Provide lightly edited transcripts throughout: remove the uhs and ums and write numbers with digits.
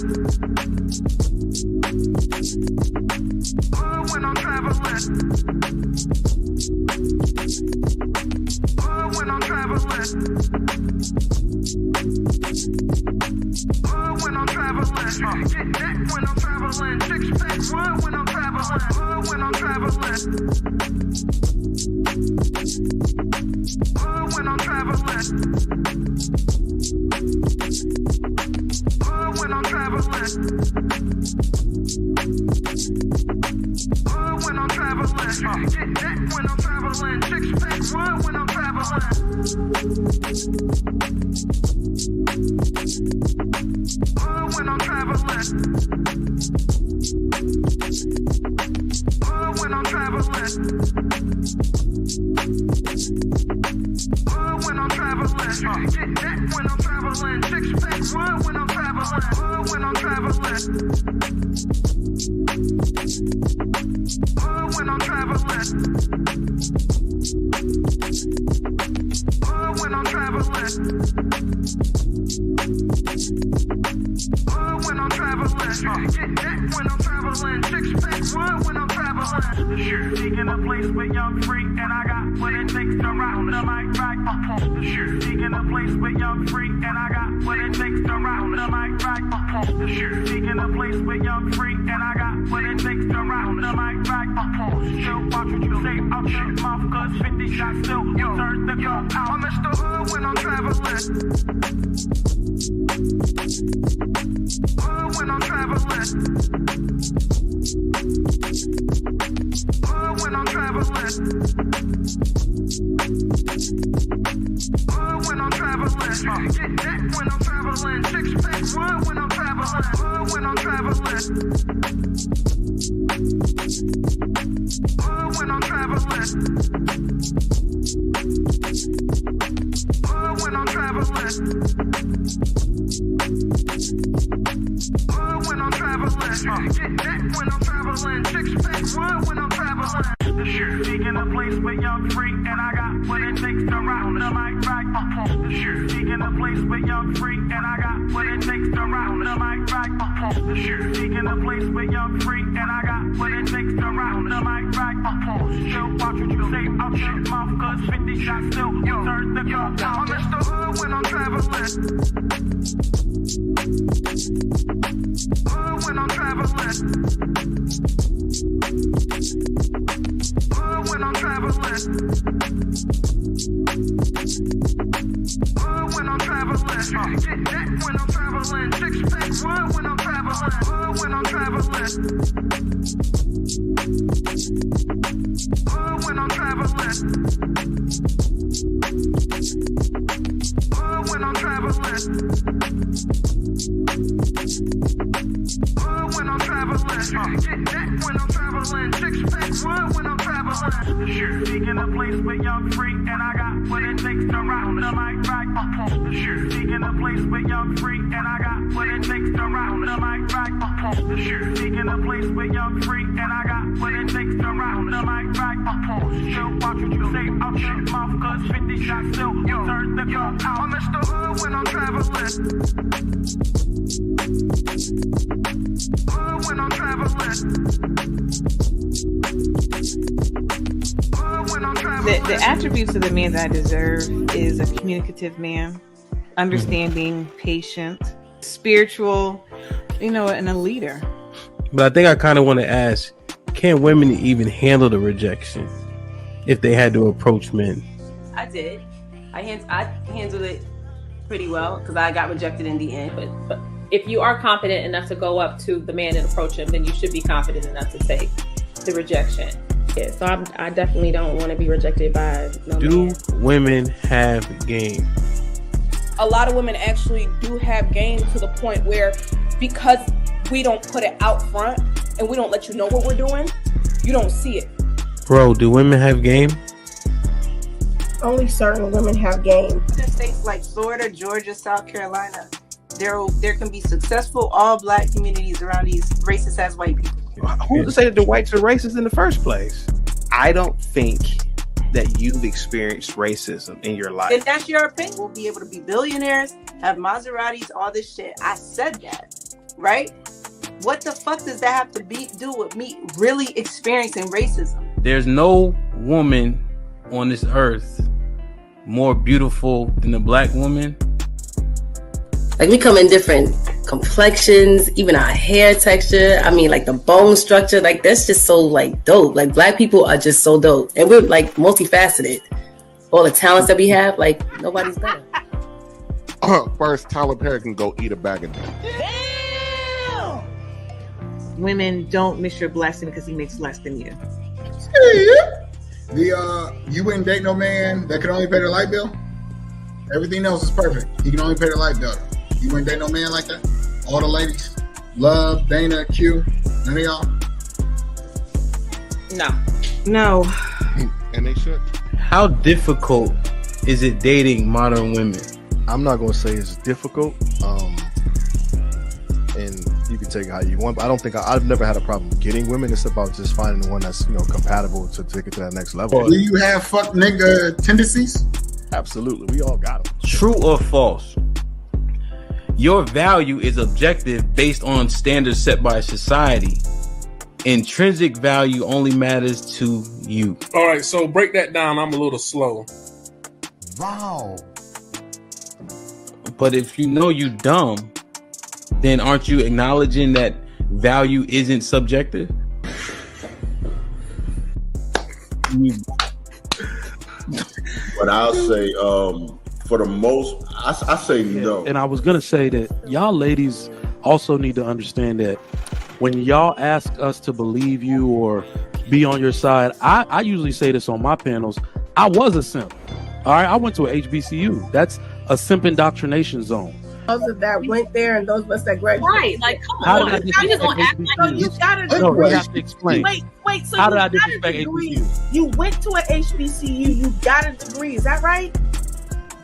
When I'm traveling. When I'm traveling. When I'm traveling. Get that when I'm traveling. Six pack when I'm traveling. When I'm traveling. When I'm traveling. When I'm traveling. When I'm traveling. Get that when I'm traveling. Six pack when I'm traveling. When I'm traveling. When I'm traveling. When I'm traveling. Get that when I'm traveling. Six pack when I'm traveling. When I'm traveling. When I'm traveling. When I'm traveling. When I'm traveling. Get that when I'm traveling. Six pack when I'm traveling. Seeking a place where young free and I got what it takes to rock the mic right. Seeking a place where young free and I got what it takes to rock the mic right. Seeking a place where young free and I got what it takes to rock the mic right. Still watch what you say out your mouth, cause 50 shots still turn the gun out. I'm Mr. Hood when I'm traveling. When I'm traveling. When I'm traveling. When I'm traveling. Get that when I'm traveling. Six pack when I'm traveling. When I'm traveling. When I'm traveling. When I'm traveling. When I'm traveling. Get that when I'm traveling. Six pack when I'm traveling. Seeking a place where young free and I got what it takes to rock the mic right. Seeking a place where young free and I got what it takes to rock the mic right. Seeking a place where young free and I got what it takes to rock the mic right. Still watch what you say out your mouth, cause 50 shots still turn the gun out. I'm Mr. Hood when I'm traveling. When I'm traveling. When I'm traveling. When I'm traveling. Get that when I'm traveling. Six pack when I'm traveling. When I'm traveling. When I'm traveling. When I'm traveling. When I'm traveling. Get that when I'm traveling. Six pack when I'm traveling. Seeking a place where young free and I got what it takes to rock the mic right. Seeking a place where young free and I got what it takes to rock the mic right. Seeking a place where young free and I got what it takes to rock the mic right. Still watch what you say out your mouth, cause 50 shots still turn the gun out. I'm Mr. Hood when I'm traveling. When I'm traveling. The attributes of the man that I deserve is a communicative man, understanding, patient, spiritual, and a leader. But I think I kind of want to ask, can women even handle the rejection if they had to approach men? I did. I handled it pretty well because I got rejected in the end. But if you are confident enough to go up to the man and approach him, then you should be confident enough to take the rejection. Yeah, so I definitely don't want to be rejected by no man. Do women have game? A lot of women actually do have game to the point where, because we don't put it out front and we don't let you know what we're doing, you don't see it. Bro, do women have game? Only certain women have game. In states like Florida, Georgia, South Carolina, there can be successful all black communities around these racist ass white people. Who's to say that the whites are racist in the first place? I don't think that you've experienced racism in your life. And that's your opinion. We'll be able to be billionaires, have Maseratis, all this shit. I said that. right? What the fuck does that have to do with me really experiencing racism? There's no woman on this earth more beautiful than a black woman. Like, we come in different complexions, even our hair texture. I mean, like the bone structure, like that's just so like dope. Like, black people are just so dope, and we're like multifaceted. All the talents that we have, like nobody's better. First, Tyler Perry can go eat a bag of dicks. Women don't miss your blessing because he makes less than you. You wouldn't date no man that could only pay the light bill? Everything else is perfect. He can only pay the light bill. You wouldn't date no man like that? All the ladies? Love, Dana, Q, none of y'all? No. And they should. How difficult is it dating modern women? I'm not going to say it's difficult. And you can take it how you want, but I don't think I've never had a problem getting women. It's about just finding the one that's, compatible to take it to that next level. Do you have fuck nigga tendencies? Absolutely. We all got them. True or false? Your value is objective based on standards set by society. Intrinsic value only matters to you. All right, so break that down. I'm a little slow. Wow. But if you know you dumb, then aren't you acknowledging that value isn't subjective? But I'll say, for the most, I say no. And I was gonna say that y'all ladies also need to understand that when y'all ask us to believe you or be on your side, I usually say this on my panels. I was a simp. All right, I went to a HBCU. That's a simp indoctrination zone. Those that went there and those of us that graduated. Right, like come How on. did I disrespect HBCUs? You gotta No, you have to explain. Wait. So how you did I got a disrespect degree. HBCUs? You went to a HBCU. You got a degree. Is that right?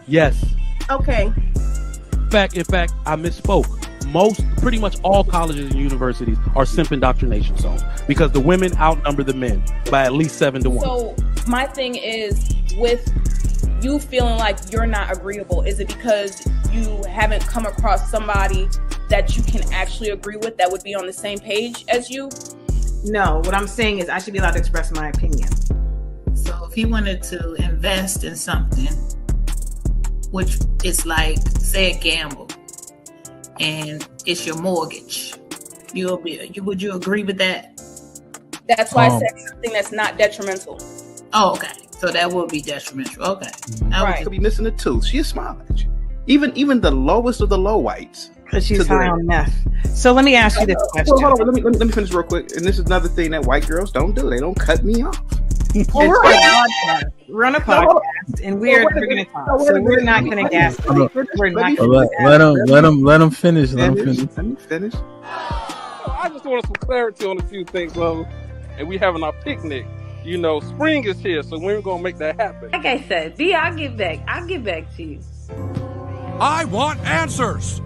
Yes. Okay. In fact, I misspoke. Pretty much all colleges and universities are simp indoctrination zones because the women outnumber the men by at least 7 to 1. So my thing is, with you feeling like you're not agreeable, is it because you haven't come across somebody that you can actually agree with that would be on the same page as you? No, what I'm saying is I should be allowed to express my opinion. So if he wanted to invest in something, which is like, say, a gamble, and it's your mortgage, would you agree with that? That's why I said something that's not detrimental. Oh, okay. So that would be detrimental. Okay. Right. Could be missing a tooth. She's smiling at you. Even the lowest of the low whites. Because she's high on meth. So let me ask you this question. Hold on. Let me finish real quick. And this is another thing that white girls don't do. They don't cut me off. Well, we're on a podcast, and we're going to talk. So we're not going to gas. Let him finish. Let me finish. I just wanted some clarity on a few things, love. And we having our picnic. Spring is here, so we're gonna make that happen. Like I said, B, I'll get back to you. I want answers.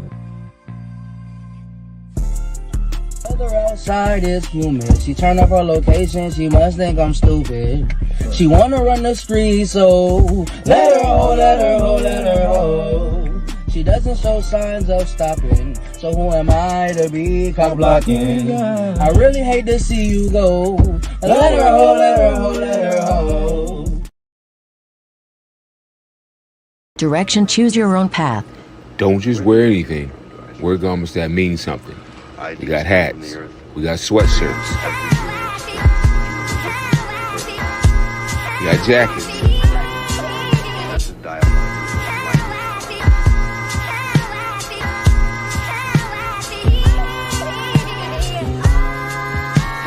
Other outside is human. She turn up her location. She must think I'm stupid. She wanna run the street, so let her hold, let her hold, let her hold. She doesn't show signs of stopping. So who am I to be cock blocking? I really hate to see you go. Let her hold, let her hold, let her hold. Direction, choose your own path. Don't just wear anything. Wear garments that mean something. We got hats. We got sweatshirts. We got jackets.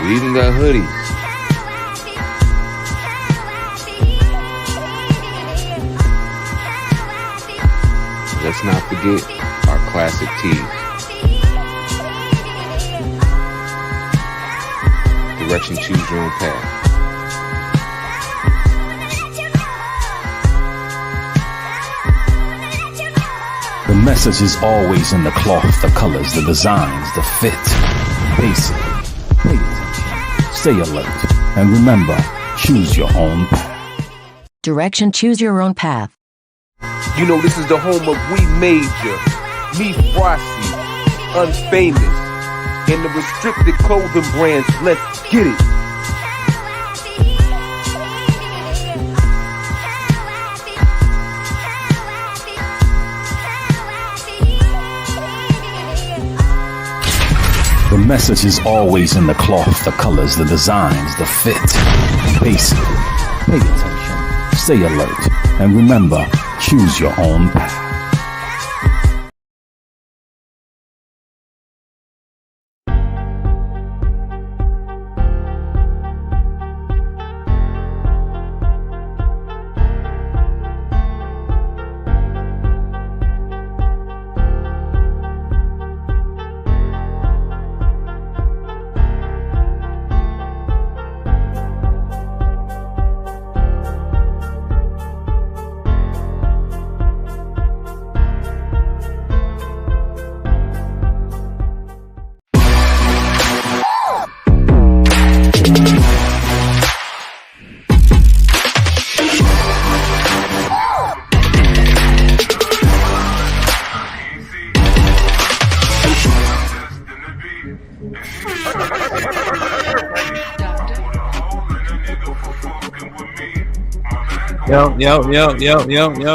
We even got hoodies. Let's not forget our classic tees. Direction, choose your own path. The message is always in the cloth, the colors, the designs, the fit. Basic. Pay attention. Stay alert. And remember, choose your own path. Direction, choose your own path. This is the home of We Major, Me Frosty, Unfamous, and the restricted clothing brands. Let's get it. The message is always in the cloth, the colors, the designs, the fit. Basic. Pay attention. Stay alert. And remember, choose your own path.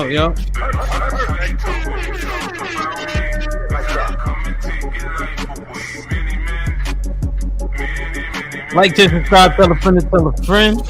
Yo. Like, just subscribe, tell a friend to tell a friend.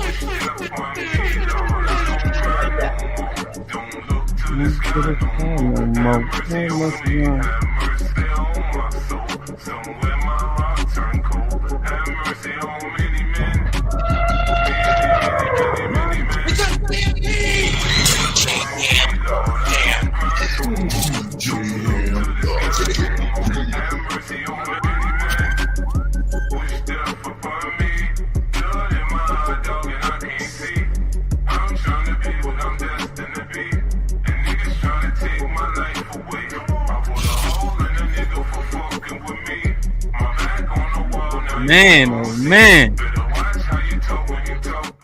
Man, oh man.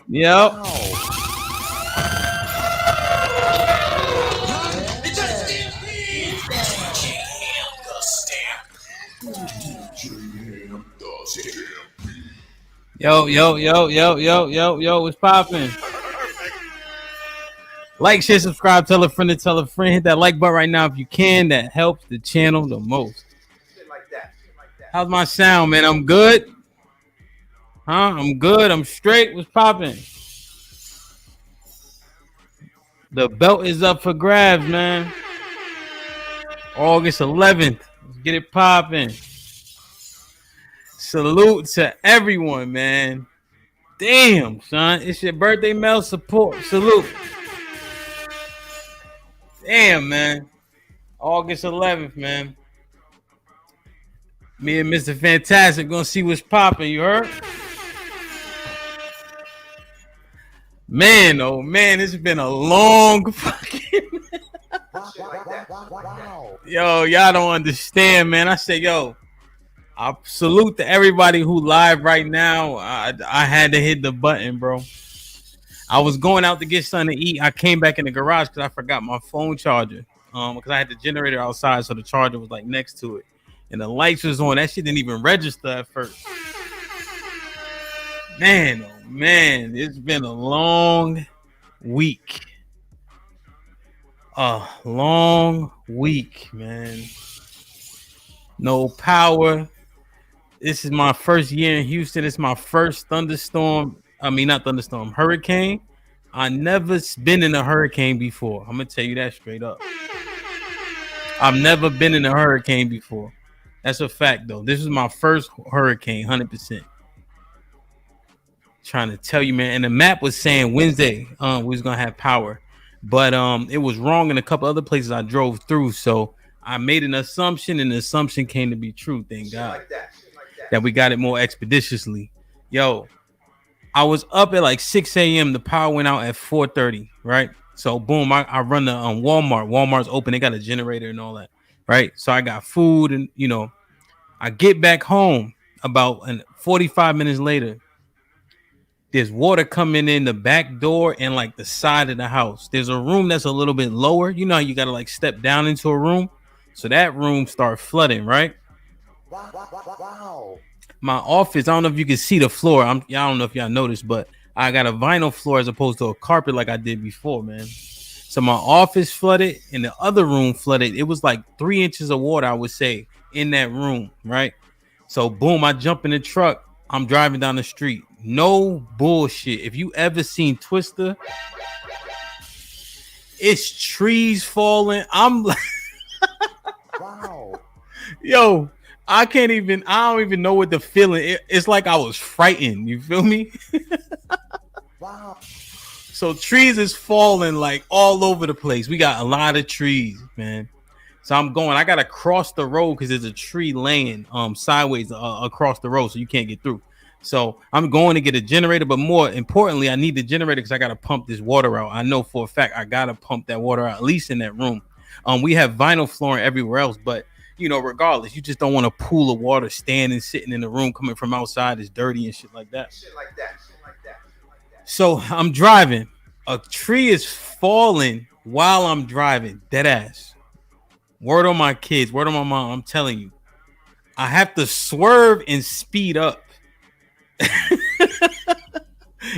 Yep. Yo, what's poppin'? Like, share, subscribe, tell a friend to tell a friend. Hit that like button right now if you can. That helps the channel the most. How's my sound, man? I'm good. I'm good. I'm straight. What's poppin'? The belt is up for grabs, man. August 11th. Let's get it poppin'. Salute to everyone, man. Damn, son. It's your birthday, Mel. Support. Salute. Damn, man. August 11th, man. Me and Mr. Fantastic gonna see what's popping. You heard? Man, oh man, it's been a long fucking. Yo, y'all don't understand, man. I say, yo, I salute to everybody who live right now. I had to hit the button, bro. I was going out to get something to eat. I came back in the garage because I forgot my phone charger. Because I had the generator outside, so the charger was like next to it. And the lights was on. That shit didn't even register at first. Man, oh man, it's been a long week. A long week, man. No power. This is my first year in Houston. It's my first thunderstorm. I mean, not thunderstorm, hurricane. I never been in a hurricane before. I'm gonna tell you that straight up. I've never been in a hurricane before. That's a fact, though. This is my first hurricane, 100%. Trying to tell you, man. And the map was saying Wednesday we was gonna have power, but it was wrong in a couple other places I drove through. So I made an assumption, and the assumption came to be true. Thank God that we got it more expeditiously. Yo, I was up at like 6 a.m. The power went out at 4:30. Right. So boom, I run the Walmart. Walmart's open. They got a generator and all that. Right. So I got food, and I get back home about 45 minutes later. There's water coming in the back door and like the side of the house. There's a room that's a little bit lower. You know how you got to like step down into a room. So that room started flooding, right? Wow. My office, I don't know if you can see the floor. I don't know if y'all noticed, but I got a vinyl floor as opposed to a carpet like I did before, man. So my office flooded and the other room flooded. It was like 3 inches of water, I would say, in that room, right? So boom, I jump in the truck. I'm driving down the street. No bullshit. If you ever seen Twister, it's trees falling. I'm like, wow. Yo, I don't even know what the feeling. It's like I was frightened. You feel me? Wow. So trees is falling like all over the place. We got a lot of trees, man. So I gotta cross the road because there's a tree laying sideways across the road, so you can't get through. So I'm going to get a generator, but more importantly, I need the generator because I gotta pump this water out. I know for a fact I gotta pump that water out, at least in that room. We have vinyl flooring everywhere else, but regardless, you just don't want a pool of water standing, sitting in the room, coming from outside is dirty and shit like that. So I'm driving. A tree is falling while I'm driving. Dead ass. Word on my kids. Word on my mom. I'm telling you. I have to swerve and speed up.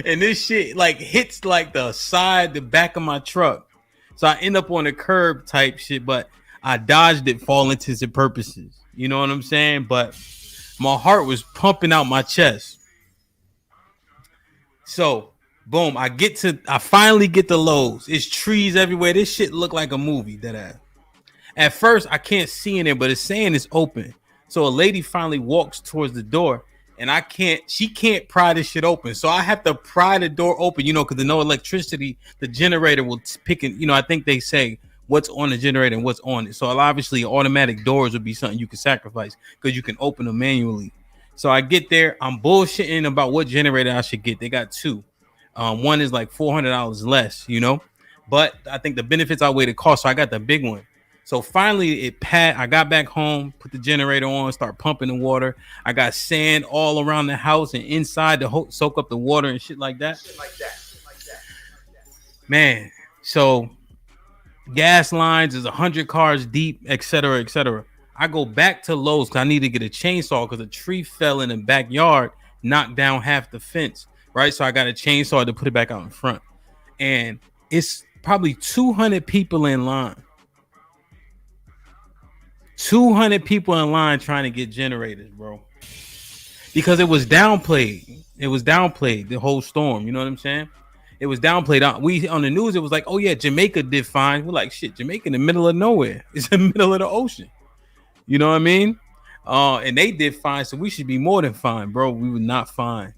And this shit like hits like the back of my truck. So I end up on the curb type shit, but I dodged it for all intents and purposes. You know what I'm saying? But my heart was pumping out my chest. So boom, I finally get the Lowe's. It's trees everywhere. This shit look like a movie. That ass. At first, I can't see in it, but it's saying it's open. So a lady finally walks towards the door, and she can't pry this shit open. So I have to pry the door open, because there's no electricity. The generator will pick it. I think they say what's on the generator and what's on it. So obviously, automatic doors would be something you can sacrifice because you can open them manually. So I get there. I'm bullshitting about what generator I should get. They got two. One is like $400 less, but I think the benefits outweigh the cost. So I got the big one. So finally I got back home, put the generator on, start pumping the water. I got sand all around the house and inside to soak up the water and shit like that. Man, so gas lines is 100 cars deep, etc., etc. I go back to Lowe's because I need to get a chainsaw because a tree fell in the backyard, knocked down half the fence. Right, so I got a chainsaw to put it back out in front, and it's probably 200 people in line. 200 people in line trying to get generators, bro, because it was downplayed. It was downplayed the whole storm. You know what I'm saying? It was downplayed. We on the news. It was like, oh yeah, Jamaica did fine. We're like, shit, Jamaica in the middle of nowhere. It's in the middle of the ocean. You know what I mean? And they did fine, so we should be more than fine, bro. We were not fine.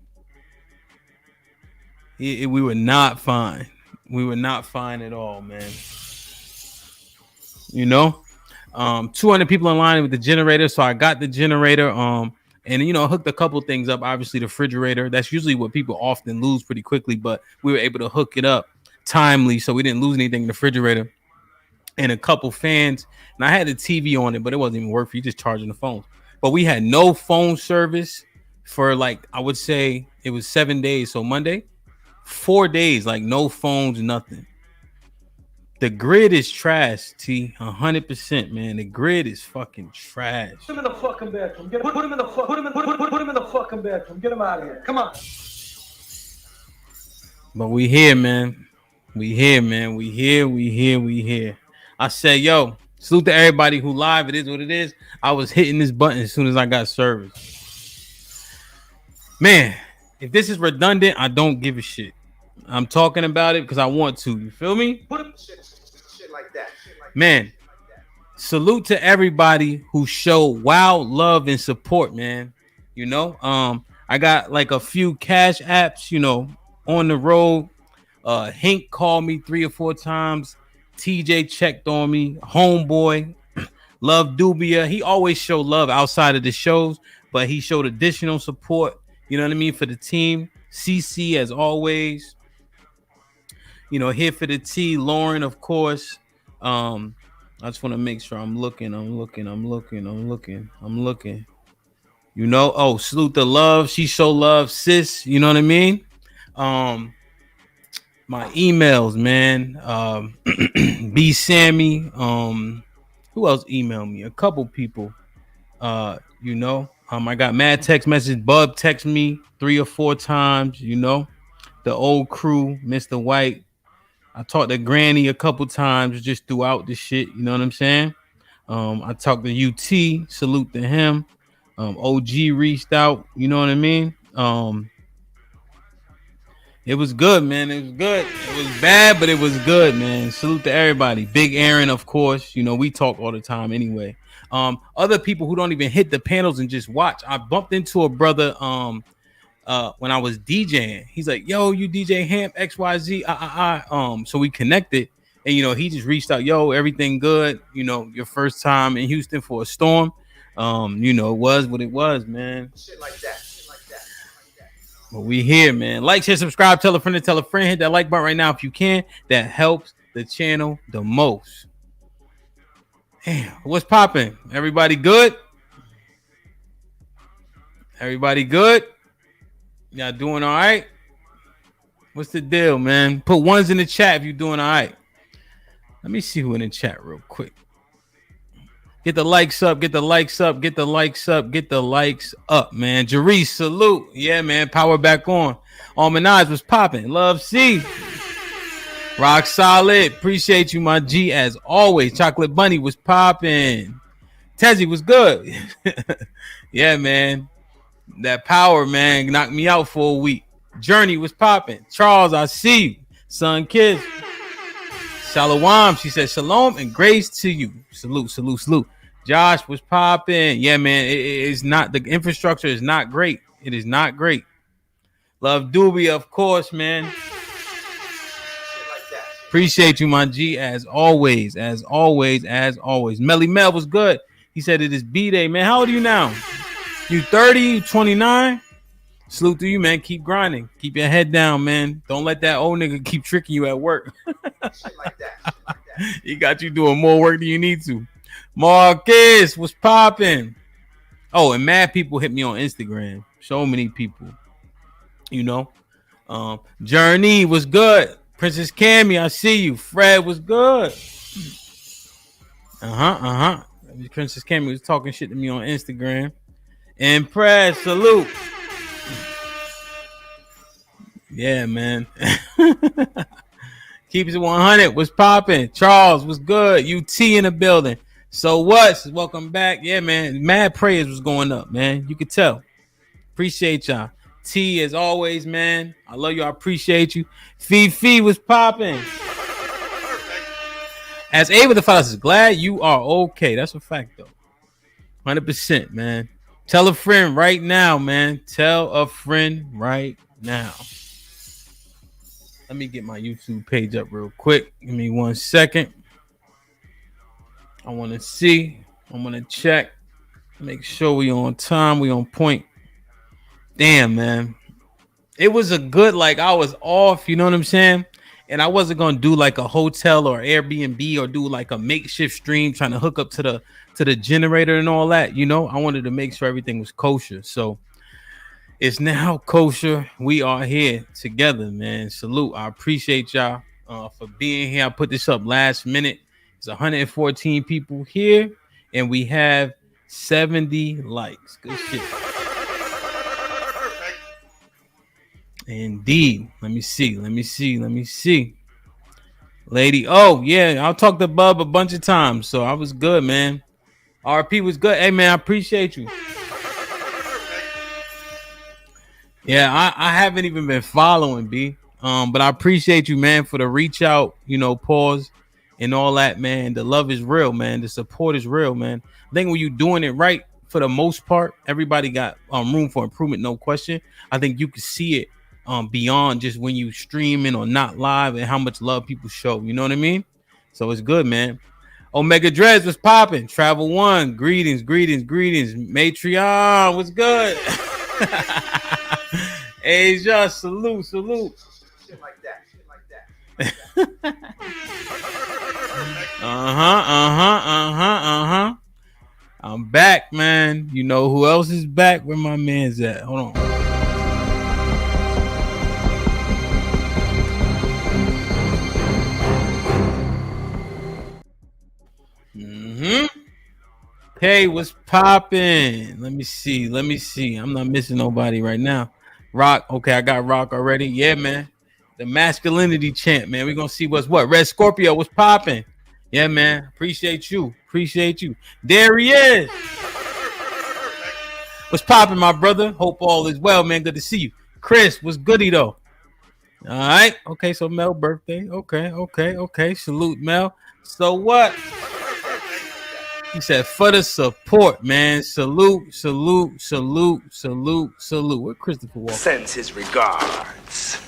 We were not fine. We were not fine at all, man. 200 people in line with the generator. So I got the generator, and hooked a couple things up. Obviously, the refrigerator. That's usually what people often lose pretty quickly, but we were able to hook it up timely, so we didn't lose anything in the refrigerator. And a couple fans. And I had the TV on it, but it wasn't even working. You just charging the phone. But we had no phone service for I would say it was 7 days. So Monday. 4 days, like no phones, nothing. The grid is trash, T. 100%, man. The grid is fucking trash. Put him in the fucking bathroom. Put him in the fucking bathroom. Get him out of here. Come on. But we here, man. We here, man. We here. I say, yo, salute to everybody who live. It is what it is. I was hitting this button as soon as I got service. Man, if this is redundant, I don't give a shit. I'm talking about it because I want to. You feel me? Shit like that. Man, salute to everybody who show wild love and support, man. I got like a few cash apps, on the road. Hank called me 3 or 4 times. TJ checked on me. Homeboy, Love Dubia. He always showed love outside of the shows, but he showed additional support. You know what I mean? For the team. CC as always. Here for the T. Lauren, of course. I just want to make sure I'm looking. Salute the love. She show love, sis. You know what I mean? My emails, man. B Sammy. Who else emailed me? A couple people. I got mad text message. Bub text me 3 or 4 times. The old crew, Mr. White. I talked to Granny a couple times just throughout the shit. You know what I'm saying? I talked to UT. Salute to him. OG reached out. You know what I mean? It was good, man. It was good. It was bad, but it was good, man. Salute to everybody. Big Aaron, of course. We talk all the time anyway. Other people who don't even hit the panels and just watch. I bumped into a brother when I was DJing. He's like, yo, you DJ Hamp XYZ. So we connected, and he just reached out, yo, everything good. Your first time in Houston for a storm. It was what it was, man. Shit like that. But we here, man. Like, share, subscribe, tell a friend, hit that like button right now if you can. That helps the channel the most. Damn, what's popping? Everybody good? Everybody good? Y'all doing all right? What's the deal, man? Put ones in the chat if you're doing all right. Let me see who in the chat real quick. Get the likes up, get the likes up, get the likes up, get the likes up, man. Jarice, salute. Yeah, man. Power back on. Almanaz was popping. Love C. Rock solid. Appreciate you, my G, as always. Chocolate Bunny was popping. Tezzy was good. Yeah, man. That power, man, knocked me out for a week. Journey was popping. Charles, I see you. Son Kids. Shalom. She said, shalom and grace to you. Salute, salute, salute. Josh was popping. Yeah, man. It's not, the infrastructure is not great. It is not great. Love Doobie, of course, man. Appreciate you, my G, as always, as always, as always. Melly Mel was good. He said it is B-Day, man. How old are you now? You 30, you 29? Salute to you, man. Keep grinding. Keep your head down, man. Don't let that old nigga keep tricking you at work. Shit like that. He got you doing more work than you need to. Marcus was popping. Oh, and mad people hit me on Instagram. So many people. Journey was good. Princess Cammy, I see you. Fred was good. Princess Cammy was talking shit to me on Instagram. Impress, salute. Yeah, man. Keeps it 100 was popping. Charles was good. UT in the building. So what? Welcome back. Yeah, man. Mad prayers was going up, man. You could tell. Appreciate y'all. T, as always, man. I love you. I appreciate you. Fifi was popping. As Ava the Father says, glad you are okay. That's a fact, though. 100%, man. Tell a friend right now, man. Tell a friend right now. Let me get my YouTube page up real quick. Give me 1 second. I want to see. I want to check. Make sure we on time. We on point. Damn, man. It was a good, I was off, you know what I'm saying? And I wasn't going to do like a hotel or Airbnb or do like a makeshift stream trying to hook up to the generator and all that. I wanted to make sure everything was kosher. So it's now kosher. We are here together, man. Salute. I appreciate y'all for being here. I put this up last minute. It's 114 people here, and we have 70 likes. Good shit. Indeed. Let me see. Lady. Oh, yeah. I'll talk to Bub a bunch of times. So I was good, man. RP was good. Hey, man, I appreciate you. Yeah, I haven't even been following, B. But I appreciate you, man, for the reach out, pause and all that, man. The love is real, man. The support is real, man. I think when you're doing it right, for the most part, everybody got room for improvement, no question. I think you can see it beyond just when you streaming or not live and how much love people show. You know what I mean? So it's good, man. Omega Dreads was popping. Travel One, greetings. Matreon, what's good? Asia, salute. Shit like that. I'm back, man. You know who else is back? Where my man's at? Hold on. Hey, what's popping? Let me see. I'm not missing nobody right now. Rock. Okay, I got Rock already. Yeah, man. The masculinity champ, man. We're gonna see what's what. Red Scorpio, what's popping? Yeah, man. Appreciate you. There he is. What's popping, my brother? Hope all is well, man. Good to see you. Chris, what's goody though? All right. Okay, so Mel birthday. Okay. Salute, Mel. So what? He said, for the support, man. Salute. Where Christopher Walker? Sends his regards.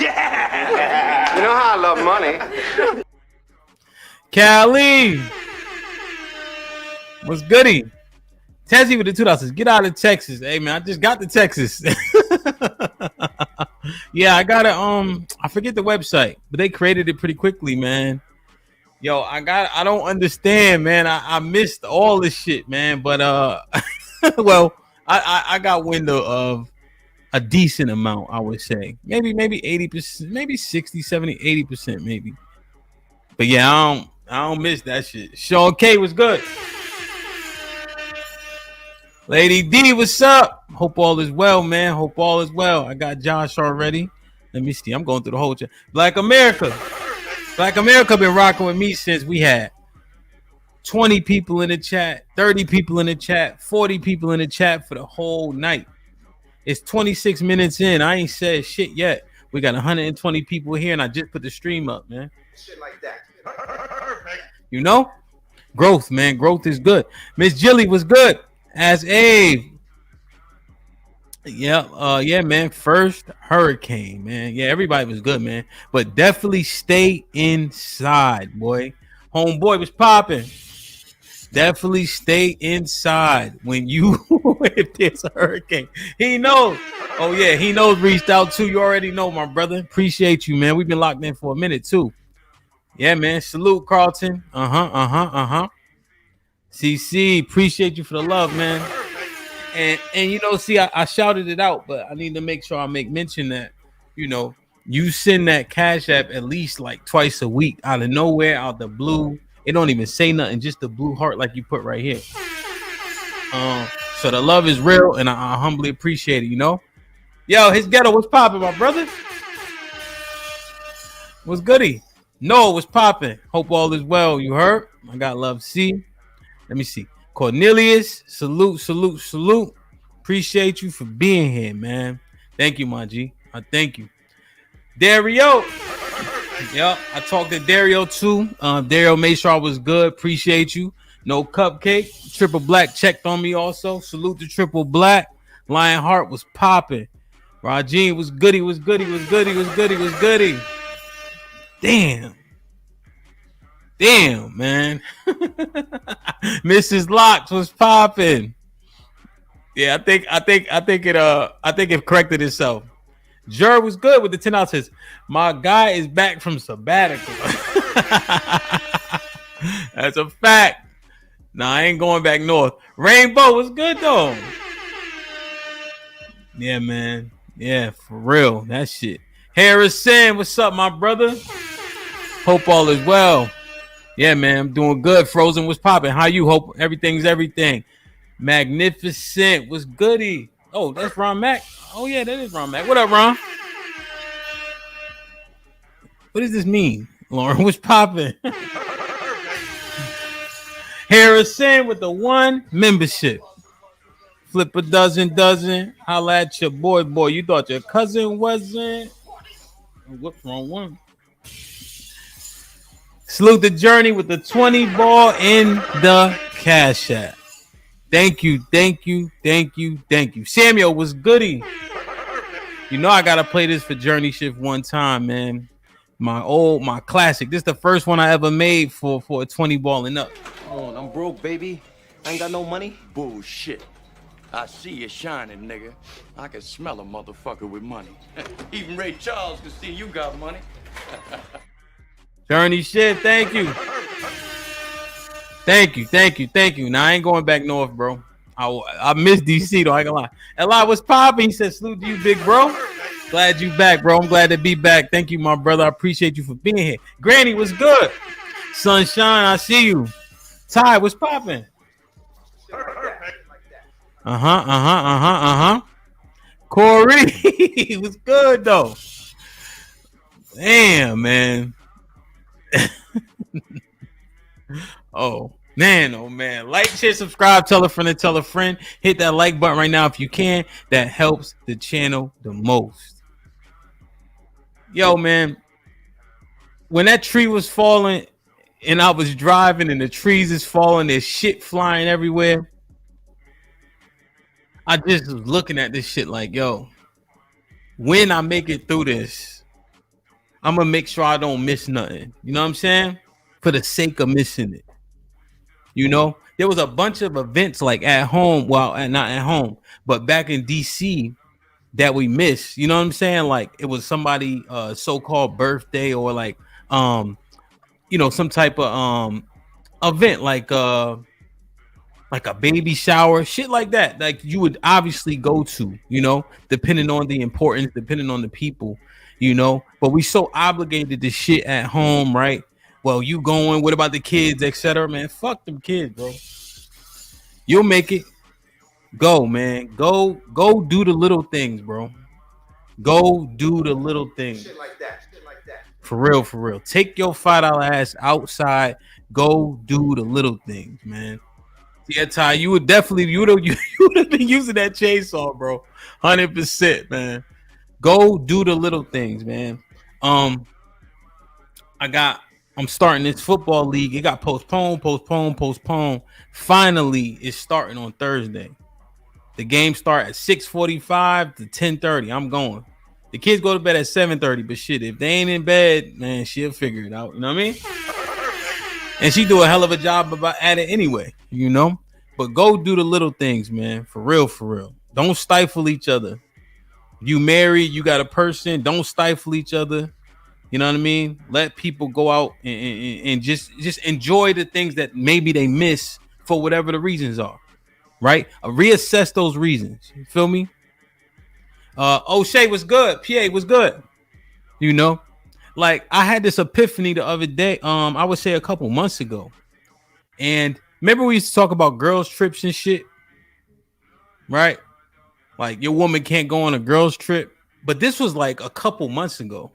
Yeah. You know how I love money. Callie. What's goody? Tezzy with the $2. Get out of Texas. Hey, man, I just got to Texas. Yeah, I got I forget the website, but they created it pretty quickly, man. Yo, I don't understand, man. I missed all this shit, man. But well, I got wind of a decent amount, I would say. Maybe 80%, maybe 60, 70, 80%, maybe. But yeah, I don't miss that shit. Sean K was good. Lady D, what's up? Hope all is well, man. Hope all is well. I got Josh already. Let me see. I'm going through the whole chat. Black America been rocking with me since we had 20 people in the chat, 30 people in the chat, 40 people in the chat for the whole night. It's 26 minutes in. I ain't said shit yet. We got 120 people here, and I just put the stream up, man. Shit like that. You know? Growth, man. Growth is good. Miss Jilly was good. As Abe. Yeah, man. First hurricane, man. Yeah, everybody was good, man. But definitely stay inside, boy. Homeboy was popping. Definitely stay inside when you if there's a hurricane. He knows. Oh yeah, he knows. Reached out too. You already know, my brother. Appreciate you, man. We've been locked in for a minute too. Yeah, man. Salute, Carlton. CC, appreciate you for the love, man. And you know, see, I shouted it out, but I need to make sure I make mention that, you know, you send that Cash App at least like twice a week out of nowhere, out the blue. It don't even say nothing, just the blue heart like you put right here. So the love is real, and I humbly appreciate it, you know? Yo, his ghetto, what's popping, my brother? What's goody? No, what's popping? Hope all is well, you heard? I got love, see? Let me see. Cornelius, salute. Appreciate you for being here, man. Thank you, my G. I thank you. Dario. Yeah, I talked to Dario too. Dario made sure I was good. Appreciate you. No cupcake. Triple Black checked on me also. Salute to Triple Black. Lionheart was popping. Rajin was goody. Damn, man. Mrs. Locks was popping. Yeah, I think it corrected itself. Jer was good with the 10 ounces. My guy is back from sabbatical. That's a fact. Nah, I ain't going back north. Rainbow was good though. Yeah, man. Yeah, for real. That shit. Harrison, what's up, my brother? Hope all is well. Yeah, man, I'm doing good. Frozen was popping. How you? Hope everything's everything. Magnificent was goody. Oh, that's Ron Mac. Oh, yeah, that is Ron Mac. What up, Ron? What does this mean? Lauren was popping. Harrison with the 1 membership. Flip a dozen. Holla at your boy. You thought your cousin wasn't? What's wrong one? Salute the journey with the 20 ball in the Cash App. Thank you. Samuel was goody. You know I gotta play this for Journey Shift one time, man. My classic. This is the first one I ever made for a 20 ball and up. On, I'm broke, baby. I ain't got no money. Bullshit. I see you shining, nigga. I can smell a motherfucker with money. Even Ray Charles can see you got money. Journey shit, thank you. Now I ain't going back north, bro. I miss DC though. I ain't gonna lie. Eli was popping. He said, "Salute to you, big bro. Glad you back, bro. I'm glad to be back. Thank you, my brother. I appreciate you for being here." Granny was good. Sunshine, I see you. Ty, what's popping? Corey was good though. Damn, man. Oh man. Like, share, subscribe, tell a friend to tell a friend. Hit that like button right now if you can. That helps the channel the most. Yo, man. When that tree was falling and I was driving and the trees is falling, there's shit flying everywhere. I just was looking at this shit like, yo, when I make it through this, I'm gonna make sure I don't miss nothing. You know what I'm saying? For the sake of missing it. You know, there was a bunch of events like at home, well, not at home, but back in DC that we missed. You know what I'm saying? Like it was somebody so-called birthday or like you know, some type of event like a baby shower, shit like that. Like you would obviously go to, you know, depending on the importance, depending on the people, you know. But we so obligated to shit at home, right? Well, you going, what about the kids, etc. Man, fuck them kids, bro. You'll make it. Go, man. Go do the little things, bro. Go do the little things. Shit like that. For real. Take your $5 ass outside. Go do the little things, man. Yeah, Ty, you would have been using that chainsaw, bro. 100%, man. Go do the little things, man. I'm starting this football league. It got postponed. Finally, it's starting on Thursday. The game start at 6:45 to 10:30. I'm going. The kids go to bed at 7:30, but shit, if they ain't in bed, man, she'll figure it out. You know what I mean? And she do a hell of a job at it anyway, you know? But go do the little things, man. For real. Don't stifle each other. You married, you got a person, don't stifle each other. You know what I mean? Let people go out and just enjoy the things that maybe they miss for whatever the reasons are, right? Reassess those reasons. You feel me? O'Shea was good. PA was good. You know, like I had this epiphany the other day. I would say a couple months ago, and remember we used to talk about girls trips and shit, right? Like your woman can't go on a girls trip, but this was like a couple months ago.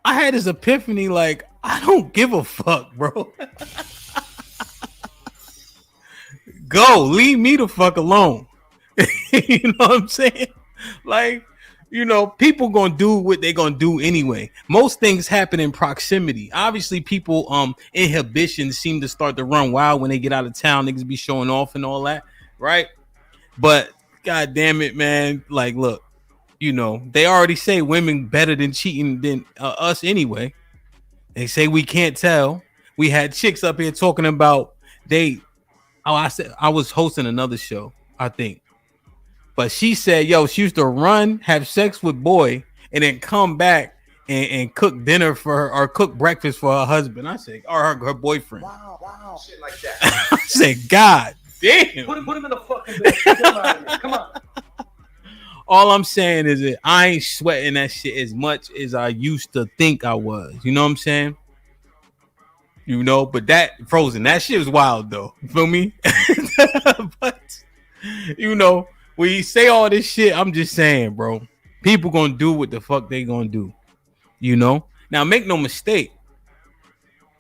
I had this epiphany, like, I don't give a fuck, bro. Go, leave me the fuck alone. You know what I'm saying? Like, you know, people gonna do what they gonna do anyway. Most things happen in proximity. Obviously, people inhibitions seem to start to run wild when they get out of town. Niggas be showing off and all that, right? But god damn it, man. Like, look. You know, they already say women better than cheating than us anyway. They say we can't tell. We had chicks up here talking about I was hosting another show, I think. But she said, yo, she used to run, have sex with boy, and then come back and cook dinner for her or cook breakfast for her husband. I said, or her boyfriend. Wow. Shit like that. I said, God damn. Put him in the fucking bed. Get him out of here. Come on. All I'm saying is that I ain't sweating that shit as much as I used to think I was. You know what I'm saying? You know, but that Frozen, that shit was wild though. You feel me? But you know, when you say all this shit, I'm just saying, bro. People gonna do what the fuck they gonna do. You know? Now make no mistake.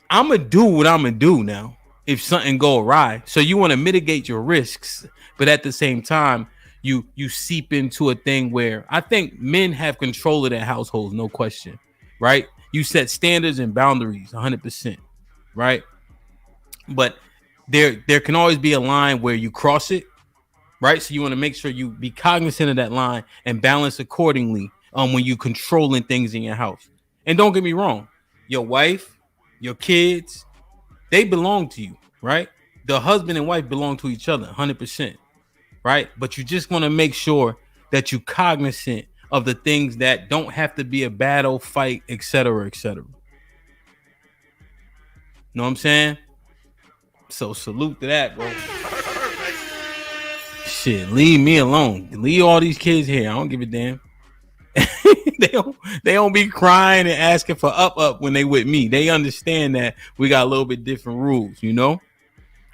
I'm gonna do what I'm gonna do now if something go awry. So you want to mitigate your risks, but at the same time, you seep into a thing where I think men have control of their households, no question, right? You set standards and boundaries 100%, right? But there can always be a line where you cross it, right? So you want to make sure you be cognizant of that line and balance accordingly when you controlling things in your house. And don't get me wrong, your wife, your kids, they belong to you, right? The husband and wife belong to each other 100%. Right, but you just want to make sure that you cognizant of the things that don't have to be a battle, fight, etc., etc. Know what I'm saying? So salute to that, bro. Shit, leave me alone. Leave all these kids here. I don't give a damn. they don't be crying and asking for up when they with me. They understand that we got a little bit different rules, you know.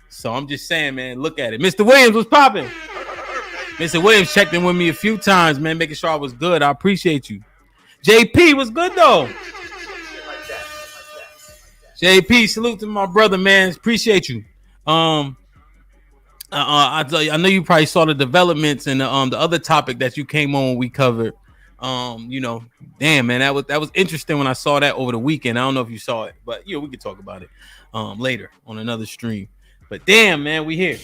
So I'm just saying, man, look at it. Mr. Williams was popping. Mr. Williams checked in with me a few times, man, making sure I was good. I appreciate you. JP was good though. JP, salute to my brother, man. Appreciate you. I know you probably saw the developments and the other topic that you came on when we covered. You know, damn, man, that was interesting when I saw that over the weekend. I don't know if you saw it, but you know, we could talk about it later on another stream. But damn, man, we here.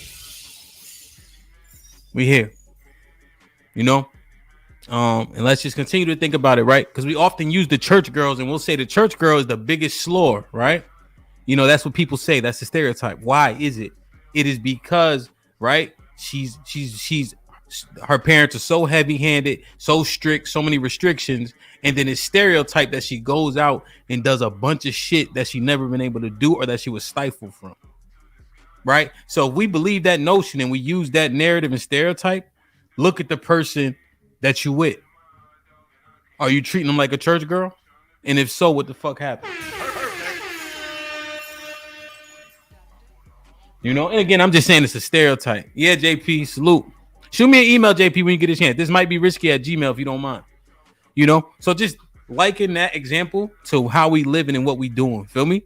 You know, and let's just continue to think about it, right? Because we often use the church girls, and we'll say the church girl is the biggest slore, right? You know, that's what people say. That's the stereotype. Why is it? It is because, right? She's her parents are so heavy-handed, so strict, so many restrictions, and then it's stereotyped that she goes out and does a bunch of shit that she never been able to do or that she was stifled from. Right? So if we believe that notion and we use that narrative and stereotype, look at the person that you with. Are you treating them like a church girl? And if so, what the fuck happened? You know, and again, I'm just saying it's a stereotype. Yeah, JP, salute. Shoot me an email, JP, when you get a chance. This might be risky at Gmail if you don't mind. You know, so just liken that example to how we living and what we doing. Feel me?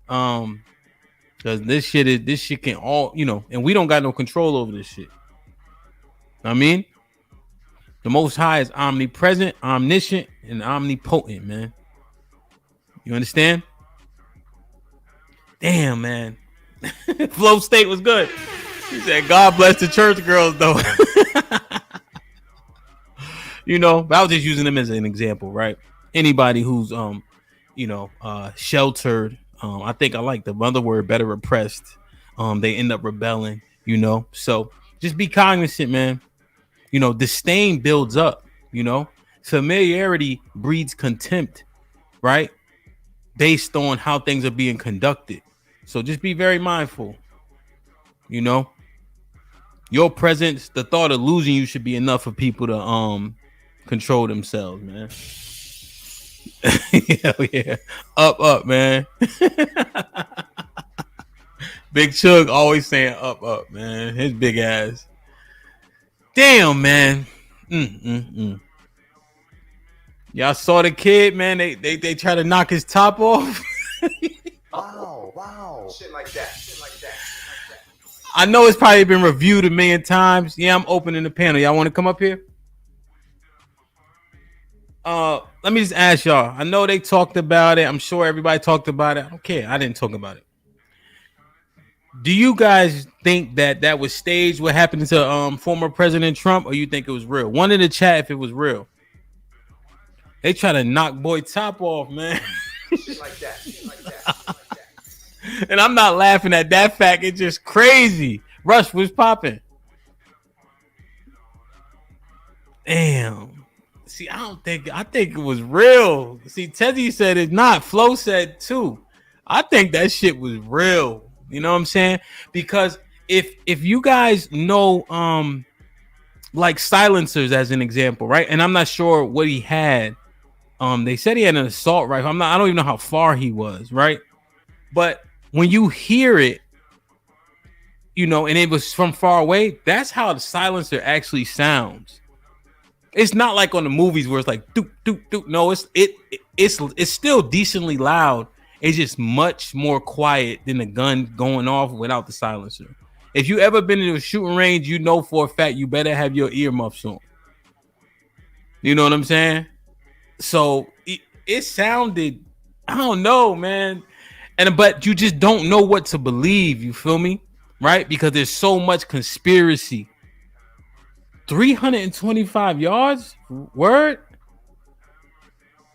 Because this shit can all, you know, and we don't got no control over this shit. I mean, the Most High is omnipresent, omniscient, and omnipotent, man. You understand? Damn, man. Flow State was good. He said, God bless the church girls, though. You know, but I was just using them as an example, right? Anybody who's, you know, sheltered. I think I like the other word better, repressed. They end up rebelling, you know. So just be cognizant, man. You know, disdain builds up, you know. Familiarity breeds contempt, right? Based on how things are being conducted. So just be very mindful, you know. Your presence, the thought of losing you should be enough for people to control themselves, man. Hell yeah. Up, man. Big Chug always saying up, man. His big ass. Damn, man. Y'all saw the kid, man. They try to knock his top off. Wow. Shit like that. I know it's probably been reviewed a million times. Yeah, I'm opening the panel. Y'all want to come up here? Let me just ask y'all. I know they talked about it. I'm sure everybody talked about it. I don't care. I didn't talk about it. Do you guys think that was staged, what happened to former President Trump, or you think it was real? One in the chat if it was real. They try to knock boy top off, man. Shit like that. And I'm not laughing at that fact. It's just crazy. Rush was popping. Damn. See, I think it was real. See, Teddy said it's not. Flo said too. I think that shit was real. You know what I'm saying? Because if you guys know like silencers as an example, right? And I'm not sure what he had. They said he had an assault rifle. I don't even know how far he was, right? But when you hear it, you know, and it was from far away, that's how the silencer actually sounds. It's not like on the movies where it's like doop doop doop. No, it's still decently loud. It's just much more quiet than the gun going off without the silencer. If you ever been in a shooting range, you know for a fact you better have your earmuffs on. You know what I'm saying? So it sounded, I don't know, man. But you just don't know what to believe. You feel me? Right? Because there's so much conspiracy. 325 yards? Word?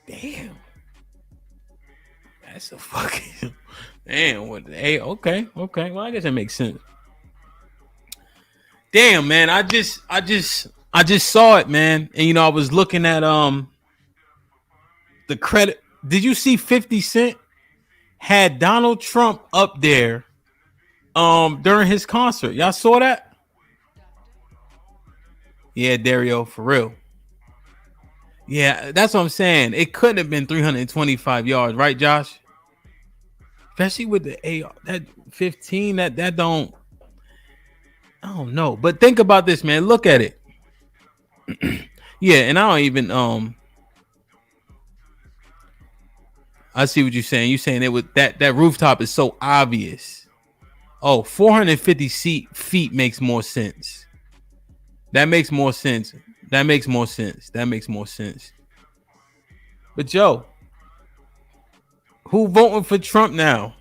Damn. That's a fucking damn. What? Hey, okay. Well, I guess that makes sense. Damn, man. I just saw it, man. And you know, I was looking at the credit. Did you see 50 Cent had Donald Trump up there during his concert? Y'all saw that? Yeah, Dario, for real. Yeah, that's what I'm saying. It couldn't have been 325 yards, right, Josh? Especially with the AR, that 15, that don't, I don't know. But think about this, man. Look at it. Yeah, and I don't even I see what you're saying. You're saying it with that rooftop is so obvious. Oh, 450 feet makes more sense. That makes more sense. That makes more sense. That makes more sense. But Joe, who voting for Trump now?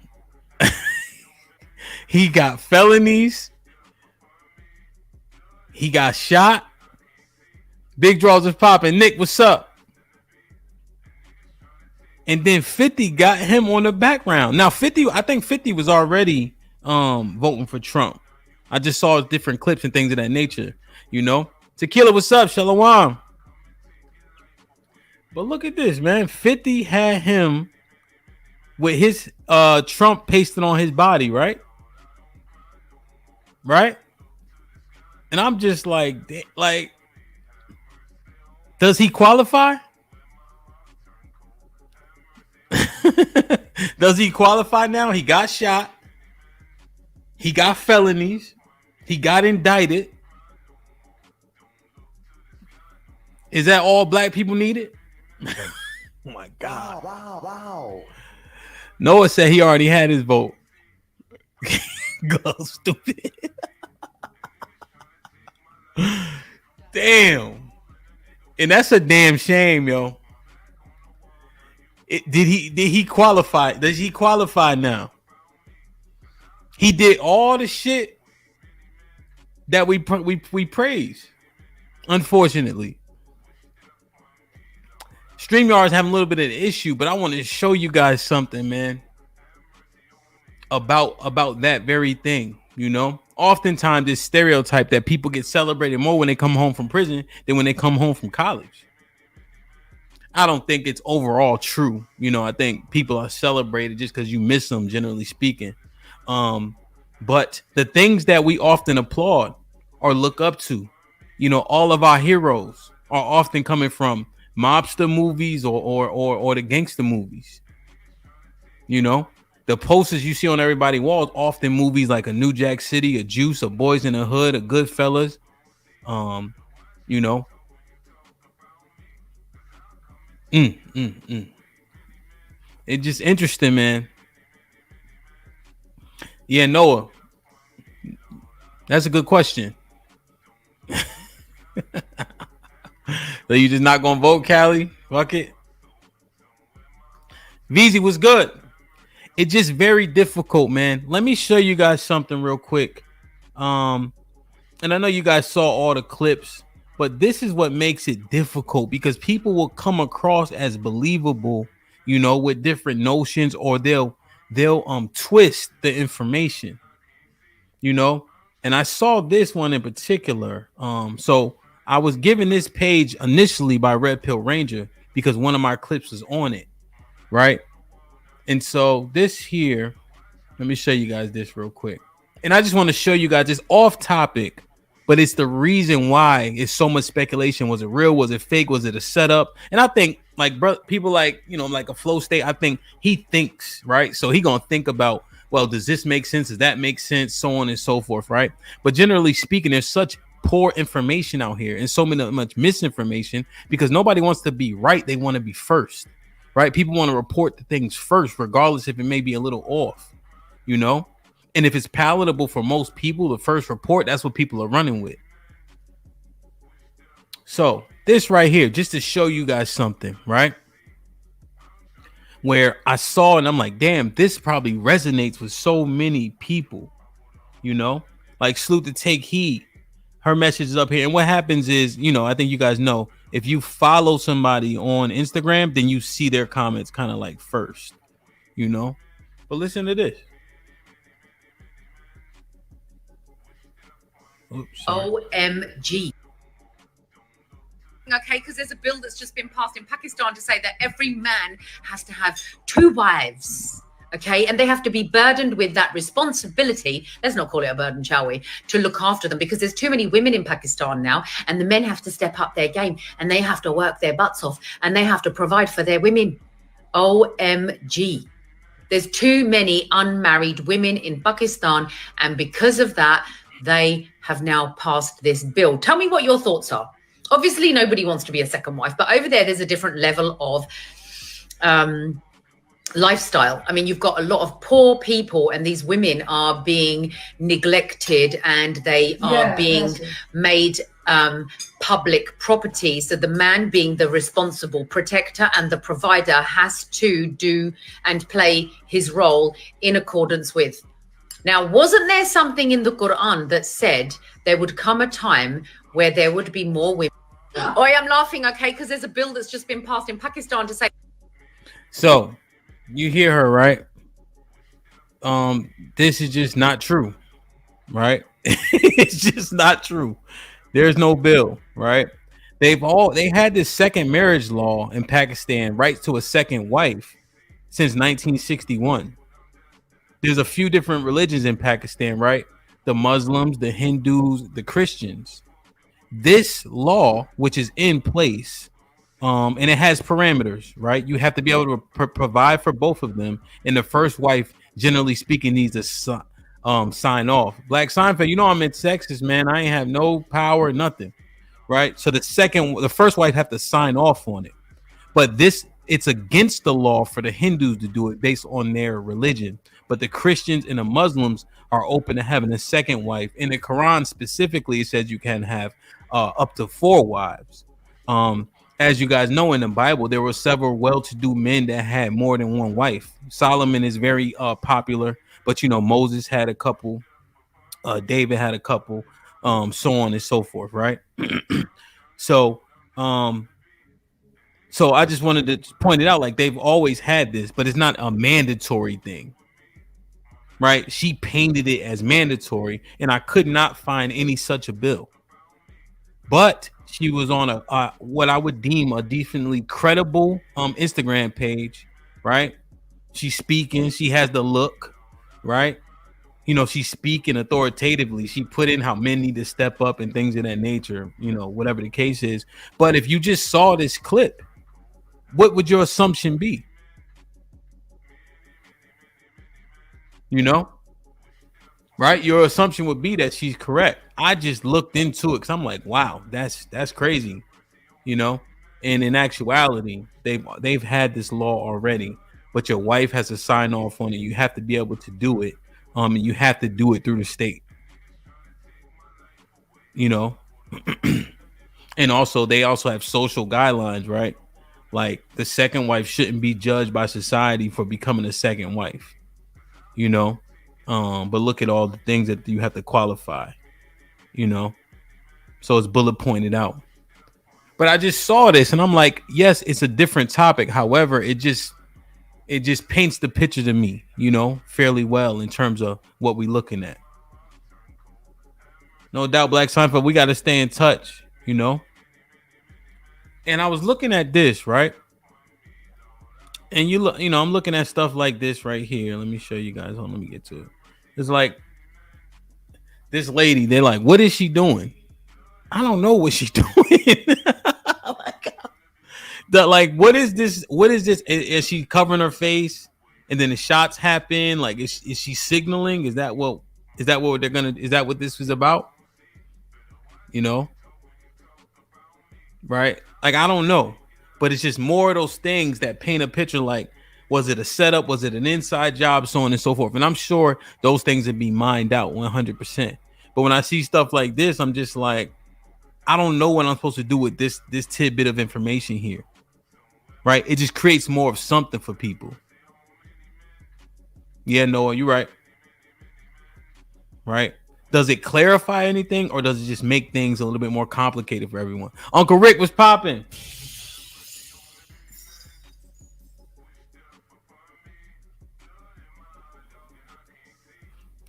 He got felonies. He got shot. Big draws is popping. Nick, what's up? And then 50 got him on the background. Now 50, I think 50 was already voting for Trump. I just saw different clips and things of that nature, you know. Tequila, what's up? Shalom. But look at this, man. 50 had him with his Trump pasted on his body, right? Right? And I'm just like, does he qualify? Does he qualify now? He got shot. He got felonies. He got indicted. Is that all black people needed? Oh my God. Wow. Noah said he already had his vote. Go stupid. Damn. And that's a damn shame, yo. Did he qualify? Does he qualify now? He did all the shit that we praise. Unfortunately, StreamYard's having a little bit of an issue, but I want to show you guys something, man. About that very thing, you know. Oftentimes, this stereotype that people get celebrated more when they come home from prison than when they come home from college. I don't think it's overall true. You know, I think people are celebrated just because you miss them, generally speaking. But the things that we often applaud or look up to, you know, all of our heroes are often coming from mobster movies or the gangster movies. You know, the posters you see on everybody's walls, often movies like A New Jack City, A Juice, A Boys in the Hood, A Goodfellas. You know. It's just interesting, man. Yeah, Noah. That's a good question. So you just not gonna vote, Callie? Fuck it. VZ was good. It's just very difficult, man. Let me show you guys something real quick. And I know you guys saw all the clips, but this is what makes it difficult because people will come across as believable, you know, with different notions, or they'll twist the information, you know. And I saw this one in particular. So I was given this page initially by Red Pill Ranger because one of my clips was on it, right? And so this here, let me show you guys this real quick. And I just want to show you guys this off topic, but it's the reason why it's so much speculation. Was it real? Was it fake? Was it a setup? And I think like people like, you know, like a flow state, I think he thinks, right? So he gonna think about, well, does this make sense? Does that make sense? So on and so forth, right? But generally speaking, there's such poor information out here and so much misinformation because nobody wants to be right. They want to be first, right? People want to report the things first, regardless if it may be a little off, you know? And if it's palatable for most people, the first report, that's what people are running with. So this right here, just to show you guys something, right? Where I saw and I'm like, damn, this probably resonates with so many people, you know, like Salute to Take Heed. Her message is up here. And what happens is, you know, I think you guys know, if you follow somebody on Instagram, then you see their comments kind of like first, you know. But listen to this. Oops, OMG. Okay, because there's a bill that's just been passed in Pakistan to say that every man has to have 2 wives. Okay, and they have to be burdened with that responsibility. Let's not call it a burden, shall we? To look after them, because there's too many women in Pakistan now, and the men have to step up their game, and they have to work their butts off, and they have to provide for their women. OMG. There's too many unmarried women in Pakistan, and because of that, they have now passed this bill. Tell me what your thoughts are. Obviously, nobody wants to be a second wife, but over there's a different level of lifestyle. I mean, you've got a lot of poor people, and these women are being neglected, and they are being made public property. So the man, being the responsible protector and the provider, has to do and play his role in accordance with. Now, wasn't there something in the Quran that said there would come a time where there would be more women? Oh, I am laughing, okay, because there's a bill that's just been passed in Pakistan to say. So you hear her, right? This is just not true, right? It's just not true. There's no bill, right? They had this second marriage law in Pakistan, right, to a second wife, since 1961. There's a few different religions in Pakistan, right? The Muslims, the Hindus, the Christians. This law, which is in place, and it has parameters, right? You have to be able to provide for both of them, and the first wife, generally speaking, needs to sign off. Black Seinfeld, you know I'm in Texas, man. I ain't have no power, nothing, right? So the first wife have to sign off on it, but it's against the law for the Hindus to do it based on their religion. But the Christians and the Muslims are open to having a second wife. In the Quran specifically, it says you can have up to 4 wives. As you guys know, in the Bible, there were several well-to-do men that had more than one wife. Solomon is very popular, but you know, Moses had a couple, David had a couple, so on and so forth, right? So I just wanted to point it out, like they've always had this, but it's not a mandatory thing, right? She painted it as mandatory, and I could not find any such a bill. But she was on a what I would deem a decently credible Instagram page, right? She's speaking, she has the look, right? You know, she's speaking authoritatively. She put in how men need to step up and things of that nature, you know, whatever the case is. But if you just saw this clip, what would your assumption be? You know? Right? Your assumption would be that she's correct. I just looked into it because I'm like, wow, that's crazy, you know. And in actuality, they've had this law already, but your wife has to sign off on it. You have to be able to do it. And you have to do it through the state. You know. And also they also have social guidelines, right? Like the second wife shouldn't be judged by society for becoming a second wife, you know. But look at all the things that you have to qualify, you know. So it's bullet pointed out. But I just saw this and I'm like, yes, it's a different topic. However, it just paints the picture to me, you know, fairly well in terms of what we're looking at. No doubt, Black Seinfeld, we got to stay in touch, you know. And I was looking at this, right? And you know, I'm looking at stuff like this right here. Let me show you guys. Hold on, let me get to it. It's like this lady, they're like, what is she doing? I don't know what she's doing. Like, what is this? What is this? Is she covering her face and then the shots happen? Like, is she signaling? Is that what they're gonna, is that what this is about? You know? Right? Like, I don't know. But it's just more of those things that paint a picture like, was it a setup? Was it an inside job? So on and so forth. And I'm sure those things would be mined out 100%. But when I see stuff like this, I'm just like, I don't know what I'm supposed to do with this tidbit of information here. Right? It just creates more of something for people. Yeah, Noah, you're right. Right? Does it clarify anything, or does it just make things a little bit more complicated for everyone? Uncle Rick was popping.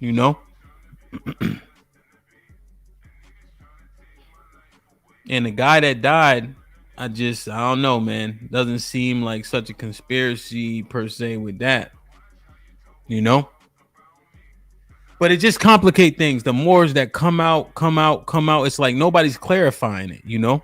You know? And the guy that died, I don't know, man. Doesn't seem like such a conspiracy per se with that. you know. But it just complicates things. The mores that come out. It's like nobody's clarifying it, you know.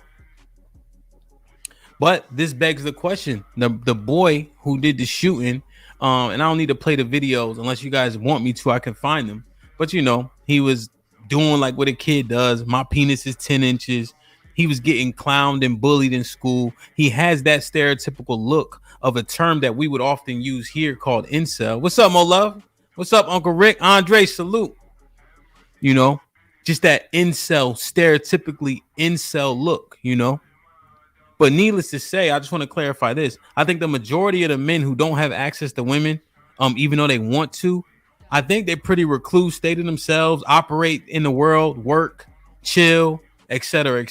But this begs the question: the boy who did the shooting, and I don't need to play the videos unless you guys want me to. I can find them. But you know, he was doing like what a kid does. My penis is 10 inches. He was getting clowned and bullied in school. He has that stereotypical look of a term that we would often use here called incel. What's up, Mo Love? What's up, Uncle Rick? Andre, salute. You know, just that incel, stereotypically incel look, you know. But needless to say, I just want to clarify this. I think the majority of the men who don't have access to women, even though they want to, I think they're pretty recluse, stay to themselves, operate in the world, work, chill, etc.,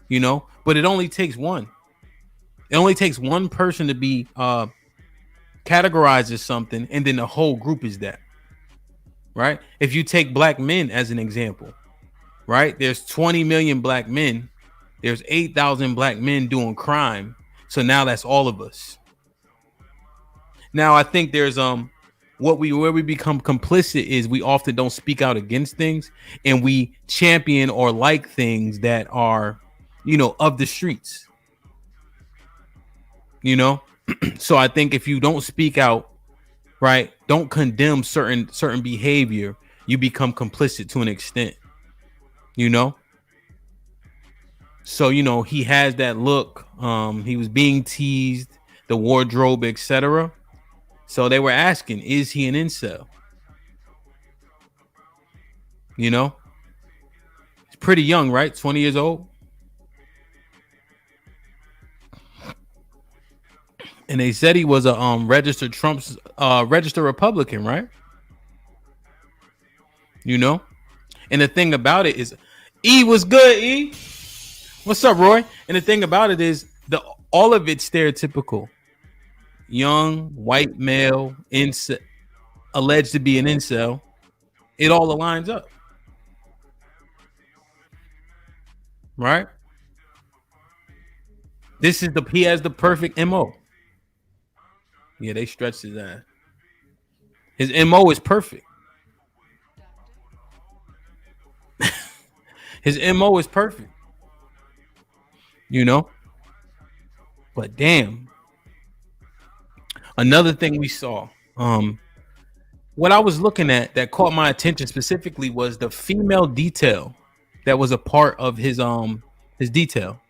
you know. But it only takes one. It only takes one person to be categorized as something, and then the whole group is that. Right? If you take black men as an example, right? There's 20 million black men. There's 8,000 black men doing crime. So now that's all of us. Now I think there's where we become complicit is we often don't speak out against things, and we champion or like things that are, you know, of the streets. You know? So I think if you don't speak out, right, don't condemn certain behavior, you become complicit to an extent. You know? So, you know, he has that look. He was being teased, the wardrobe, etc. So they were asking, is he an incel? You know? He's pretty young, right? 20 years old. And they said he was a registered Republican, right? You know? And the thing about it is, E was good, E. What's up, Roy? And the thing about it is, all of it's stereotypical. Young, white male, incel, alleged to be an incel. It all aligns up. Right? He has the perfect MO. Yeah, they stretched his ass. His MO is perfect. His MO is perfect. You know? But damn. Another thing we saw. What I was looking at that caught my attention specifically was the female detail that was a part of his detail.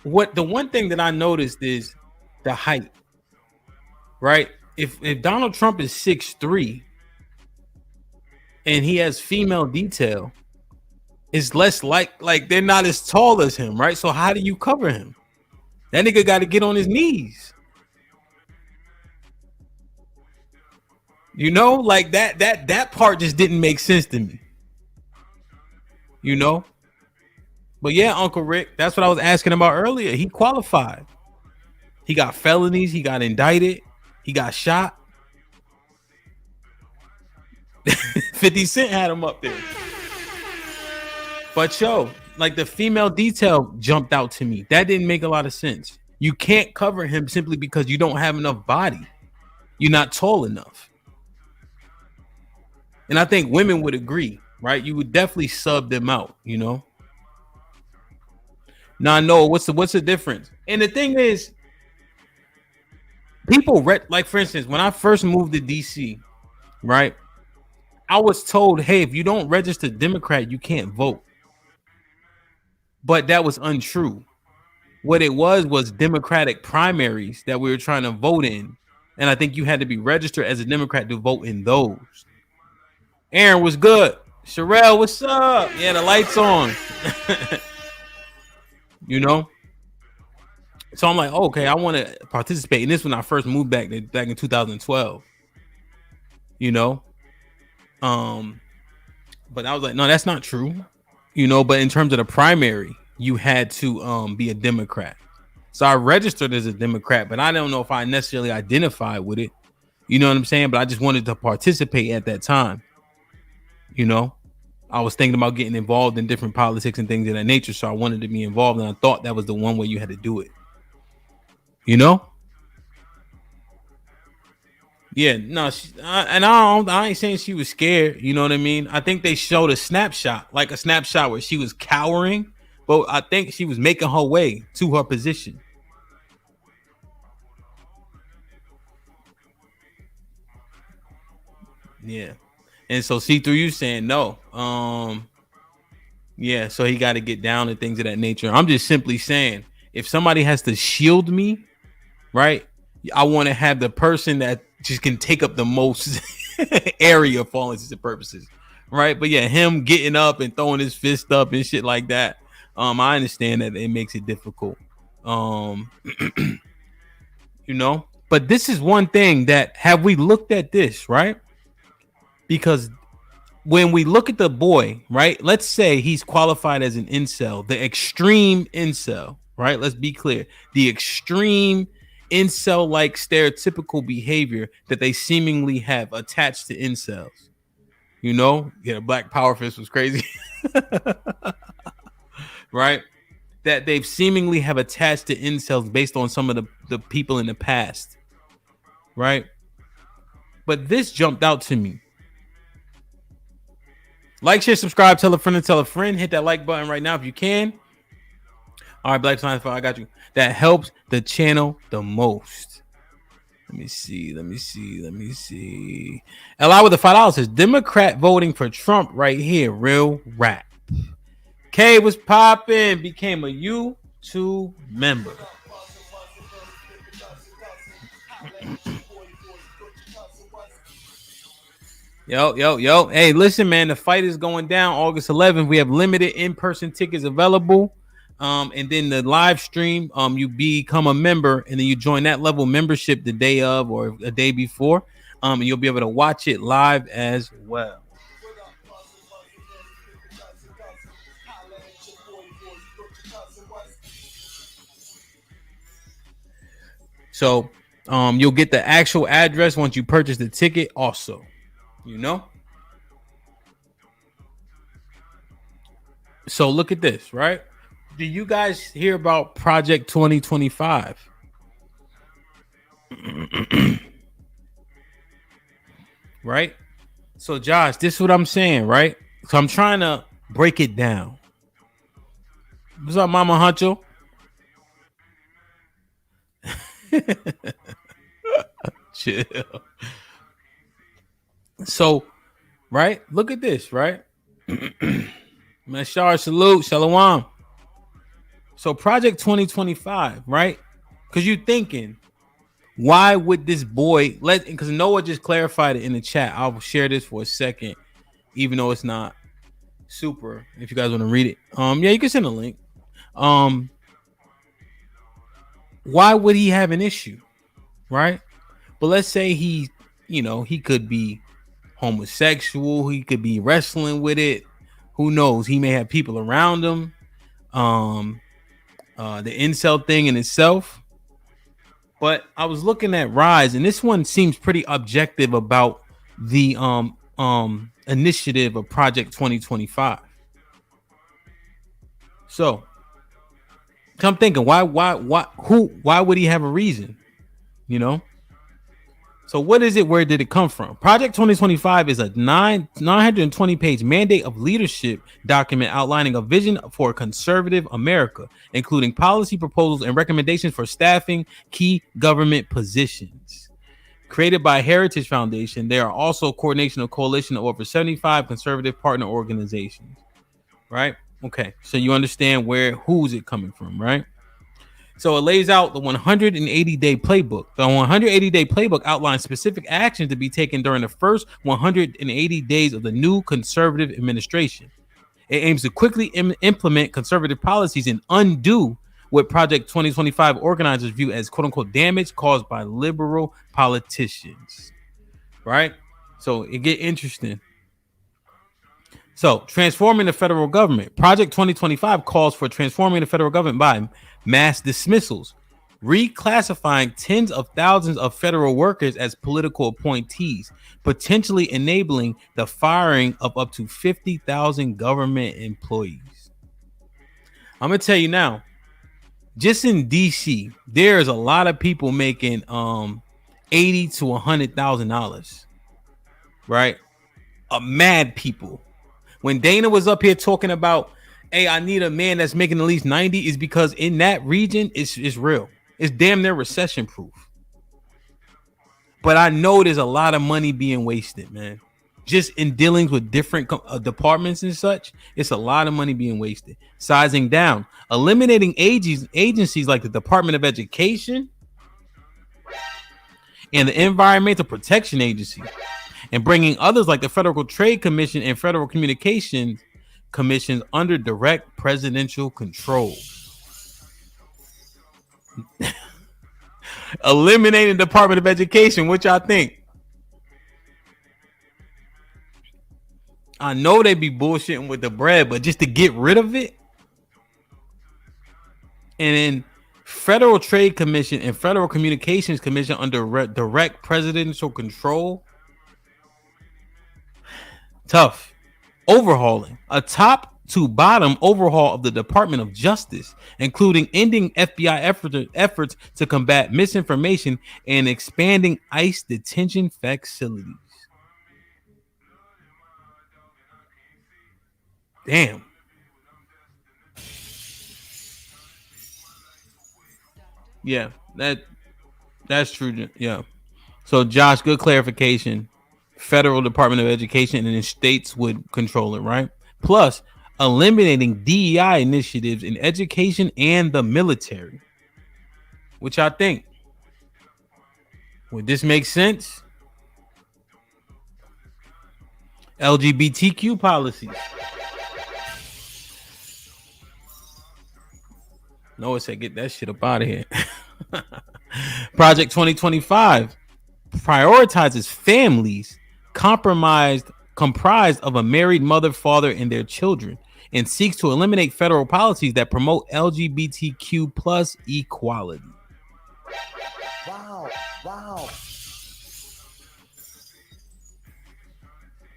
The one thing that I noticed is the height. Right? If Donald Trump is 6'3" and he has female detail, it's less like they're not as tall as him, right? So how do you cover him? That nigga got to get on his knees. You know, like that part just didn't make sense to me. You know? But yeah, Uncle Rick, that's what I was asking about earlier. He qualified. He got felonies. He got indicted. He got shot. 50 Cent had him up there. But yo, like the female detail jumped out to me. That didn't make a lot of sense. You can't cover him simply because you don't have enough body. You're not tall enough. And I think women would agree, right? You would definitely sub them out, you know? Now I know what's the difference. And the thing is, people like, for instance, when I first moved to DC, right? I was told, hey, if you don't register Democrat, you can't vote. But that was untrue. What it was Democratic primaries that we were trying to vote in. And I think you had to be registered as a Democrat to vote in those. Aaron was good. Sherelle, what's up? Yeah, the lights on. You know? So I'm like, okay, I want to participate in this when I first moved back in 2012. You know? But I was like, no, that's not true. You know, but in terms of the primary, you had to be a Democrat. So I registered as a Democrat, but I don't know if I necessarily identified with it. You know what I'm saying? But I just wanted to participate at that time. You know, I was thinking about getting involved in different politics and things of that nature. So I wanted to be involved, and I thought that was the one way you had to do it. You know? Yeah, no, I ain't saying she was scared. You know what I mean? I think they showed a snapshot, like a snapshot where she was cowering, but I think she was making her way to her position. Yeah, and so see through you saying no. Yeah, so he got to get down and things of that nature. I'm just simply saying, if somebody has to shield me, right? I want to have the person that just can take up the most area for all intents and purposes, right? But yeah, him getting up and throwing his fist up and shit like that. I understand that it makes it difficult. You know, but this is one thing that have we looked at this, right? Because when we look at the boy, right? Let's say he's qualified as an incel, the extreme incel, right? Let's be clear. The extreme incel like stereotypical behavior that they seemingly have attached to incels. You know, yeah, Black Power Fist was crazy. Right? That they've seemingly have attached to incels based on some of the people in the past. Right? But this jumped out to me. Like, share, subscribe, tell a friend and tell a friend. Hit that like button right now if you can. All right, Black Science, I got you. That helps the channel the most. Let me see. Li with the $5 says Democrat voting for Trump right here. Real rap. K was popping, became a YouTube member. Yo. Hey, listen, man, the fight is going down August 11th. We have limited in-person tickets available. And then the live stream, you become a member and then you join that level membership the day of or a day before. And you'll be able to watch it live as well. So you'll get the actual address once you purchase the ticket also. You know? So look at this, right? Do you guys hear about Project 2025? Right? So Josh, this is what I'm saying, right? So I'm trying to break it down. What's up, Mama Huncho? Chill. So, right? Look at this, right? Mashar, salute, shalom. So Project 2025, right? Because you're thinking, why would this boy because Noah just clarified it in the chat. I'll share this for a second, even though it's not super. If you guys want to read it, yeah, you can send a link. Why would he have an issue, right? But let's say he could be homosexual, he could be wrestling with it. Who knows? He may have people around him. The incel thing in itself. But I was looking at Rise, and this one seems pretty objective about the initiative of Project 2025. So I'm thinking, why would he have a reason? You know? So what is it? Where did it come from? Project 2025 is a 920-page mandate of leadership document outlining a vision for a conservative America, including policy proposals and recommendations for staffing key government positions. Created by Heritage Foundation, there are also coordination of coalition of over 75 conservative partner organizations. Right? Okay. So you understand who's it coming from, right? So it lays out the 180-day playbook. The 180-day playbook outlines specific action to be taken during the first 180 days of the new conservative administration. It aims to quickly implement conservative policies and undo what Project 2025 organizers view as quote-unquote damage caused by liberal politicians. Right? So it get interesting. So, transforming the federal government. Project 2025 calls for transforming the federal government by mass dismissals, reclassifying tens of thousands of federal workers as political appointees, potentially enabling the firing of up to 50,000 government employees. I'm going to tell you now, just in DC, there's a lot of people making $80,000 to $100,000, right? Mad people. When Dana was up here talking about, hey, I need a man that's making at least 90, is because in that region, it's real. It's damn near recession proof. But I know there's a lot of money being wasted, man. Just in dealings with different departments and such, it's a lot of money being wasted. Sizing down, eliminating agencies like the Department of Education and the Environmental Protection Agency, and bringing others like the Federal Trade Commission and Federal Communications Commissions under direct presidential control. Eliminating the Department of Education, which I think. I know they be bullshitting with the bread, but just to get rid of it. And then Federal Trade Commission and Federal Communications Commission under direct presidential control. Tough. Overhauling. A top to bottom overhaul of the Department of Justice, including ending FBI efforts to combat misinformation and expanding ICE detention facilities. Damn. Yeah, that's true. Yeah. So Josh, good clarification. Federal Department of Education and then states would control it, right? Plus eliminating DEI initiatives in education and the military, which I think, would this make sense? LGBTQ policies. Noah said, get that shit up out of here. Project 2025 prioritizes families comprised of a married mother, father, and their children, and seeks to eliminate federal policies that promote LGBTQ plus equality. Wow.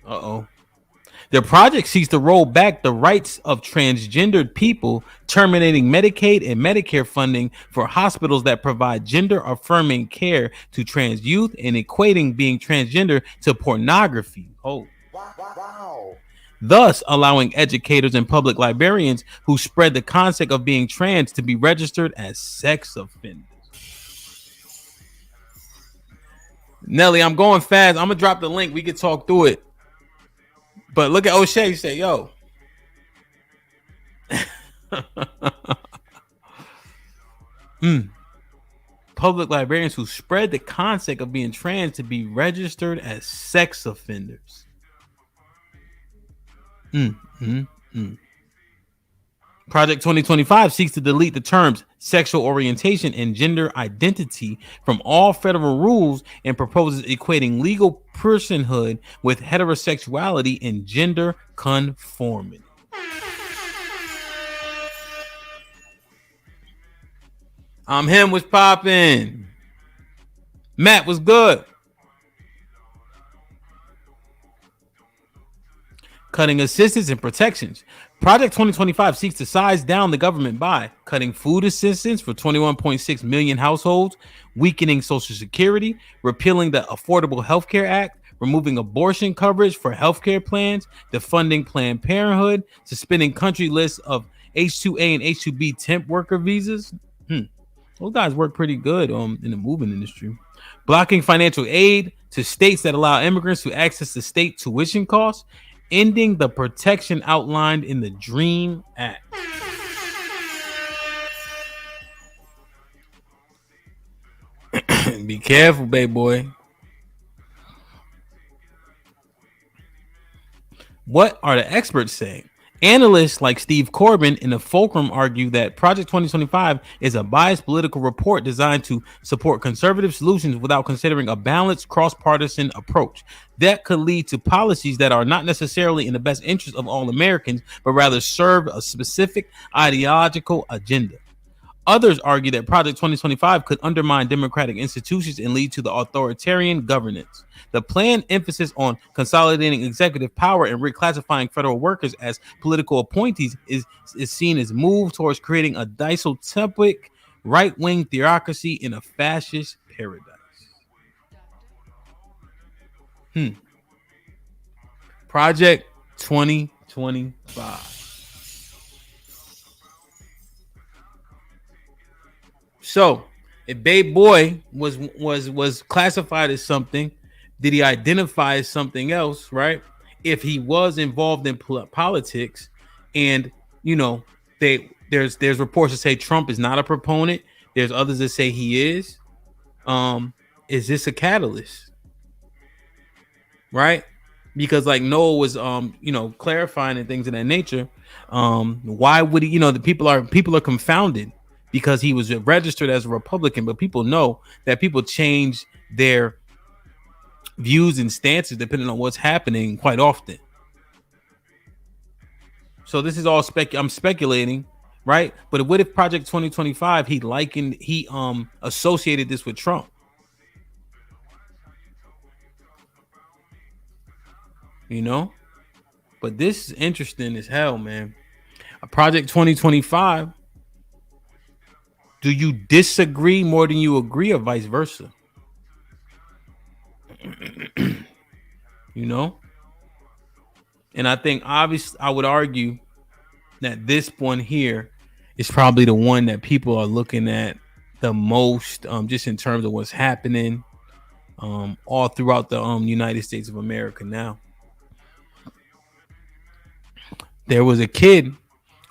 Uh-oh. The project seeks to roll back the rights of transgendered people, terminating Medicaid and Medicare funding for hospitals that provide gender-affirming care to trans youth and equating being transgender to pornography. Oh. Wow. Thus allowing educators and public librarians who spread the concept of being trans to be registered as sex offenders. Nelly, I'm going fast. I'm going to drop the link. We can talk through it. But look at O'Shea, say, yo. Public librarians who spread the concept of being trans to be registered as sex offenders. Project 2025 seeks to delete the terms sexual orientation and gender identity from all federal rules and proposes equating legal personhood with heterosexuality and gender conformity. I'm him was popping. Matt was good. Cutting assistance and protections. Project 2025 seeks to size down the government by cutting food assistance for 21.6 million households, weakening Social Security, repealing the Affordable Health Care Act, removing abortion coverage for healthcare plans, defunding Planned Parenthood, suspending country lists of H-2A and H-2B temp worker visas. Those guys work pretty good in the moving industry. Blocking financial aid to states that allow immigrants to access the state tuition costs, ending the protection outlined in the DREAM Act. Be careful, baby boy. What are the experts saying? Analysts like Steve Corbin in the Fulcrum argue that Project 2025 is a biased political report designed to support conservative solutions without considering a balanced cross-partisan approach that could lead to policies that are not necessarily in the best interest of all Americans, but rather serve a specific ideological agenda. Others argue that Project 2025 could undermine democratic institutions and lead to the authoritarian governance. The planned emphasis on consolidating executive power and reclassifying federal workers as political appointees is seen as a move towards creating a dystopic right-wing theocracy in a fascist paradise. Project 2025. So, if Babe Boy was classified as something, did he identify as something else, right? If he was involved in politics, and there's reports that say Trump is not a proponent. There's others that say he is. Is this a catalyst? Right? Because like Noah was clarifying and things of that nature. Why would he, the people are confounded because he was registered as a Republican, but people know that people change their views and stances depending on what's happening quite often. So this is all I'm speculating, right? But what if Project 2025 he associated this with Trump? But this is interesting as hell, man. A Project 2025. Do you disagree more than you agree, or vice versa? And I think obviously I would argue that this one here is probably the one that people are looking at the most, just in terms of what's happening all throughout the United States of America now. There was a kid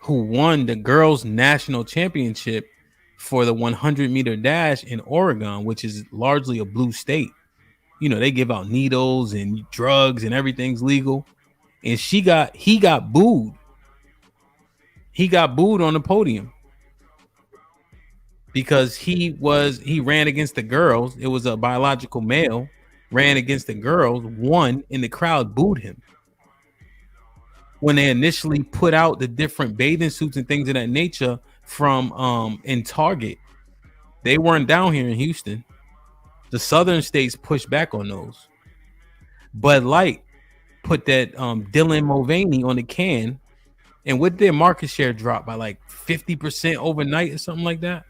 who won the girls' national championship for the 100-meter dash in Oregon, which is largely a blue state. They give out needles and drugs and everything's legal. And he got booed. He got booed on the podium because he ran against the girls. It was a biological male, ran against the girls, won, and the crowd booed him. When they initially put out the different bathing suits and things of that nature from in Target, they weren't down here in Houston. The southern states pushed back on those. Bud Light put that Dylan Mulvaney on the can, and with their market share drop by like 50% overnight or something like that.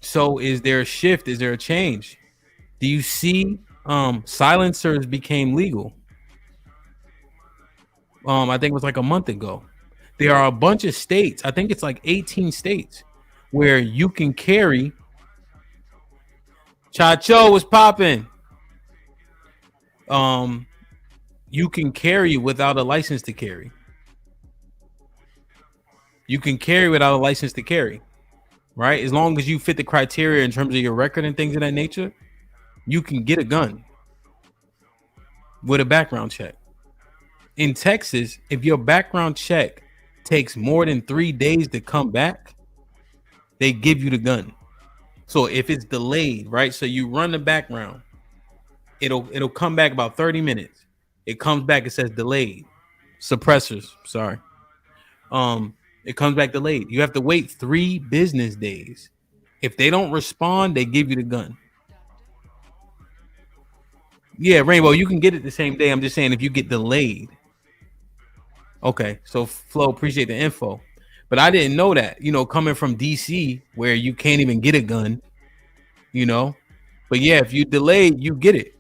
So is there a shift? Is there a change? Do you see silencers became legal? I think it was like a month ago. There are a bunch of states, I think it's like 18 states, where you can carry. Chacho was popping. You can carry without a license to carry. You can carry without a license to carry, right? As long as you fit the criteria in terms of your record and things of that nature, you can get a gun with a background check. In Texas, if your background check takes more than 3 days to come back, they give you the gun. So if it's delayed, right? So you run the background, it'll come back about 30 minutes. It comes back, it says delayed. Suppressors, sorry. It comes back delayed. You have to wait 3 business days. If they don't respond, they give you the gun. Yeah, Rainbow, you can get it the same day. I'm just saying if you get delayed. Okay, so Flo, appreciate the info. But I didn't know that, coming from DC where you can't even get a gun, But yeah, if you delay, you get it.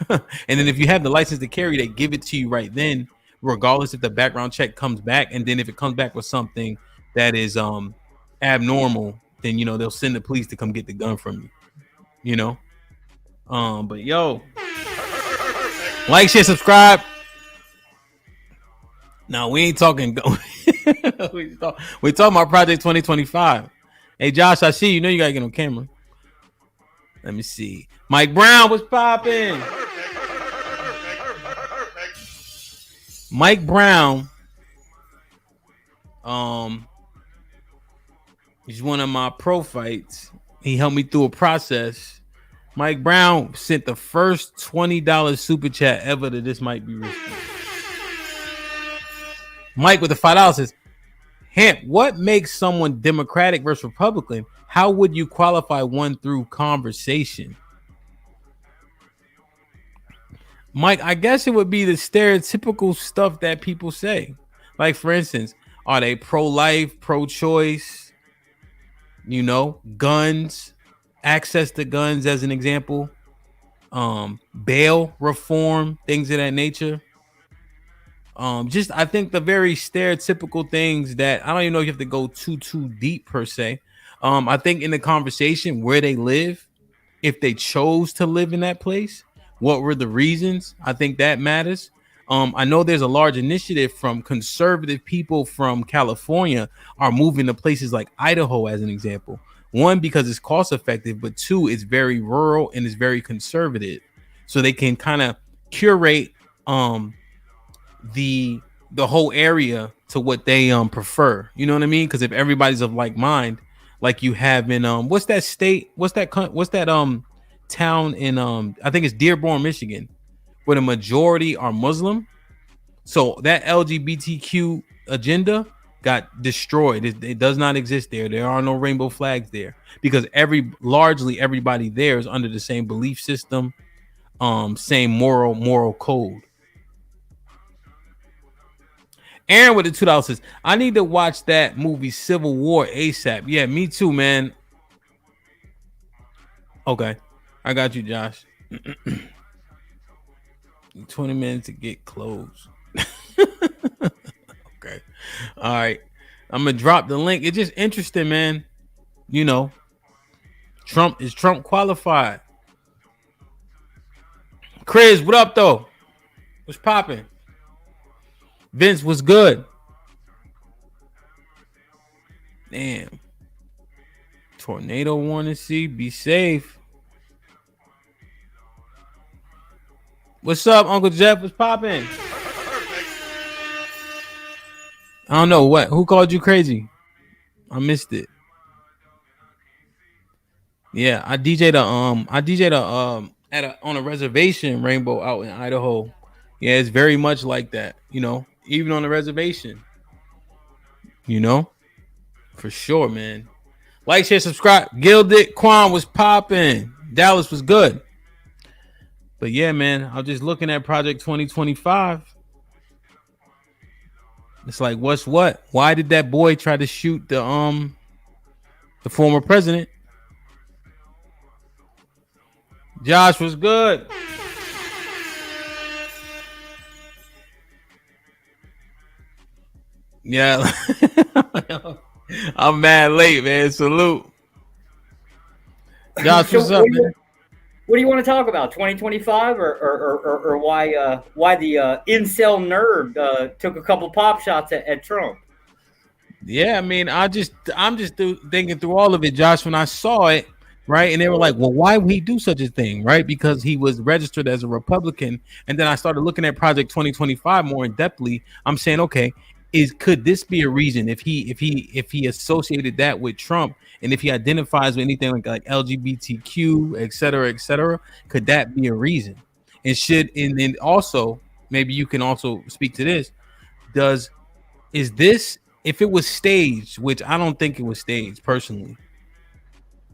And then if you have the license to carry, they give it to you right then, regardless if the background check comes back. And then if it comes back with something that is abnormal, then they'll send the police to come get the gun from you. But yo, like, share, subscribe. No, we ain't talking. we talking about Project 2025. Hey, Josh, I see you. You gotta get on camera. Let me see. Mike Brown was popping. Mike Brown. He's one of my pro fights. He helped me through a process. Mike Brown sent the first $20 super chat ever to This Might Be Risky. Mike with the $5 says, Hamp, what makes someone Democratic versus Republican? How would you qualify one through conversation? Mike, I guess it would be the stereotypical stuff that people say. Like, for instance, are they pro-life, pro-choice, guns, access to guns as an example, bail reform, things of that nature. Just I think the very stereotypical things that I don't even know if you have to go too deep per se. I think in the conversation where they live, if they chose to live in that place, what were the reasons? I think that matters. I know there's a large initiative from conservative people from California are moving to places like Idaho as an example. One, because it's cost effective, but two, it's very rural and it's very conservative. So they can kind of curate the whole area to what they prefer. You know what I mean? Because if everybody's of like mind, like you have in what's that state? What's that town in I think it's Dearborn, Michigan, where the majority are Muslim. So that LGBTQ agenda got destroyed. It does not exist there. There are no rainbow flags there because largely everybody there is under the same belief system, same moral code. Aaron with the $2 says, I need to watch that movie Civil War ASAP. Yeah, me too, man. Okay. I got you, Josh. 20 minutes to get closed. Okay. All right. I'm going to drop the link. It's just interesting, man. You know, Trump qualified? Chris, what up, though? What's popping? Vince, was good? Damn. Tornado warning, see? Be safe. What's up, Uncle Jeff? What's popping? I don't know what. Who called you crazy? I missed it. Yeah, I DJ'd on a reservation, Rainbow, out in Idaho. Yeah, it's very much like that, you know, even on the reservation. You know, for sure, man. Like, share, subscribe. Gilded Quan was popping. Dallas was good. But yeah, man, I'm just looking at Project 2025. It's like, what's what? Why did that boy try to shoot the former president? Josh was good. Yeah. I'm mad late, man. Salute. Josh, what's up, man? What do you want to talk about? 2025 or why the incel nerd took a couple pop shots at Trump? Yeah, I mean, I'm just thinking through all of it, Josh, when I saw it, right? And they were like, well, why would he do such a thing, right? Because he was registered as a Republican. And then I started looking at Project 2025 more in depthly. I'm saying, okay, could this be a reason if he associated that with Trump, and if he identifies with anything like LGBTQ, et cetera, could that be a reason? And then also, maybe you can also speak to this. Is this, if it was staged, which I don't think it was staged personally,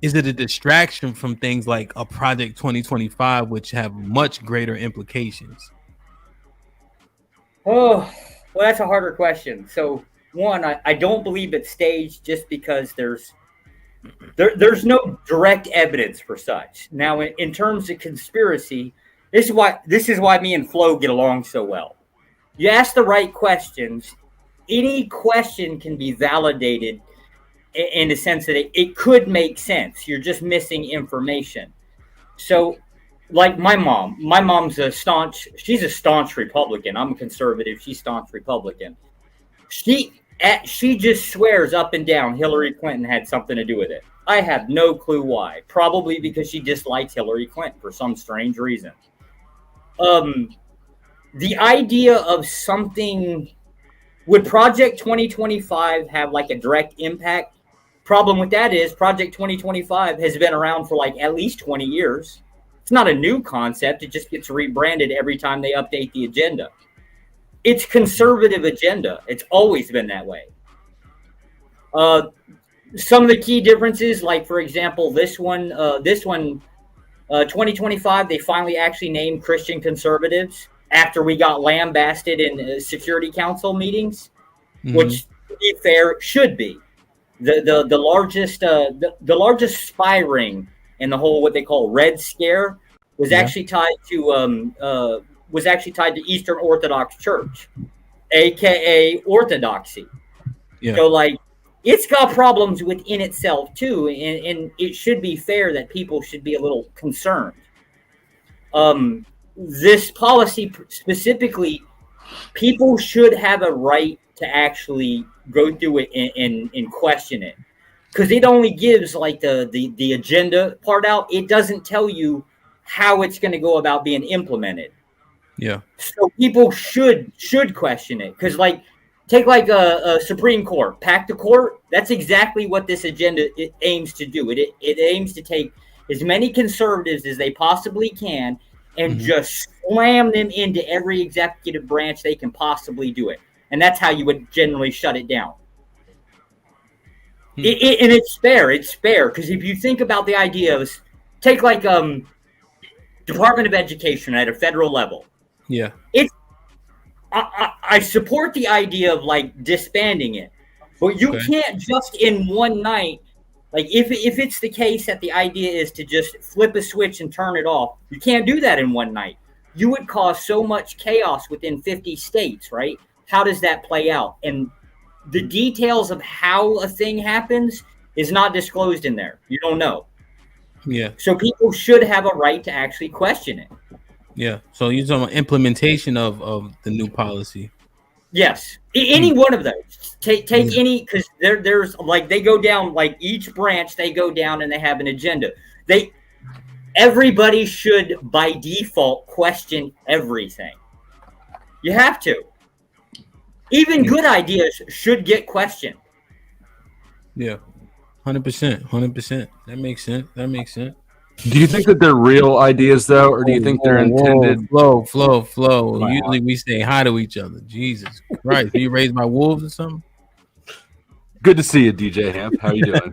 is it a distraction from things like a Project 2025, which have much greater implications? Oh, well, that's a harder question. So, one, I don't believe it's staged just because there's no direct evidence for such. Now, in terms of conspiracy, this is why me and Flo get along so well. You ask the right questions. Any question can be validated in the sense that it could make sense. You're just missing information. So, like my mom's she's a staunch Republican. I'm a conservative. She's staunch Republican. She just swears up and down Hillary Clinton had something to do with it. I have no clue why. Probably because she dislikes Hillary Clinton for some strange reason. The idea of something, would Project 2025 have like a direct impact? Problem with that is Project 2025 has been around for like at least 20 years. It's not a new concept. It just gets rebranded every time they update the agenda. It's conservative agenda. It's always been that way. Some of the key differences, like for example, this one, 2025, they finally actually named Christian conservatives after we got lambasted in Security Council meetings, which, to be fair, should be. The largest spy ring and the whole what they call Red Scare was actually tied to Eastern Orthodox Church, aka Orthodoxy. Yeah. So like it's got problems within itself too, and it should be fair that people should be a little concerned. This policy specifically, people should have a right to actually go through it and question it, because it only gives like the agenda part out. It doesn't tell you how it's going to go about being implemented. Yeah. So people should question it, because like take like a Supreme Court, pack the court. That's exactly what this agenda it aims to do. It aims to take as many conservatives as they possibly can and just slam them into every executive branch they can possibly do it. And that's how you would generally shut it down. And it's fair. It's fair, because if you think about the idea of, take like Department of Education at a federal level. Yeah. I support the idea of like disbanding it, but you can't just in one night. Like if it's the case that the idea is to just flip a switch and turn it off, you can't do that in one night. You would cause so much chaos within 50 states, right? How does that play out? And the details of how a thing happens is not disclosed in there. You don't know. Yeah. So people should have a right to actually question it. Yeah. So you're talking about implementation of the new policy. Yes. Any one of those. Take any, because there's like they go down, like each branch they go down and they have an agenda. Everybody should by default question everything. You have to. Even good ideas should get questioned. Yeah. 100%. 100%. That makes sense. Do you think that they're real ideas though, or do you think they're intended? Flow. Wow. Usually we say hi to each other. Jesus Christ. Are you raised by wolves or something? Good to see you, DJ Hamp. How you doing?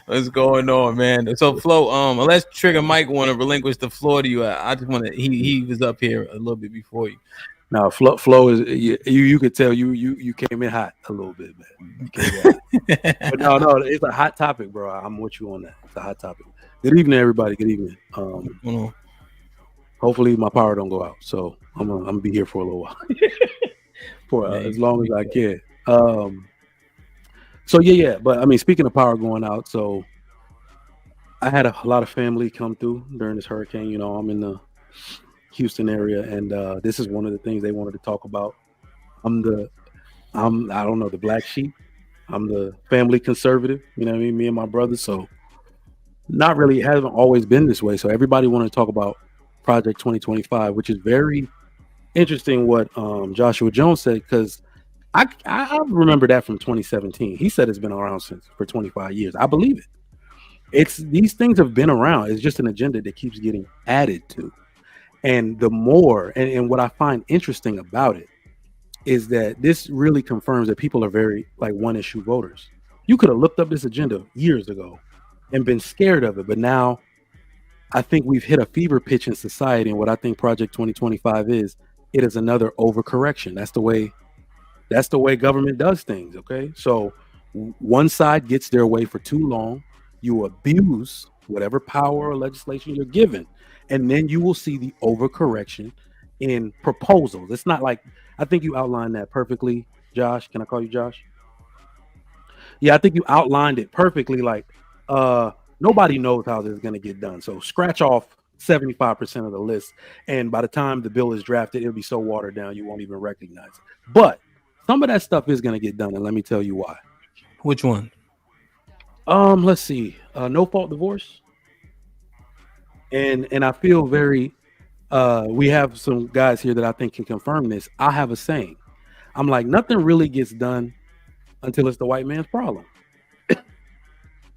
What's going on, man? So Flo, unless Trigger Mike want to relinquish the floor to you, I just want to. He was up here a little bit before you. Now, Flo is you could tell you came in hot a little bit, man. But no, it's a hot topic, bro. I'm with you on that. It's a hot topic. Good evening, everybody. Good evening. Hopefully my power don't go out, so I'm gonna be here for a little while, for as long as I can. So yeah. But I mean, speaking of power going out, so I had a lot of family come through during this hurricane. You know, I'm in the Houston area, and this is one of the things they wanted to talk about. I don't know, the black sheep. I'm the family conservative. You know what I mean? Me and my brother. So not really, hasn't always been this way. So everybody wanted to talk about Project 2025, which is very interesting what Joshua Jones said, because I remember that from 2017. He said it's been around for 25 years. I believe it. These things have been around. It's just an agenda that keeps getting added to. And the more, and what I find interesting about it is that this really confirms that people are very like one issue voters. You could have looked up this agenda years ago and been scared of it, but now I think we've hit a fever pitch in society, and what I think Project 2025 is, it is another overcorrection. That's the way government does things. Okay, so one side gets their way for too long, you abuse whatever power or legislation you're given, and then you will see the overcorrection in proposals. It's not like, I think you outlined that perfectly, Josh. Can I call you Josh? Yeah, I think you outlined it perfectly. Like, nobody knows how this is going to get done. So scratch off 75% of the list, and by the time the bill is drafted, it'll be so watered down you won't even recognize it. But some of that stuff is going to get done, and let me tell you why. Which one? Let's see. No fault divorce. And I feel very we have some guys here that I think can confirm this. I have a saying. I'm like, nothing really gets done until it's the white man's problem.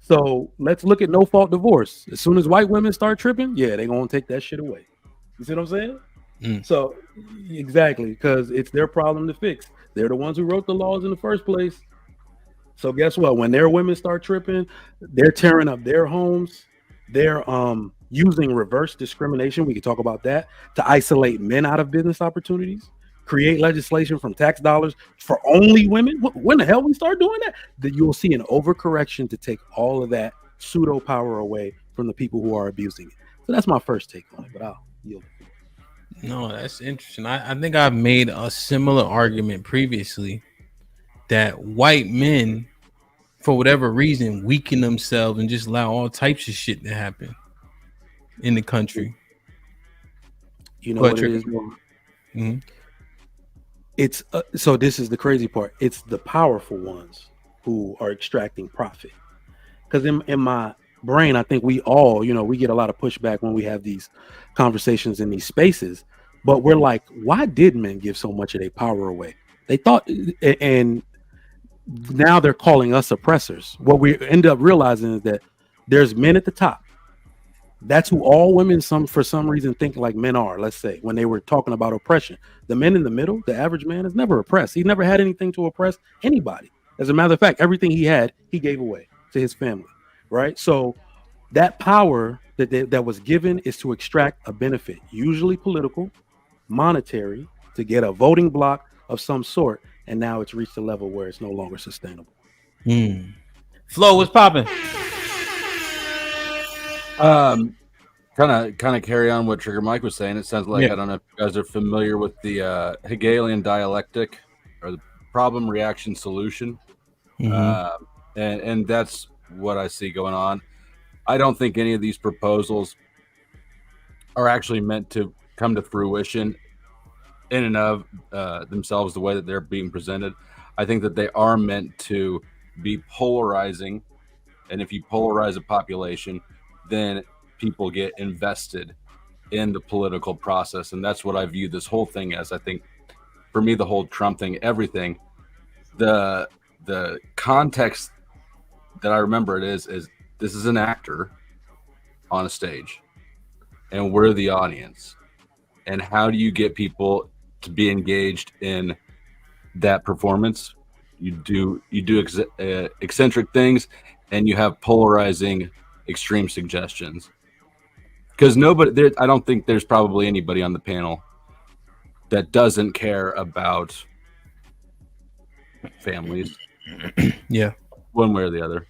So let's look at no fault divorce. As soon as white women start tripping, yeah, they're gonna take that shit away. You see what I'm saying? So exactly, because it's their problem to fix. They're the ones who wrote the laws in the first place. So guess what? When their women start tripping, they're tearing up their homes. They're using reverse discrimination. We can talk about that to isolate men out of business opportunities. Create legislation from tax dollars for only women. When the hell we start doing that? That you'll see an overcorrection to take all of that pseudo power away from the people who are abusing it. So that's my first take on it, but I'll yield. No, that's interesting. I think I've made a similar argument previously that white men, for whatever reason, weaken themselves and just allow all types of shit to happen in the country. You know what it is? Mm-hmm. It's so this is the crazy part. It's the powerful ones who are extracting profit. Because in my brain, I think we all, we get a lot of pushback when we have these conversations in these spaces. But we're like, why did men give so much of their power away? They thought, and now they're calling us oppressors. What we end up realizing is that there's men at the top. That's who all women for some reason think like men are. Let's say when they were talking about oppression, the men in the middle, the average man, is never oppressed. He never had anything to oppress anybody. As a matter of fact, everything he had, he gave away to his family. Right. So that power that was given is to extract a benefit, usually political, monetary, to get a voting block of some sort. And now it's reached a level where it's no longer sustainable. Flo, what's popping? Kind of carry on what Trigger Mike was saying. It sounds like, I don't know if you guys are familiar with the Hegelian dialectic or the problem, reaction, solution. And that's what I see going on. I don't think any of these proposals are actually meant to come to fruition in and of themselves the way that they're being presented. I think that they are meant to be polarizing. And if you polarize a population, then people get invested in the political process. And that's what I view this whole thing as. I think for me, the whole Trump thing, everything, the context that I remember it is this is an actor on a stage and we're the audience. And how do you get people to be engaged in that performance? You do eccentric things, and you have polarizing extreme suggestions. Because I don't think there's probably anybody on the panel that doesn't care about families. Yeah. One way or the other.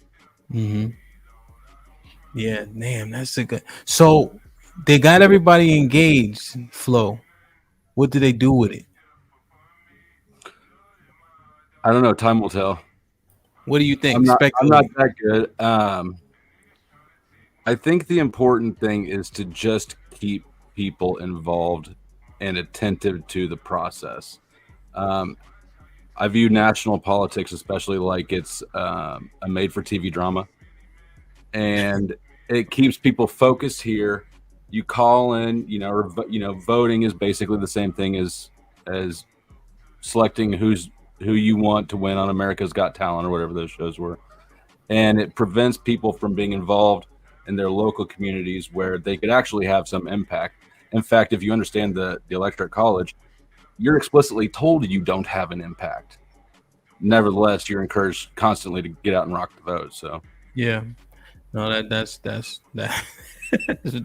Yeah, damn, that's a good. So they got everybody engaged, Flo. What do they do with it? I don't know. Time will tell. What do you think? I'm not that good. I think the important thing is to just keep people involved and attentive to the process. I view national politics, especially like it's a made-for-TV drama, and it keeps people focused here. You call in, voting is basically the same thing as selecting who you want to win on America's Got Talent or whatever those shows were, and it prevents people from being involved in their local communities where they could actually have some impact. In fact, if you understand the Electoral College, you're explicitly told you don't have an impact. Nevertheless, you're encouraged constantly to get out and rock the vote. So yeah, no, that's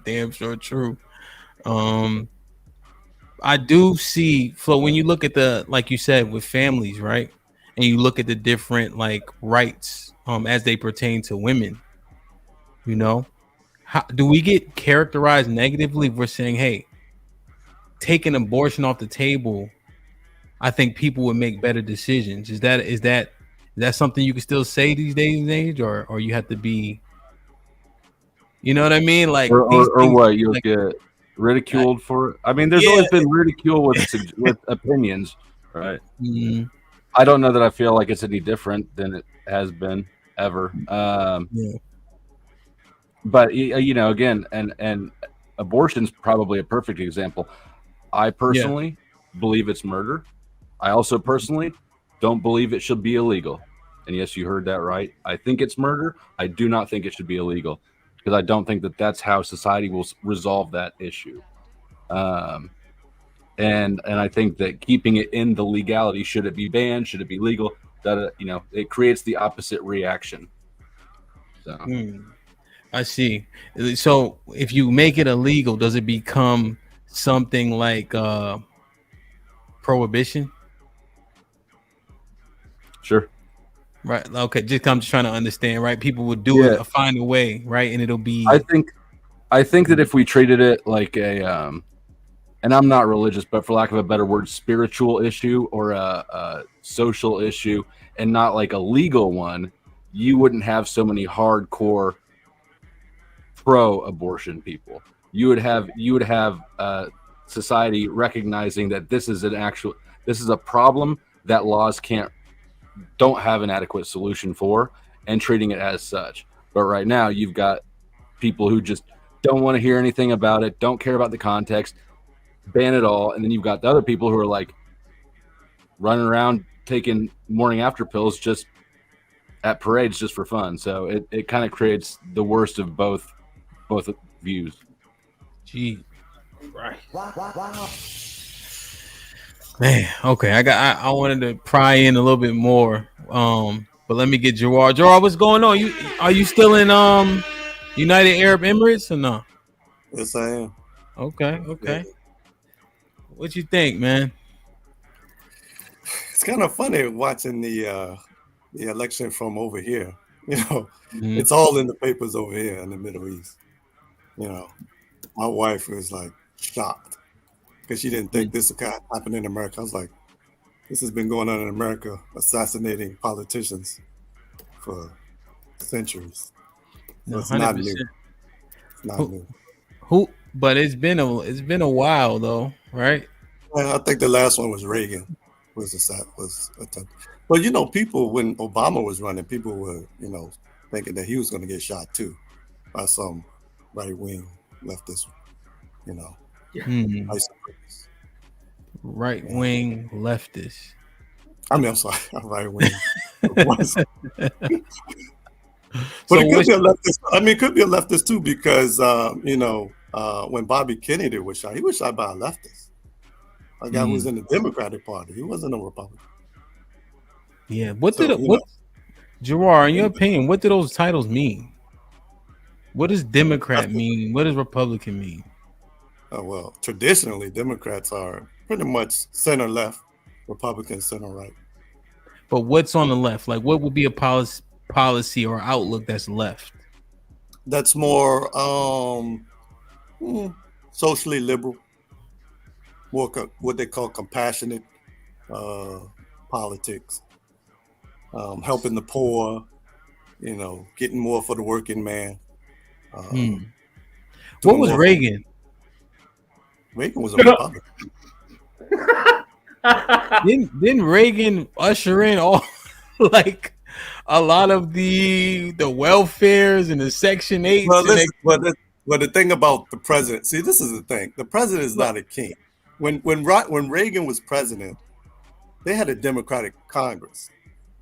damn sure true. I do see, Flo, when you look at like you said, with families, right, and you look at the different like rights as they pertain to women. How do we get characterized negatively if we're saying, hey, taking abortion off the table, I think people would make better decisions? Is that something you can still say these days and age, or you have to be, you know what I mean? Like, or what, you'll get ridiculed for it. I mean, there's always been ridicule with opinions, right? I don't know that I feel like it's any different than it has been ever. But again, and abortion's probably a perfect example. I personally believe it's murder. I also personally don't believe it should be illegal. And yes, you heard that right. I think it's murder. I do not think it should be illegal, because I don't think that that's how society will resolve that issue. And I think that keeping it in the legality, should it be banned, should it be legal, that it creates the opposite reaction. So. I see. So if you make it illegal, does it become something like prohibition? Sure. Right. Okay. I'm just trying to understand. Right. People would do it, find a way. Right. And it'll be. I think that if we treated it like a, and I'm not religious, but for lack of a better word, spiritual issue or a social issue, and not like a legal one, you wouldn't have so many hardcore pro-abortion people. You would have society recognizing that this is a problem that laws don't have an adequate solution for, and treating it as such. But right now, you've got people who just don't want to hear anything about it, don't care about the context, ban it all, and then you've got the other people who are like running around taking morning after pills just at parades just for fun. So it kind of creates the worst of both views. Gee, right. Man, okay. I wanted to pry in a little bit more. But let me get Gerard. Gerard, what's going on? Are you still in United Arab Emirates or no? Yes, I am. Okay. What you think, man? It's kind of funny watching the election from over here. It's all in the papers over here in the Middle East. My wife was like shocked because she didn't think this would happen in America. I was like, this has been going on in America, assassinating politicians for centuries. So it's not new. It's not new. But it's been a while though, right? Well, I think the last one was Reagan. Was attempted. But people, when Obama was running, people were thinking that he was going to get shot too by some right wing leftist. Right wing leftist. I mean, I'm sorry, right wing. But it could be a leftist. I mean, it could be a leftist too, because when Bobby Kennedy was shot, he was shot by a leftist. A guy who was in the Democratic Party. He wasn't a Republican. Yeah. Gerard, in your opinion, what do those titles mean? What does Democrat mean? What does Republican mean? Oh, well, traditionally, Democrats are pretty much center left, Republicans center right. But what's on the left? Like, what would be a policy or outlook that's left? That's more socially liberal, more what they call compassionate politics, helping the poor, getting more for the working man. What was Reagan? Reagan was a Republican. Didn't Reagan usher in all like a lot of the welfares and the Section 8? Well, the thing about the president, see, this is the thing. The president is not a king. When Reagan was president, they had a Democratic Congress.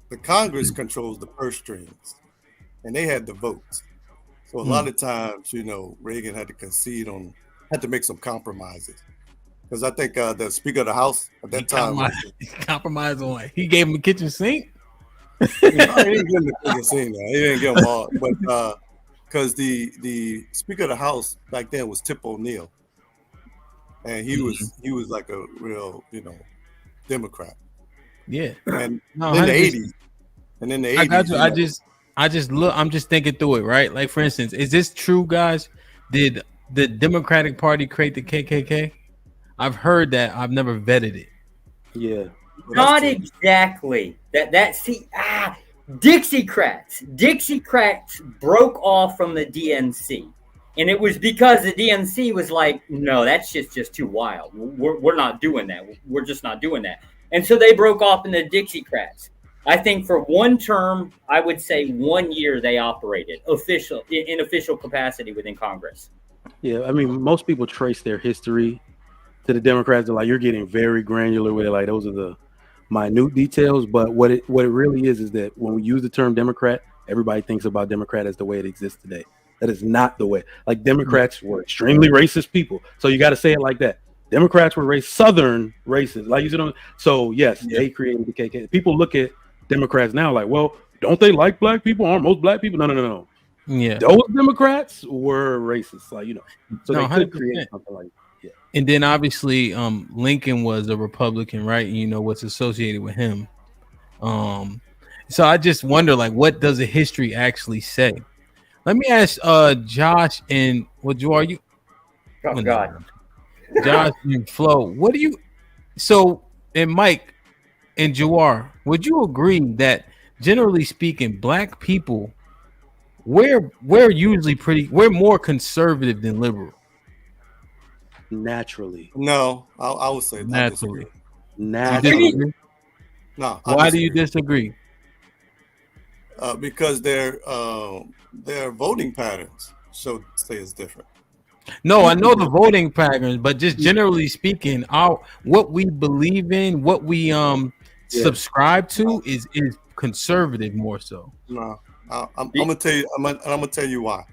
The Congress controls the purse strings, and they had the votes. So a lot of times, Reagan had to had to make some compromises. Because I think the Speaker of the House at that time compromised on what? He gave him a kitchen sink. He didn't give him the kitchen sink. He didn't give him all, but because the Speaker of the House back then was Tip O'Neill, and he was like a real Democrat. Yeah. And in the 80s, I got you. I'm just thinking through it, right? Like, for instance, is this true, guys? Did the Democratic Party create the KKK? I've heard that. I've never vetted it. Yeah. Not exactly. Dixiecrats broke off from the DNC. And it was because the DNC was like, no, that's just too wild. We're not doing that. We're just not doing that. And so they broke off in the Dixiecrats. I think for one term, I would say 1 year they operated in official capacity within Congress. Yeah, I mean, most people trace their history to the Democrats. They're like, you're getting very granular with it. Like, those are the minute details. But what it really is that when we use the term Democrat, everybody thinks about Democrat as the way it exists today. That is not the way. Like, Democrats were extremely racist people. So you got to say it like that. Democrats were Southern racist. Like, you see, so yes, they created the KKK. People look at Democrats now like, well, don't they like black people? Aren't most black people? No. Yeah, those Democrats were racist. Like, so they could 100%. create something like that. And then obviously, Lincoln was a Republican, right? And you know what's associated with him. So I just wonder, like, what does the history actually say? Let me ask Josh and what you are you? Oh God. Josh and Flo, what do you and Mike and Jawar, would you agree that generally speaking, black people we're more conservative than liberal? Naturally. No, I would say naturally. Naturally. No. Why do you disagree? Because their voting patterns say it's different. No, I know the voting patterns, but just generally speaking, what we believe in, what we subscribe to is conservative more so. No, I'm gonna tell you. I'm gonna tell you why.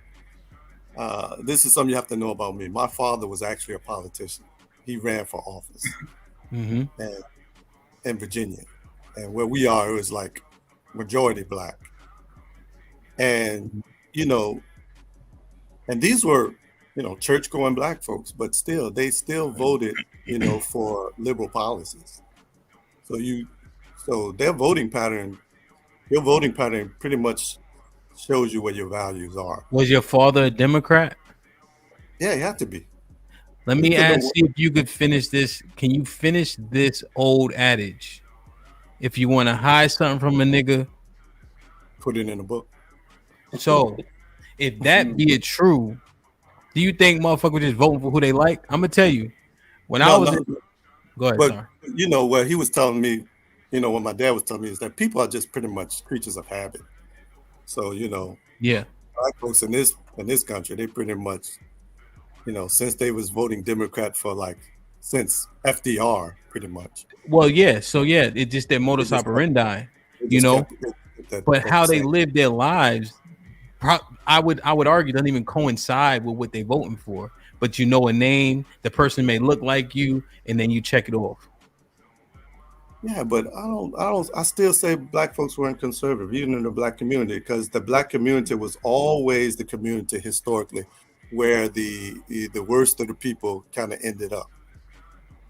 This is something you have to know about me. My father was actually a politician. He ran for office Mm-hmm. and in Virginia, and where we are, it was like majority black. And and these were church going black folks, but still they voted for liberal policies. So their voting pattern, your voting pattern pretty much shows you what your values are. Was your father a Democrat? Yeah, you have to be. Let me ask you if you could finish this. Can you finish this old adage? If you want to hide something from a nigga, put it in a book. So, if that be it true, do you think motherfuckers just voting for who they like? I'm gonna tell you. Go ahead. But Sorry. What he was telling me, what my dad was telling me is that people are just pretty much creatures of habit. So yeah, black folks in this country, they pretty much, since they was voting Democrat for since FDR, pretty much. Well, yeah. So yeah, it's just their modus operandi, But how they live their lives, I would argue, doesn't even coincide with what they're voting for. But a name, the person may look like you, and then you check it off. Yeah, but I still say black folks weren't conservative, even in the black community, because the black community was always the community historically where the worst of the people kind of ended up.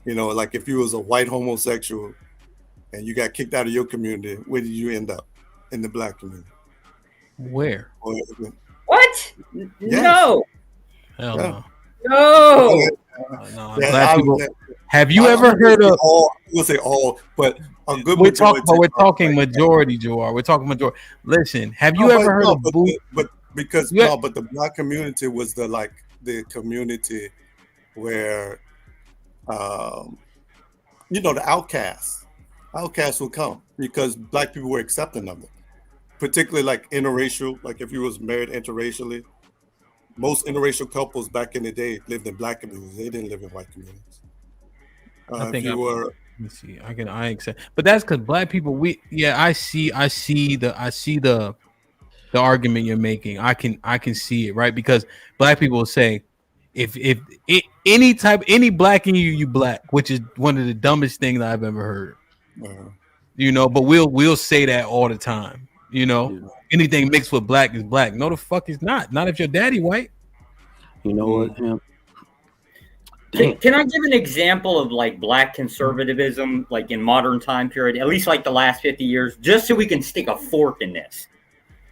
Like if you was a white homosexual and you got kicked out of your community, where did you end up? In the black community. Where? What? Yes. No. Hell no. No. No, black people. Have you ever heard of? We'll say all, but a good We're majority. talking majority, Joar. We're talking majority. Listen, have you ever heard of? But the black community was the community where, the outcasts would come because black people were accepting of it. Particularly interracial, if you was married interracially, most interracial couples back in the day lived in black communities. They didn't live in white communities. Let me see. I accept, but that's because black people. I see the argument you're making. I can see it, right? Because black people will say, if any black in you black, which is one of the dumbest things I've ever heard. But we'll say that all the time. Anything mixed with black is black. No, the fuck is not. Not if your daddy white. You know what, Hamp? Can I give an example of black conservatism, in modern time period, at least the last 50 years, just so we can stick a fork in this?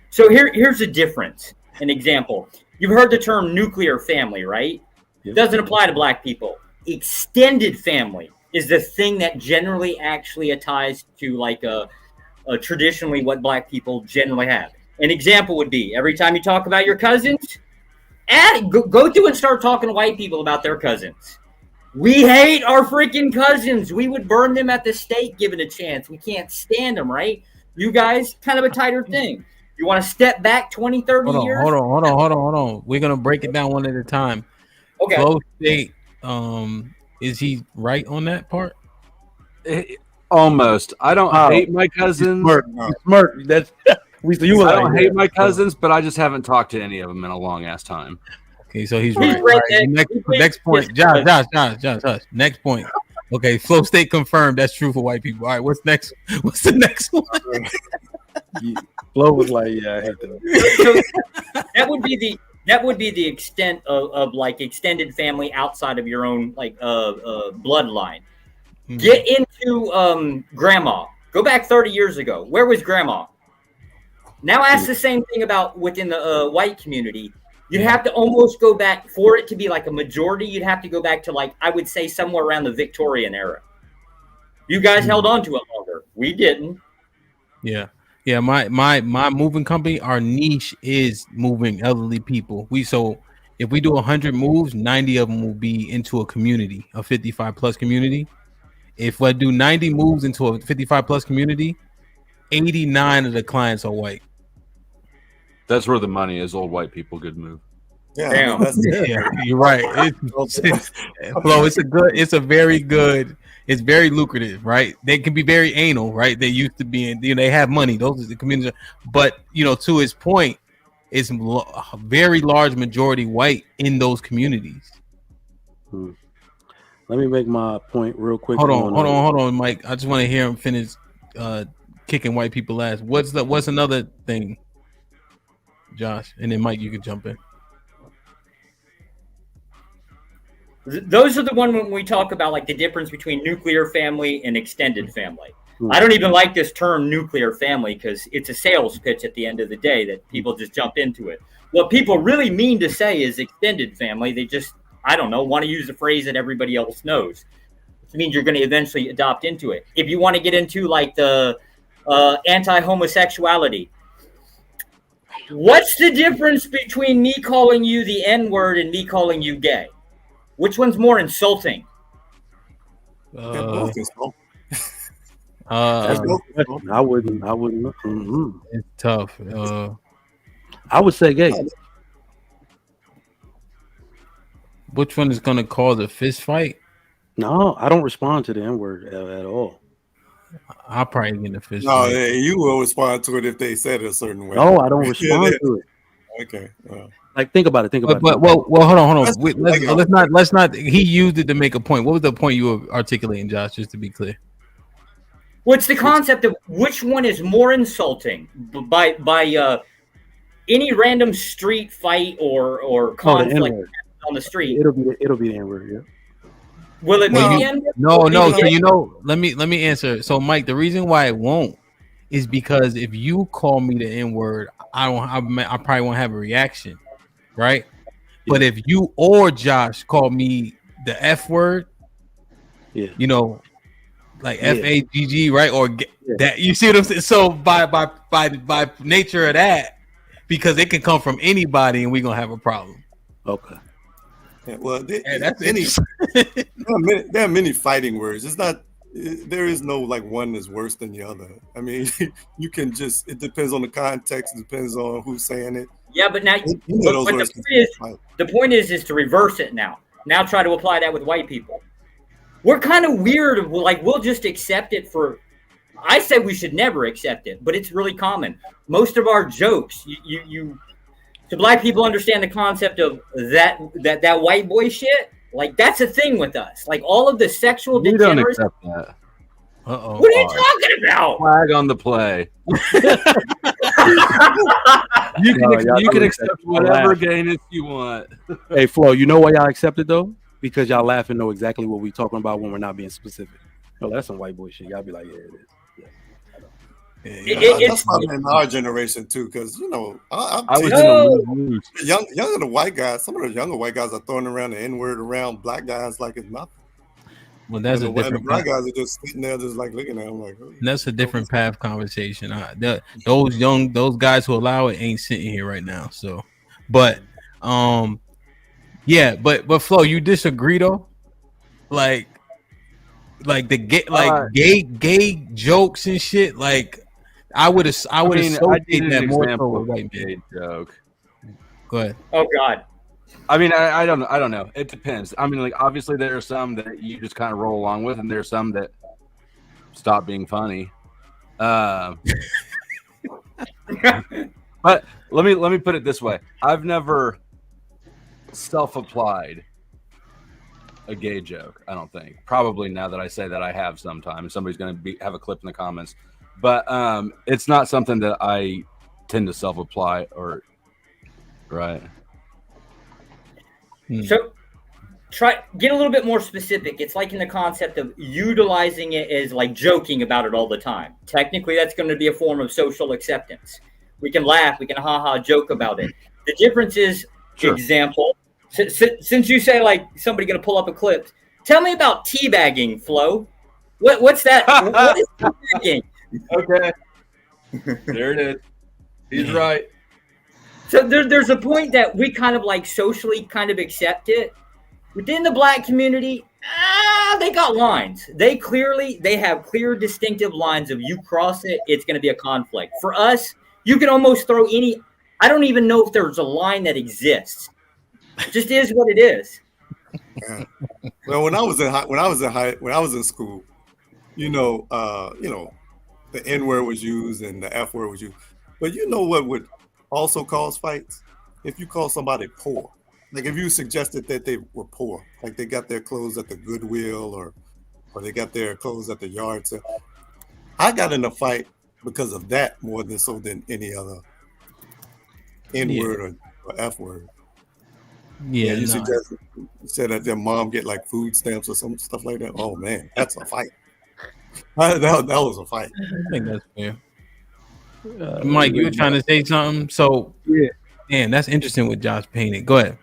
So here's the difference. An example. You've heard the term nuclear family, right? It doesn't apply to black people. Extended family is the thing that generally actually ties to traditionally what black people generally have. An example would be every time you talk about your cousins, go through and start talking to white people about their cousins. We hate our freaking cousins. We would burn them at the stake given a chance. We can't stand them, right? You guys, kind of a tighter thing. You want to step back 20, 30 years? Hold on. We're going to break it down one at a time. Okay. Flo State, is he right on that part? Almost. I don't hate my cousins. Smirk. That's I don't hate my cousins, but I just haven't talked to any of them in a long ass time. Okay, so he's right. All right, next point, Josh. Next point. Okay, Flo State confirmed. That's true for white people. All right, what's next? What's the next one? Flo was like, yeah, I hate that. That would be the extent of extended family outside of your own bloodline. Get into grandma. Go back 30 years ago. Where was grandma? Now ask the same thing about within the white community. You'd have to almost go back for it to be like a majority. You'd have to go back to like, I would say somewhere around the Victorian era. You guys held on to it longer. We didn't. Yeah. Yeah, my moving company, our niche is moving elderly people. So if we do 100 moves, 90 of them will be into a community, a 55 plus community. If I do 90 moves into a 55 plus community, 89 of the clients are white. That's where the money is. Old white people, good move. Yeah, Damn. Yeah, you're right. Flo, it's very lucrative, right? They can be very anal, right? They used to be they have money. Those are the communities. But, to his point, it's a very large majority white in those communities. Let me make my point real quick. Hold on, Mike. I just want to hear him finish kicking white people ass. What's another thing, Josh? And then Mike, you can jump in. Those are the one when we talk about like the difference between nuclear family and extended family. I don't even like this term nuclear family because it's a sales pitch at the end of the day that people just jump into it. What people really mean to say is extended family. They just, I don't know, want to use a phrase that everybody else knows, which means you're going to eventually adopt into it. If you want to get into like the anti-homosexuality, what's the difference between me calling you the N-word and me calling you gay? Which one's more insulting? I wouldn't. It's tough. I would say gay. Which one is going to cause a fist fight? No, I don't respond to the N-word at all. I'll probably get a fist No, fight. you will respond to it if they said it a certain way. No, I don't respond to it. Okay. Like, think about it. Well, hold on. Wait, let's not. He used it to make a point. What was the point you were articulating, Josh? Just to be clear. What's the concept of which one is more insulting by any random street fight or conflict on the street? It'll be the N-word. Yeah. Will it be the N-word? No. So let me answer. So Mike, the reason why it won't is because if you call me the N-word, I probably won't have a reaction. Right, but if you or Josh call me the F word, like FAGG, right, or that, you see what I'm saying? So by nature of that, because it can come from anybody, and we're gonna have a problem. Okay. Yeah, well, that's there are many fighting words. It's not. There is no like one is worse than the other. I mean, you can just. It depends on the context. It depends on who's saying it. Yeah, but now the point is to reverse it now. Now try to apply that with white people. We're kind of weird. Like we'll just accept it for. I say we should never accept it, but it's really common. Most of our jokes, to black people understand the concept of that white boy shit. Like that's a thing with us. Like all of the sexual degeneracy. We don't accept that. What are you talking about? Flag on the play. You can accept whatever gayness you want. Hey, Flo, you know why y'all accept it though? Because y'all laugh and know exactly what we talking about when we're not being specific. No, that's some white boy shit. Y'all be like, yeah, it is. That's probably in our generation too, because I was younger than white guys. Some of the younger white guys are throwing around the N-word around black guys like it's nothing. Well, that's a different. Black guys are just sitting there, just like looking at them, like. Oh, that's a different path conversation. Those guys who allow it ain't sitting here right now. So, but Flo, you disagree though? Like the gay jokes and shit. Like I would associate that more so with white men. Joke. Go ahead. Oh God. I mean, I don't know. It depends. I mean, like obviously there are some that you just kind of roll along with, and there's some that stop being funny. But let me put it this way: I've never self-applied a gay joke. I don't think. Probably now that I say that, I have sometime. Somebody's going to have a clip in the comments, but it's not something that I tend to self-apply or right. So get a little bit more specific. It's like in the concept of utilizing it as like joking about it all the time. Technically, that's going to be a form of social acceptance. We can laugh. We can joke about it. The difference is, example, since you say like somebody going to pull up a clip, tell me about teabagging, Flo. What's that? What is teabagging? Okay. There it is. He's right. So there's a point that we kind of like socially kind of accept it. Within the black community, they got lines. They have clear, distinctive lines of you cross it, it's going to be a conflict. For us, you can almost throw any. I don't even know if there's a line that exists. It just is what it is. Yeah. Well, when I was in school, the N word was used and the F word was used. But you know what would also cause fights? If you call somebody poor. Like if you suggested that they were poor, like they got their clothes at the Goodwill or they got their clothes at the yard sale. I got in a fight because of that more than any other N word or F word. Yeah, you said that their mom get like food stamps or some stuff like that. Oh man, that's a fight. That was a fight. I think that's fair. Mike, you were trying to say something. So yeah, man, that's interesting what Josh painted. Go ahead.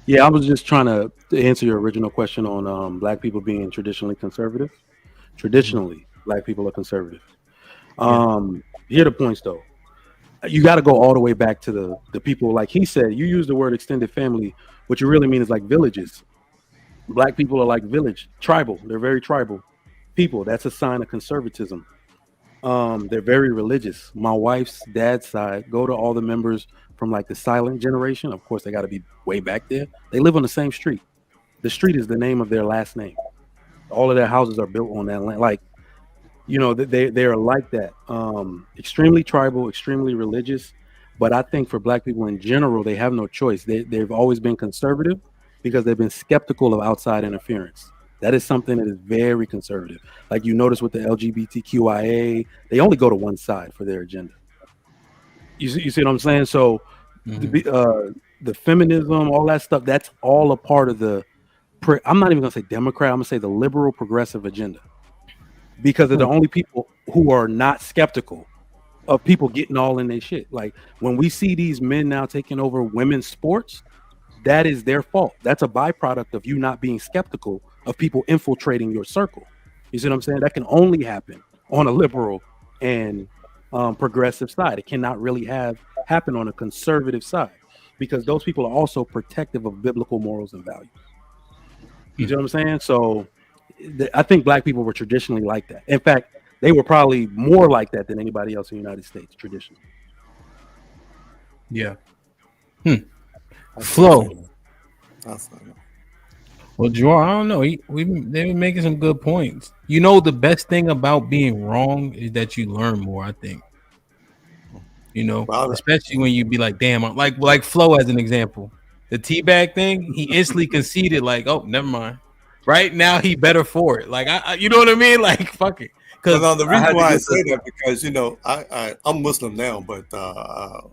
Yeah, I was just trying to answer your original question on black people being traditionally conservative. Traditionally, black people are conservative. Here are the points, though. You got to go all the way back to the people. Like he said, you use the word extended family. What you really mean is like villages. Black people are like village, tribal. They're very tribal people. That's a sign of conservatism. They're very religious. My wife's dad's side, go to all the members from like the silent generation. Of course, they got to be way back there. They live on the same street. The street is the name of their last name. All of their houses are built on that land. Like, they are like that. Extremely tribal, extremely religious. But I think for black people in general, they have no choice. They've always been conservative because they've been skeptical of outside interference. That is something that is very conservative. Like you notice with the LGBTQIA, they only go to one side for their agenda. You see what I'm saying? So the feminism, all that stuff, that's all a part of I'm not even going to say Democrat, I'm going to say the liberal progressive agenda. Because they're the only people who are not skeptical of people getting all in their shit. Like when we see these men now taking over women's sports, that is their fault. That's a byproduct of you not being skeptical of people infiltrating your circle. You see what I'm saying? That can only happen on a liberal and progressive side. It cannot really happen on a conservative side because those people are also protective of biblical morals and values. You see what I'm saying? So I think black people were traditionally like that. In fact, they were probably more like that than anybody else in the United States traditionally. Yeah. Flo. Well, Joel, I don't know. They were making some good points. The best thing about being wrong is that you learn more, I think. Especially when you be like, damn, like Flo as an example. The teabag thing, he instantly conceded, like, oh, never mind. Right now, he better for it. Like, you know what I mean? Like, fuck it. Because the reason why I say that because I'm Muslim now, but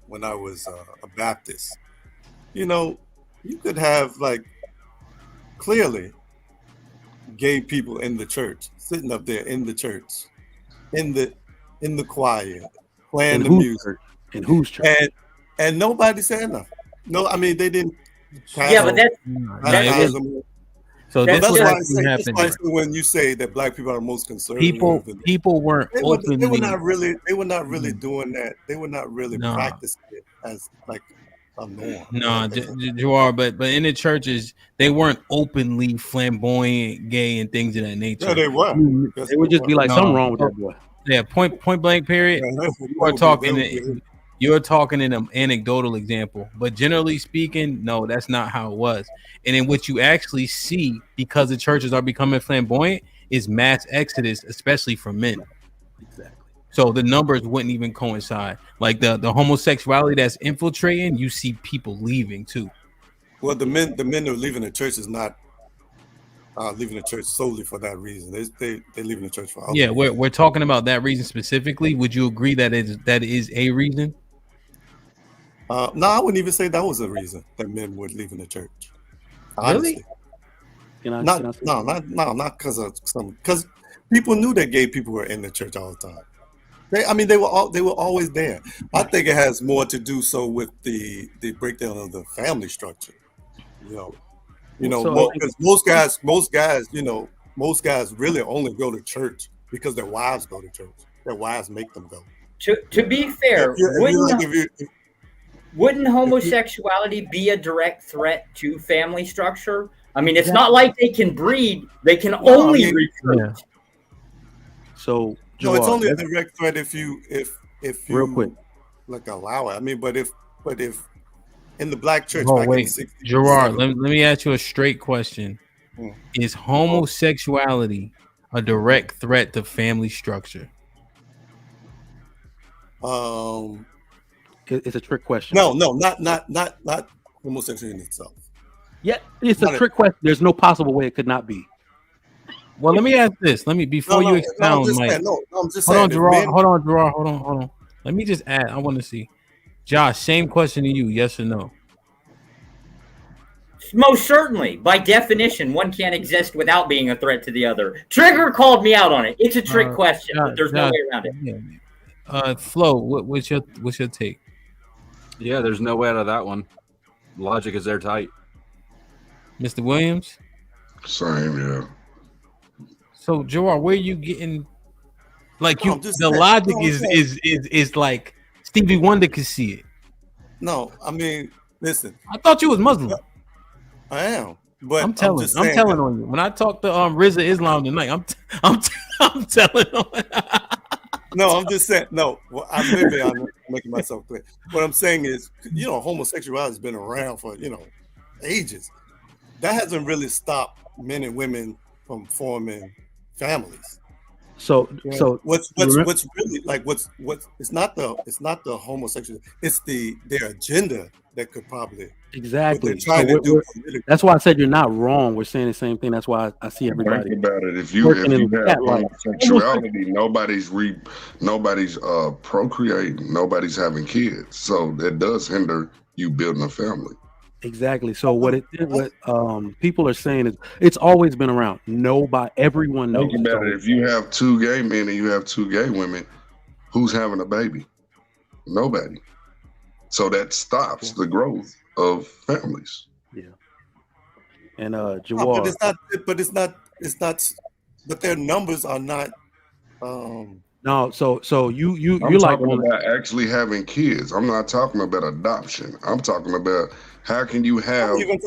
when I was a Baptist, you could have like clearly gay people in the church sitting up there in the church, in the choir, playing the music. In whose church? And nobody said nothing. No, I mean they didn't. Yeah, but that's so that's what why actually happened. I say when you say that black people are the most conservative, people weren't openly. They were not really doing that. They were not really practicing it as like a norm. No, you are, but in the churches they weren't openly flamboyant, gay, and things of that nature. Yeah, they were. They would just be like something wrong with that boy. Yeah, point blank. Period. You're talking in an anecdotal example, but generally speaking, no, that's not how it was. And then what you actually see, because the churches are becoming flamboyant, is mass exodus, especially for men. Exactly. So the numbers wouldn't even coincide. Like the homosexuality that's infiltrating, you see people leaving too. Well, the men who are leaving the church is not leaving the church solely for that reason. They leaving the church for other reasons. We're talking about that reason specifically. Would you agree that is a reason? No, I wouldn't even say that was a reason that men would leave in the church. Honestly. Really? Not because of because people knew that gay people were in the church all the time. They were always there. I think it has more to do so with the breakdown of the family structure. Because most guys, most guys really only go to church because their wives go to church. Their wives make them go. To be fair, wouldn't homosexuality be a direct threat to family structure? I mean, it's not like they can breed; they can only recruit. Yeah. So, no, it's only a direct threat if you real quick, like allow it. I mean, but if in the black church, Oh back in the wait, 60s, Gerard, let me ask you a straight question: Is homosexuality a direct threat to family structure? It's a trick question. No, not homosexuality in itself. Yeah, it's a trick question. There's no possible way it could not be. Well, let me ask this. Before you expound, Mike. I'm just hold saying. On, Gerard. Hold on. Let me just add. I want to see. Josh, same question to you. Yes or no? Most certainly. By definition, one can't exist without being a threat to the other. Trigger called me out on it. It's a trick question, but there's no way around it. Flo, what's your take? Yeah, there's no way out of that one. Logic is airtight. Mr. Williams? Same, yeah. So, Gerard, where are you getting? Like the logic is like Stevie Wonder could see it. No, I mean, listen. I thought you was Muslim. I am, but I'm telling on you. When I talk to Rizza Islam tonight, I'm telling on. No, I'm just saying. No, well, maybe I'm making myself clear. What I'm saying is, homosexuality has been around for ages. That hasn't really stopped men and women from forming families. So what's really like what's it's not the homosexual, it's their agenda that could probably exactly what they're trying to do. That's why I said you're not wrong. We're saying the same thing. That's why I see everybody. Think about it. If you have homosexuality, nobody's procreating, nobody's having kids, so that does hinder you building a family. Exactly. So what people are saying is it's always been around. Everyone knows. Think about it. If you have two gay men and you have two gay women, who's having a baby? Nobody. So that stops the growth of families. Yeah. And Jawad. But their numbers are not. No, so you're talking about actually having kids. I'm not talking about adoption. I'm talking about how can you have a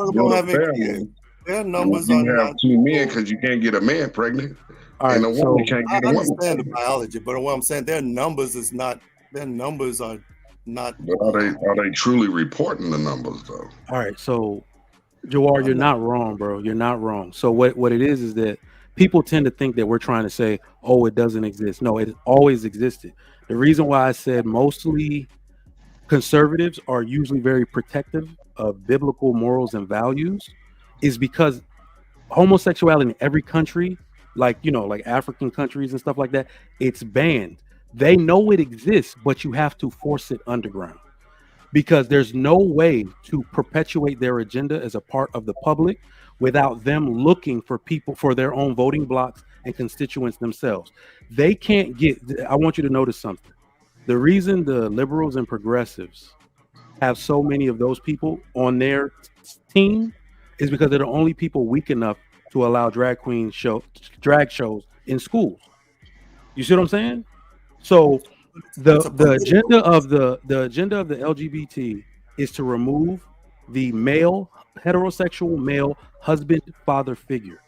family? Their numbers are you have two men because you can't get a man pregnant, and a woman can't get a woman. I understand the biology, but what I'm saying, their numbers are not. But are they truly reporting the numbers though? All right, so Jawar, you're not wrong, bro. You're not wrong. So what it is that people tend to think that we're trying to say, oh, it doesn't exist. No, it always existed. The reason why I said mostly conservatives are usually very protective of biblical morals and values is because homosexuality in every country, like African countries and stuff like that, it's banned. They know it exists, but you have to force it underground because there's no way to perpetuate their agenda as a part of the public without them looking for people for their own voting blocks and constituents themselves. They can't I want you to notice something. The reason the liberals and progressives have so many of those people on their team is because they're the only people weak enough to allow drag shows in schools. You see what I'm saying? So the agenda of the LGBT is to remove the heterosexual male husband father figure.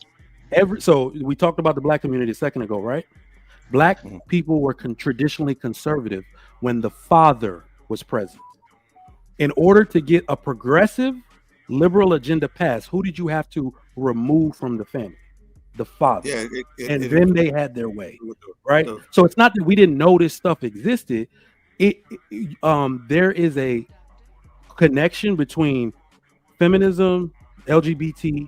So we talked about the black community a second ago, right? Black people were traditionally conservative when the father was present. In order to get a progressive liberal agenda passed, who did you have to remove from the family? The father. Yeah, then they had their way, right? So it's not that we didn't know this stuff existed. There is a connection between feminism, LGBT,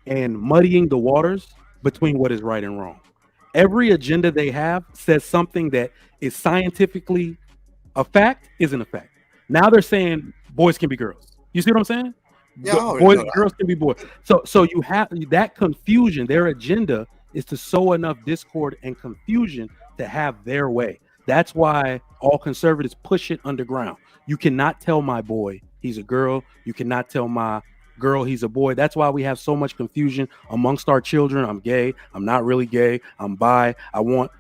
and muddying the waters between what is right and wrong. Every agenda they have says something that is scientifically a fact isn't a fact. Now they're saying boys can be girls. You see what I'm saying? Yeah, boys and girls can be boys. So you have that confusion. Their agenda is to sow enough discord and confusion to have their way. That's why all conservatives push it underground. You cannot tell my boy he's a girl. You cannot tell my girl he's a boy. That's why we have so much confusion amongst our children. I'm gay. I'm not really gay. I'm bi. I want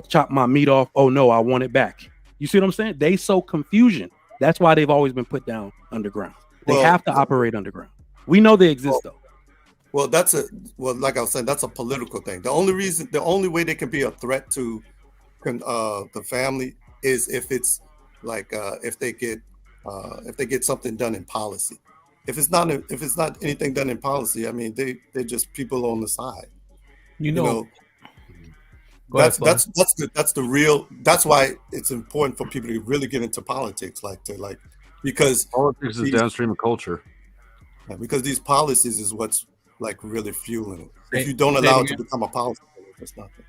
chop my meat off. Oh no, I want it back. You see what I'm saying? They sow confusion. That's why they've always been put down underground. They have to operate underground. We know they exist though. Well, like I was saying, that's a political thing. The only way they can be a threat to the family is if it's like if they get something done in policy. If it's not anything done in policy, I mean they're just people on the side. That's why it's important for people to really get into politics, because politics is downstream of culture. Yeah, because these policies is what's like really fueling it. If you don't allow it to become a policy, it's nothing.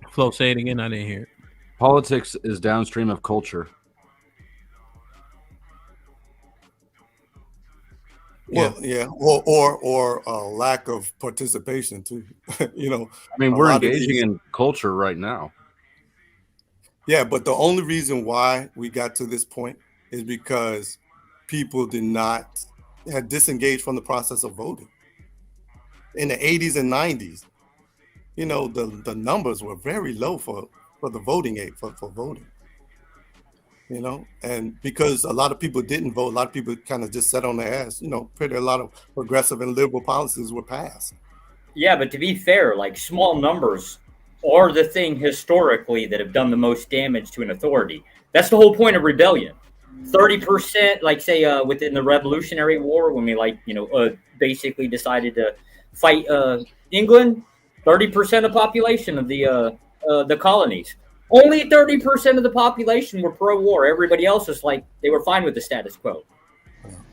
Flo, say it again. I didn't hear it. Politics is downstream of culture. Well, yeah, or lack of participation too. I mean, we're engaging in culture right now. Yeah, but the only reason why we got to this point is because people had disengaged from the process of voting. In the 80s and 90s, the numbers were very low for the voting age, for voting. And because a lot of people didn't vote, a lot of people kind of just sat on their ass, a lot of progressive and liberal policies were passed. Yeah, but to be fair, like small numbers are the thing historically that have done the most damage to an authority. That's the whole point of rebellion. 30%, like say within the Revolutionary War, when we basically decided to fight England, 30% of population of the colonies. Only 30% of the population were pro-war. Everybody else was like, they were fine with the status quo.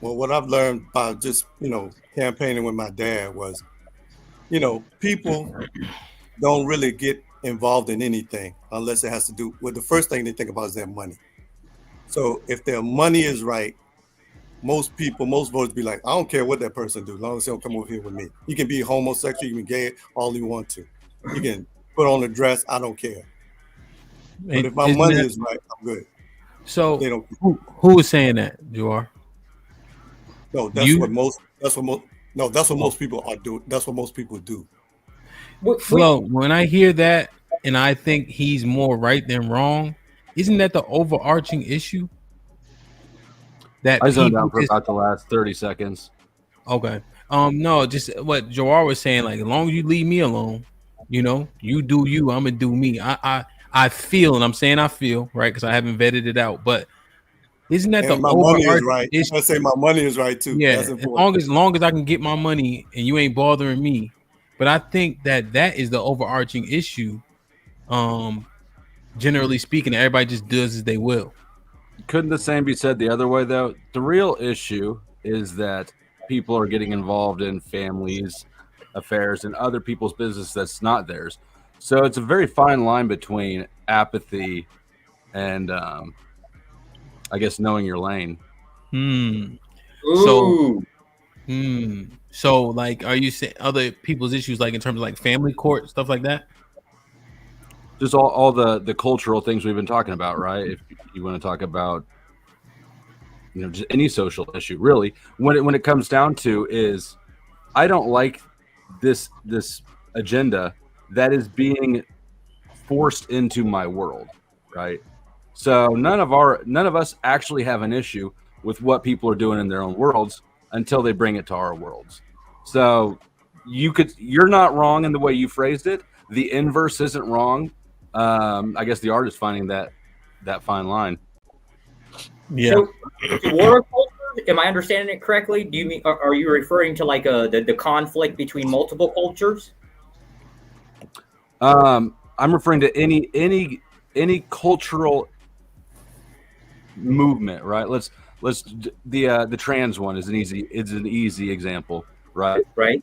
Well, what I've learned by just, campaigning with my dad was, people don't really get involved in anything unless it has to do with the first thing they think about is their money. So if their money is right, most voters be like, I don't care what that person do, as long as they don't come over here with me. You can be homosexual, you can be gay, all you want to. You can put on a dress, I don't care. But if my money is right, I'm good. So who is saying that, Joar? No, that's what most people are doing. That's what most people do. Flo, when I hear that and I think he's more right than wrong, isn't that the overarching issue? That I zoned out for about the last 30 seconds. Okay. No, just what Joar was saying, like as long as you leave me alone, you do you, I'm gonna do me. I feel, and I'm saying I feel, right? Because I haven't vetted it out, but isn't that the overarching right? I say my money is right too. Yeah, as long as I can get my money and you ain't bothering me. But I think that is the overarching issue. Generally speaking, everybody just does as they will. Couldn't the same be said the other way though? The real issue is that people are getting involved in families' affairs and other people's business that's not theirs. So it's a very fine line between apathy and I guess knowing your lane. So like, are you saying other people's issues, like in terms of like family court, stuff like that? Just all the cultural things we've been talking about, right? If you want to talk about, just any social issue, really, when it comes down to is, I don't like this agenda that is being forced into my world, right? So none of us actually have an issue with what people are doing in their own worlds until they bring it to our worlds. So you're not wrong in the way you phrased it. The inverse isn't wrong. I guess the art is finding that fine line. Yeah. So, war culture, am I understanding it correctly? Do you mean are you referring to like the conflict between multiple cultures? I'm referring to any cultural movement, right? Let's the trans one is an easy example, right? Right.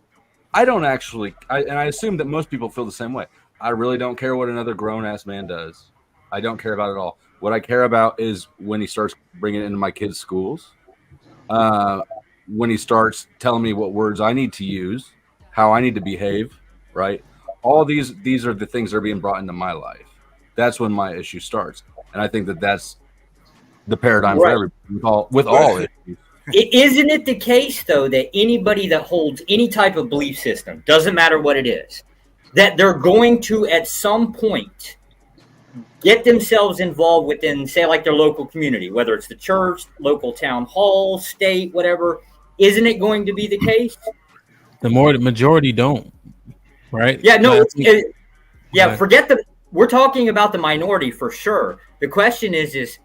I don't actually, and I assume that most people feel the same way. I really don't care what another grown-ass man does. I don't care about it at all. What I care about is when he starts bringing it into my kids' schools, when he starts telling me what words I need to use, how I need to behave, right? All these are the things that are being brought into my life. that's when my issue starts. And I think that that's the paradigm Right. for everybody with all issues. Isn't it the case, though, that anybody that holds any type of belief system, doesn't matter what it is, that they're going to at some point get themselves involved within, say, like their local community, whether it's the church, local town hall, state, whatever? Isn't it going to be the case? The majority don't, right? Yeah, no, Right. forget we're talking about the minority for sure. The question is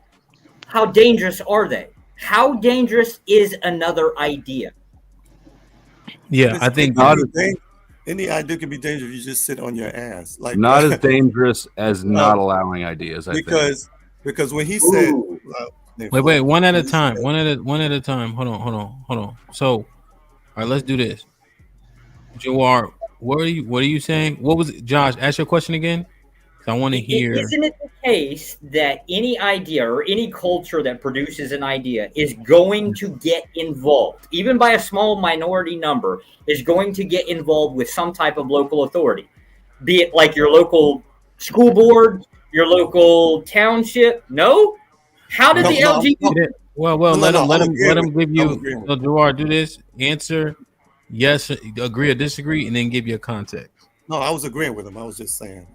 how dangerous are they? How dangerous is another idea? Yeah, I think any idea can be dangerous if you just sit on your ass. Like not as dangerous as not allowing ideas. I think because when he said, wait, one at a time. One at a time. Hold on. So, all right, let's do this. Jawar, what are you saying? What was it? Josh? Ask your question again. I want to hear. Isn't it the case that any idea or any culture that produces an idea is going to get involved, even by a small minority number, is going to get involved with some type of local authority, be it like your local school board, your local township? No. How did the LGBT? Well, let him give you. Jawar, do this. Answer yes, agree or disagree, and then give your context. No, I was agreeing with him. I was just saying.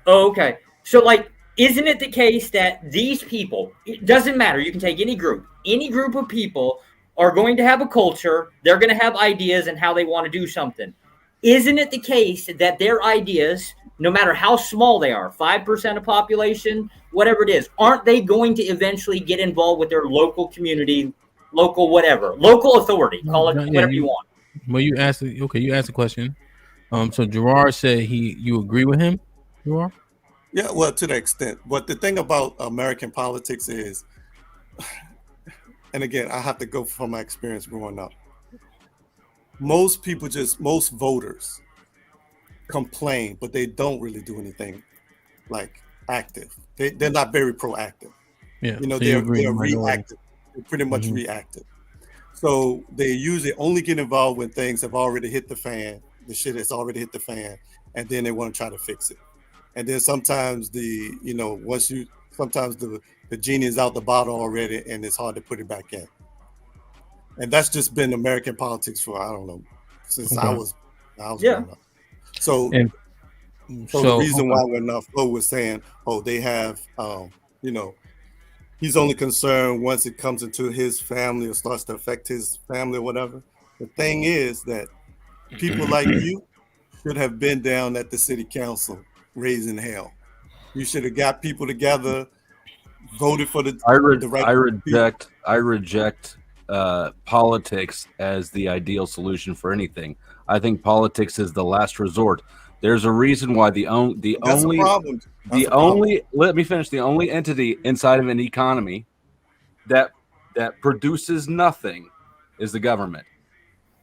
Okay. So, like, isn't it the case that these people, it doesn't matter, you can take any group of people are going to have a culture, they're going to have ideas and how they want to do something. Isn't it the case that their ideas, no matter how small they are, 5% of population, whatever it is, aren't they going to eventually get involved with their local community, local whatever, local authority, call it whatever you want? Well, you asked the question. So Gerard said you agree with him, Gerard? Yeah, well, to the extent. But the thing about American politics is, and again, I have to go from my experience growing up. Most voters complain, but they don't really do anything like active. They're not very proactive. Yeah, you know, so they're minority. reactive. They're pretty much reactive. So they usually only get involved when things have already hit the fan. The shit has already hit the fan, and then they want to try to fix it. And then sometimes the genie is out the bottle already, and it's hard to put it back in. And that's just been American politics for, I don't know, since I was growing up. So the reason why when Flo was saying, they have, he's only concerned once it comes into his family or starts to affect his family or whatever. The thing is that people like you should have been down at the city council raising hell. You should have got people together, voted for the right. I reject politics as the ideal solution for anything. I think politics is the last resort. There's a reason why the only entity inside of an economy that produces nothing is the government.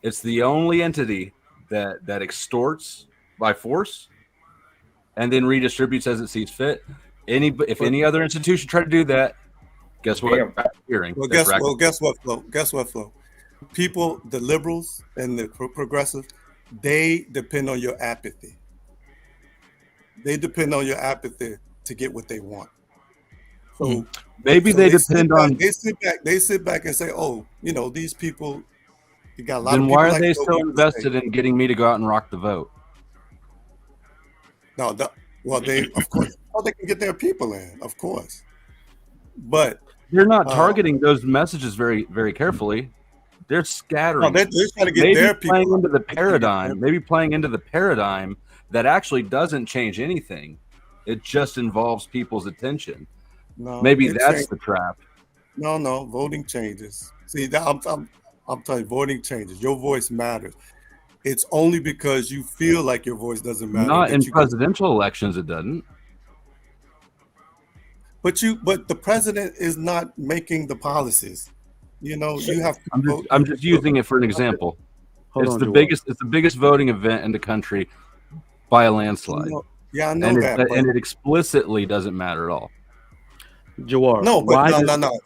It's the only entity that extorts by force and then redistributes as it sees fit. If any other institution try to do that, guess what? Guess what, Flo? People, the liberals and the progressives, they depend on your apathy. They depend on your apathy to get what they want. So maybe they depend on. They sit back and say, these people. You got a lot then of why are like they so invested in getting me to go out and rock the vote? No, they of course they can get their people in, of course, but they're not targeting those messages very, very carefully. They're scattering. No, they're trying to get their people playing into the paradigm. Maybe playing into the paradigm that actually doesn't change anything. It just involves people's attention. No, maybe that's the trap. No, voting changes. See, I'm telling you, voting changes. Your voice matters. It's only because you feel like your voice doesn't matter. Not in presidential elections, it doesn't. But the president is not making the policies. You have. I'm just using it for an example. It's the biggest voting event in the country by a landslide. Yeah, I know that. And it explicitly doesn't matter at all. Jawar, no.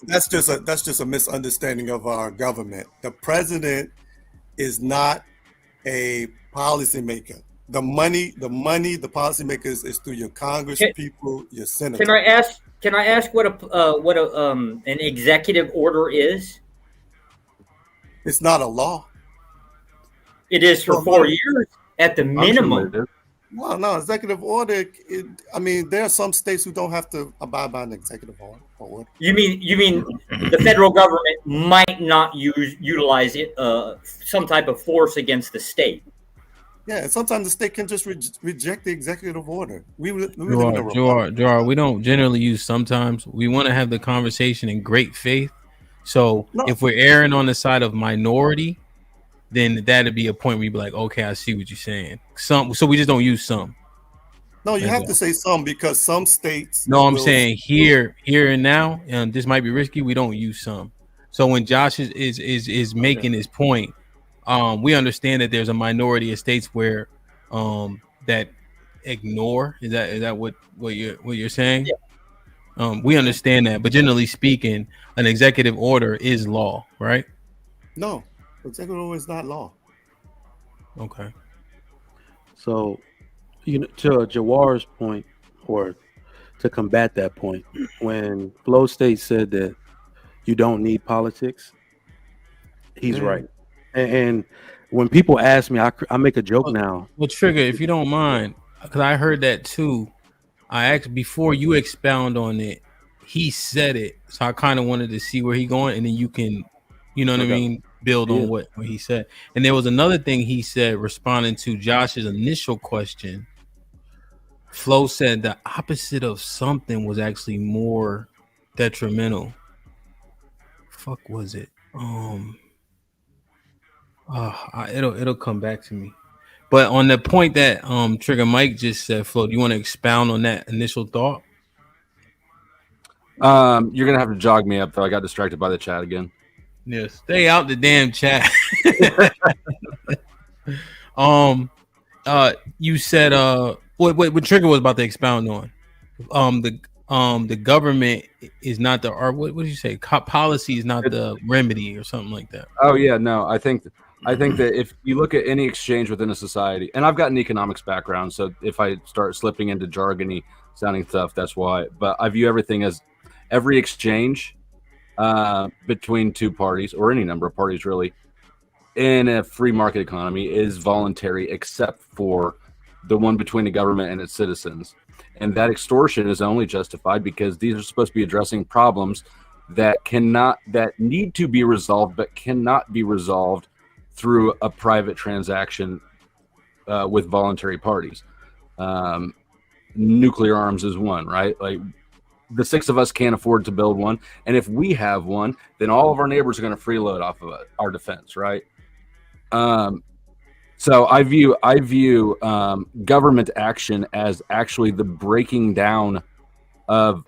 That's just a misunderstanding of our government. The president is not a policymaker. The money, the policymakers is through your Congress people, your senators. Can I ask what an executive order is? It's not a law. It is for 4 years at the minimum. No, executive order. I mean, there are some states who don't have to abide by an executive order. You mean the federal government might not utilize it some type of force against the state? Yeah, and sometimes the state can just reject the executive order. Gerard, we don't generally use sometimes. We want to have the conversation in great faith. So if we're erring on the side of minority, then that'd be a point where you'd be like, okay, I see what you're saying. So we just don't use some. No, you have to say some because some states. No, I'm saying here and now, and this might be risky. We don't use some. So when Josh is making his point, we understand that there's a minority of states where that ignore. Is that what you're saying? Yeah. We understand that, but generally speaking, an executive order is law, right? No, executive order is not law. Okay. So, to Jawar's point, or to combat that point, when Flow State said that you don't need politics, he's right. And when people ask me, I make a joke now. Well, Trigger, if you don't mind, because I heard that too. I asked before you expound on it. He said it, so I kind of wanted to see where he going, and then you can, what I mean, build on what he said. And there was another thing he said, responding to Josh's initial question. Flo said the opposite of something was actually more detrimental. Fuck was it? It'll come back to me. But on the point that Trigger Mike just said, Flo, do you want to expound on that initial thought? You're gonna have to jog me up though. I got distracted by the chat again. Yeah, stay out the damn chat. You said what Trigger was about to expound on. The government is not the what did you say? Policy is not the remedy or something like that. Oh yeah, no. I think that if you look at any exchange within a society, and I've got an economics background, so if I start slipping into jargony sounding stuff, that's why. But I view everything as every exchange between two parties or any number of parties really in a free market economy is voluntary, except for the one between the government and its citizens. And that extortion is only justified because these are supposed to be addressing problems that need to be resolved, but cannot be resolved through a private transaction with voluntary parties. Nuclear arms is one, right? Like the six of us can't afford to build one. And if we have one, then all of our neighbors are going to freeload off of our defense, right? So I view government action as actually the breaking down of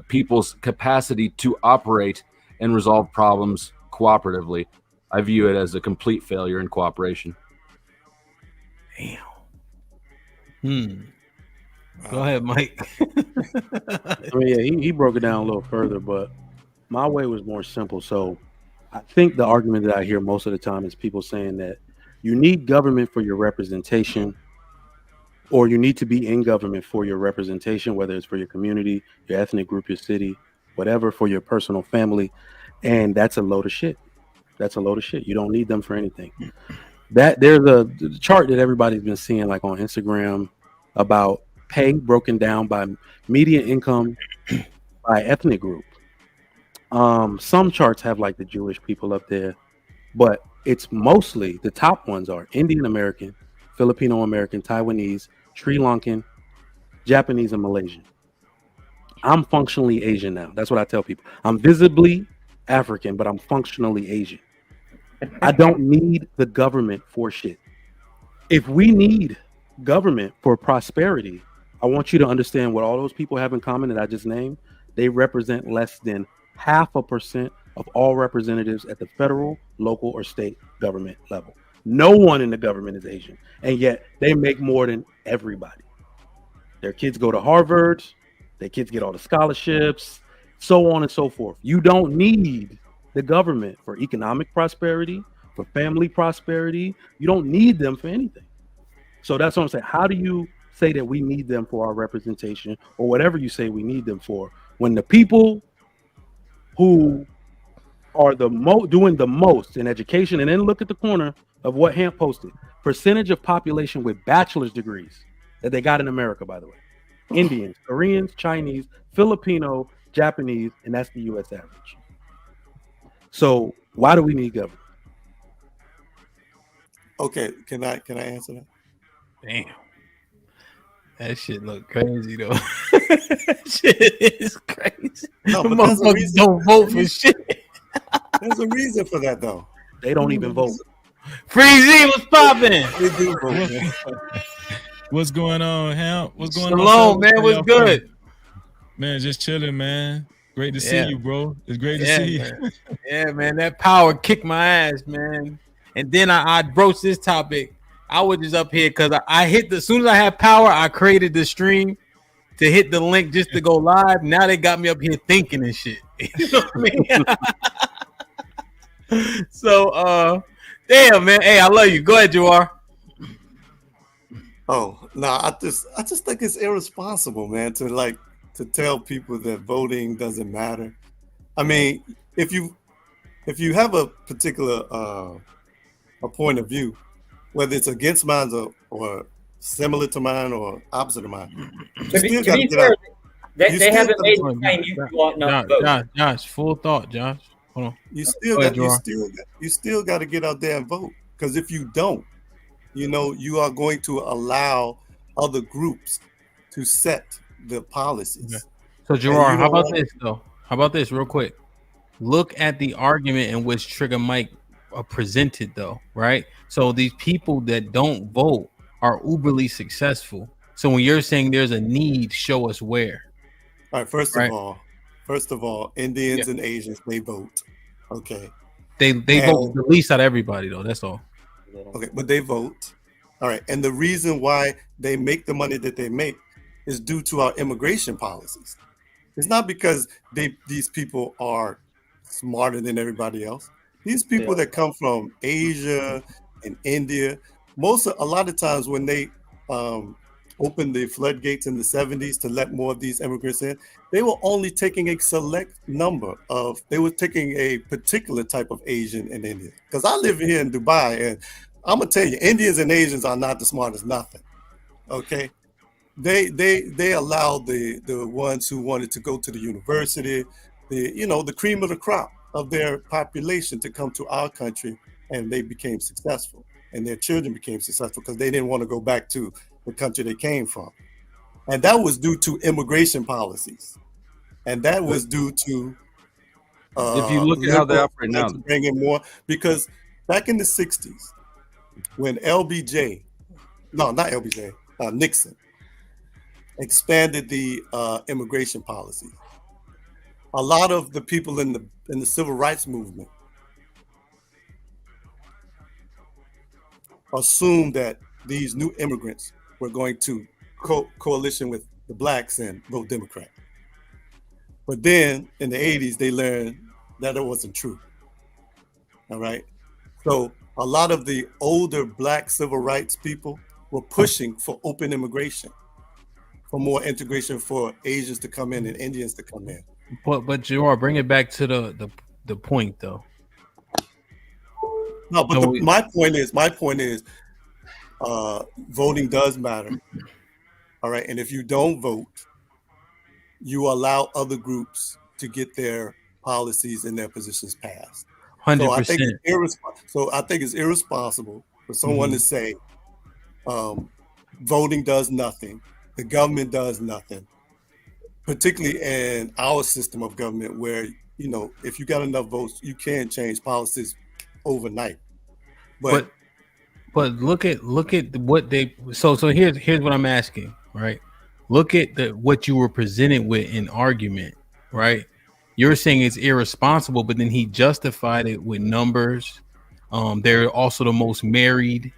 people's capacity to operate and resolve problems cooperatively. I view it as a complete failure in cooperation. Damn. Go ahead, Mike. I mean, yeah, he broke it down a little further, but my way was more simple. So I think the argument that I hear most of the time is people saying that you need government for your representation, or you need to be in government for your representation, whether it's for your community, your ethnic group, your city, whatever, for your personal family. And that's a load of shit. That's a load of shit. You don't need them for anything. That there's the chart that everybody's been seeing like on Instagram about pay broken down by median income by ethnic group. Some charts have like the Jewish people up there, but it's mostly the top ones are Indian American, Filipino American, Taiwanese, Sri Lankan, Japanese, and Malaysian. I'm functionally Asian now. That's what I tell people. I'm visibly African, but I'm functionally Asian. I don't need the government for shit. If we need government for prosperity, I want you to understand what all those people have in common that I just named. They represent less than 0.5% of all representatives at the federal, local, or state government level. No one in the government is Asian, and yet they make more than everybody. Their kids go to Harvard, their kids get all the scholarships, so on and so forth. You don't need the government for economic prosperity, for family prosperity. You don't need them for anything. So that's what I'm saying. How do you say that we need them for our representation, or whatever you say we need them for, when the people who are doing the most in education, and then look at the corner of what Hamp posted, percentage of population with bachelor's degrees that they got in America, by the way, Indians, Koreans, Chinese, Filipino, Japanese, and that's the U.S. average. So why do we need government? Okay, can I answer that? Damn. That shit look crazy though. Shit is crazy. No, but there's a reason. Don't vote for shit. There's a reason for that though. They don't even vote. Freezy, what's popping? They do vote, man. What's going on, Hamp? What's going on? Shalom, man. What's good? Man, just chilling, man. Great to see you, bro. It's great to see you. Yeah, man. That power kicked my ass, man. And then I broached this topic. I was just up here because I hit as soon as I had power, I created the stream to hit the link just to go live. Now they got me up here thinking and shit. You know what I mean? So damn, man. Hey, I love you. Go ahead, Jawar. Oh no, I just think it's irresponsible, man, to tell people that voting doesn't matter. I mean, if you have a particular a point of view, whether it's against mine or similar to mine or opposite of mine, to be fair, they haven't made the claim you want not to vote. Josh, full thought, Josh. Hold on. You still got to get out there and vote, because if you don't, you are going to allow other groups to set the policies. Okay. So Gerard, how about this though? How about this real quick? Look at the argument in which Trigger Mike presented though, right? So these people that don't vote are uberly successful. So when you're saying there's a need, show us where. All right, first of all, Indians and Asians, they vote. Okay. They vote the least out of everybody though, that's all. Okay, but they vote. All right. And the reason why they make the money that they make is due to our immigration policies. It's not because these people are smarter than everybody else. These people that come from Asia and India, a lot of times when they opened the floodgates in the 70s to let more of these immigrants in, they were only taking a select number they were taking a particular type of Asian and Indian. Because I live here in Dubai, and I'm gonna tell you, Indians and Asians are not the smartest nothing. Okay. They allowed the ones who wanted to go to the university, the cream of the crop of their population to come to our country, and they became successful, and their children became successful because they didn't want to go back to the country they came from. And that was due to immigration policies. And that was due to if you look at how they operate now, bring in more, because back in the 60s, when Nixon expanded the immigration policy, a lot of the people in the civil rights movement assumed that these new immigrants were going to coalition with the blacks and vote Democrat. But then in the 80s, they learned that it wasn't true. All right. So a lot of the older black civil rights people were pushing for open immigration, for more integration, for Asians to come in and Indians to come in. But Gerard, bring it back to the point though. No, but my point is, voting does matter. All right, and if you don't vote, you allow other groups to get their policies and their positions passed. 100%. So I think it's irresponsible for someone to say, voting does nothing, the government does nothing, particularly in our system of government where, if you got enough votes, you can change policies overnight. But look at what they so here's what I'm asking, right? Look at what you were presented with in argument, right? You're saying it's irresponsible, but then he justified it with numbers. They're also the most married.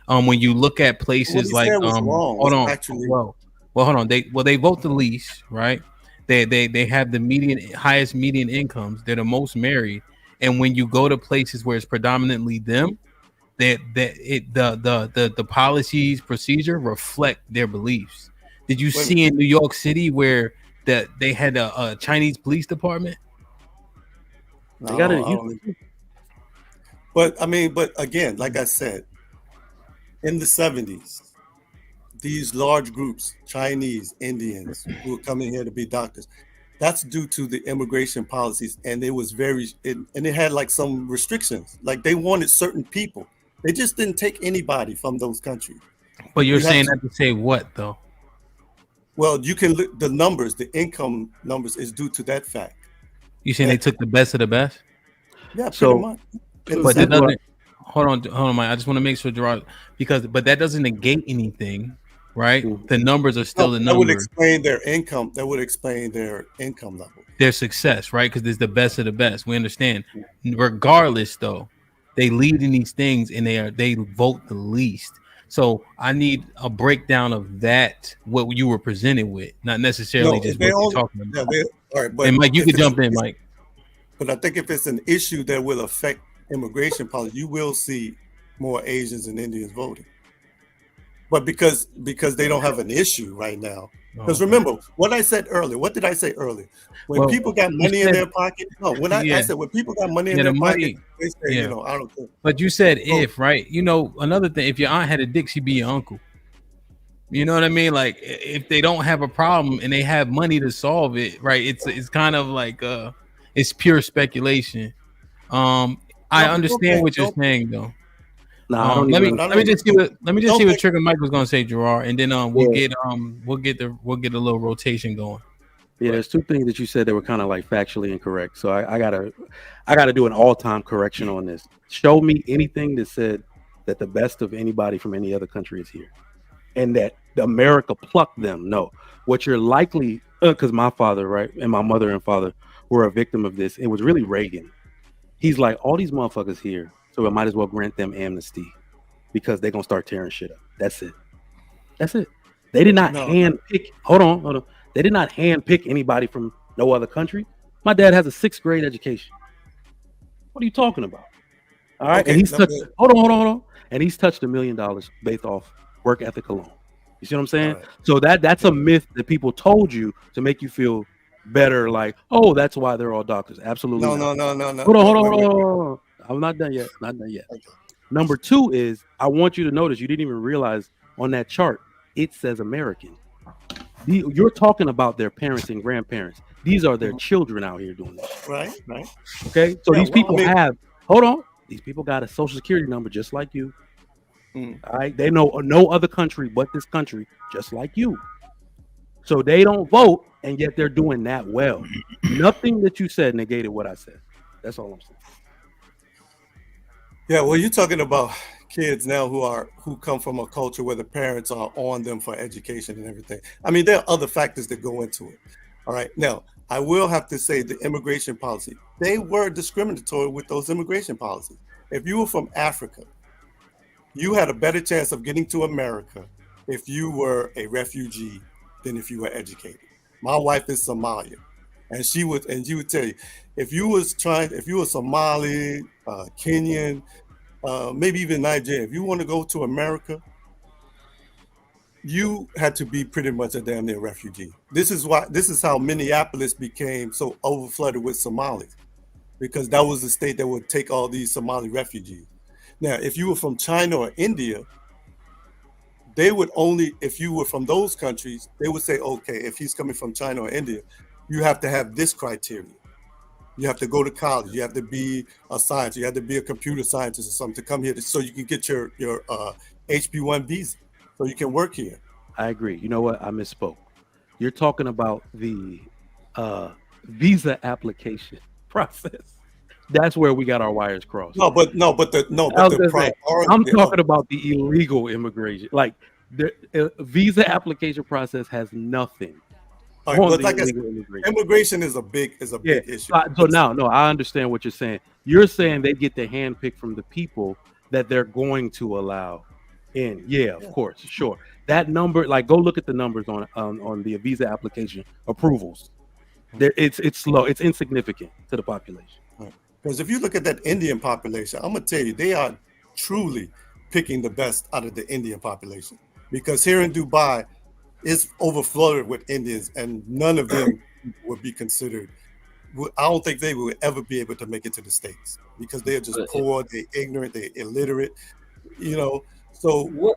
When you look at places like hold on, they vote the least, right? They have the highest median incomes. They're the most married. And when you go to places where it's predominantly them, the policies procedure reflect their beliefs. Did you see in New York City where that they had a Chinese police department? They got it. But I mean, but again, like I said, in the 70s, these large groups, Chinese, Indians, who were coming here to be doctors, that's due to the immigration policies, and it was and it had like some restrictions. Like they wanted certain people. They just didn't take anybody from those countries. But you're saying that to say what though? Well, you can look the numbers, the income numbers is due to that fact. You saying they took the best of the best? Yeah, pretty much. But that doesn't. Hold on, Mike. I just want to make sure, Gerard, but that doesn't negate anything, right? The numbers are still the numbers. That would explain their income. That would explain their income level. Their success, right? Because it's the best of the best. We understand. Regardless, though, they lead in these things and they vote the least. So I need a breakdown of that, what you were presented with, not necessarily just what you're talking about. Yeah, all right, but and Mike, you can jump in, Mike. But I think if it's an issue that will affect immigration policy, you will see more Asians and Indians voting. But because they don't have an issue right now. Because remember what I said earlier. What did I say earlier? When people got money in their pocket. No, when I said when people got money in their pocket, they say, I don't care. But you said if, right? Another thing, if your aunt had a dick, she'd be your uncle. You know what I mean? Like if they don't have a problem and they have money to solve it, right? It's kind of like it's pure speculation. I understand what you're saying though. Let me just see what Trigger Mike was gonna say, Gerard, and then we'll get a little rotation going. Yeah, there's two things that you said that were kind of like factually incorrect. So I gotta do an all-time correction on this. Show me anything that said that the best of anybody from any other country is here, and that America plucked them. No, what you're likely because my father, right, and my mother and father were a victim of this. It was really Reagan. He's like, all these motherfuckers here, so it might as well grant them amnesty because they're gonna start tearing shit up. That's it. They did not handpick. Hold on. They did not handpick anybody from no other country. My dad has a 6th grade education. What are you talking about? All right, and he's touched. Hold on. And he's touched $1 million based off work ethic alone. You see what I'm saying? Right. So that's a myth that people told you to make you feel better, like, oh, that's why they're all doctors. Absolutely. No. Hold on. I'm not done yet. Okay. Number 2 is I want you to notice you didn't even realize on that chart it says American. You're talking about their parents and grandparents. These are their children out here doing this. Right. Okay. So these people these people got a social security number just like you. All right. They know no other country but this country, just like you. So they don't vote, and yet they're doing that well. Nothing that you said negated what I said. That's all I'm saying. Yeah, well, you're talking about kids now who come from a culture where the parents are on them for education and everything. I mean, there are other factors that go into it. All right. Now, I will have to say the immigration policy, they were discriminatory with those immigration policies. If you were from Africa, you had a better chance of getting to America if you were a refugee than if you were educated. My wife is Somalian, and she would tell you, if you were Somali, Kenyan, maybe even Nigerian, if you want to go to America, you had to be pretty much a damn near refugee. This is how Minneapolis became so overflooded with Somalis, because that was the state that would take all these Somali refugees. Now, if you were from China or India, they would only, if you were from those countries, they would say, okay, if he's coming from China or India, you have to have this criteria. You have to go to college. You have to be a scientist. You have to be a computer scientist or something to come here so you can get your HP1 visa, so you can work here. I agree. You know what? I misspoke. You're talking about the visa application process. That's where we got our wires crossed. I'm talking about the illegal immigration. Like the visa application process has nothing. All right, but like I said, immigration is a big issue. So now, I understand what you're saying. You're saying they get the handpick from the people that they're going to allow in. Yeah, of course, sure. That number, like, go look at the numbers on the visa application approvals. It's slow. It's insignificant to the population. Because if you look at that Indian population, I'm gonna tell you, they are truly picking the best out of the Indian population, because here in Dubai, it's overflowed with Indians, and none of them would be considered. I don't think they would ever be able to make it to the States because they're just poor, they're ignorant, they're illiterate, you know. So what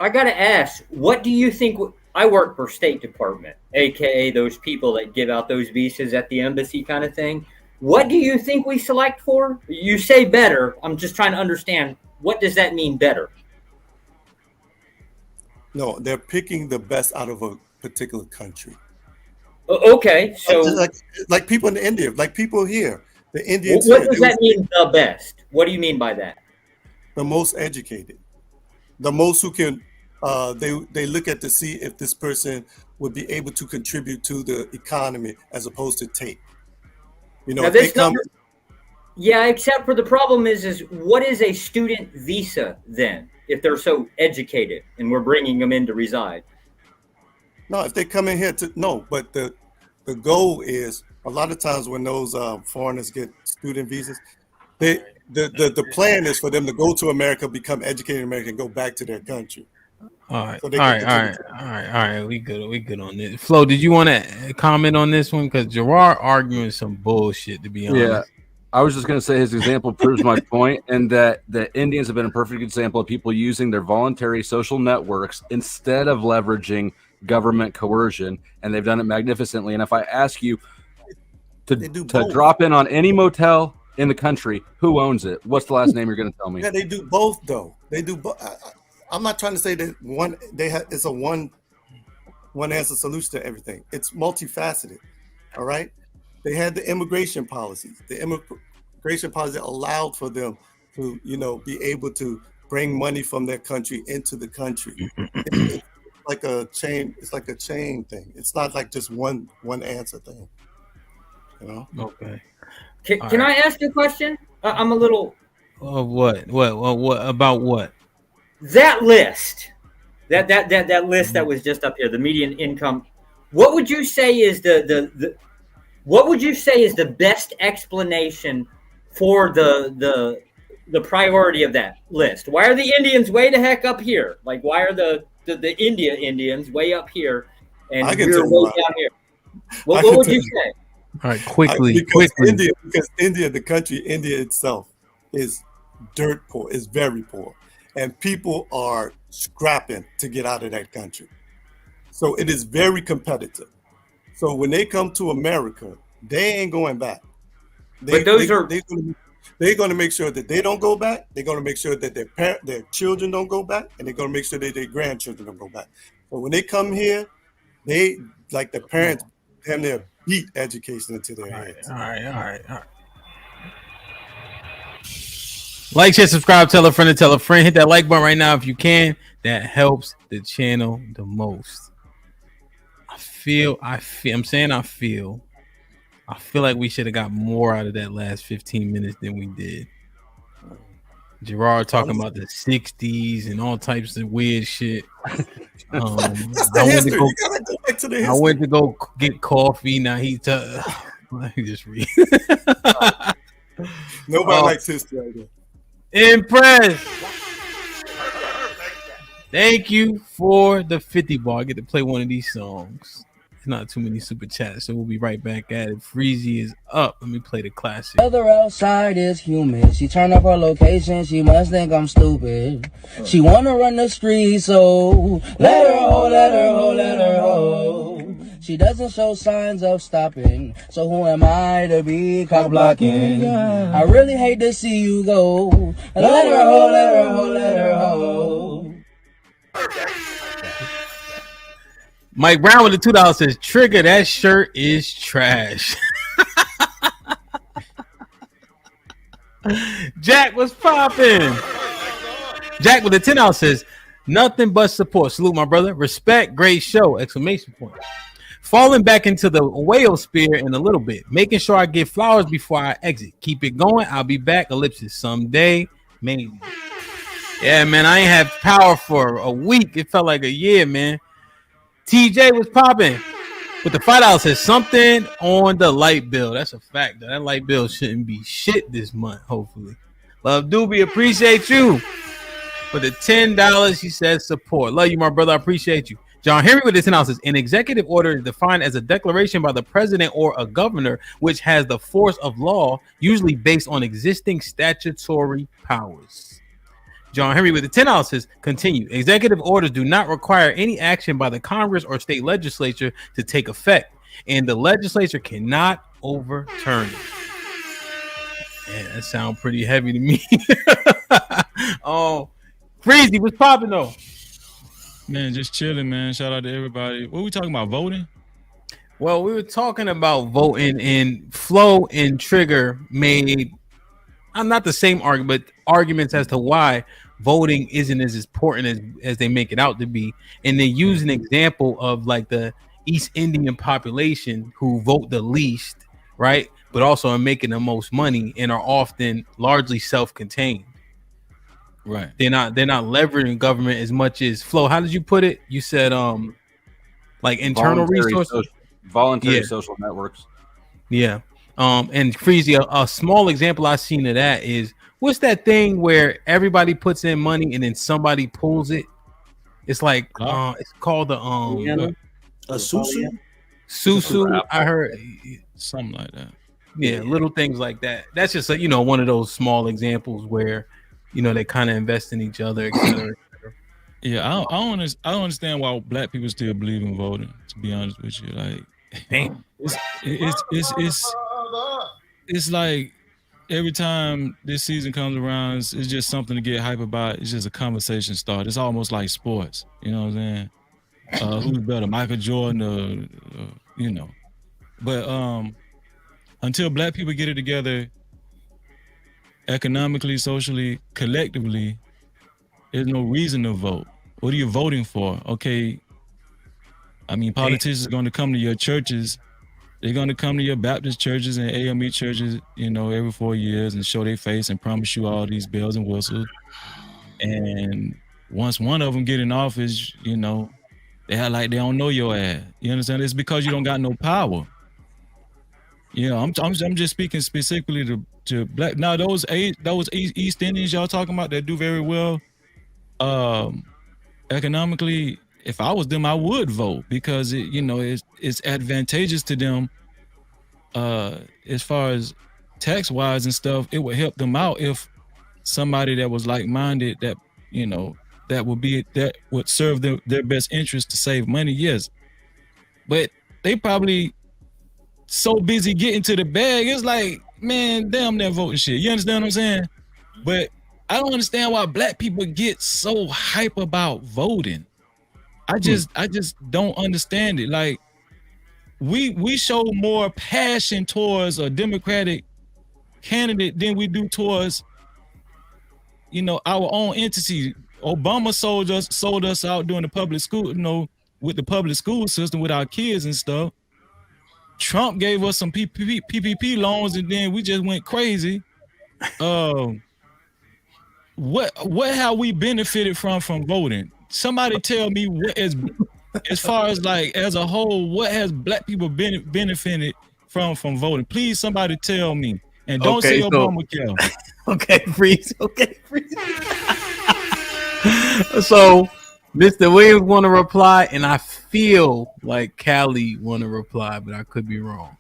I gotta ask, what do you think? I work for State Department, aka those people that give out those visas at the embassy kind of thing. What do you think we select for? You say better. I'm just trying to understand, what does that mean, better? No, they're picking the best out of a particular country. Okay, so like people in India, like people here, the Indians. What does that mean, the best? What do you mean by that? The most educated, the most who can. They look at to see if this person would be able to contribute to the economy as opposed to take. You know, now, if they come. Yeah, except for the problem is what is a student visa then? If they're so educated and we're bringing them in to reside. No, if they come in here but the goal is a lot of times when those foreigners get student visas, the plan is for them to go to America, become educated in America, and go back to their country. All right, so all right. We good on this. Flo, did you want to comment on this one? Because Gerard arguing some bullshit, to be honest. Yeah, I was just going to say his example proves my point, and that the Indians have been a perfect example of people using their voluntary social networks instead of leveraging government coercion, and they've done it magnificently. And if I ask you to drop in on any motel in the country, who owns it? What's the last name you're going to tell me? Yeah, they do both, though. They do both. I'm not trying to say that it's a one answer solution to everything. It's multifaceted. All right. They had the immigration policies. The immigration policy allowed for them to, be able to bring money from their country into the country. It's like a chain. It's like a chain thing. It's not like just one answer thing. Okay. Can I ask you a question? I'm a little. What? What about what? That list, that list that was just up here, the median income. What would you say is what would you say is the best explanation for the priority of that list? Why are the Indians way the heck up here? Like, why are the Indians way up here and we're way down here? What would you say? All right, quickly. Because India, the country, India itself is dirt poor, is very poor. And people are scrapping to get out of that country. So it is very competitive. So when they come to America, they ain't going back. They're going to make sure that they don't go back. They're going to make sure that their children don't go back, and they're going to make sure that their grandchildren don't go back. But when they come here, they, like the parents, have their beat education into their heads. All right. Like, share, subscribe, tell a friend to tell a friend. Hit that like button right now if you can. That helps the channel the most. I feel like we should have got more out of that last 15 minutes than we did. Gerard talking about the 60s and all types of weird shit. That's the history. You gotta go back to the history. I went to go get coffee. Now let me just read. Nobody likes history right now. Impressed. Thank you for the 50 bar. I get to play one of these songs. There's not too many super chats, so we'll be right back at it. Freezy is up. Let me play the classic. Weather outside is humid. She turned up her location. She must think I'm stupid. She wanna run the street, so let her ho, let her ho, let her ho. She doesn't show signs of stopping, so who am I to be cock blocking? I really hate to see you go. Let her ho, let her ho, let her ho. Mike Brown with the $2 says, "Trigger, that shirt is trash." Jack was popping. Jack with the $10 says, "Nothing but support. Salute, my brother. Respect. Great show!" Exclamation point. Falling back into the whale spear in a little bit. Making sure I get flowers before I exit. Keep it going. I'll be back. Ellipsis. Someday. Maybe. Yeah, man. I ain't had power for a week. It felt like a year, man. TJ was popping. With the $5 says something on the light bill. That's a fact. That light bill shouldn't be shit this month, hopefully. Love Doobie, appreciate you. For the $10, he says support. Love you, my brother. I appreciate you. John Henry with this analysis. An executive order is defined as a declaration by the president or a governor which has the force of law, usually based on existing statutory powers. John Henry with the 10 analysis. Continue. Executive orders do not require any action by the Congress or state legislature to take effect, and the legislature cannot overturn it. Man, that sounds pretty heavy to me. Oh, Freezy, what's popping though? Man, just chilling, man. Shout out to everybody. What are we talking about? Voting? Well, we were talking about voting, and Flo and Trigger made not the same argument, but arguments as to why voting isn't as important as they make it out to be. And they use an example of like the East Indian population who vote the least, right? But also are making the most money and are often largely self-contained. Right. They're not leveraging government as much as Flo. How did you put it? You said like internal resources, voluntary social networks. Yeah. And Freezy, a small example I've seen of that is, what's that thing where everybody puts in money and then somebody pulls it? It's like it's called the a susu. Susu. I heard something like that. Yeah, little things like that. That's just one of those small examples where they kind of invest in each other, et cetera, et cetera. Yeah, I don't understand why black people still believe in voting. To be honest with you, like, damn, it's like every time this season comes around, it's just something to get hype about. It's just a conversation start. It's almost like sports. You know what I'm saying? Who's better, Michael Jordan or But until black people get it together, economically, socially, collectively, there's no reason to vote. What are you voting for? Okay, I mean, politicians are going to come to your churches. They're going to come to your Baptist churches and AME churches, every 4 years and show their face and promise you all these bells and whistles. And once one of them get in office, they act like they don't know your ass. You understand? It's because you don't got no power. I'm just speaking specifically to black. Now those East Indians y'all talking about that do very well economically, if I was them, I would vote because it's advantageous to them as far as tax wise and stuff. It would help them out if somebody that was like-minded that would serve their best interest to save money. Yes, but they probably so busy getting to the bag, it's like, man, damn that voting shit. You understand what I'm saying? But I don't understand why black people get so hype about voting. I just don't understand it. Like, we show more passion towards a Democratic candidate than we do towards, our own entity. Obama sold us out during the public school, with the public school system with our kids and stuff. Trump gave us some PPP loans, and then we just went crazy. What have we benefited from voting? Somebody tell me what is, as far as like as a whole, what has black people benefited from voting? Please, somebody tell me, and don't say Obamacare. Okay, freeze. Okay, freeze. So, Mr. Williams want to reply, and I feel like Callie want to reply, but I could be wrong.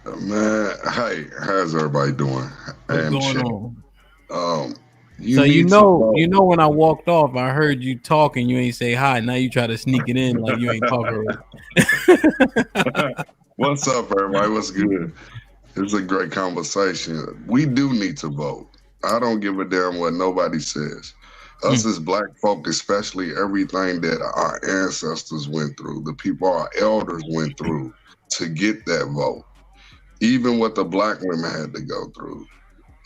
Man, hey, how's everybody doing? What's going on? So when I walked off, I heard you talking. You ain't say hi. Now you try to sneak it in like you ain't talking. What's up, everybody? What's good? It's a great conversation. We do need to vote. I don't give a damn what nobody says. Us as black folk, especially everything that our ancestors went through, the people our elders went through to get that vote, even what the black women had to go through.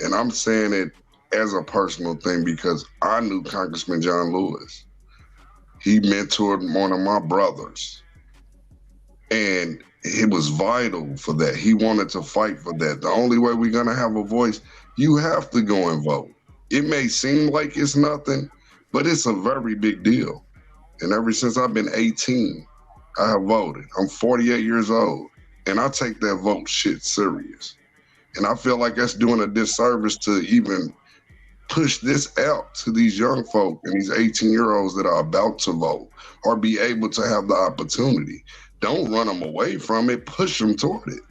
And I'm saying it as a personal thing because I knew Congressman John Lewis. He mentored one of my brothers. And it was vital for that. He wanted to fight for that. The only way we're gonna have a voice, you have to go and vote. It may seem like it's nothing, but it's a very big deal. And ever since I've been 18, I have voted. I'm 48 years old, and I take that vote shit serious. And I feel like that's doing a disservice to even push this out to these young folk and these 18-year-olds that are about to vote or be able to have the opportunity. Don't run them away from it, push them toward it.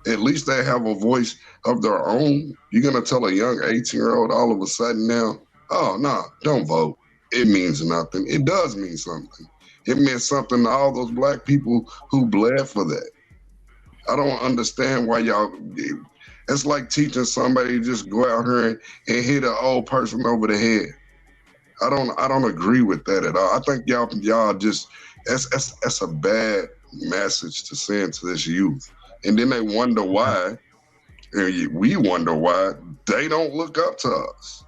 At least they have a voice of their own. You're gonna tell a young 18-year-old all of a sudden now, oh no, don't vote. It means nothing. It does mean something. It meant something to all those black people who bled for that. I don't understand why y'all, it's like teaching somebody to just go out here and hit an old person over the head. I don't agree with that at all. I think y'all just, that's a bad message to send to this youth. And then they wonder why, and we wonder why they don't look up to us.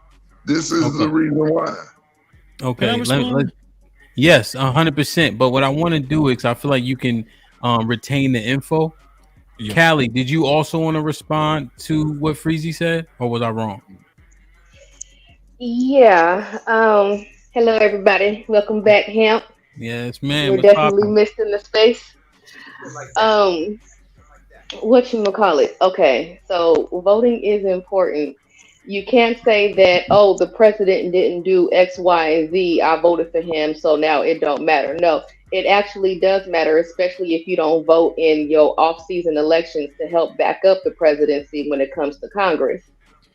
This is the reason why. Okay. Yes, 100%. But what I want to do is, I feel like you can retain the info. Yeah. Callie, did you also want to respond to what Freezy said, or was I wrong? Yeah. Hello, everybody. Welcome back, Hamp. Yes, man. We're definitely missed in the space. Whatchamacallit? Okay, so voting is important. You can't say that, oh, the president didn't do X, Y, and Z. I voted for him, so now it don't matter. No, it actually does matter, especially if you don't vote in your off-season elections to help back up the presidency when it comes to Congress.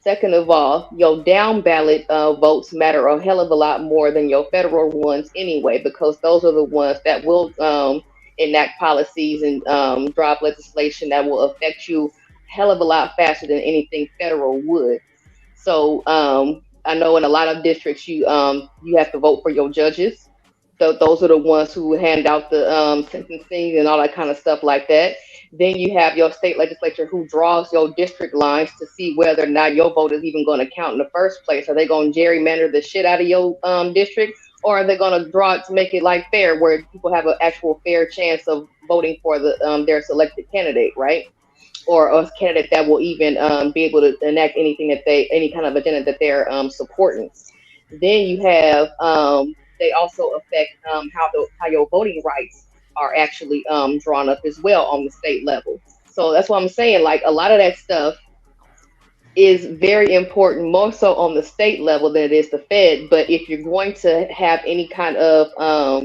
Second of all, your down ballot votes matter a hell of a lot more than your federal ones anyway, because those are the ones that will enact policies and drop legislation that will affect you a hell of a lot faster than anything federal would. So I know in a lot of districts you have to vote for your judges. So those are the ones who hand out the sentencing and all that kind of stuff like that. Then you have your state legislature who draws your district lines to see whether or not your vote is even going to count in the first place. Are they going to gerrymander the shit out of your district, or are they going to draw it to make it like fair, where people have an actual fair chance of voting for their selected candidate, right? Or a candidate that will even be able to enact any kind of agenda that they're supporting. Then you have they also affect how your voting rights are actually drawn up as well on the state level. So that's what I'm saying. Like, a lot of that stuff is very important, more so on the state level than it is the Fed. But if you're going to have any kind of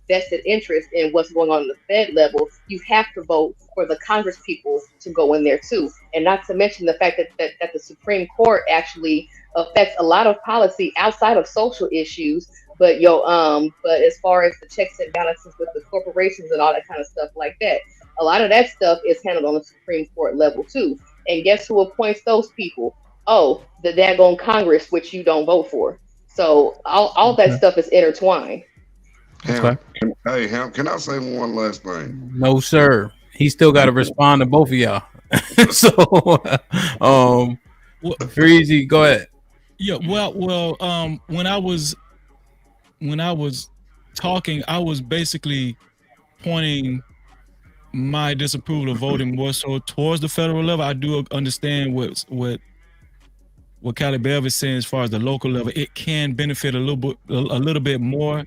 vested interest in what's going on the Fed level, you have to vote for the Congress people to go in there too. And not to mention the fact that the Supreme Court actually affects a lot of policy outside of social issues. But but as far as the checks and balances with the corporations and all that kind of stuff like that, a lot of that stuff is handled on the Supreme Court level too. And guess who appoints those people? Oh, the daggone Congress, which you don't vote for. So all that stuff is intertwined. Hamp, hey, Hamp, can I say one last thing? No, sir. He still got to respond to both of y'all. So, Freezy, go ahead. Yeah, well, when I was talking, I was basically pointing my disapproval of voting more so towards the federal level. I do understand what Callie Bev is saying as far as the local level. It can benefit a little bit more,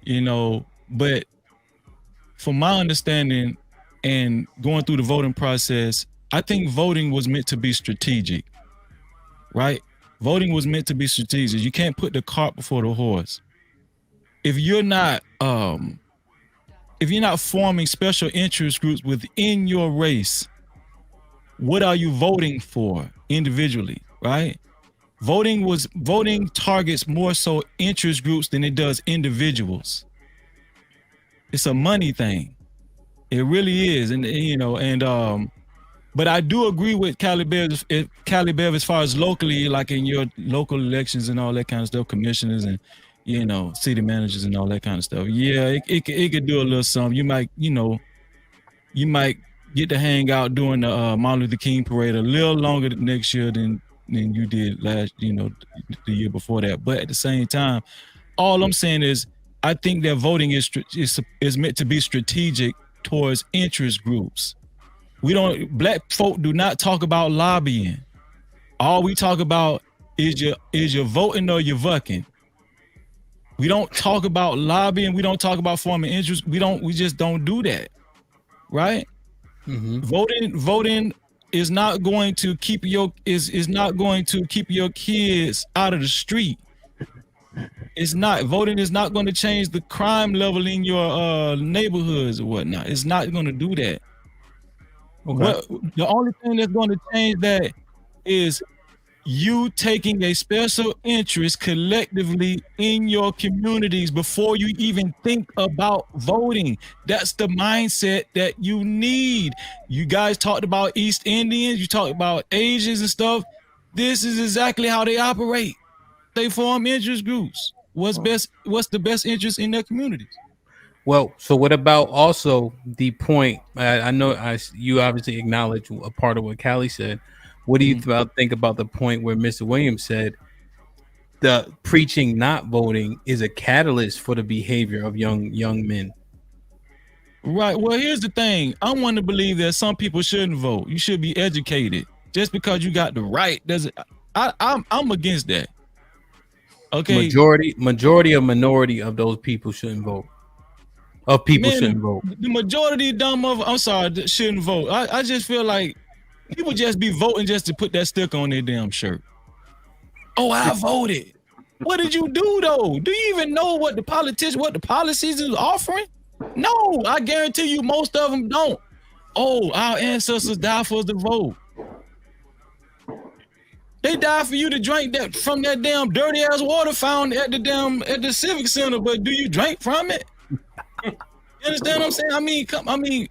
you know, but from my understanding and going through the voting process, I think voting was meant to be strategic, right? Voting was meant to be strategic. You can't put the cart before the horse. If you're not forming special interest groups within your race, what are you voting for individually, right? Voting targets more so interest groups than it does individuals. It's a money thing. It really is. But I do agree with Callie Bev as far as locally, like in your local elections and all that kind of stuff, commissioners and, you know, city managers and all that kind of stuff. Yeah, it could do a little something. You might get to hang out during the Martin Luther King parade a little longer next year than you did the year before that. But at the same time, all I'm saying is I think that voting is meant to be strategic towards interest groups. Black folk do not talk about lobbying. All we talk about is your voting or your vucking. We don't talk about lobbying. We don't talk about forming interest. We just don't do that, right? Mm-hmm. Voting is not going to keep your kids out of the street. It's not. Voting is not going to change the crime level in your neighborhoods or whatnot. It's not going to do that. Okay. The only thing that's going to change that is you taking a special interest collectively in your communities before you even think about voting. That's the mindset that you need. You guys talked about East Indians, you talked about Asians and stuff. This is exactly how they operate. They form interest groups. What's the best interest in their communities? Well, so what about also the point? I know you obviously acknowledge a part of what Callie said. What do you think about the point where Mr. Williams said the preaching not voting is a catalyst for the behavior of young men? Right. Well, here's the thing. I want to believe that some people shouldn't vote. You should be educated. Just because you got the right doesn't. I'm against that. Okay. Majority or minority of those people shouldn't vote. Of people shouldn't vote. The majority of dumb I'm sorry, shouldn't vote. I just feel like people just be voting just to put that sticker on their damn shirt. Oh, I voted. What did you do though? Do you even know what the policies is offering? No, I guarantee you most of them don't. Oh, our ancestors died for us to vote. They died for you to drink that from that damn dirty ass water fountain at the Civic Center, but do you drink from it? You understand what I'm saying? I mean,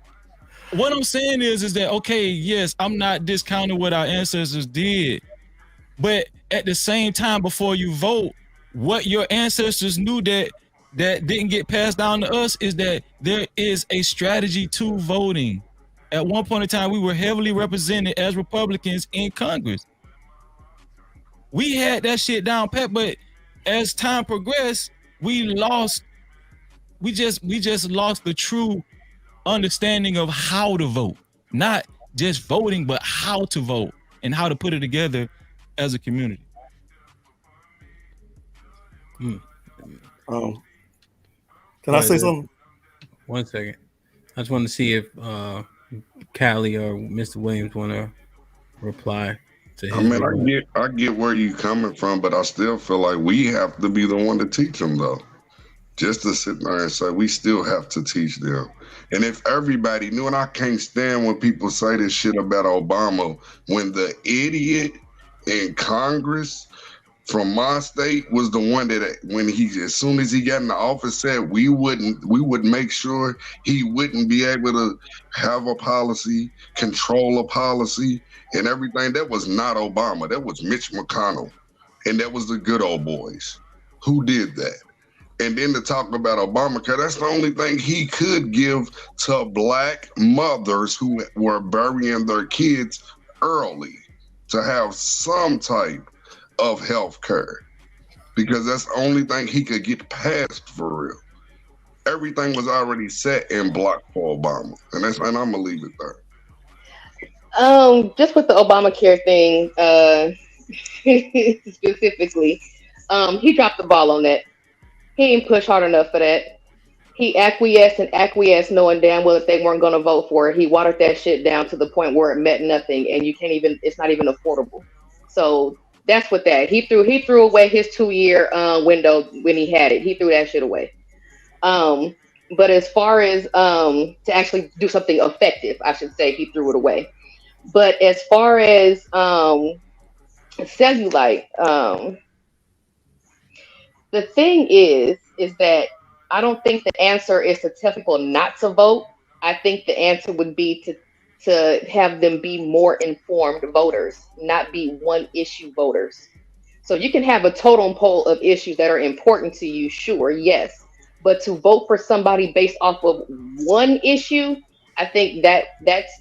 what I'm saying is that okay, yes, I'm not discounting what our ancestors did, but at the same time, before you vote, what your ancestors knew that didn't get passed down to us is that there is a strategy to voting. At one point in time, we were heavily represented as Republicans in Congress. We had that shit down pat, but as time progressed, we just lost the true understanding of how to vote. Not just voting, but how to vote and how to put it together as a community. Can I say something? 1 second. I just want to see if Callie or Mr. Williams want to reply to him. I mean, I get where you coming from, but I still feel like we have to be the one to teach them, though. Just to sit there and say we still have to teach them. And if everybody knew, and I can't stand when people say this shit about Obama, when the idiot in Congress from my state was the one that, when he, as soon as he got in the office, said we would make sure he wouldn't be able to have a policy, control a policy, and everything. That was not Obama. That was Mitch McConnell, and that was the good old boys who did that. And then to talk about Obamacare, that's the only thing he could give to black mothers who were burying their kids early, to have some type of health care, because that's the only thing he could get passed for real. Everything was already set in block for Obama, and I'm gonna leave it there. Just with the Obamacare thing, specifically, he dropped the ball on that. He didn't push hard enough for that. He acquiesced knowing damn well that they weren't going to vote for it. He watered that shit down to the point where it meant nothing, and it's not even affordable. So that's what that. He threw away his 2-year window when he had it. He threw that shit away. But as far as to actually do something effective, I should say, he threw it away. But as far as cellulite, the thing is that I don't think the answer is to tell people not to vote. I think the answer would be to have them be more informed voters, not be one issue voters. So you can have a totem pole of issues that are important to you, sure, yes. But to vote for somebody based off of one issue, I think that's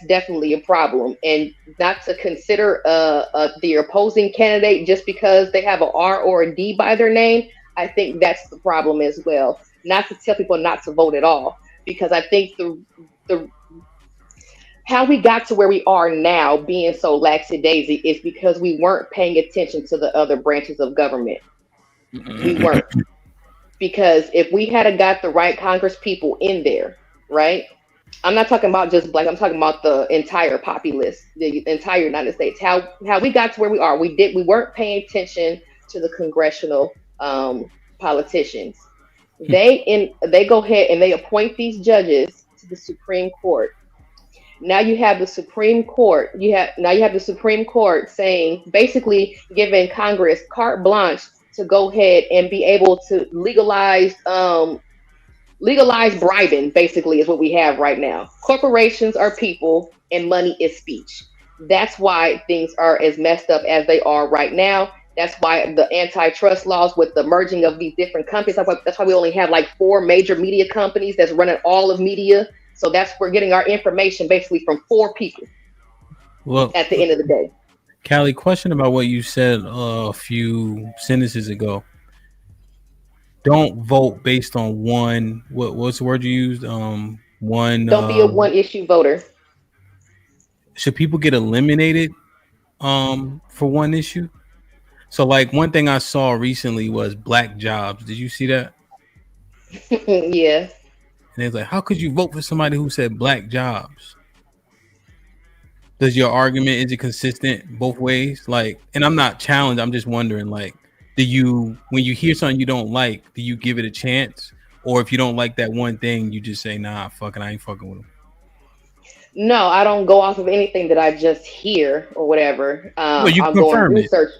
definitely a problem. And not to consider the opposing candidate just because they have an R or a D by their name, I think that's the problem as well. Not to tell people not to vote at all, because I think the how we got to where we are now, being so lackadaisy, is because we weren't paying attention to the other branches of government. We weren't. Because if we had got the right Congress people in there, right, I'm not talking about just black. I'm talking about the entire populace, the entire United States. How we got to where we are. We weren't paying attention to the congressional politicians. They go ahead and they appoint these judges to the Supreme Court. Now you have the Supreme Court. You have the Supreme Court saying, basically giving Congress carte blanche to go ahead and be able to legalize bribing. Basically, is what we have right now. Corporations are people, and money is speech. That's why things are as messed up as they are right now. That's why the antitrust laws with the merging of these different companies. That's why we only have like 4 major media companies that's running all of media. So we're getting our information basically from 4 people. Well, at the end of the day. Callie, question about what you said a few sentences ago. Don't vote based on one. What's the word you used? One. Don't be a one issue voter. Should people get eliminated for one issue? So like one thing I saw recently was black jobs. Did you see that? Yeah. And it's like, how could you vote for somebody who said black jobs? Does your argument, is it consistent both ways? Like, and I'm not challenged. I'm just wondering, like, when you hear something you don't like, do you give it a chance? Or if you don't like that one thing, you just say, nah, I ain't fucking with them. No, I don't go off of anything that I just hear or whatever. Well, you I'm confirm going research.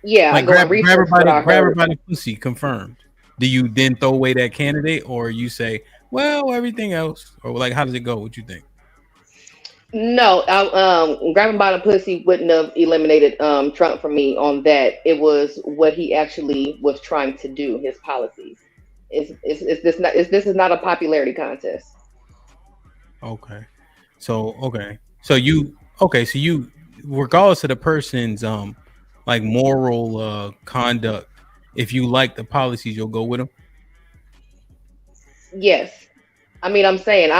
Yeah, like I'm going research. grab everybody pussy, confirmed. Do you then throw away that candidate, or you say, well, everything else, or like, how does it go? What you think? No, grabbing by the pussy wouldn't have eliminated Trump for me on that. It was what he actually was trying to do, his policies. This is not a popularity contest. So you regardless of the person's like moral conduct, if you like the policies, you'll go with them. Yes, I mean, I'm saying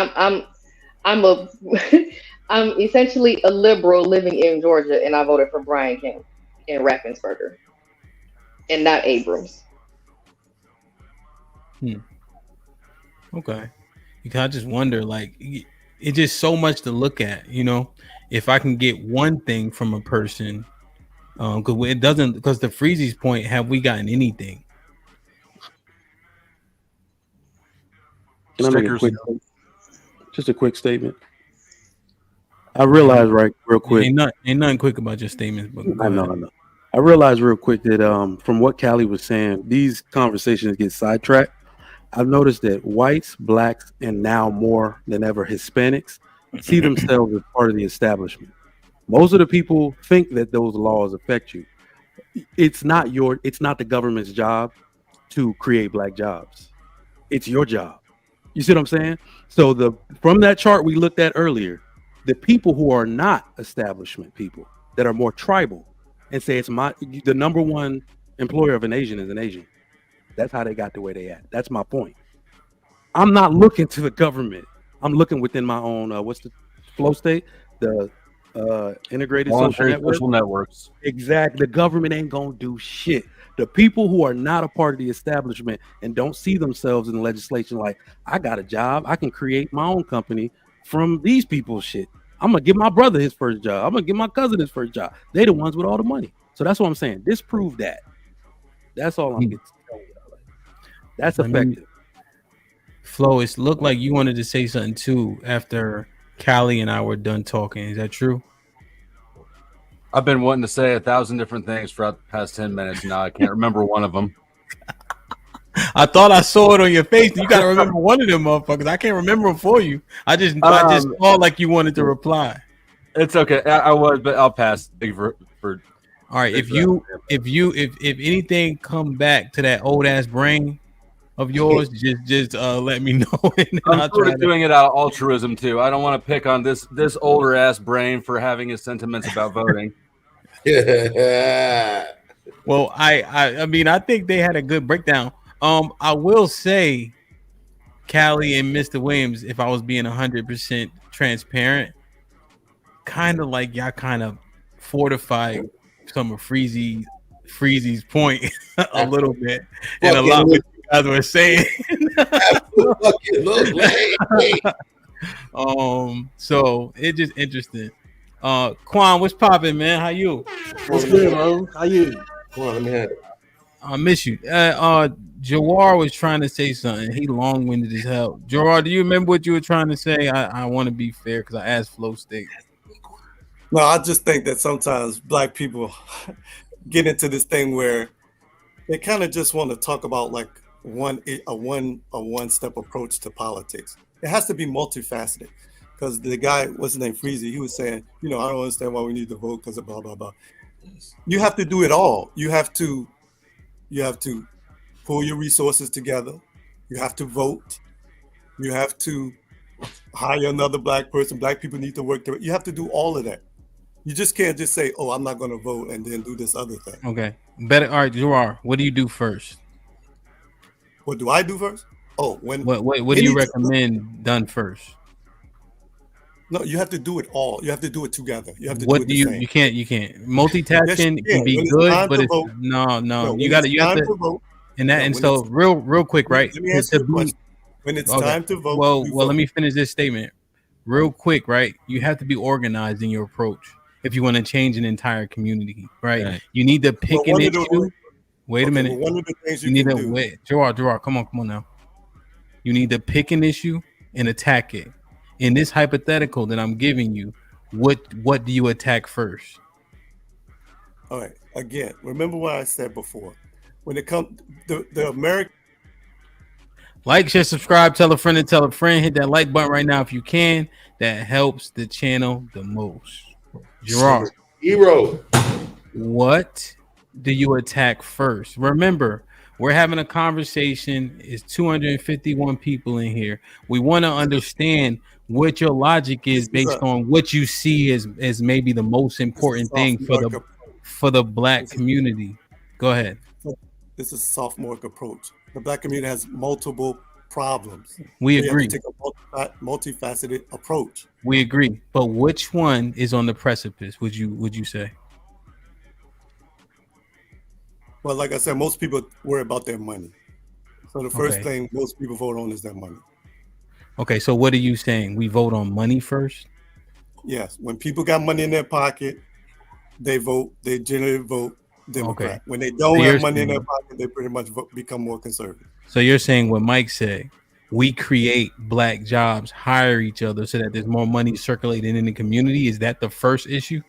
I'm essentially a liberal living in Georgia, and I voted for Brian Kemp and Raffensperger, and not Abrams. Okay, because I just wonder, like, it's just so much to look at, you know. If I can get one thing from a person, because it doesn't. Because the Freezy's point, have we gotten anything? Can I make just a quick statement? I realize real quick. Ain't nothing quick about your statements, but I know. I realize real quick that from what Callie was saying, these conversations get sidetracked. I've noticed that whites, blacks, and now more than ever Hispanics see themselves as part of the establishment. Most of the people think that those laws affect you. It's not the government's job to create black jobs. It's your job. You see what I'm saying? So from that chart we looked at earlier, the people who are not establishment people, that are more tribal, and say the number one employer of an Asian is an Asian. That's how they got to where they at. That's my point. I'm not looking to the government. I'm looking within my own what's the flow state? The integrated social networks. Exactly. The government ain't gonna do shit. The people who are not a part of the establishment and don't see themselves in the legislation, like, I got a job, I can create my own company from these people's shit. I'm gonna give my brother his first job. I'm gonna give my cousin his first job. They the ones with all the money. So that's what I'm saying. Disprove that. That's all I'm getting to tell you. That's effective. Flo, it looked like you wanted to say something too after Callie and I were done talking. Is that true? I've been wanting to say 1,000 different things for the past 10 minutes now. I can't remember one of them. I thought I saw it on your face. You got to remember one of them motherfuckers. I can't remember them for you. I just saw like you wanted to reply. It's okay. I was, but I'll pass for all right. If anything come back to that old ass brain of yours, just let me know. I'm sort of doing it out of altruism too. I don't want to pick on this older ass brain for having his sentiments about voting. Well, I mean, I think they had a good breakdown. I will say, Callie and Mr. Williams, if I was being 100% transparent, kind of like y'all kind of fortified some of Freezy's point a little bit, and a lot of what you guys were saying. So it's just interesting. Quan, what's popping, man? How you? What's good, bro? How you? Come on, let me have it. I miss you. Jawar was trying to say something. He long-winded as hell. Jawar, do you remember what you were trying to say? I want to be fair because I asked Flow State. No, I just think that sometimes black people get into this thing where they kind of just want to talk about like a one step approach to politics. It has to be multifaceted. Because the guy, what's his name, Freezy, he was saying, I don't understand why we need to vote because of blah blah blah. You have to do it all. You have to pull your resources together. You have to vote. You have to hire another black person. Black people need to work there. You have to do all of that. You just can't just say, "Oh, I'm not going to vote," and then do this other thing. Okay, better. All right, Jawar, what do you do first? What do I do first? Oh, when what do you recommend done first? No, you have to do it all. You have to do it together. You have to what do it the same. You can't multitasking yes, can be good, but it's no. You have to and so real quick, right? Let me answer your question. When it's time to vote, well, let me finish this statement real quick, right? You have to be organized in your approach if you want to change an entire community, right? You need to pick an issue. Wait a minute. One of the things you need to wait. Jawar, come on now. You need to pick an issue and attack it. In this hypothetical that I'm giving you, what do you attack first? All right. Again, remember what I said before. When it comes the American, like, share, subscribe, tell a friend and tell a friend. Hit that like button right now if you can. That helps the channel the most. Gerard, hero. What do you attack first? Remember, we're having a conversation. It's 251 people in here. We want to understand what your logic is based on what you see as maybe the most important thing for the black community. Go ahead. This is a sophomoric approach. The black community has multiple problems. We agree. Have to take a multifaceted approach. We agree. But which one is on the precipice? Would you say? Well, like I said, most people worry about their money. So the first thing most people vote on is their money. Okay, so what are you saying? We vote on money first? Yes. When people got money in their pocket, they vote. They generally vote Democrat. Okay. When they don't have money in their pocket, they pretty much become more conservative. So you're saying what Mike said, we create black jobs, hire each other so that there's more money circulating in the community. Is that the first issue?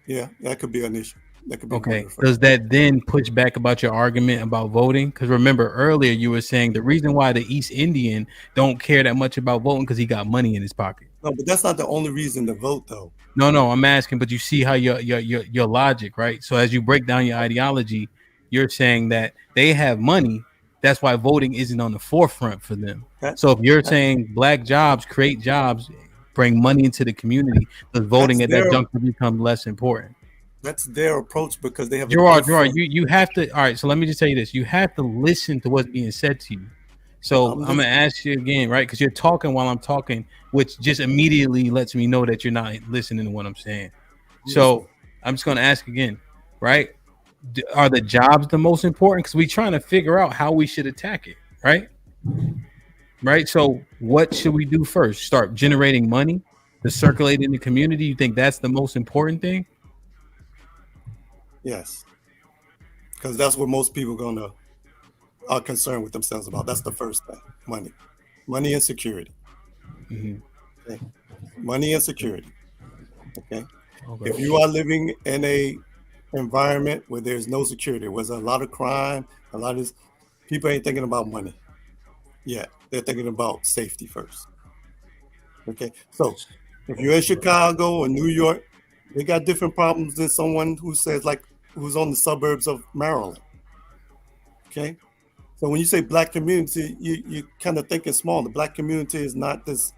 Yeah, that could be an issue. That could be okay. Does that then push back about your argument about voting? Because remember earlier you were saying the reason why the East Indian don't care that much about voting because he got money in his pocket. No, but that's not the only reason to vote, though. No, I'm asking, but you see how your logic, right? So as you break down your ideology, you're saying that they have money. That's why voting isn't on the forefront for them. So if you're saying black jobs create jobs, bring money into the community, does voting at that juncture become less important? That's their approach because they have. Gerard, you have to. All right, so let me just tell you this: you have to listen to what's being said to you. So I'm gonna ask you again, right? Because you're talking while I'm talking, which just immediately lets me know that you're not listening to what I'm saying. So I'm just gonna ask again, right? Are the jobs the most important? Because we're trying to figure out how we should attack it, right? Right. So what should we do first? Start generating money to circulate in the community. You think that's the most important thing? Yes, because that's what most people are concerned with themselves about. That's the first thing: money and security. Okay. Money and security. Okay. If you are living in a environment where there's no security, where there's a lot of crime, a lot of people ain't thinking about money. Yeah, they're thinking about safety first. Okay, so if you're in Chicago or New York, they got different problems than someone who says who's on the suburbs of Maryland. Okay, so when you say black community, you kind of thinking small. The black community is not this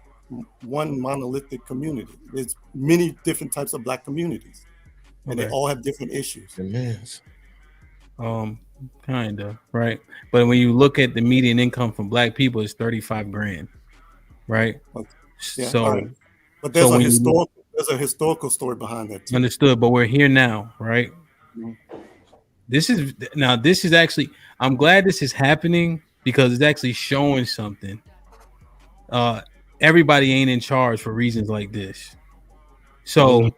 one monolithic community. There's many different types of black communities, and they all have different issues. Kind of, right? But when you look at the median income from black people, it's 35 grand, right? Yeah, so, right. But there's a historical story behind that too. Understood, but we're here now, right? This is actually, I'm glad this is happening because it's actually showing something. everybody ain't in charge for reasons like this. So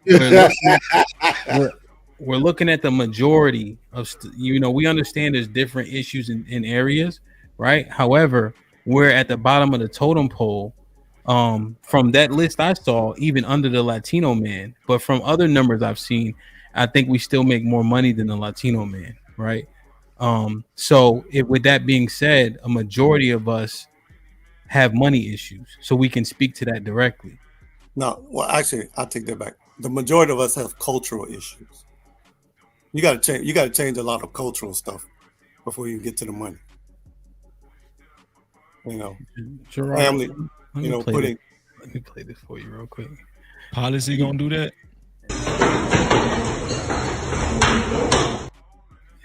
we're looking at the majority of we understand there's different issues in areas, right? However, we're at the bottom of the totem pole. From that list I saw, even under the Latino man, but from other numbers I've seen, I think we still make more money than the Latino man, right? So with that being said, a majority of us have money issues, so we can speak to that directly. No, well, actually, I'll take that back. The majority of us have cultural issues. You got to change. You got to change a lot of cultural stuff before you get to the money. Gerard, family. Let me play this for you real quick. Policy gonna do that?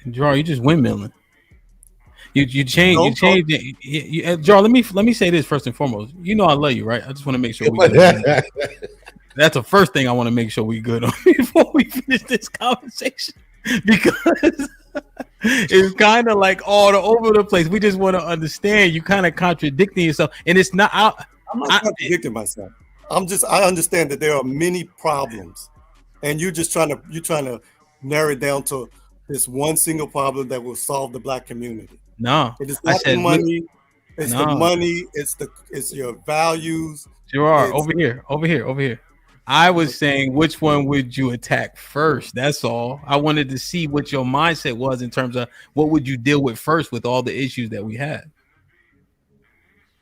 Gerard, you just windmilling. You change it. Gerard, let me say this first and foremost. You know I love you, right? I just want to make sure we good. That's the first thing I want to make sure we good on before we finish this conversation, because it's kind of like all over the place. We just want to understand. You kind of contradicting yourself, and it's not. I'm not contradicting myself. I understand that there are many problems, and you're trying to narrow it down to this one single problem that will solve the Black community. No, it is not the money. It's the money. It's your values. Gerard, over here. I was saying, which one would you attack first? That's all. I wanted to see what your mindset was in terms of what would you deal with first with all the issues that we had.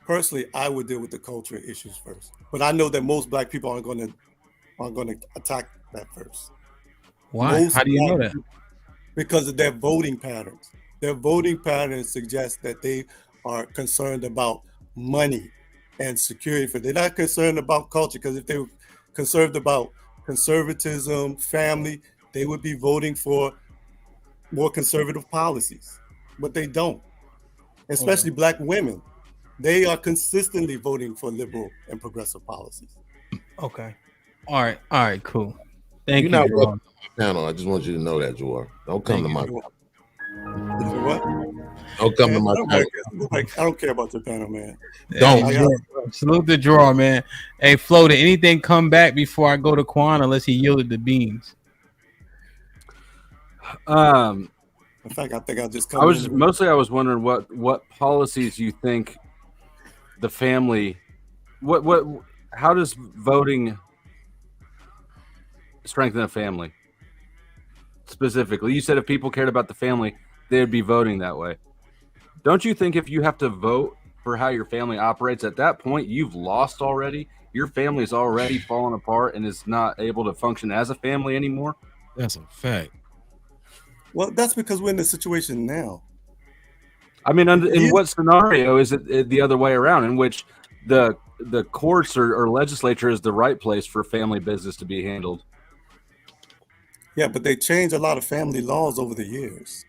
Personally, I would deal with the cultural issues first, but I know that most Black people aren't going to attack that first. Why? How do you know that? Because of their voting patterns. Their voting patterns suggest that they are concerned about money and security. They're not concerned about culture, because if they were concerned about conservatism, family, they would be voting for more conservative policies, but they don't. Especially Black women. They are consistently voting for liberal and progressive policies. Okay. All right, cool. Thank You're you, not welcome to my panel. I just want you to know that, Joar. Don't come to my panel. What? Don't come to my panel. I don't care about your panel, man. Don't. Salute the draw, man. Hey, Flo, did anything come back before I go to Quan unless he yielded the beans? In fact, I think I just I was wondering what policies you think the family, how does voting strengthen a family? Specifically, you said if people cared about the family, they'd be voting that way. Don't you think if you have to vote for how your family operates, at that point you've lost already? Your family's already fallen apart and is not able to function as a family anymore? That's a fact. Well, that's because we're in the situation now. I mean, in what scenario is it the other way around, in which the courts or legislature is the right place for family business to be handled? Yeah, but they changed a lot of family laws over the years.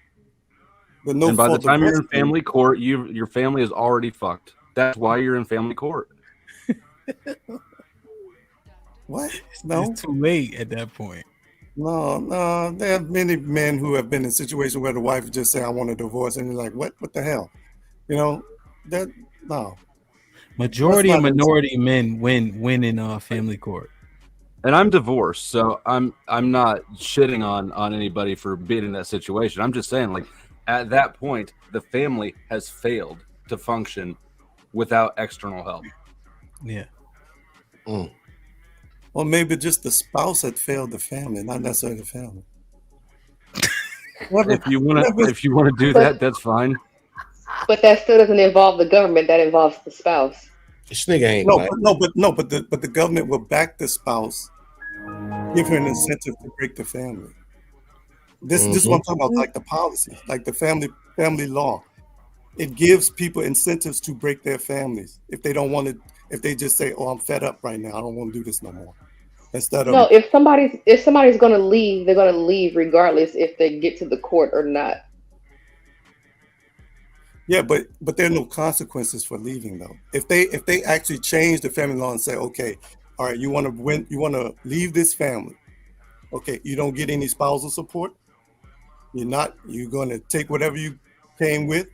And by the time you're in family court, your family is already fucked. That's why you're in family court. What? No, it's too late at that point. No. There are many men who have been in situations where the wife just say, "I want a divorce," and you're like, "What? What the hell?" No. Majority and minority men win in family court. And I'm divorced, so I'm not shitting on anybody for being in that situation. I'm just saying, like, at that point, the family has failed to function without external help. Yeah. Well, maybe just the spouse had failed the family, not necessarily the family. If you want to do that, that's fine. But that still doesn't involve the government. That involves the spouse. This nigga ain't but the government will back the spouse, give her an incentive to break the family. This is what I'm talking about, like the policy, like the family law. It gives people incentives to break their families if they don't want to. If they just say, "Oh, I'm fed up right now. I don't want to do this no more." Instead of if somebody's going to leave, they're going to leave regardless if they get to the court or not. Yeah, but there are no consequences for leaving though. If they actually change the family law and say, "Okay, all right, you want to leave this family. Okay, you don't get any spousal support. You're going to take whatever you came with,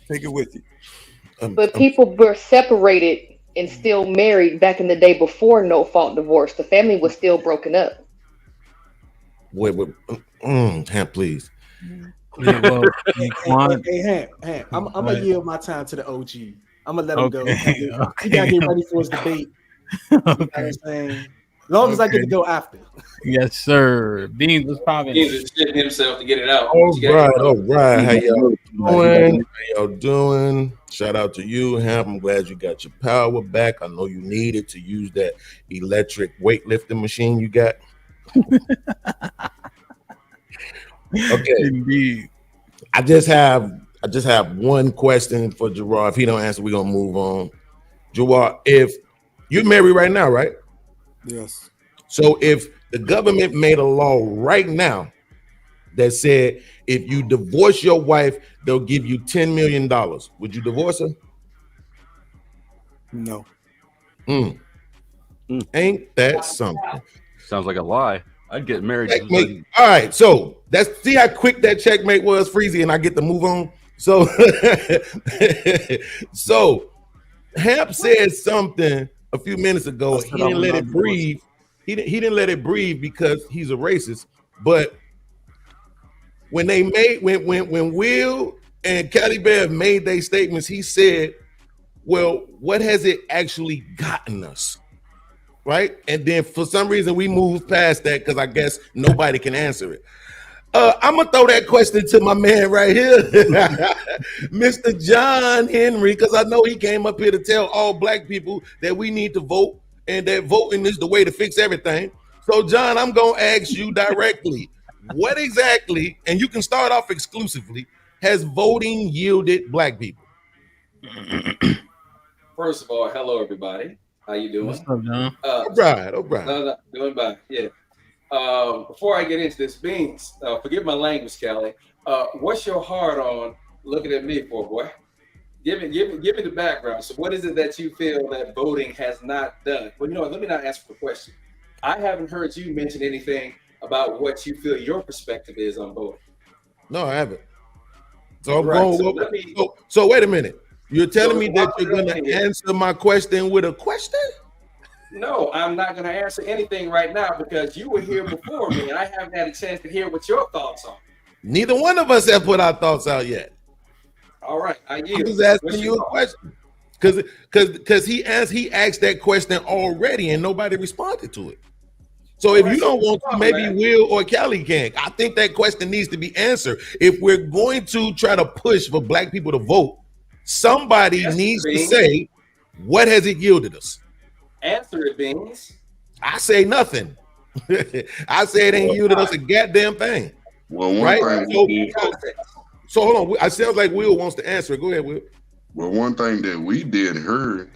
take it with you." But people were separated and still married back in the day before no fault divorce. The family was still broken up. Wait, Hamp, please. Yeah, well, Hey, Hamp, I'm gonna yield my time to the OG. I'm gonna let him go. He gotta get ready for his debate. You know what I'm saying? As long as I get to go after. Yes, sir. Beans was popping. Beans is shitting himself to get it out. All right. How y'all doing? How y'all doing? Shout out to you, Hamp. I'm glad you got your power back. I know you needed to use that electric weightlifting machine you got. Okay. Indeed. I just have one question for Gerard. If he don't answer, we're gonna move on. Gerard, if you're married right now, right? Yes. So if the government made a law right now that said if you divorce your wife, they'll give you $10 million, would you divorce her? No. Ain't that something? Sounds like a lie. I'd get married. Checkmate. All right, so see how quick that checkmate was, Freezy, and I get to move on. So, so Hamp said something a few minutes ago. He didn't let it breathe. He didn't let it breathe because he's a racist. But when Will and Cali Bear made their statements, he said, "Well, what has it actually gotten us?" Right? And then for some reason we moved past that because I guess nobody can answer it. I'm gonna throw that question to my man right here, Mr. John Henry, because I know he came up here to tell all black people that we need to vote and that voting is the way to fix everything. So, John, I'm gonna ask you directly, what exactly, and you can start off exclusively, has voting yielded black people? First of all, hello everybody. How you doing? What's up, John? All right. No, doing back. Yeah. Before I get into this, Beans, forgive my language, Callie. What's your heart on looking at me for, boy? Give me the background. So, what is it that you feel that voting has not done? Well, you know what? Let me not answer the question. I haven't heard you mention anything about what you feel your perspective is on voting. No, I haven't. So I'm going. So wait a minute. You're telling me that you're going to answer my question with a question? No, I'm not going to answer anything right now because you were here before me, and I haven't had a chance to hear what your thoughts are. Neither one of us have put our thoughts out yet. All right, I yield. was asking you a question because he asked that question already, and nobody responded to it. So if you don't want to, maybe Will or Callie can. I think that question needs to be answered. If we're going to try to push for black people to vote, somebody needs to say, what has it yielded us? Answer it, Beans. I say nothing. I say it ain't yielded us a goddamn thing. Well, one thing. So hold on. I sounds like Will wants to answer. Go ahead, Will. Well, one thing that we did heard,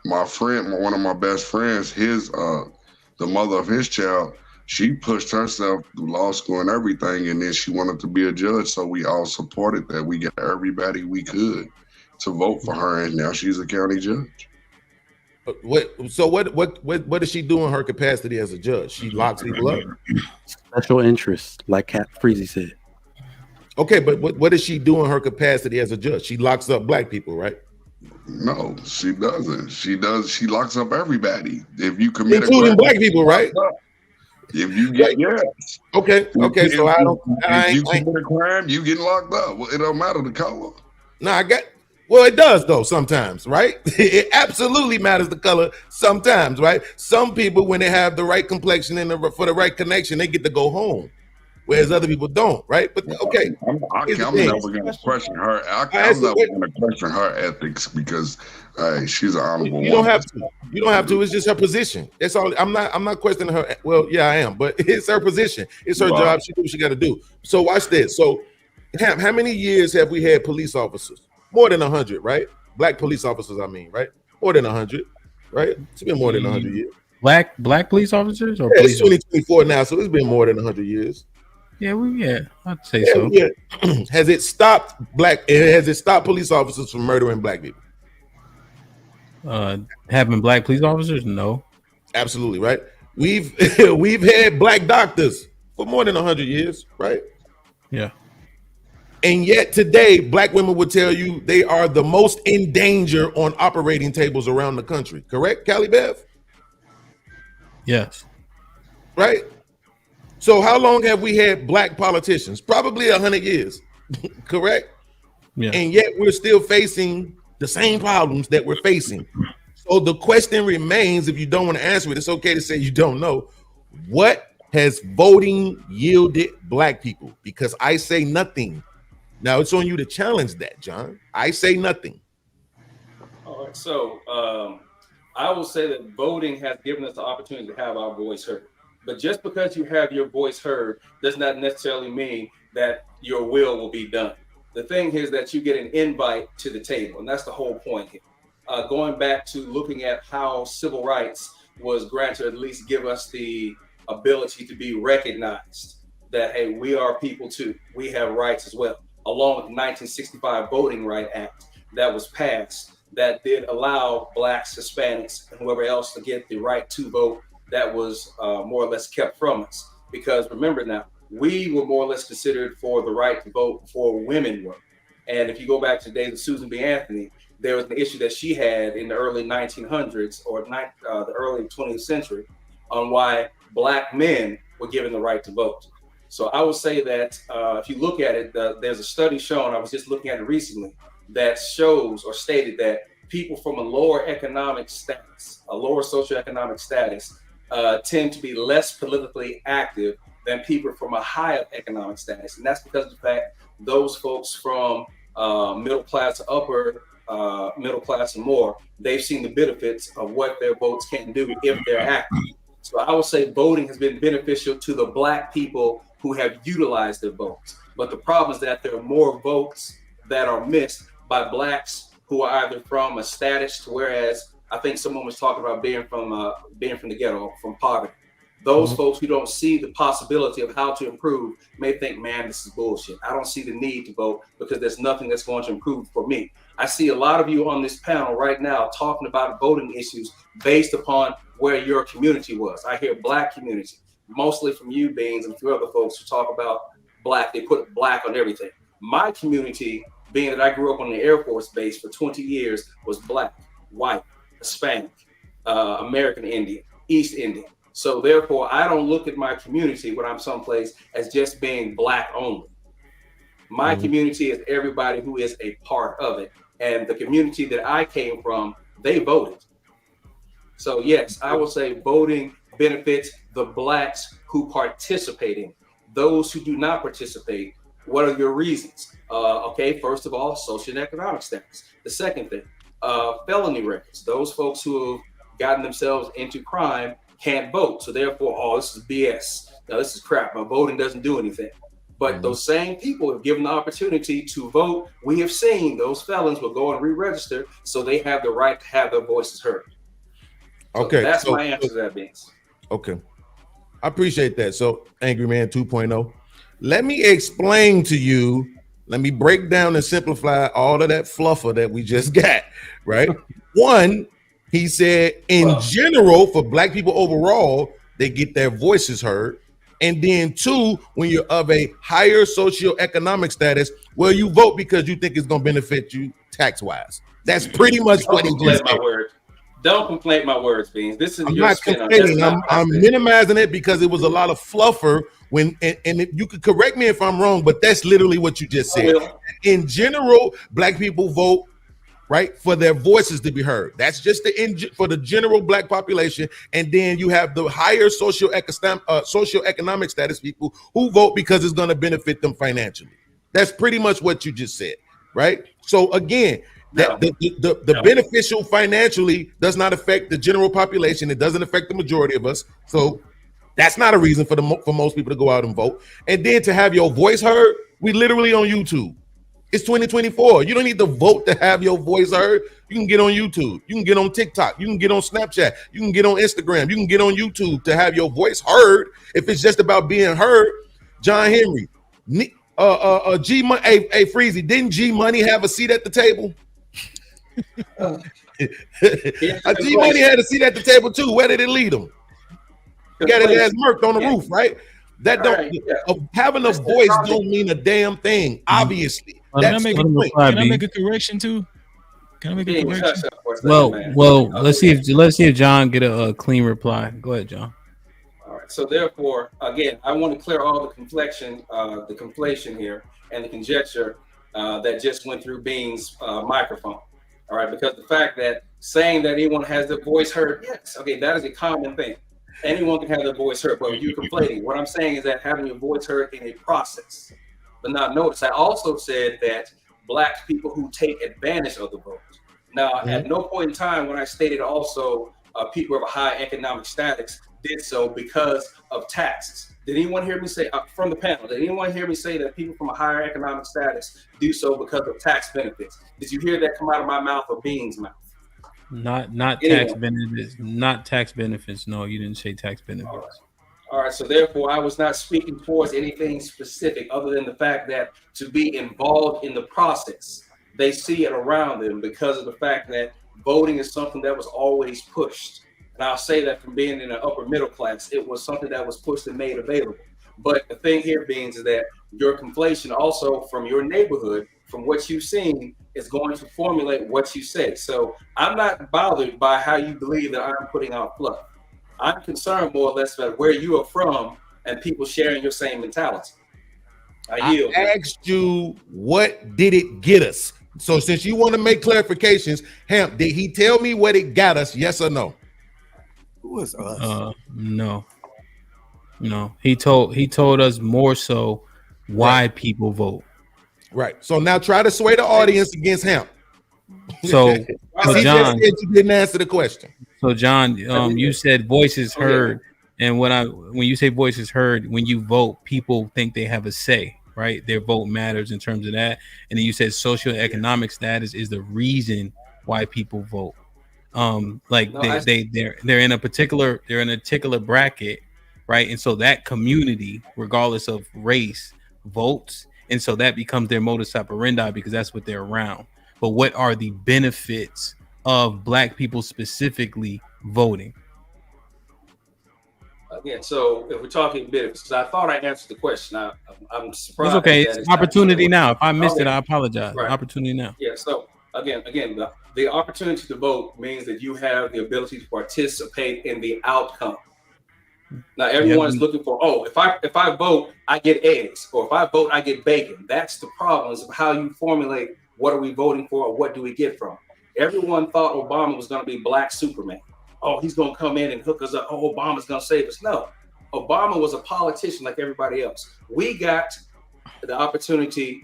my friend, one of my best friends, the mother of his child, she pushed herself through law school and everything, and then she wanted to be a judge. So we all supported that. We got everybody we could to vote for her, and now she's a county judge. What does she do in her capacity as a judge? She locks people up. Special interest, like Cat Freezy said. Okay, but what does she do in her capacity as a judge? She locks up black people, right? No, she doesn't. She locks up everybody. If you commit including black people, right? If you get yes. Okay. So if you commit a crime, you get locked up. Well, it don't matter the color. No, well, it does though sometimes, right? It absolutely matters the color sometimes, right? Some people, when they have the right complexion and for the right connection, they get to go home, whereas other people don't, right? But okay, I'm never going to question her. I'm never going to question her ethics because she's an honorable. You don't have to. You don't have to. It's just her position. That's all. I'm not questioning her. Well, yeah, I am, but it's her position. It's her job. She do what she got to do. So watch this. So, how many years have we had police officers? More than 100, right? Black police officers, I mean, right? More than 100, right? It's been more than 100 years. Black police officers? Or it's 2024 now, so it's been more than 100 years. Yeah, I'd say so. Yeah. Has it stopped police officers from murdering black people? Having black police officers? No. Absolutely, right? We've had black doctors for more than 100 years, right? Yeah. And yet today, black women would tell you they are the most in danger on operating tables around the country. Correct, Callie Bev? Yes. Right? So how long have we had black politicians? Probably 100 years. Correct? Yeah. And yet we're still facing the same problems that we're facing. So the question remains, if you don't want to answer it, it's okay to say you don't know. What has voting yielded black people? Because I say nothing. Now it's on you to challenge that, John. I say nothing. All right. So I will say that voting has given us the opportunity to have our voice heard. But just because you have your voice heard does not necessarily mean that your will be done. The thing is that you get an invite to the table, and that's the whole point here. Going back to looking at how civil rights was granted, at least give us the ability to be recognized that, hey, we are people too. We have rights as well. Along with the 1965 Voting Right Act that was passed, that did allow blacks, Hispanics, and whoever else to get the right to vote. That was more or less kept from us. Because remember now, we were more or less considered for the right to vote before women were. And if you go back to the days of Susan B. Anthony, there was an issue that she had in the early 1900s or the early 20th century on why black men were given the right to vote. So I would say that if you look at it, there's a study shown, I was just looking at it recently, that shows or stated that people from a lower economic status, a lower socioeconomic status, tend to be less politically active than people from a higher economic status. And that's because of the fact those folks from middle class, upper middle class and more, they've seen the benefits of what their votes can do if they're active. So I would say voting has been beneficial to the black people who have utilized their votes. But the problem is that there are more votes that are missed by blacks who are either from a status to, whereas I think someone was talking about being from the ghetto, from poverty. Those folks who don't see the possibility of how to improve may think, man, this is bullshit. I don't see the need to vote because there's nothing that's going to improve for me. I see a lot of you on this panel right now talking about voting issues based upon where your community was. I hear black community, mostly from you, Beans, and a few other folks who talk about black. They put black on everything. My community, being that I grew up on the Air Force base for 20 years, was black, white, Hispanic, American Indian, East Indian. So therefore, I don't look at my community when I'm someplace as just being black only. My community is everybody who is a part of it. And the community that I came from, they voted. So yes, I will say voting benefits the blacks who participate in. Those who do not participate, what are your reasons? Okay, first of all, social and economic status. The second thing, felony records. Those folks who have gotten themselves into crime can't vote. So therefore, oh, this is BS. Now, this is crap. My voting doesn't do anything. But those same people have given the opportunity to vote. We have seen those felons will go and re-register, so they have the right to have their voices heard. So okay, that's my answer to that, Beans. Okay, I appreciate that. So, Angry Man 2.0, let me explain to you. Let me break down and simplify all of that fluffer that we just got. Right? One, he said, in general, for black people overall, they get their voices heard. And then two, when you're of a higher socioeconomic status, well, you vote because you think it's going to benefit you tax-wise. That's pretty much what he just said. Don't complain my words, Beans. This is I'm your not complaining. I'm minimizing it because it was a lot of fluffer. And you could correct me if I'm wrong, but that's literally what you just said. In general, black people vote, right, for their voices to be heard. That's just for the general black population. And then you have the higher socioeconomic status people who vote because it's going to benefit them financially. That's pretty much what you just said, right? So again, the beneficial financially does not affect the general population. It doesn't affect the majority of us. So that's not a reason for most people to go out and vote. And then to have your voice heard, we literally on YouTube. It's 2024. You don't need to vote to have your voice heard. You can get on YouTube. You can get on TikTok. You can get on Snapchat. You can get on Instagram. You can get on YouTube to have your voice heard. If it's just about being heard, John Henry, G Money, hey Freezy, didn't G Money have a seat at the table? G Money had a seat at the table too. Where did it lead him? He got his ass murked on the roof, right? That don't having a voice don't mean a damn thing. Obviously, Can I Can make a correction too? Can I make a correction? Well, let's see if John get a clean reply. Go ahead, John. All right. So therefore, again, I want to clear all the conflation here and the conjecture that just went through Bean's microphone. All right, because the fact that saying that anyone has their voice heard, yes, okay, that is a common thing. Anyone can have their voice heard, but you're conflating. What I'm saying is that having your voice heard in a process. But now notice, I also said that Black people who take advantage of the vote. Now, at no point in time when I stated also people of a high economic status did so because of taxes. Did anyone hear me say, from the panel, did anyone hear me say that people from a higher economic status do so because of tax benefits? Did you hear that come out of my mouth or Bean's mouth? Not tax benefits. Not tax benefits. No, you didn't say tax benefits. All right, so therefore I was not speaking towards anything specific other than the fact that to be involved in the process, they see it around them because of the fact that voting is something that was always pushed. And I'll say that from being in the upper middle class, it was something that was pushed and made available. But the thing here, Beans, is that your conflation also from your neighborhood, from what you've seen, is going to formulate what you say. So I'm not bothered by how you believe that I'm putting out fluff. I'm concerned more or less about where you are from and people sharing your same mentality. I yield. I asked you, what did it get us? So since you want to make clarifications, Hamp, did he tell me what it got us? Yes or no? Who was us? No. He told us more so why people vote. Right. So now try to sway the audience against Hamp. So he John, just said you didn't answer the question. So John, you said voices heard, and when you say voices heard, when you vote, people think they have a say, right? Their vote matters in terms of that. And then you said socioeconomic status is the reason why people vote. They're in a particular bracket, right? And so that community, regardless of race, votes, and so that becomes their modus operandi because that's what they're around. But what are the benefits of Black people specifically voting? Again, so if we're talking benefits, because I thought I answered the question, I'm surprised. It's okay. It's opportunity now. If I missed it, I apologize. Right. Opportunity now. Yeah. So again, the opportunity to vote means that you have the ability to participate in the outcome. Now everyone's looking for, if I vote, I get eggs, or if I vote, I get bacon. That's the problem, is how you formulate what are we voting for or what do we get from. Everyone thought Obama was going to be Black Superman. Oh, he's going to come in and hook us up. Oh, Obama's going to save us. No, Obama was a politician like everybody else. We got the opportunity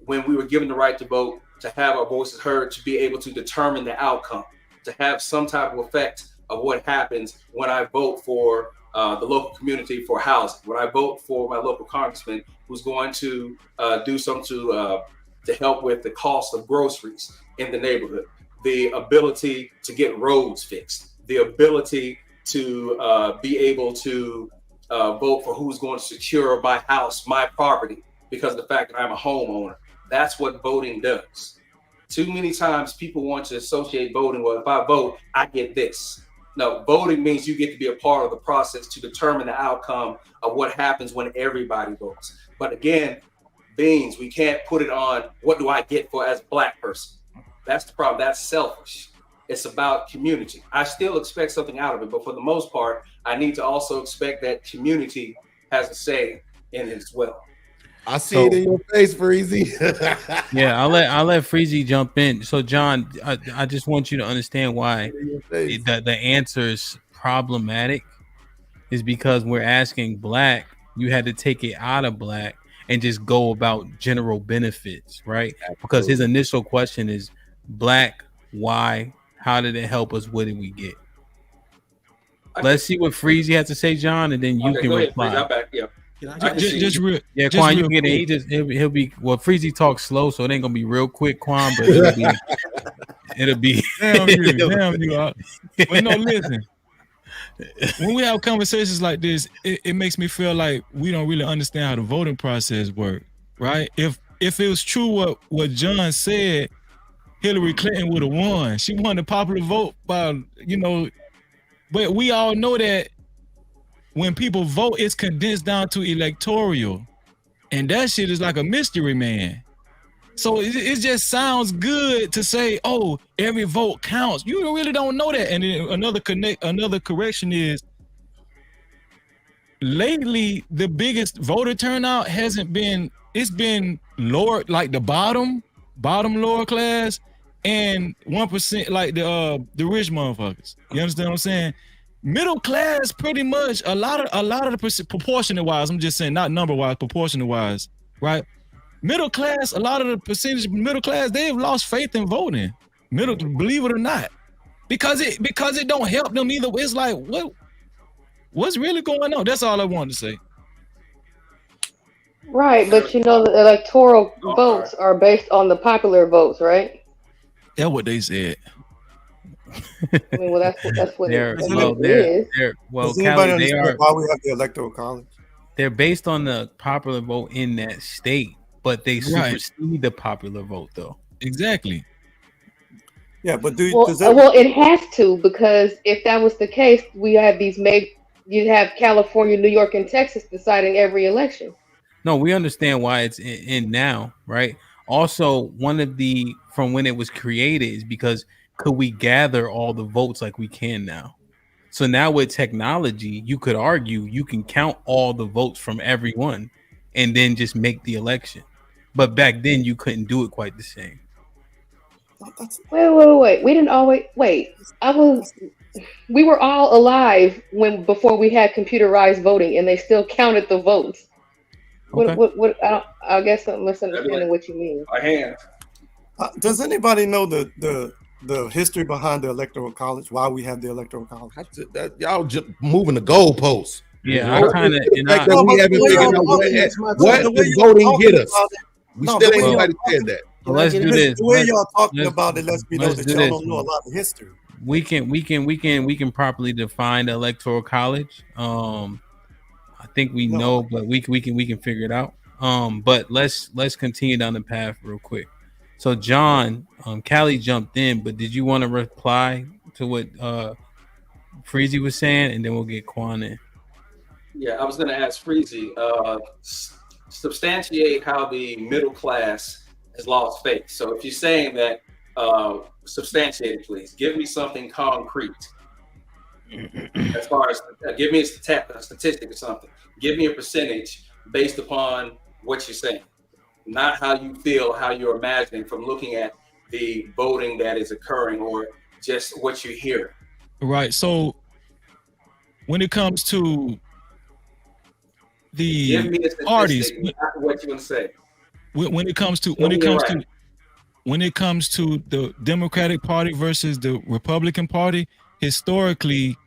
when we were given the right to vote to have our voices heard, to be able to determine the outcome, to have some type of effect of what happens when I vote for the local community for housing, when I vote for my local congressman who's going to do something to help with the cost of groceries in the neighborhood, the ability to get roads fixed, the ability to be able to vote for who's going to secure my house, my property, because of the fact that I'm a homeowner. That's what voting does. Too many times people want to associate voting, well, if I vote, I get this. No, voting means you get to be a part of the process to determine the outcome of what happens when everybody votes. But again, Beans, we can't put it on what do I get for as a Black person. That's the problem. That's selfish. It's about community. I still expect something out of it, but for the most part, I need to also expect that community has a say in it as well. I see it in your face, Freezy. Yeah, I'll let Freezy jump in. So John, I just want you to understand why the answer is problematic is because we're asking Black, you had to take it out of Black and just go about general benefits, right? Absolutely. Because his initial question is Black, why? How did it help us? What did we get? Let's see what Freezy has to say, John, and then you can reply. Quan, you can get it. He'll be Freezy talks slow, so it ain't gonna be real quick, Quan, but it'll be damn you. But no, listen. When we have conversations like this, it makes me feel like we don't really understand how the voting process works, right? If it was true what John said, Hillary Clinton would have won. She won the popular vote by, but we all know that when people vote, it's condensed down to electoral, and that shit is like a mystery, man. So it just sounds good to say, oh, every vote counts. You really don't know that. And then another correction is, lately the biggest voter turnout hasn't been, it's been lower, like the bottom lower class, and 1% like the rich motherfuckers. You understand what I'm saying? Middle class, pretty much a lot of the proportionate wise, I'm just saying, not number wise, proportionate wise, right? Middle class, a lot of the percentage of middle class, they've lost faith in voting. Believe it or not, because it don't help them either. It's like, what's really going on? That's all I wanted to say. Right, but you know the electoral votes are based on the popular votes, right? That's what they said. I mean, well, that's what it is. Does anybody understand why we have the electoral college? They're based on the popular vote in that state, but they supersede the popular vote, though. Exactly. Yeah, but well, it has to, because if that was the case, we have you'd have California, New York, and Texas deciding every election. No, we understand why it's in now, right? Also, one of the from when it was created is because could we gather all the votes like we can now? So now with technology, you could argue you can count all the votes from everyone and then just make the election. But back then you couldn't do it quite the same. Wait. We didn't always wait. We were all alive before we had computerized voting, and they still counted the votes. Okay. What I guess I'm misunderstanding what you mean. My hand. Does anybody know the history behind the electoral college? Why we have the electoral college? Y'all just moving the goalposts. Yeah, I kind of. We haven't figured out what the voting get us. We still ain't nobody said that. Well, let's do this. The way y'all talking about it lets me know that y'all don't know a lot of history. We can properly define the electoral college. I think we know, but we can figure it out. But let's continue down the path real quick. So John, Callie jumped in, but did you want to reply to what Freezy was saying, and then we'll get Quan in? Yeah, I was going to ask Freezy, substantiate how the middle class has lost faith. So if you're saying that, substantiate it, please. Give me something concrete. As far as give me a statistic or something. Give me a percentage based upon what you're saying, not how you feel, how you're imagining from looking at the voting that is occurring or just what you hear. Right. So when it comes to the give me a statistic, parties, what you want to say. When it comes to the Democratic Party versus the Republican Party, historically,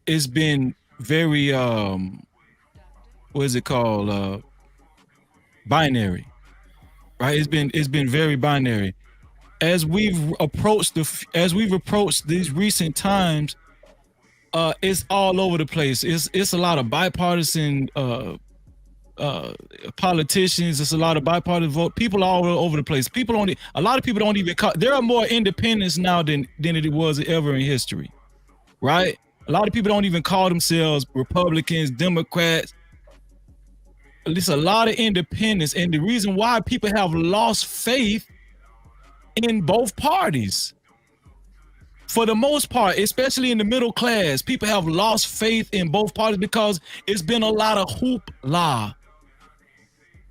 it's been very what is it called? Binary, right? It's been very binary. As we've approached these recent times, it's all over the place. It's a lot of bipartisan politicians. It's a lot of bipartisan vote. People all over the place. A lot of people don't even call. There are more independents now than it was ever in history, right? A lot of people don't even call themselves Republicans, Democrats. There's a lot of independents, and the reason why people have lost faith in both parties, for the most part, especially in the middle class, people have lost faith in both parties because it's been a lot of hoopla.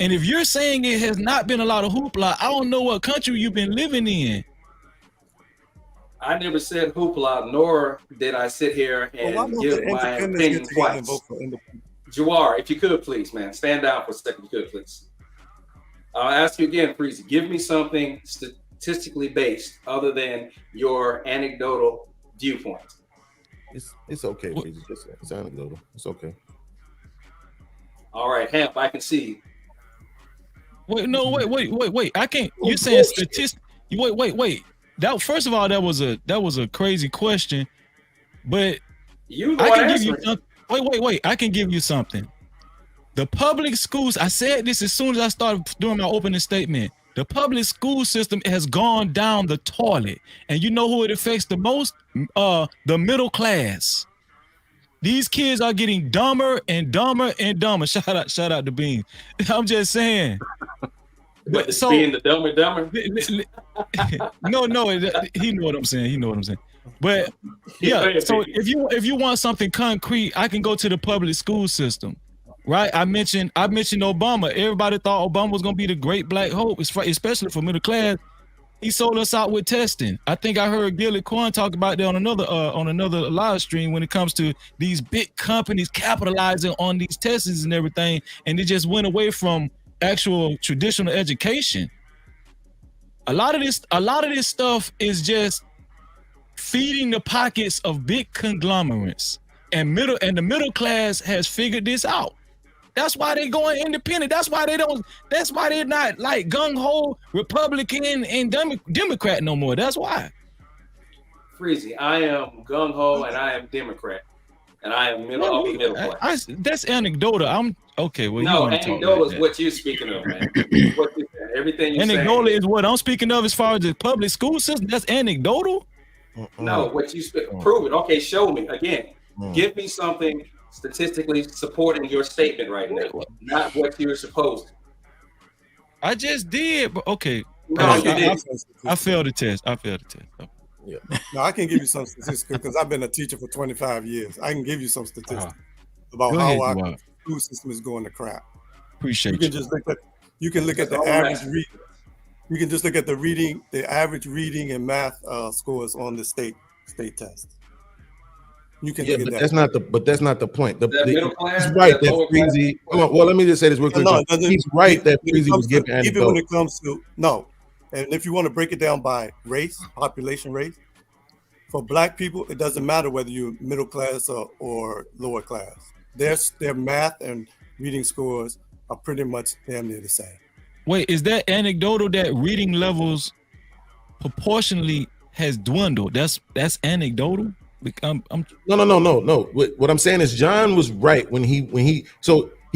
And if you're saying it has not been a lot of hoopla, I don't know what country you've been living in. I never said hoopla, nor did I sit here and give my opinion twice. Jawar, if you could, please, man, stand down for a second. If you could, please. I'll ask you again, Freezy. Give me something statistically based other than your anecdotal viewpoint. It's okay, Freezy. It's anecdotal. It's okay. All right, Hamp, I can see. Wait. I can't. You're saying statistics? Wait. That first of all, that was a crazy question, but I can give you something. Wait. I can give you something. The public schools, I said this as soon as I started doing my opening statement. The public school system has gone down the toilet. And you know who it affects the most? The middle class. These kids are getting dumber and dumber and dumber. Shout out to Bean. I'm just saying. But so being the dumber. No, he know what I'm saying. But yeah, so if you want something concrete, I can go to the public school system, right? I mentioned Obama. Everybody thought Obama was gonna be the great black hope, especially for middle class. He sold us out with testing. I think I heard Gilly Cohen talk about that on another live stream when it comes to these big companies capitalizing on these tests and everything, and it just went away from actual traditional education. A lot of this stuff is just feeding the pockets of big conglomerates, and the middle class has figured this out. That's why they going independent. That's why they're not like gung-ho Republican and Democrat no more. That's why. Freezy, I am gung-ho and I am Democrat. And I am middle class. That's anecdotal. I'm okay. Well, no, anecdotal is what you're speaking of, man. Everything you're anecdotal saying. is what I'm speaking of as far as the public school system. That's anecdotal. No, what you prove it. Okay, show me again. Give me something statistically supporting your statement right now, not what you're supposed to. I just did, but okay. No, you didn't. I failed the test. Yeah. No, I can give you some statistics because I've been a teacher for 25 years. I can give you some statistics about how our school system is going to crap. Appreciate you can look at the average reading. You can just look at the average reading and math scores on the state test. You can look at that. That's not the point. Middle class, he's right that Freezy. Well, let me just say this real quick. He's right that Freezy was giving anecdote. Even when it comes to and if you want to break it down by race, population race, for black people, it doesn't matter whether you're middle class or lower class. Their math and reading scores are pretty much damn near the same. Wait, is that anecdotal that reading levels proportionally has dwindled? That's anecdotal? No. What I'm saying is John was right when he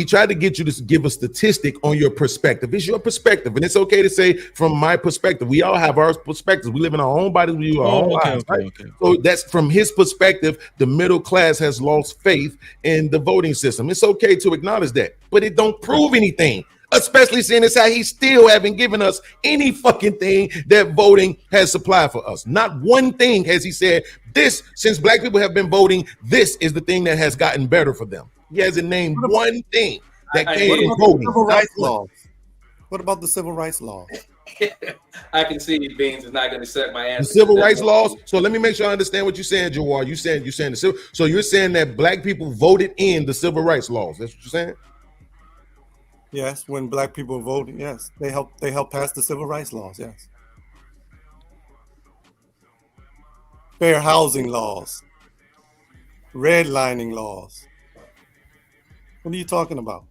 tried to get you to give a statistic on your perspective. It's your perspective, and it's okay to say from my perspective. We all have our perspectives. We live in our own bodies. We do our own lives. Right? So that's from his perspective. The middle class has lost faith in the voting system. It's okay to acknowledge that, but it don't prove anything. Especially seeing as how he still haven't given us any fucking thing that voting has supplied for us. Not one thing has he said, this, since black people have been voting, this is the thing that has gotten better for them. He hasn't named one thing that came from voting. Civil rights laws. What about the civil rights laws? I can see Beans is not going to set my answer. The civil rights laws. So let me make sure I understand what you're saying, Jawar. You're saying the civil. So you're saying that black people voted in the civil rights laws. That's what you're saying? Yes, when black people voted, yes, they helped pass the civil rights laws. Yes, fair housing laws, redlining laws. What are you talking about?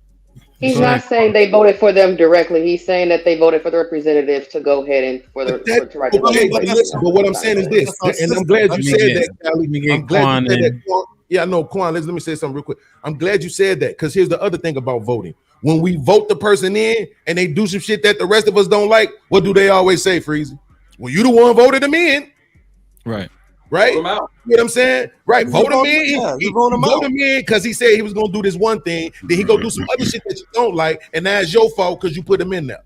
He's not saying they voted for them directly. He's saying that they voted for the representatives to go ahead and to write the but what I'm saying is this, and I'm glad you said that, Callie. I'm glad you said that. Yeah, no, Quan, let me say something real quick. I'm glad you said that, because here's the other thing about voting. When we vote the person in and they do some shit that the rest of us don't like, what do they always say, Freezy? Well, you the one voted him in. Right. You know what I'm saying? Right. Vote him in. He vote him in because he said he was going to do this one thing. Then he go do some other shit that you don't like. And now it's your fault because you put him in there.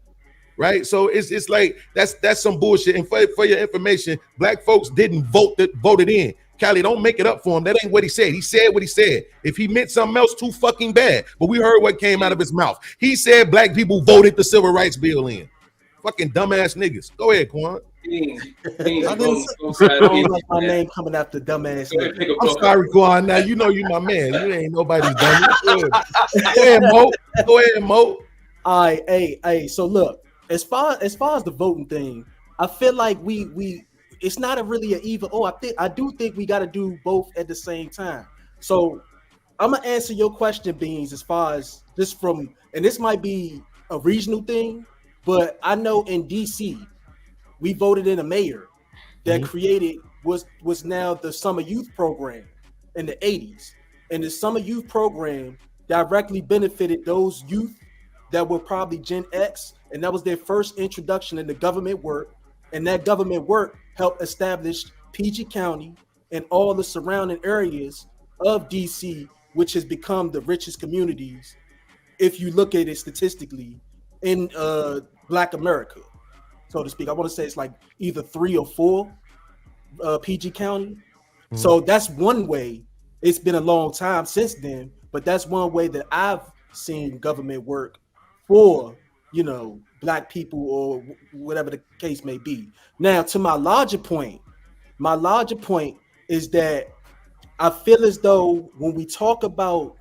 Right. So it's like that's some bullshit. And for your information, black folks didn't voted in. Callie, don't make it up for him. That ain't what he said. He said what he said. If he meant something else, too fucking bad. But we heard what came out of his mouth. He said black people voted the civil rights bill in. Fucking dumbass niggas. Go ahead, Quan. I don't like my name coming after dumbass niggas. I'm sorry, Quan. Now you know you my man. You ain't nobody's dummy. Go ahead, Mo. Go ahead, Mo. All right, hey. So look, as far as the voting thing, I feel like we it's not really an even. I do think we got to do both at the same time. So I'm gonna answer your question, Beans, as far as this from, and this might be a regional thing, but I know in DC we voted in a mayor that created was now the summer youth program in the 80s, and the summer youth program directly benefited those youth that were probably Gen X, and that was their first introduction into government work, and that government work helped establish PG County and all the surrounding areas of DC, which has become the richest communities, if you look at it statistically, in Black America, so to speak. I want to say it's like either 3 or 4 PG County. So that's one way. It's been a long time since then, but that's one way that I've seen government work for, Black people or whatever the case may be. Now, to my larger point is that I feel as though when we talk about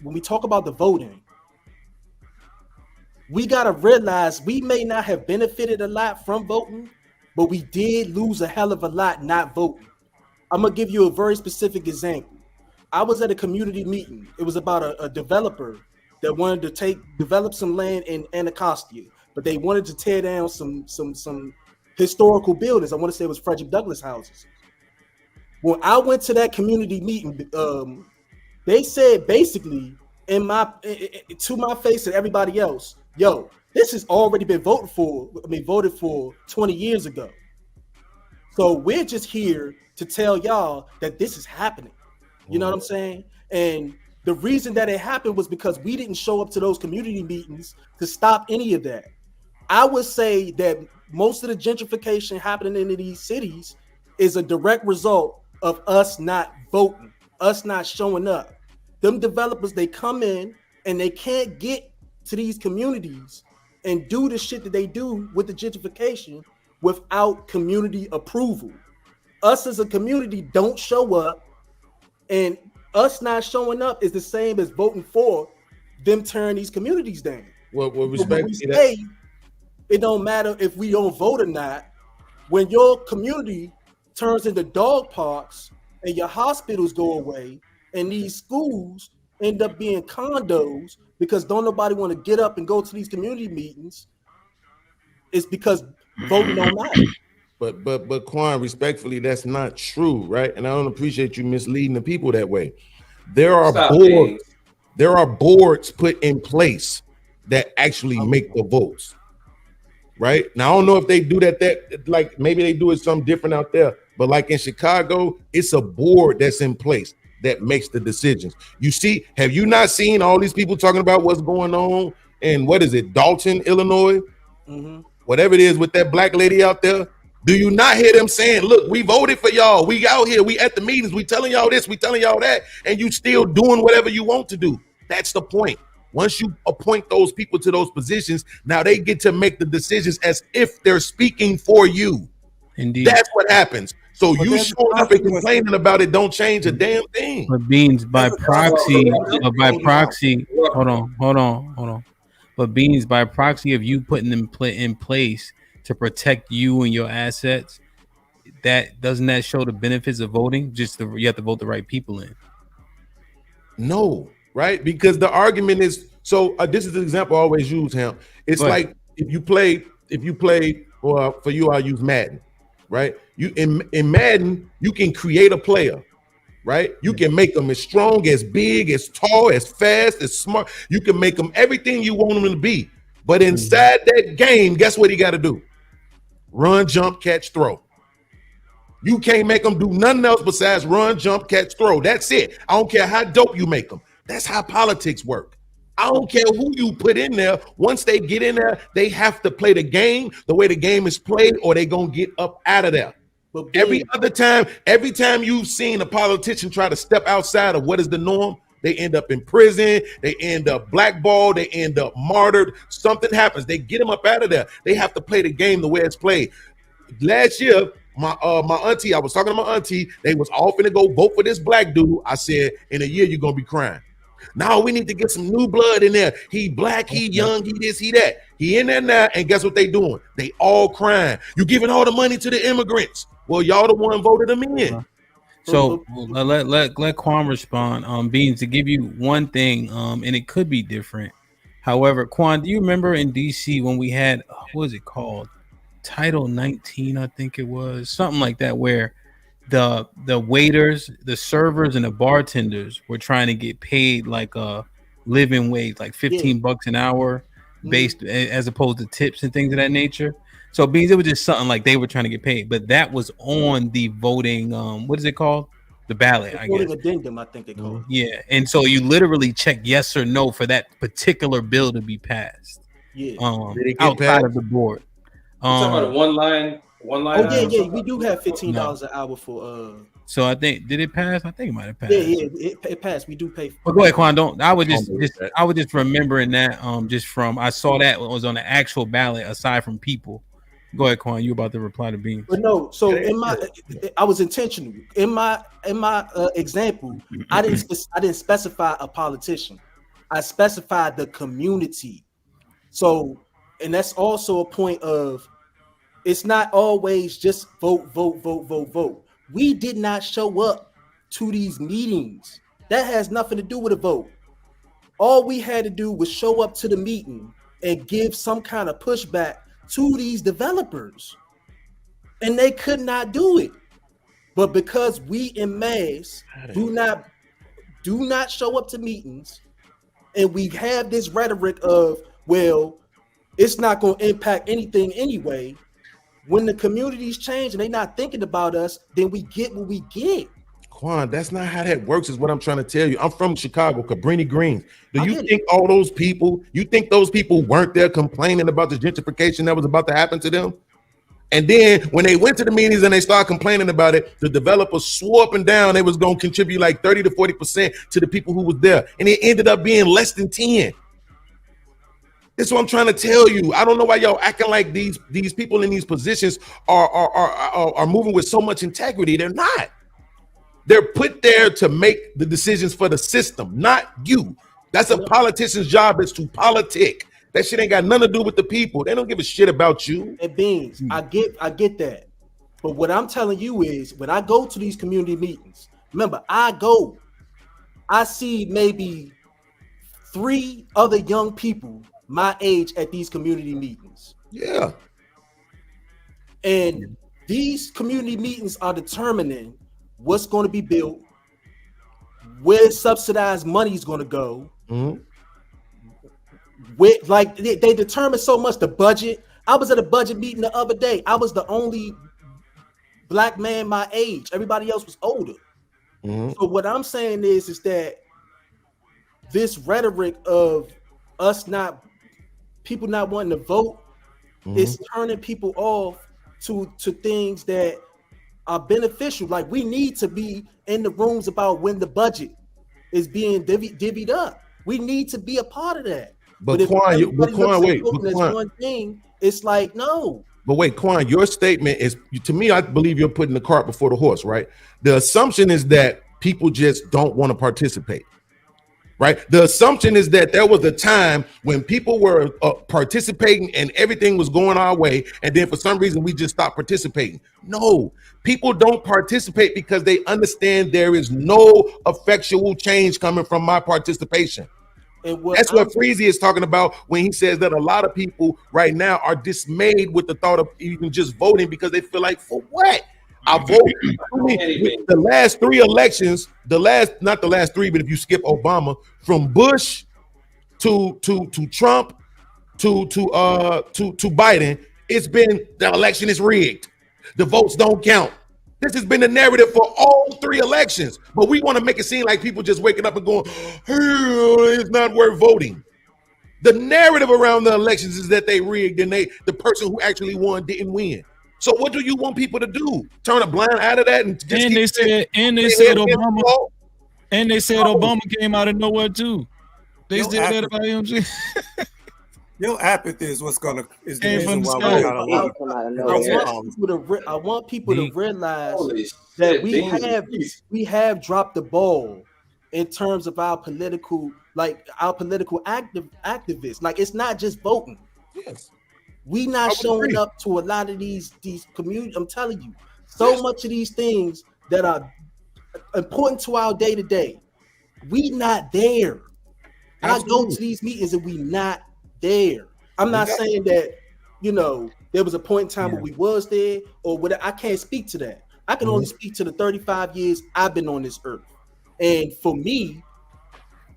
the voting, we got to realize we may not have benefited a lot from voting, but we did lose a hell of a lot not voting. I'm going to give you a very specific example. I was at a community meeting. It was about a developer that wanted to develop some land in Anacostia, but they wanted to tear down some historical buildings. I want to say it was Frederick Douglass houses. When I went to that community meeting, they said basically to my face and everybody else, yo, this has already been voted for 20 years ago. So we're just here to tell y'all that this is happening. You know what I'm saying? And the reason that it happened was because we didn't show up to those community meetings to stop any of that. I would say that most of the gentrification happening in these cities is a direct result of us not voting, us not showing up. Them developers, they come in and they can't get to these communities and do the shit that they do with the gentrification without community approval. Us as a community don't show up, and us not showing up is the same as voting for them tearing these communities down. Well, respect we say, it don't matter if we don't vote or not. When your community turns into dog parks and your hospitals go away and these schools end up being condos because don't nobody want to get up and go to these community meetings, it's because voting don't matter. But Quan, respectfully, that's not true, right? And I don't appreciate you misleading the people that way. There are boards put in place that actually make the votes, right? Now I don't know if they do that like maybe they do it something different out there, but like in Chicago, it's a board that's in place that makes the decisions. You see, have you not seen all these people talking about what's going on in Dalton, Illinois? Whatever it is with that black lady out there. Do you not hear them saying, look, we voted for y'all. We out here. We at the meetings. We telling y'all this. We telling y'all that. And you still doing whatever you want to do. That's the point. Once you appoint those people to those positions, now they get to make the decisions as if they're speaking for you. Indeed. That's what happens. So you showing up and complaining about it don't change a damn thing. But Beans, by proxy, hold on. But Beans, by proxy of you putting them in place to protect you and your assets, doesn't that show the benefits of voting? You have to vote the right people in. No, right? Because the argument is this is the example I always use, Hamp. It's like if you play for you, I'll use Madden, right? You in Madden, you can create a player, right? You can make them as strong, as big, as tall, as fast, as smart. You can make them everything you want them to be. But inside that game, guess what he got to do? Run, jump, catch, throw. You can't make them do nothing else besides run, jump, catch, throw. That's it. I don't care how dope you make them. That's how politics work. I don't care who you put in there. Once they get in there, they have to play the game the way the game is played, or they gonna get up out of there. But every time you've seen a politician try to step outside of what is the norm, they end up in prison, they end up blackballed, they end up martyred. Something happens, they get them up out of there. They have to play the game the way it's played. Last year, my auntie, I was talking to my auntie, they was all finna go vote for this black dude. I said, in a year, you're gonna be crying. Now we need to get some new blood in there. He black, he young, he this, he that. He in there now, and guess what they doing? They all crying. You giving all the money to the immigrants. Well, y'all the one voted them in. So let Quan respond. Beans, to give you one thing, and it could be different. However, Quan, do you remember in DC when we had what was it called? Title 19, I think it was, something like that, where the waiters, the servers, and the bartenders were trying to get paid like a living wage, like $15 an hour, based as opposed to tips and things of that nature. So Beans, it was just something like they were trying to get paid, but that was on the voting. What is it called? the ballot. I voting guess. addendum, I think they call it. Yeah, and so you literally check yes or no for that particular bill to be passed. Yeah. Did it get Outside passed? of the board. You talking about a one line? Oh item or yeah, something? we do have $15 an hour for. So I think did it pass? I think it might have passed. Yeah, it passed. We do pay. But go ahead, Quan. Don't. I was just remembering that. Just from I saw that it was on the actual ballot. Aside from people, go ahead, Quan. You about to reply to Beans? But no. So I was intentional in my example. I didn't specify a politician. I specified the community. So, and that's also a point of. It's not always just vote. We did not show up to these meetings. That has nothing to do with a vote. All we had to do was show up to the meeting and give some kind of pushback to these developers. And they could not do it. But because we in mass do not show up to meetings, and we have this rhetoric of, well, it's not going to impact anything anyway. When the communities change and they're not thinking about us, then we get what we get. Quan, that's not how that works, is what I'm trying to tell you. I'm from Chicago, Cabrini Greens. Do you think all those people, weren't there complaining about the gentrification that was about to happen to them? And then when they went to the meetings and they started complaining about it, the developers swore up and down they was going to contribute like 30 to 40% to the people who was there. And it ended up being less than 10. That's what I'm trying to tell you. I don't know why y'all acting like these people in these positions are moving with so much integrity. They're not. They're put there to make the decisions for the system, not you. That's a politician's job, is to politic. That shit ain't got nothing to do with the people. They don't give a shit about you. And Beans, I get that. But what I'm telling you is, when I go to these community meetings, remember, I see maybe 3 other young people my age at these community meetings. Yeah. And these community meetings are determining what's going to be built, where subsidized money is going to go. With, like, they determine so much the budget. I was at a budget meeting the other day. I was the only black man my age. Everybody else was older. So what I'm saying is that this rhetoric of people not wanting to vote is turning people off to things that are beneficial. Like, we need to be in the rooms about when the budget is being divvied up. We need to be a part of that. But Quan, wait. One thing, it's like, no. But wait, Quan, your statement is, to me, I believe you're putting the cart before the horse, right? The assumption is that people just don't want to participate, right? The assumption is that there was a time when people were participating and everything was going our way, and then for some reason we just stopped participating. No, people don't participate because they understand there is no effectual change coming from my participation. That's what Freezy is talking about when he says that a lot of people right now are dismayed with the thought of even just voting because they feel like, for what? I vote. The last 3 elections, not the last 3, but if you skip Obama, from Bush to Trump to Biden, it's been the election is rigged. The votes don't count. This has been the narrative for all 3 elections, but we want to make it seem like people just waking up and going, hey, it's not worth voting. The narrative around the elections is that they rigged and the person who actually won didn't win. So what do you want people to do? Turn a blind eye to that and just they said Obama came out of nowhere too. They said that about him. Your apathy is what's gonna is the Came reason from why the we got a lot. I want people to realize that we have dropped the ball in terms of our political activists. Like, it's not just voting. Yes. We not showing up to a lot of these communities. I'm telling you, so much of these things that are important to our day to day, we not there. I go to these meetings and we not there. I'm not saying that, there was a point in time where we was there or whatever. I can't speak to that. I can only speak to the 35 years I've been on this earth. And for me,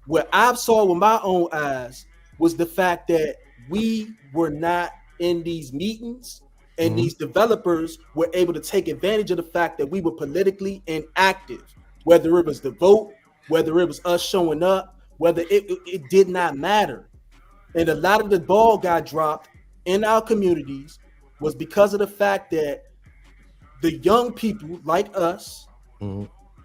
what I've saw with my own eyes was the fact that we were not in these meetings, and these developers were able to take advantage of the fact that we were politically inactive. whether it was the vote, whether it was us showing up, whether it did not matter. And a lot of the ball got dropped in our communities was because of the fact that the young people like us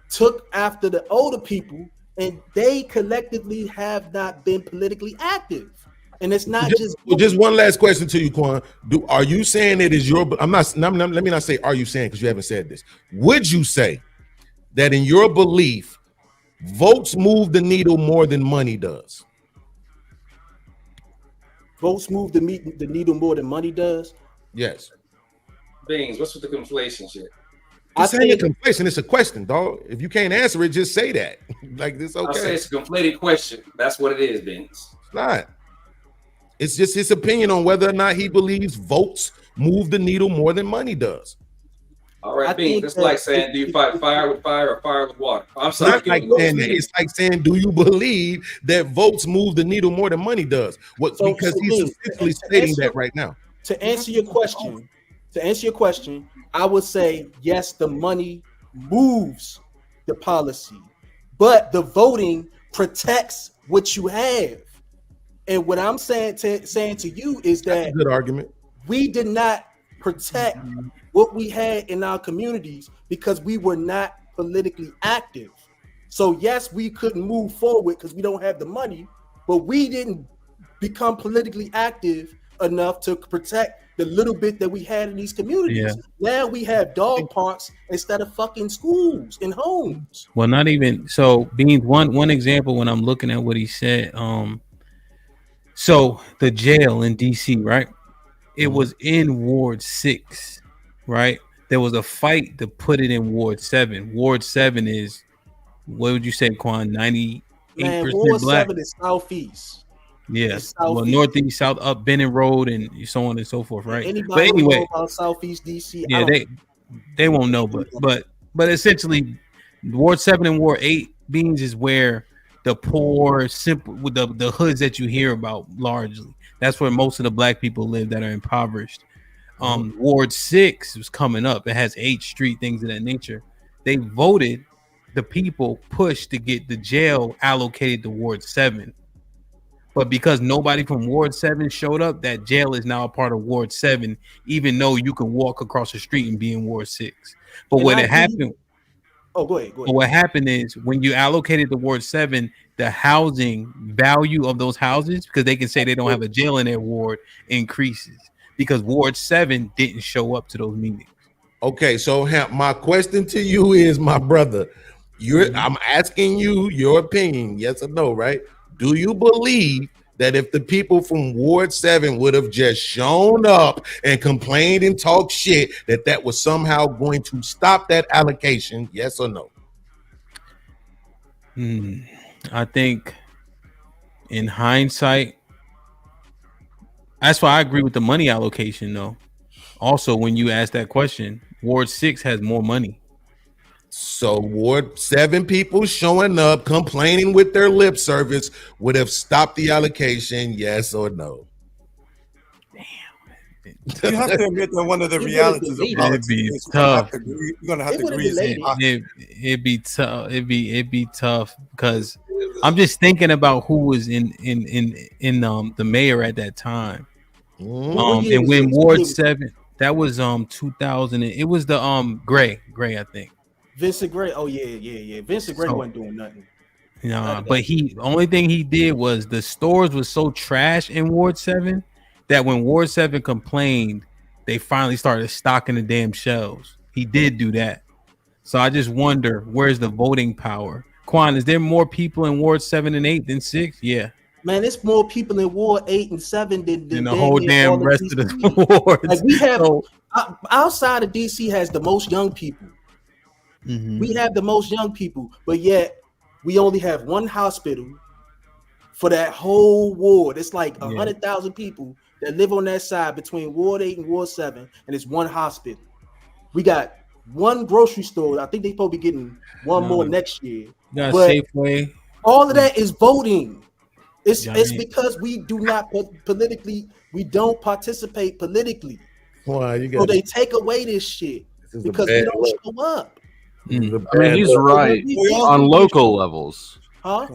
took after the older people, and they collectively have not been politically active. And it's not just one last question to you, Quan. Are you saying it is your? Let me not say are you saying, because you haven't said this. Would you say that in your belief, votes move the needle more than money does? Votes move the needle more than money does? Yes. Beans, what's with the conflation shit? This ain't a conflation, it's a question, dog. If you can't answer it, just say that. Like this, okay. I say it's a conflated question. That's what it is, Beans. It's not. It's just his opinion on whether or not he believes votes move the needle more than money does. All right, Beans. It's like saying, do you fight fire with fire or fire with water? I'm sorry. It's like saying that. It's like saying, do you believe that votes move the needle more than money does? Because he's essentially stating that right now. To answer your question, I would say yes, the money moves the policy, but the voting protects what you have. And what I'm saying to you is that that's a good argument. We did not protect what we had in our communities because we were not politically active. So yes, we couldn't move forward because we don't have the money, but we didn't become politically active enough to protect the little bit that we had in these communities. Now we have dog parks instead of fucking schools and homes. Well, not even so. Being one example, when I'm looking at what he said, so the jail in DC, right? It was in Ward 6, right? There was a fight to put it in Ward 7. Ward 7 is, what would you say, Quan? 98% Ward black. 7 is southeast. Yes, well, northeast, south, up Benning Road, and so on and so forth, right? Anybody but anyway, know about southeast DC? Yeah, they won't know, but essentially, Ward 7 and Ward 8 Beans is where the poor, simple, with the hoods that you hear about largely. That's where most of the black people live that are impoverished. Ward 6 was coming up. It has 8th Street, things of that nature. They voted, the people pushed to get the jail allocated to Ward 7. But because nobody from Ward 7 showed up, that jail is now a part of Ward 7, even though you can walk across the street and be in Ward 6. But And what I had happened... Oh, go ahead. But what happened is when you allocated the Ward 7, the housing value of those houses, because they can say they don't have a jail in their ward, increases because Ward 7 didn't show up to those meetings. Okay, so Hamp, my question to you is, my brother, I'm asking you your opinion, yes or no, right? Do you believe that if the people from Ward 7 would have just shown up and complained and talked shit, that was somehow going to stop that allocation? Yes or no? I think in hindsight, that's why I agree with the money allocation, though. Also, when you ask that question, Ward 6 has more money. So Ward 7 people showing up, complaining with their lip service would have stopped the allocation, yes or no? You have to admit that one of the realities of politics is tough. you're gonna have to agree. It'd be tough. It'd be tough because I'm just thinking about who was in the mayor at that time. And when Ward 7, that was 2000. It was the Gray, I think. Vincent Gray. Oh yeah. Vincent Gray wasn't doing nothing. But only thing he did was the stores was so trash in Ward 7 that when Ward 7 complained, they finally started stocking the damn shelves. He did do that. So I just wonder, where's the voting power? Quan, is there more people in Ward 7 and 8 than 6? Yeah. Man, it's more people in Ward 8 and 7 than the whole damn rest of the wards. Like we have outside of DC has the most young people. We have the most young people, but yet we only have one hospital for that whole ward. It's like 100,000 people that live on that side between Ward 8 and Ward 7, and it's one hospital. We got one grocery store. I think they're supposed to be getting one more next year. But Safeway. All of that is voting. It's because we do not we don't participate politically. Why you so they take away this shit because we don't show up. I mean, he's right on local levels. Huh?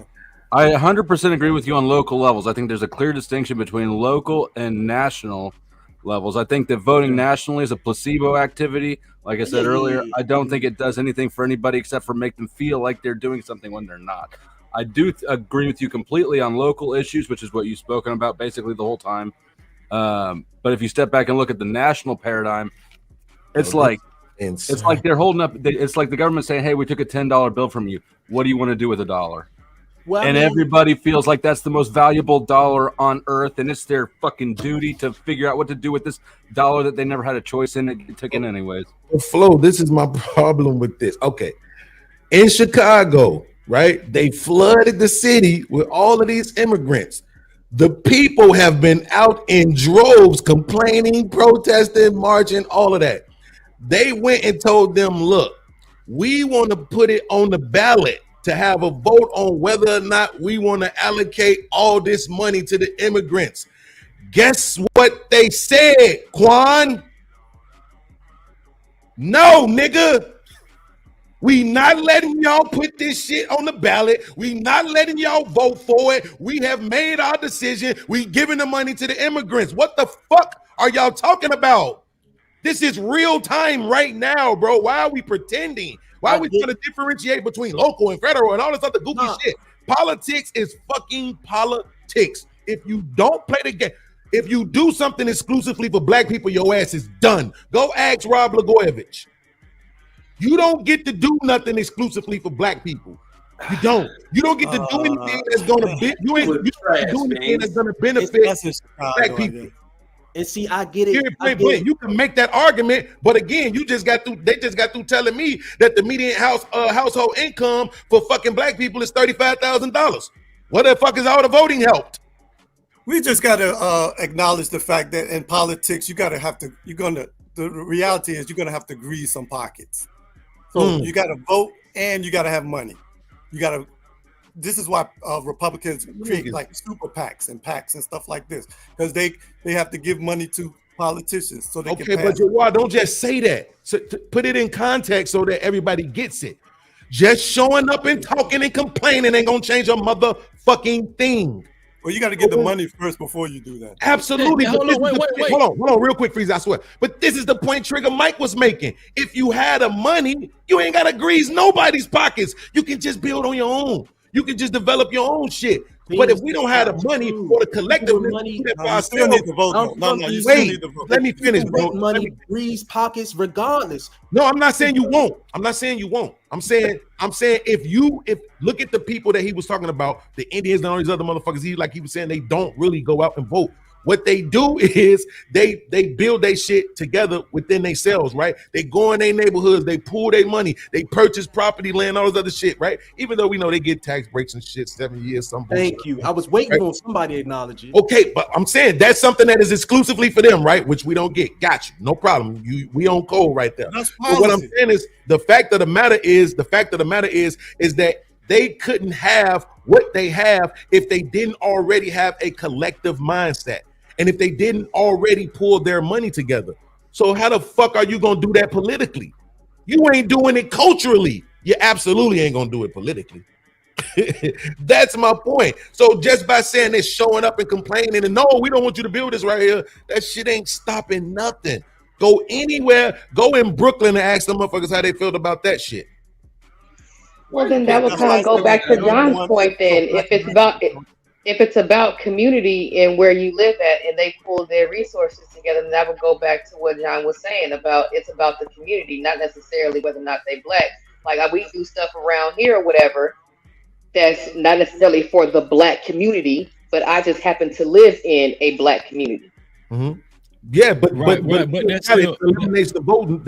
I 100% agree with you on local levels. I think there's a clear distinction between local and national levels. I think that voting nationally is a placebo activity. Like I said earlier, I don't think it does anything for anybody except for make them feel like they're doing something when they're not. I do agree with you completely on local issues, which is what you've spoken about basically the whole time. But if you step back and look at the national paradigm, it's like they're holding up. It's like the government saying, "Hey, we took a $10 bill from you. What do you want to do with $1?" Well, and everybody feels like that's the most valuable dollar on earth, and it's their fucking duty to figure out what to do with this dollar that they never had a choice in. It took in anyways. Flo, this is my problem with this. Okay, in Chicago, right? They flooded the city with all of these immigrants. The people have been out in droves complaining, protesting, marching, all of that. They went and told them, look, we want to put it on the ballot to have a vote on whether or not we want to allocate all this money to the immigrants. Guess what they said, Quan? No, nigga. We not letting y'all put this shit on the ballot. We not letting y'all vote for it. We have made our decision. We giving the money to the immigrants. What the fuck are y'all talking about? This is real time right now, bro. Why are we pretending? Why are we trying to differentiate between local and federal and all this other goofy shit? Politics is fucking politics. If you don't play the game, if you do something exclusively for black people, your ass is done. Go ask Rob Blagojevich. You don't get to do nothing exclusively for black people. You don't. You don't get to do anything that's gonna be. You ain't do anything that's gonna benefit black people. And see, I get it. You can make that argument, but again, they just got through telling me that the median household income for fucking black people is $35,000. What the fuck is all the voting helped? We just got to acknowledge the fact that in politics, the reality is you're gonna have to grease some pockets. So you got to vote and you got to have money. This is why Republicans create like super PACs and PACs and stuff like this, because they have to give money to politicians so they can pass. But Jawad, don't just say that. So put it in context so that everybody gets it. Just showing up and talking and complaining ain't gonna change a motherfucking thing. Well, you got to get the money first before you do that. Absolutely. Hold on, real quick, Freeze, I swear. But this is the point Trigger Mike was making. If you had the money, you ain't gotta grease nobody's pockets. You can just build on your own. You can just develop your own shit. But if we don't have the money or the collective money, let me finish, bro. Money grease pockets regardless. No, I'm not saying you won't. I'm saying if look at the people that he was talking about, the Indians and all these other motherfuckers, he was saying they don't really go out and vote. What they do is they build their shit together within themselves, right? They go in their neighborhoods, they pool their money, they purchase property, land, all this other shit, right? Even though we know they get tax breaks and shit, 7 years, some bullshit. Thank you. I was waiting on somebody to acknowledge it. Okay, but I'm saying that's something that is exclusively for them, right? Which we don't get. Got you. No problem. We on code right there. But what I'm saying is the fact of the matter is that they couldn't have what they have if they didn't already have a collective mindset. And if they didn't already pull their money together. So how the fuck are you going to do that politically? You ain't doing it culturally. You absolutely ain't going to do it politically. That's my point. So just by saying they're showing up and complaining and no, we don't want you to build this right here, that shit ain't stopping nothing. Go anywhere. Go in Brooklyn and ask them motherfuckers how they felt about that shit. Well, then that would kind of go back to John's point then. If it's about community and where you live at and they pull their resources together, then that would go back to what John was saying about it's about the community, not necessarily whether or not they black. Like we do stuff around here or whatever that's not necessarily for the black community, but I just happen to live in a black community. Mm-hmm. Yeah, but that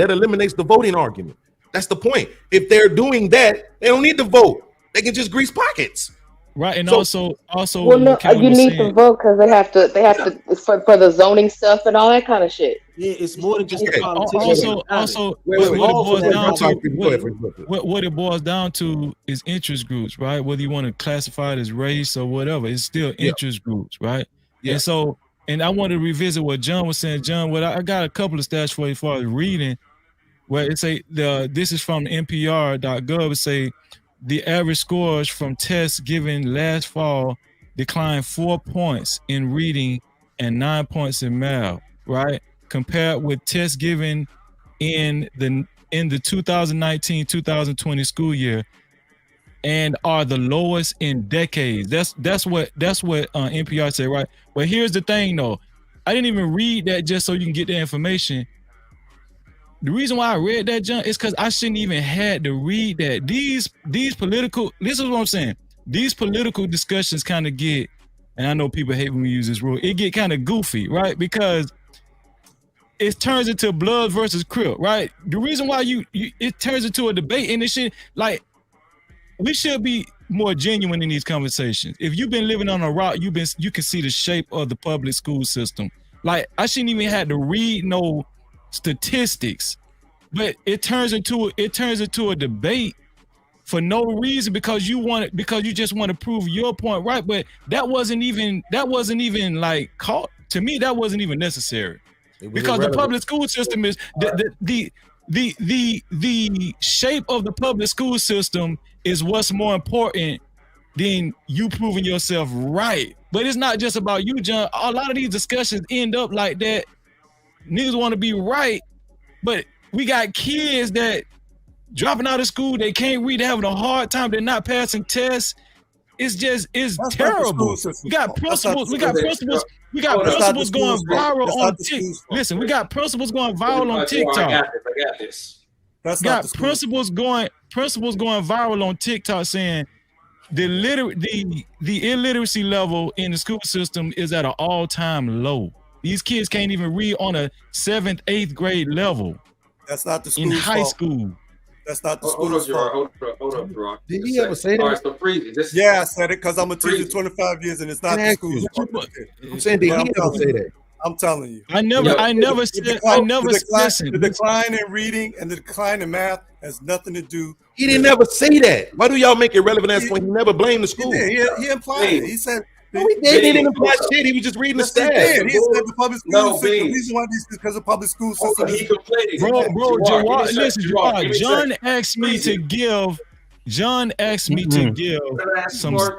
eliminates the voting argument. That's the point. If they're doing that, they don't need to vote. They can just grease pockets. Right, and also, well, no, you need to vote because they have to for the zoning stuff and all that kind of shit. Yeah, it's more than just what it boils down to is interest groups, right? Whether you want to classify it as race or whatever, it's still interest groups, right? Yeah. And so, and I want to revisit what John was saying. John, I got a couple of stats for you as far as reading. Well, it say this is from NPR.gov. It say the average scores from tests given last fall declined 4 points in reading and 9 points in math, right? Compared with tests given in the 2019-2020 school year, and are the lowest in decades. That's what NPR said, right? But here's the thing, though. I didn't even read that just so you can get the information. The reason why I read that, John, is because I shouldn't even had to read that. These political, this is what I'm saying. These political discussions kind of get, and I know people hate when we use this rule, it get kind of goofy, right? Because it turns into blood versus Crip, right? The reason why it turns into a debate, and it should, like, we should be more genuine in these conversations. If you've been living on a route, you can see the shape of the public school system. Like, I shouldn't even have to read no statistics, but it turns into a debate for no reason because you just want to prove your point, right? But that wasn't even like caught to me. That wasn't even necessary because the public school system is the shape of the public school system is what's more important than you proving yourself right. But it's not just about you, John. A lot of these discussions end up like that. Niggas want to be right, but we got kids that dropping out of school, they can't read, they're having a hard time, they're not passing tests. It's terrible. We got principals going viral on TikTok. Listen, we got principals going viral on TikTok. I got this. That's got principals going viral on TikTok saying the illiteracy level in the school system is at an all-time low. These kids can't even read on a 7th, 8th grade level. That's not the school in high school. That's not the school's fault. Hold up, Gerard. Did he ever say that? All right, so freeze. Yeah, I said it because I'm a teacher 25 years and it's not the school's fault. I'm saying, did he ever say that? I'm telling you. I never said. The decline in reading and the decline in math has nothing to do. He didn't ever say that. Why do y'all make it relevant as when he never blamed the school? He implied it. He said. No, he didn't imply shit. He was just reading the stats. He said the public school system. The reason why this is because of public school system. Bro, Gerard, listen, Gerard. John asked me to give some. No.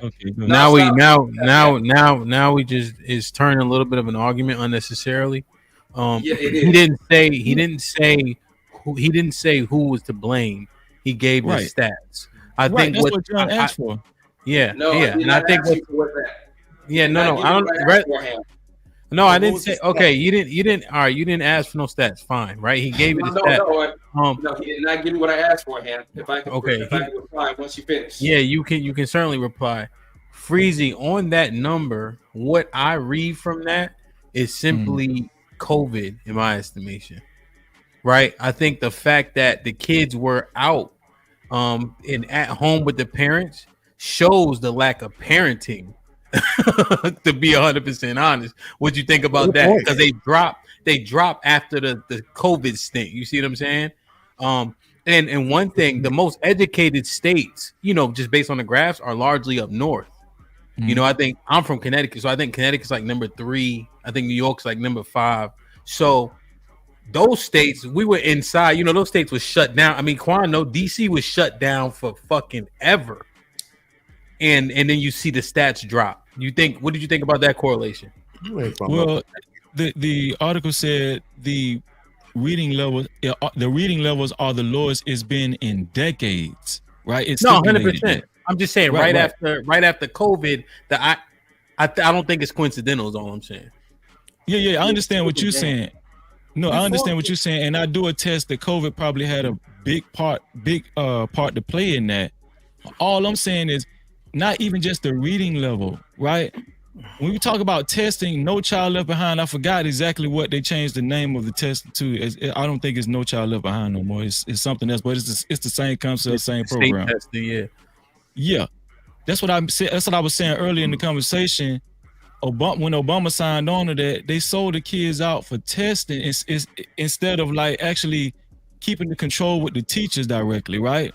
Okay, now we just is turning a little bit of an argument unnecessarily. He didn't say who was to blame. He gave the stats. I think that's what John asked for. Yeah, no, and I think I didn't say. Okay, you didn't. All right, you didn't ask for no stats. Fine, right? He gave you the stats. No, he did not give me what I asked for, Hamp. If I can reply once you finish. Yeah, you can certainly reply. Freezy, on that number, what I read from that is simply COVID, in my estimation. Right? I think the fact that the kids were out and at home with the parents shows the lack of parenting. To be 100% honest, what you think about that? Because they drop after the COVID stint. You see what I'm saying? And one thing, the most educated states, just based on the graphs, are largely up north. I think I'm from Connecticut, so I think Connecticut's like number 3. I think New York's like number 5. So those states, we were inside. Those states were shut down. I mean, Quano, DC was shut down for fucking ever. And then you see the stats drop. What did you think about that correlation? Well, the article said the reading levels are the lowest it's been in decades. Right? It's no 100%. I'm just saying right after COVID, that I don't think it's coincidental. Is all I'm saying. Yeah. I understand what you're saying. No, I understand what you're saying, and I do attest that COVID probably had a big part to play in that. All I'm saying is not even just the reading level, right? When we talk about testing, No Child Left Behind, I forgot exactly what they changed the name of the test to. I don't think it's No Child Left Behind no more. It's something else, but it's the same concept, same program. Testing, yeah. That's what I said. That's what I was saying earlier in the conversation. When Obama signed on to that, they sold the kids out for testing instead of like actually keeping the control with the teachers directly, right?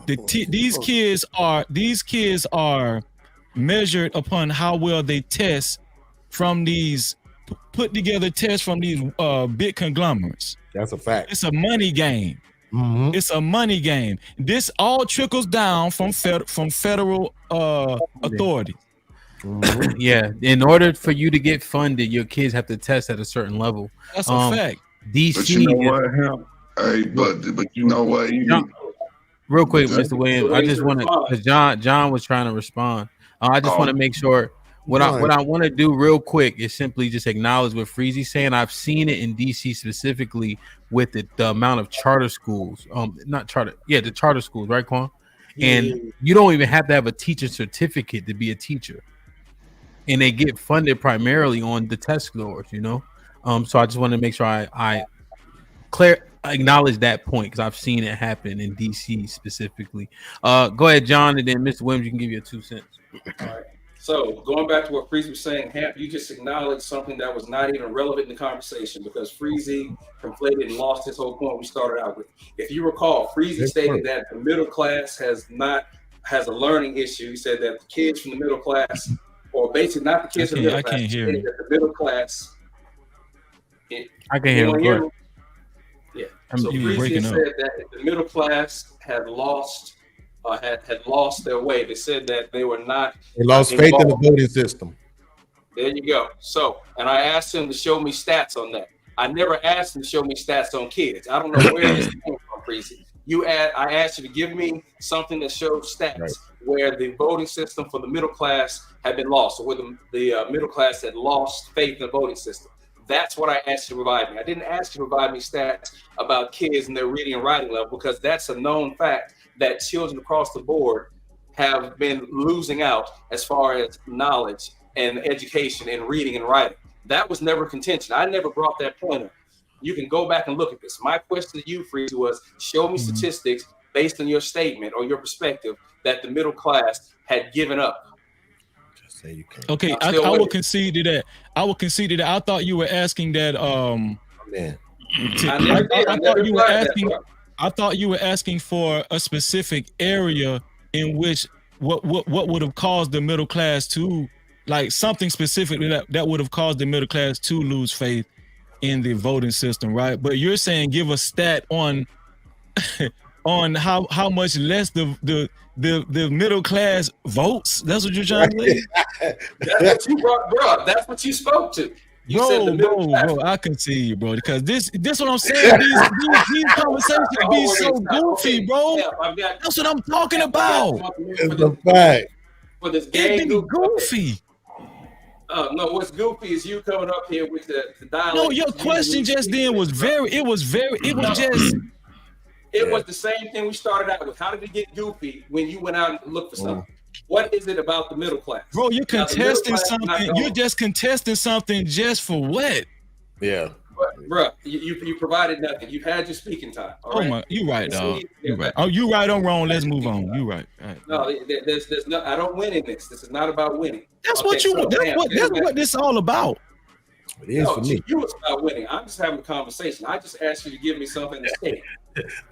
These kids are measured upon how well they test from these put together tests from these big conglomerates. That's a fact. It's a money game. It's a money game. This all trickles down from federal authority. Yeah, in order for you to get funded, your kids have to test at a certain level. That's a fact. DC. But you know what, Hamp? Hey, but you know what? Real quick, Mr. Williams, I just want to, because John was trying to respond. I just want to make sure what I want to do real quick is simply just acknowledge what Freezy's saying. I've seen it in DC specifically with the amount of charter schools, the charter schools, right, Quan? And you don't even have to have a teacher certificate to be a teacher, and they get funded primarily on the test scores, you know. So I just want to make sure I acknowledge that point because I've seen it happen in DC specifically. Go ahead, John, and then Mr. Williams, you can give your 2 cents. All right. So going back to what Freezy was saying, Hamp, you just acknowledged something that was not even relevant in the conversation because Freezy conflated and lost his whole point we started out with. If you recall, Freezy stated that the middle class has a learning issue. He said that the kids from the middle class, or basically not the kids from the middle class, can't hear him. that the middle class. I can hear him. Yeah. So Freezy said that the middle class had lost their way. They said that they were not. They lost faith in the voting system. There you go. So, and I asked him to show me stats on that. I never asked him to show me stats on kids. I don't know where this came from, Freezy. I asked you to give me something that shows stats where the voting system for the middle class had been lost, or where the middle class had lost faith in the voting system. That's what I asked you to provide me. I didn't ask you to provide me stats about kids and their reading and writing level because that's a known fact that children across the board have been losing out as far as knowledge and education and reading and writing. That was never contention. I never brought that point up. You can go back and look at this. My question to you, Freezy, was show me statistics based on your statement or your perspective that the middle class had given up. Okay, I will concede to that. I will concede to that. I thought you were asking that. I thought you were asking for a specific area in which what would have caused the middle class to, like something specific that would have caused the middle class to lose faith in the voting system, right? But you're saying give a stat on on how much less the middle class votes. That's what you're trying to say. That's what you brought. That's what you spoke to. You said the middle class. Bro, I can see you, bro. Because this what I'm saying. These conversations be so goofy, bro. That's what I'm talking about. It's a fact. For this game, goofy. No, what's goofy is you coming up here with the dialogue. No, your question just then was it was the same thing we started out with. How did it get goofy when you went out and looked for something? What is it about the middle class? Bro, you're contesting something. You're just contesting something just for what? Yeah. Bro, you provided nothing. You've had your speaking time. You right, dog. You right. Oh, you right. I'm wrong. Let's move on. You right. No, there's no. I don't win in this. This is not about winning. That's what you. That's what this is all about. It is for me. You was about winning. I'm just having a conversation. I just asked you to give me something to say.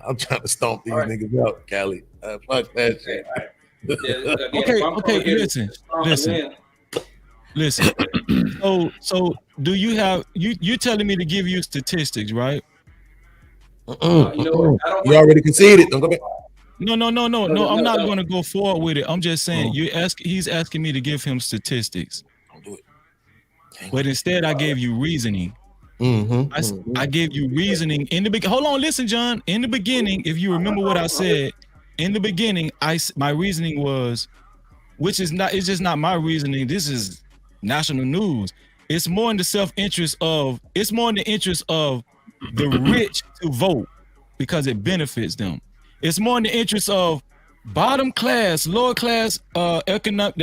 I'm trying to stomp these niggas out, Cali. Fuck that shit. Okay. Listen. So do you have you telling me to give you statistics, right? You already conceded. Don't go back. No. I'm not going to go forward with it. I'm just saying he's asking me to give him statistics. Don't do it. But instead, I gave you reasoning. I gave you reasoning in the beginning. Hold on, listen, John. In the beginning, if you remember what I said, in the beginning, my reasoning was, it's just not my reasoning. This is national news. It's more in the interest of the rich to vote because it benefits them. It's more in the interest of bottom class, lower class, the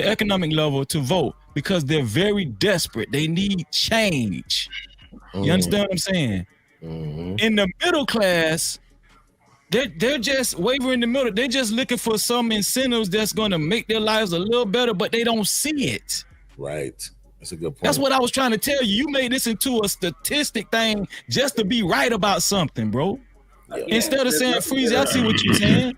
economic level to vote because they're very desperate. They need change. You understand what I'm saying? In the middle class, they're just wavering in the middle. They're just looking for some incentives that's going to make their lives a little better, but they don't see it. Right. That's a good point. That's what I was trying to tell you. You made this into a statistic thing just to be right about something, bro. Instead of saying, Freezy, I see what you're saying.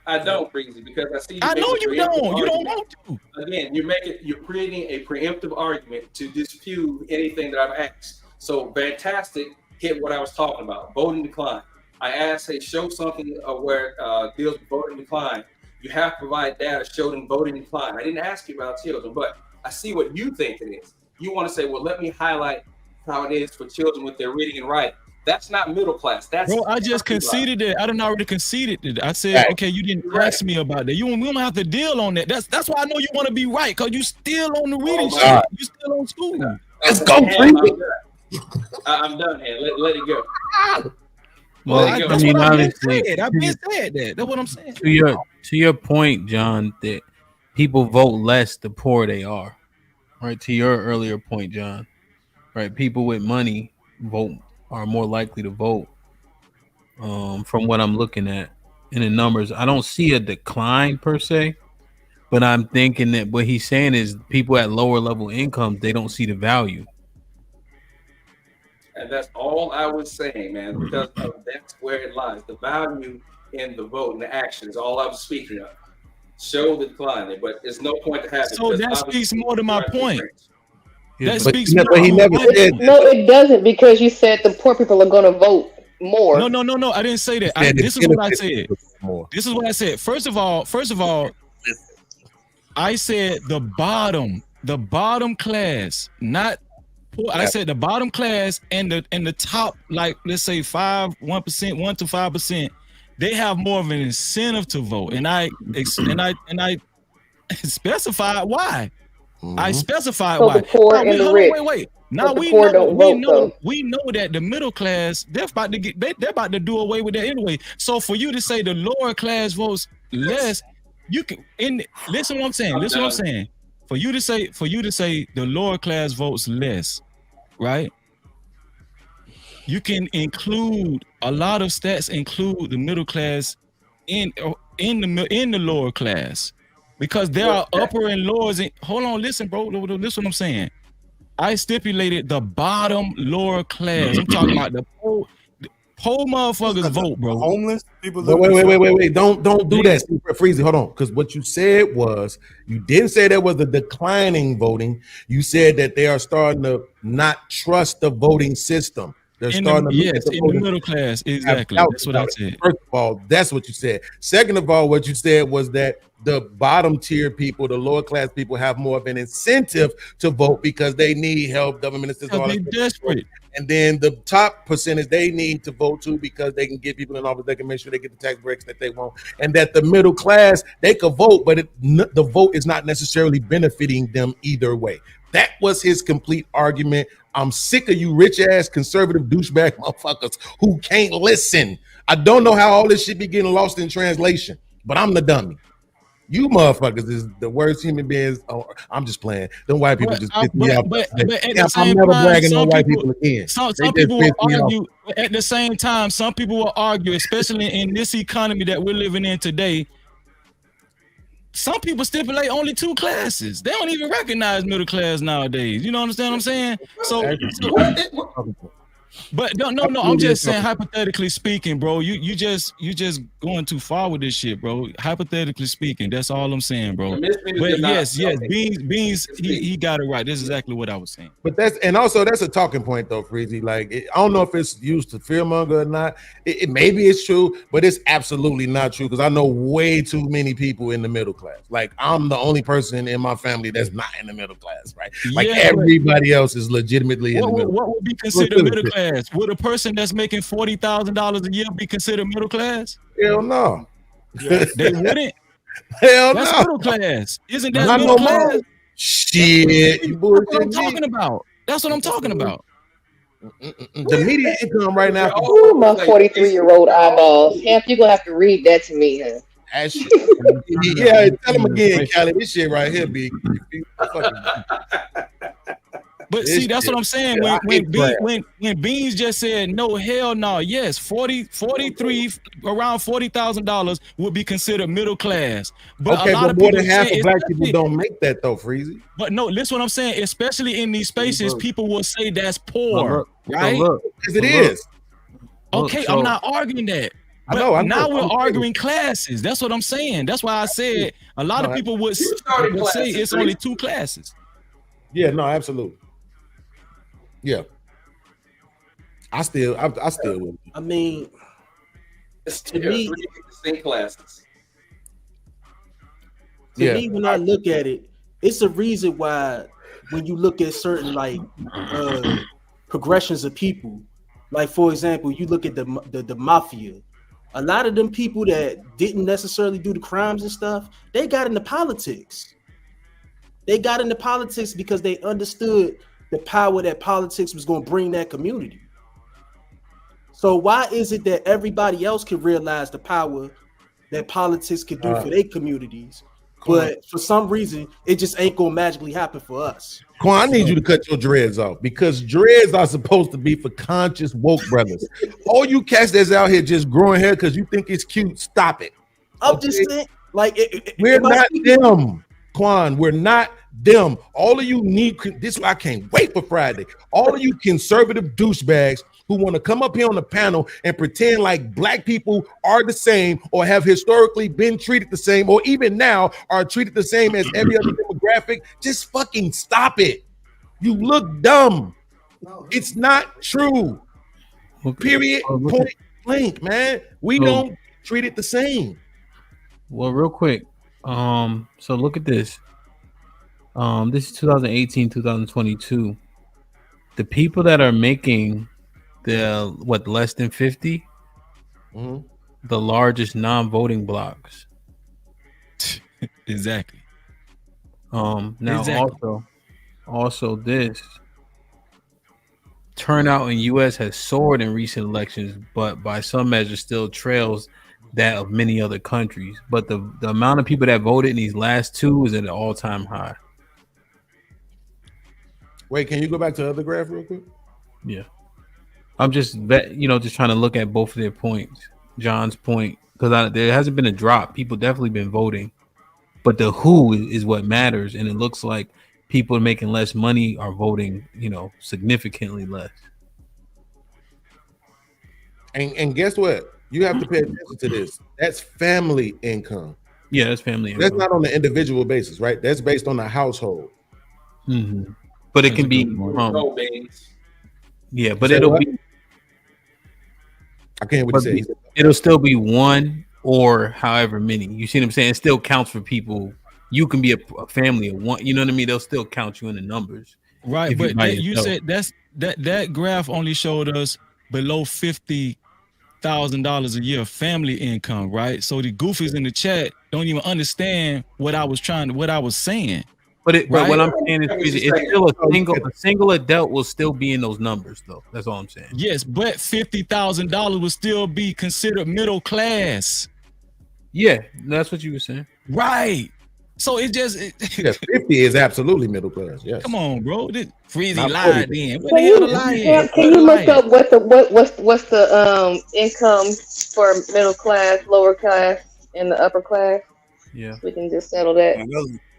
I don't, Breezy, because I see you. I know making you a preemptive don't. You don't argument. want to. Again, you're creating a preemptive argument to dispute anything that I've asked. So fantastic hit what I was talking about, voting decline. I asked, hey, show something where deals with voting decline. You have to provide data showing voting decline. I didn't ask you about children, but I see what you think it is. You want to say, well, let me highlight how it is for children with their reading and writing. That's not middle class. That's bro. I just conceded it. I done already conceded it. I said, okay, you didn't ask me about that. We don't have to deal on that. That's why I know you want to be right, because you still on the reading shit. God. You still on school. Let's go, Breezy. I'm done, man. Let it go. Well, Let it go. That's what I've been obviously, said. I've been said that. That's what I'm saying. to your point, John, that people vote less the poorer they are. Right. To your earlier point, John. Right. People with money are more likely to vote. From what I'm looking at in the numbers, I don't see a decline per se, but I'm thinking that what he's saying is people at lower level incomes, they don't see the value. And that's all I was saying, man, because that's where it lies. The value in the vote and the action is all I was speaking of. Show the decline there, but there's no point to have it. So that speaks more to my point. That But speaks but more he to never my said point. No, it doesn't, because you said the poor people are going to vote more. No. I didn't say that. This is what I said. This is what I said. First of all, I said the bottom class, not poor. I said the bottom class and the top, like let's say 1% to 5%, they have more of an incentive to vote, and I specified why. I specified So why. the poor and the rich. Wait. Now But the we poor know don't vote, we know that the middle class, they're about to do away with that anyway. So for you to say the lower class votes less, you can listen what I'm saying. Listen what I'm saying. For you to say the lower class votes less, right? You can include a lot of stats, include the middle class in the lower class, because there are upper and lowers. Hold on, listen, bro. Listen what I'm saying. I stipulated the bottom lower class. I'm talking about the poor motherfuckers vote, bro. Homeless people. Wait. Don't do that, Freezy. Hold on, because what you said was you didn't say there was a declining voting. You said that they are starting to not trust the voting system. They're starting to look at in the middle class. Exactly. That's what I said. First of all, that's what you said. Second of all, what you said was that the bottom tier people, the lower class people, have more of an incentive to vote because they need help, government assistance. They're desperate. And then the top percentage, they need to vote too because they can get people in office. They can make sure they get the tax breaks that they want. And that the middle class, they could vote, but the vote is not necessarily benefiting them either way. That was his complete argument. I'm sick of you rich ass conservative douchebag motherfuckers who can't listen. I don't know how all this shit be getting lost in translation, but I'm the dummy. You motherfuckers is the worst human beings. Oh, I'm just playing. Them white people just piss me off. But at the same I'm never time, bragging on white people again. Some people will argue. At the same time, some people will argue, especially in this economy that we're living in today. Some people stipulate only two classes. They don't even recognize middle class nowadays. You know what I'm saying? But no. I'm just saying, hypothetically speaking, bro. You just going too far with this shit, bro. Hypothetically speaking, that's all I'm saying, bro. But yes, Beans, he got it right. This is exactly what I was saying. But that's a talking point though, Freezy. Like I don't know if it's used to fearmonger or not. It maybe it's true, but it's absolutely not true because I know way too many people in the middle class. Like I'm the only person in my family that's not in the middle class, right? Like everybody else is legitimately in the middle. What would be considered middle class? Would a person that's making $40,000 a year be considered middle class? Hell no. They wouldn't. Hell that's no. Middle class. Isn't that Not middle no class? more. Shit. That's what I'm talking about. That's what I'm talking about. The median income right now. Ooh, my 43-year-old eyeballs. Hamp, you're going to have to read that to me, huh? That shit. Yeah, tell him again, Callie. This shit right here, big. But see, that's what I'm saying. When Beans just said no, hell no, yes, 43 around $40,000 would be considered middle class. But okay, a lot but of more people than half of black people don't make that though, Freezy. But no, listen what I'm saying. Especially in these spaces, people will say that's poor, right? Because it is. Okay, I'm not arguing that. But I know. now we're I'm arguing classes. That's what I'm saying. That's why I said a lot of people would say it's only 2 classes. Yeah, no, absolutely. Yeah. I still will. I mean, to There are me, 3 distinct classes. to me, when I look at it, it's a reason why when you look at certain like progressions of people, like for example, you look at the mafia. A lot of them people that didn't necessarily do the crimes and stuff, they got into politics. They got into politics because they understood the power that politics was going to bring that community. So why is it that everybody else can realize the power that politics could do for their communities, but for some reason it just ain't gonna magically happen for us? Quan, I need you to cut your dreads off because dreads are supposed to be for conscious woke brothers. All you cats that's out here just growing hair because you think it's cute, stop it. I'm just saying, like, we're not them, Quan. We're not them. All of you need this. I can't wait for Friday. All of you conservative douchebags who want to come up here on the panel and pretend like black people are the same or have historically been treated the same or even now are treated the same as every other demographic, just fucking stop it. You look dumb. It's not true. Period. Point blank, man. We don't treat it the same. Well, real quick. So look at this. This is 2018, 2022. The people that are making the less than 50, the largest non-voting blocks. Exactly. Now Exactly. also this turnout in U.S. has soared in recent elections, but by some measure still trails that of many other countries. But the amount of people that voted in these last 2 is at an all-time high. Wait, can you go back to the other graph real quick? Yeah. I'm just just trying to look at both of their points. John's point, because there hasn't been a drop. People definitely been voting, but the who is what matters, and it looks like people making less money are voting, significantly less. And guess what? You have to pay attention to this. That's family income. Yeah, that's family income. That's not on the individual basis, right? That's based on the household. Mm-hmm. But it can be. Yeah, but it'll be. I can't what you say. It'll still be 1 or however many. You see what I'm saying? It still counts for people. You can be a family of 1. You know what I mean? They'll still count you in the numbers. Right, but you said that graph only showed us below $50,000 a year family income, right? So the goofies in the chat don't even understand what I was saying. But what I'm saying is it's still a single adult will still be in those numbers, though. That's all I'm saying. Yes, but $50,000 would still be considered middle class. Yeah, that's what you were saying. Right. So it just 50 is absolutely middle class. Yes. Come on, bro. Freezy lied then. Can you look up what's the income for middle class, lower class, and the upper class? Yeah, we can just settle that.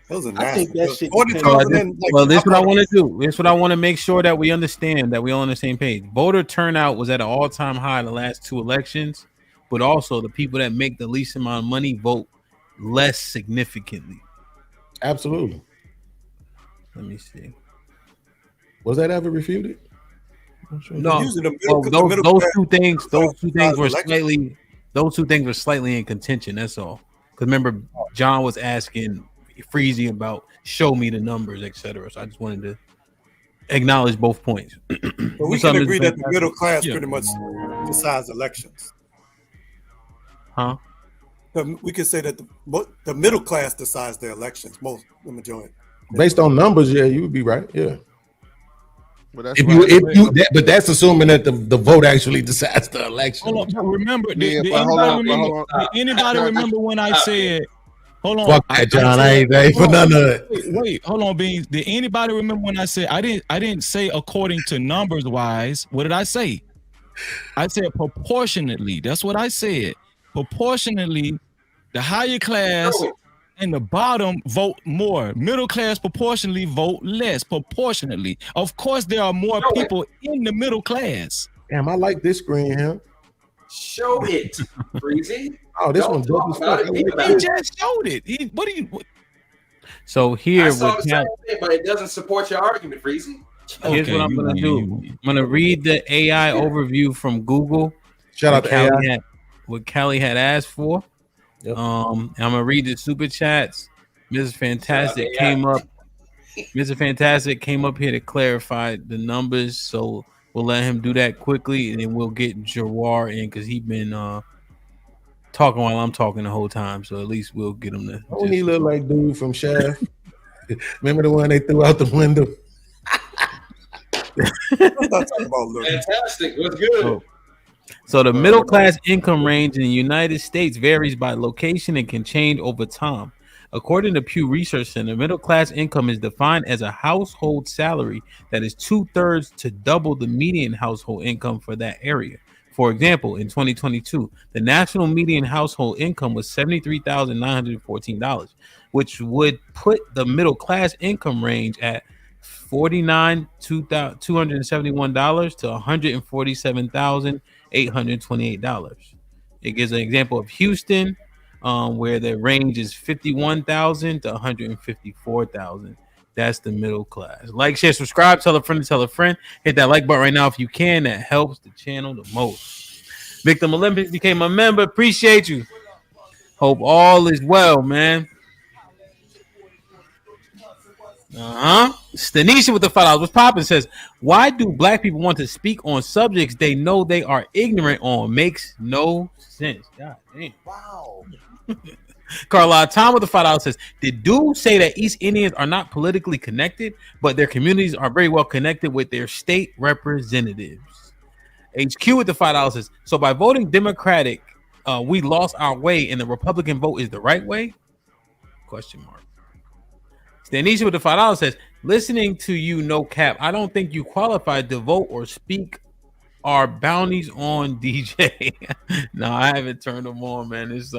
Those are I think that shit. This is what I want to do. This is what I want to make sure that we understand, that we're on the same page. Voter turnout was at an all-time high in the last 2 elections, but also the people that make the least amount of money vote less significantly. Absolutely. Let me see. Was that ever refuted? No. Those two things were slightly in contention. That's all. Because remember, John was asking Freezy about show me the numbers, etc. So I just wanted to acknowledge both points. But we can agree that the middle class pretty much decides elections. Huh? We can say that the middle class decides the elections, the majority. Based on numbers, yeah, you would be right. Yeah. But that's assuming that the vote actually decides the election. Hold on, remember? Did anybody remember when I said? Hold on, fuck that, John. I ain't for none of it. Wait, hold on, Beans. Did anybody remember when I said I didn't say according to numbers wise? What did I say? I said proportionately. That's what I said. Proportionately, the higher class and the bottom vote more. Middle class proportionally vote less. Proportionately, of course, there are more people in the middle class. Damn, I like this screen here. Show it, Freezy. Oh, this Don't one dope talk as about fuck. it. Be about He it. just showed it. What are you? So I here saw the with same thing, but it doesn't support your argument, Freezy. here's what I'm gonna do. I'm gonna read the AI overview from Google. Shout out to AI. What Callie had asked for. Yep. I'm gonna read the super chats. Mrs. Fantastic Shout out to came up. Mr. Fantastic came up here to clarify the numbers, so we'll let him do that quickly, and then we'll get Jawar in because he's been talking while I'm talking the whole time. So at least we'll get him to. Don't he look like dude from Shaft? Remember the one they threw out the window? Fantastic. What's good? So the middle class income range in the United States varies by location and can change over time. According to Pew Research Center, middle class income is defined as a household salary that is 2/3 to double the median household income for that area. For example, in 2022, the national median household income was $73,914, which would put the middle class income range at $271 to $147,828. It gives an example of Houston, where the range is 51,000 to 154,000. That's the middle class. Like, share, subscribe, tell a friend to tell a friend. Hit that like button right now if you can. That helps the channel the most. Victim Olympics became a member. Appreciate you. Hope all is well, man. Stanisha with the $5. What's poppin'? Says, why do black people want to speak on subjects they know they are ignorant on? Makes no sense. God damn. Wow. Carla Tom with the $5 says, did dude say that East Indians are not politically connected, but their communities are very well connected with their state representatives? HQ with the $5 says, so by voting Democratic, we lost our way and the Republican vote is the right way? Question mark. Stanisha with the $5 says, listening to you, no cap, I don't think you qualified to vote or speak our bounties on DJ. No, I haven't turned them on, man. It's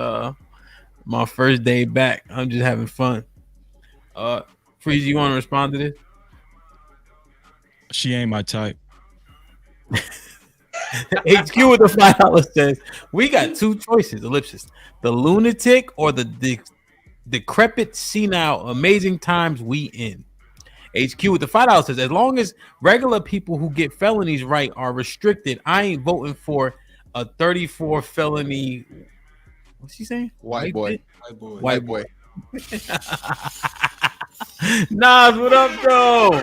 my first day back. I'm just having fun. Freezy, you want to respond to this? She ain't my type. HQ with the $5 says, we got two choices, ellipsis. The lunatic or the decrepit, senile, amazing times we in. HQ with the $5 says, as long as regular people who get felonies right are restricted, I ain't voting for a 34 felony. What's she saying? White boy. White boy. Nas, what up, though?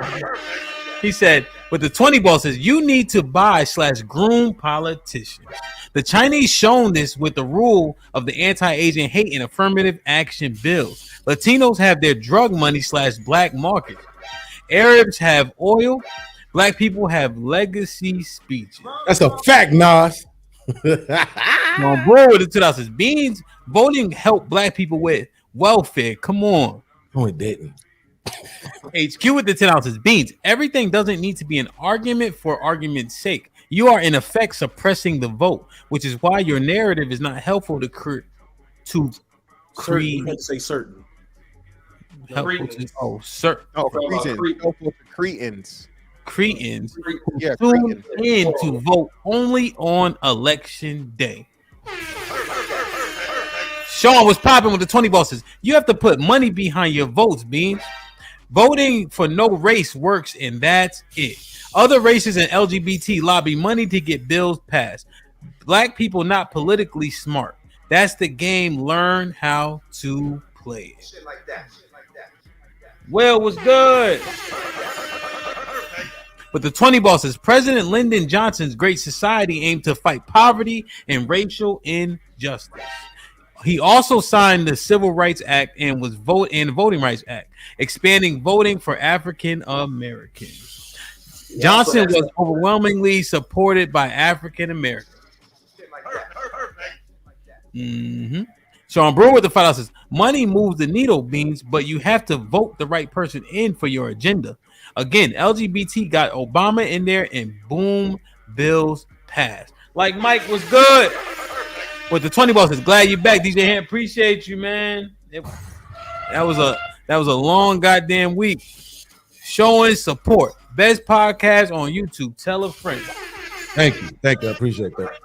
He said, but the 20 ball says, you need to buy / groom politicians. The Chinese shown this with the rule of the anti-Asian hate and affirmative action bills. Latinos have their drug money / black market. Arabs have oil. Black people have legacy speeches. That's a fact, Nas. On board with the 2000s. Beans voting helped black people with welfare. Come on. No, it didn't. HQ with the 10 ounces. Beans. Everything doesn't need to be an argument for argument's sake. You are in effect suppressing the vote, which is why your narrative is not helpful to create. You can't say certain. Helpful to, oh, certain. Oh, for Cretans. Cretans Yeah, tune in to vote only on election day. Sean was popping with the 20 bosses. You have to put money behind your votes, Beans. Voting for no race works, and that's it. Other races and LGBT lobby money to get bills passed. Black people not politically smart. That's the game. Learn how to play it. Shit like that. Well, was good. But the 20 bosses, President Lyndon Johnson's Great Society aimed to fight poverty and racial injustice. He also signed the Civil Rights Act and was Voting Rights Act, expanding voting for African Americans. Johnson was overwhelmingly supported by African Americans. Sean Brewer with the $5 says, money moves the needle, Beans, but you have to vote the right person in for your agenda. Again, LGBT got Obama in there and boom, bills passed. Like Mike was good. With the 20 ball says, glad you're back, DJ Hamp. Appreciate you, man. That was a long goddamn week. Showing support. Best podcast on YouTube. Tell a friend. Thank you. I appreciate that.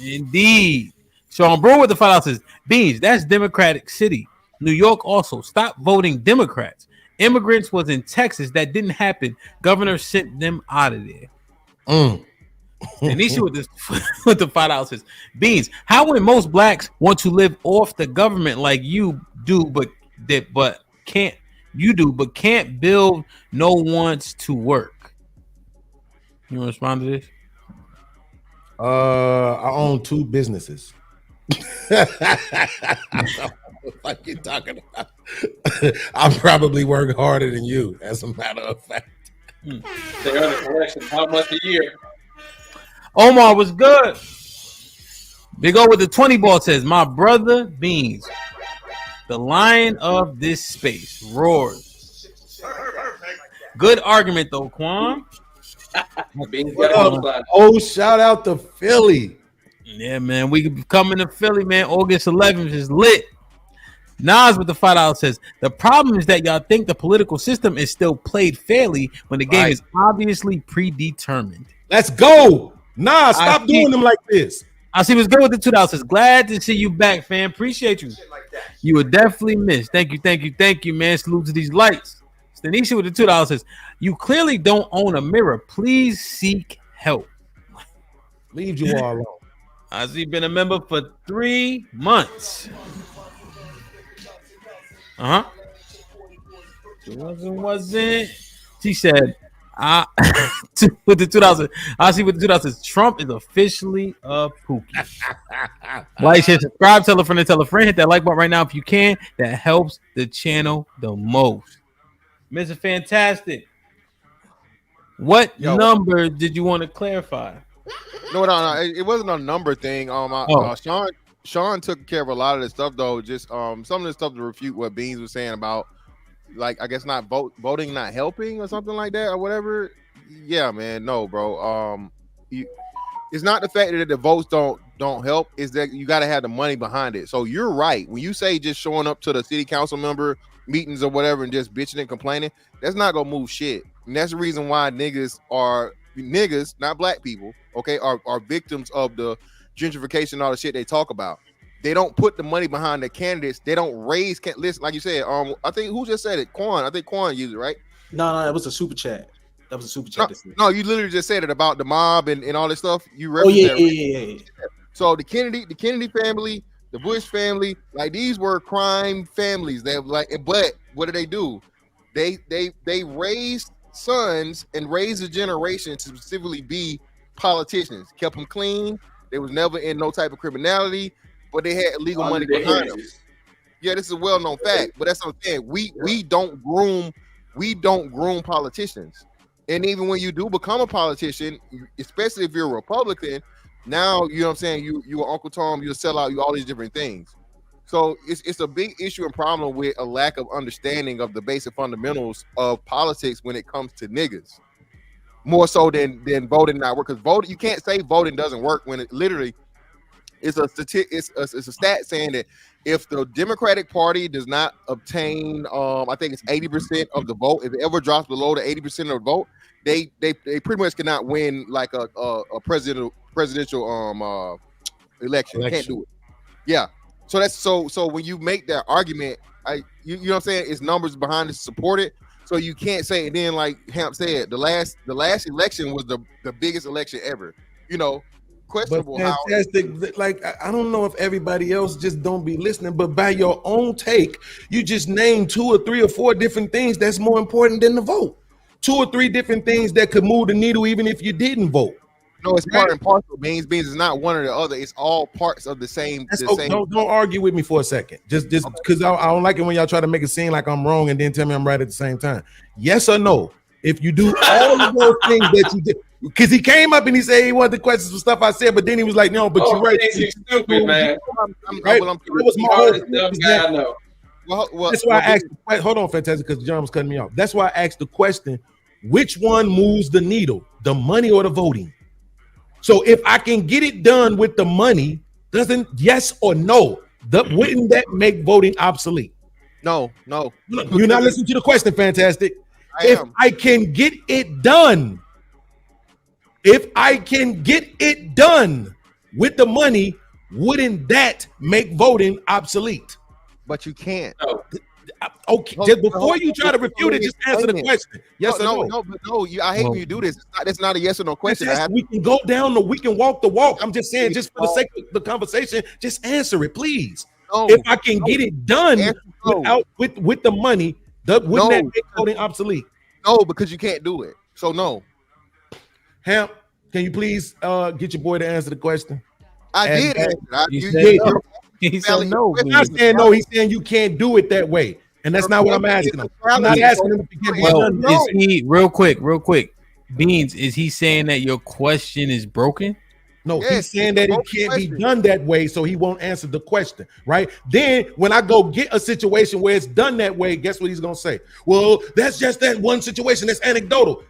Indeed. Sean Brewer with the $5 says, Beans, that's Democratic City. New York also. Stop voting Democrats. Immigrants was in Texas. That didn't happen. Governor sent them out of there. Tanisha with the $5 says, Beans, how when most blacks want to live off the government like you do, but can't build, no wants to work. You want to respond to this? I own 2 businesses. What you talking about? I probably work harder than you, as a matter of fact. They earn a collection how much a year? Omar was good. Big O with the 20 ball says, my brother Beans, the lion of this space, roars. Good argument though, Quan. Shout out to Philly. Yeah, man. We coming to Philly, man. August 11th is lit. Nas with the $5 says, the problem is that y'all think the political system is still played fairly when the game is obviously predetermined. Let's go. Nah, stop doing them like this. I see what's good with the $2 says, glad to see you back, fam. Appreciate you. You were definitely missed. Thank you, man. Salute to these lights. Stanisha with the $2 says, you clearly don't own a mirror. Please seek help. Leave you all alone. I see been a member for 3 months. Wasn't. She said, with the 2000. I see with the 2000. Trump is officially a pookie. Like, share, subscribe, tell a friend, hit that like button right now if you can. That helps the channel the most. Mr. Fantastic. What number did you want to clarify? No. It wasn't a number thing. Sean took care of a lot of this stuff though. Just some of the stuff to refute what Beans was saying about, like, I guess not voting not helping or something like that or whatever. Yeah, man. No, bro. It's not the fact that the votes don't help. Is that you got to have the money behind it. So you're right when you say just showing up to the city council member meetings or whatever and just bitching and complaining. That's not gonna move shit. And that's the reason why niggas, not black people, okay, are victims of the gentrification and all the shit they talk about. They don't put the money behind the candidates. They don't raise. Listen, like you said, I think who just said it? Quan. I think Quan used it, right? No, that was a super chat. That was a super chat. No, you literally just said it about the mob and all this stuff. You yeah. So the Kennedy family, the Bush family, like these were crime families. They but what do? They raised sons and raised a generation to specifically be politicians. Kept them clean. They was never in no type of criminality, but they had legal money behind them. Yeah, this is a well-known fact, but that's what I'm saying. We don't groom politicians. And even when you do become a politician, especially if you're a Republican, now you know what I'm saying, you are Uncle Tom, you sell out, you all these different things. So it's a big issue and problem with a lack of understanding of the basic fundamentals of politics when it comes to niggas. More so than voting not work, because voting, you can't say voting doesn't work when it literally is a stat saying that if the Democratic Party does not obtain, I think it's 80% of the vote, if it ever drops below the 80% of the vote, they pretty much cannot win like a presidential election. Can't do it. Yeah. So that's so when you make that argument, you know what I'm saying, it's numbers behind it to support it. So you can't say, and then like Hamp said, the last election was the biggest election ever. You know, questionable. But fantastic. Like, I don't know if everybody else just don't be listening, but by your own take, you just named 2 or 3 or 4 different things that's more important than the vote. 2 or 3 different things that could move the needle even if you didn't vote. No, it's part and parcel. Beans is not one or the other. It's all parts of the same. Don't argue with me for a second. Just because I don't like it when y'all try to make it seem like I'm wrong and then tell me I'm right at the same time. Yes or no? If you do all of those things that you did, because he came up and he said he wanted the questions for stuff I said, but then he was like, no, but you're right. You're stupid, man. Right? That was my whole dumb guy I know. That's why I asked. Hold on, Fantastic, because John was cutting me off. That's why I asked the question: which one moves the needle, the money or the voting? So if I can get it done with the money, yes or no, wouldn't that make voting obsolete? No. You're not listening to the question, Fantastic. If I can get it done, If I can get it done with the money, wouldn't that make voting obsolete? But you can't. Okay, just before you try to refute it, just answer the question. Yes or no? No. I hate when you do this. That's not a yes or no question. We can go down we can walk the walk. I'm just saying, just for the sake of the conversation, just answer it, please. If I can get it done with the money, wouldn't that make voting obsolete? No, because you can't do it. So no. Hamp, can you please get your boy to answer the question? I did answer. He said no. He's not saying no. He's saying you can't do it that way, and that's not what I'm asking him. I'm not asking him to get it done. Is he real quick? Beans, is he saying that your question is broken? No, he's saying that it can't be done that way, so he won't answer the question, right? Then when I go get a situation where it's done that way, guess what he's gonna say? Well, that's just that one situation. That's anecdotal.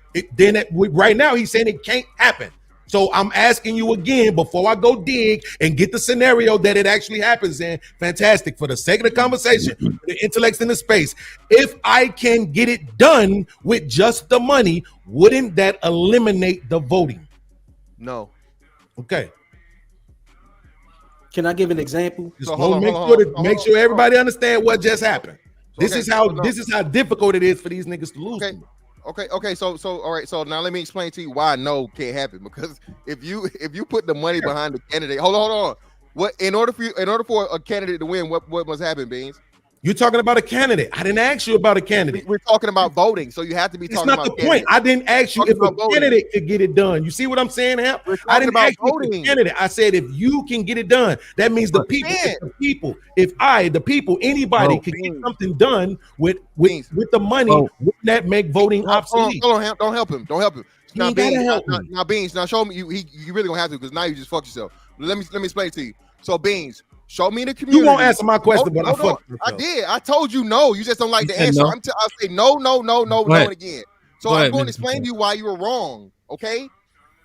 Right now he's saying it can't happen. So I'm asking you again before I go dig and get the scenario that it actually happens in. Fantastic. For the sake of the conversation, the intellects in the space, if I can get it done with just the money, wouldn't that eliminate the voting? No. Okay. Can I give an example? Just make sure everybody understand what just happened. This is how difficult it is for these niggas to lose. Okay. So all right. So now let me explain to you why no can't happen. Because if you put the money behind the candidate, hold on. What in order for a candidate to win, what must happen, Beans? You're talking about a candidate. I didn't ask you about a candidate. We're talking about voting, so you have to be talking about. It's not the point. I didn't ask you if a candidate could get it done. You see what I'm saying, Hamp? I didn't ask you if a candidate. I said if you can get it done, that means the people. If anybody can get something done with the money, wouldn't that make voting obsolete? Hold on, Hamp. Don't help him. Now, Beans. Now show me you really gonna have to, because now you just fucked yourself. Let me explain it to you. So Beans. Show me the community. You won't answer my question, but I fucked yourself. I did. I told you no. You just don't like the answer. I'll say no, and again. So I'm going to explain to you why you were wrong. Okay?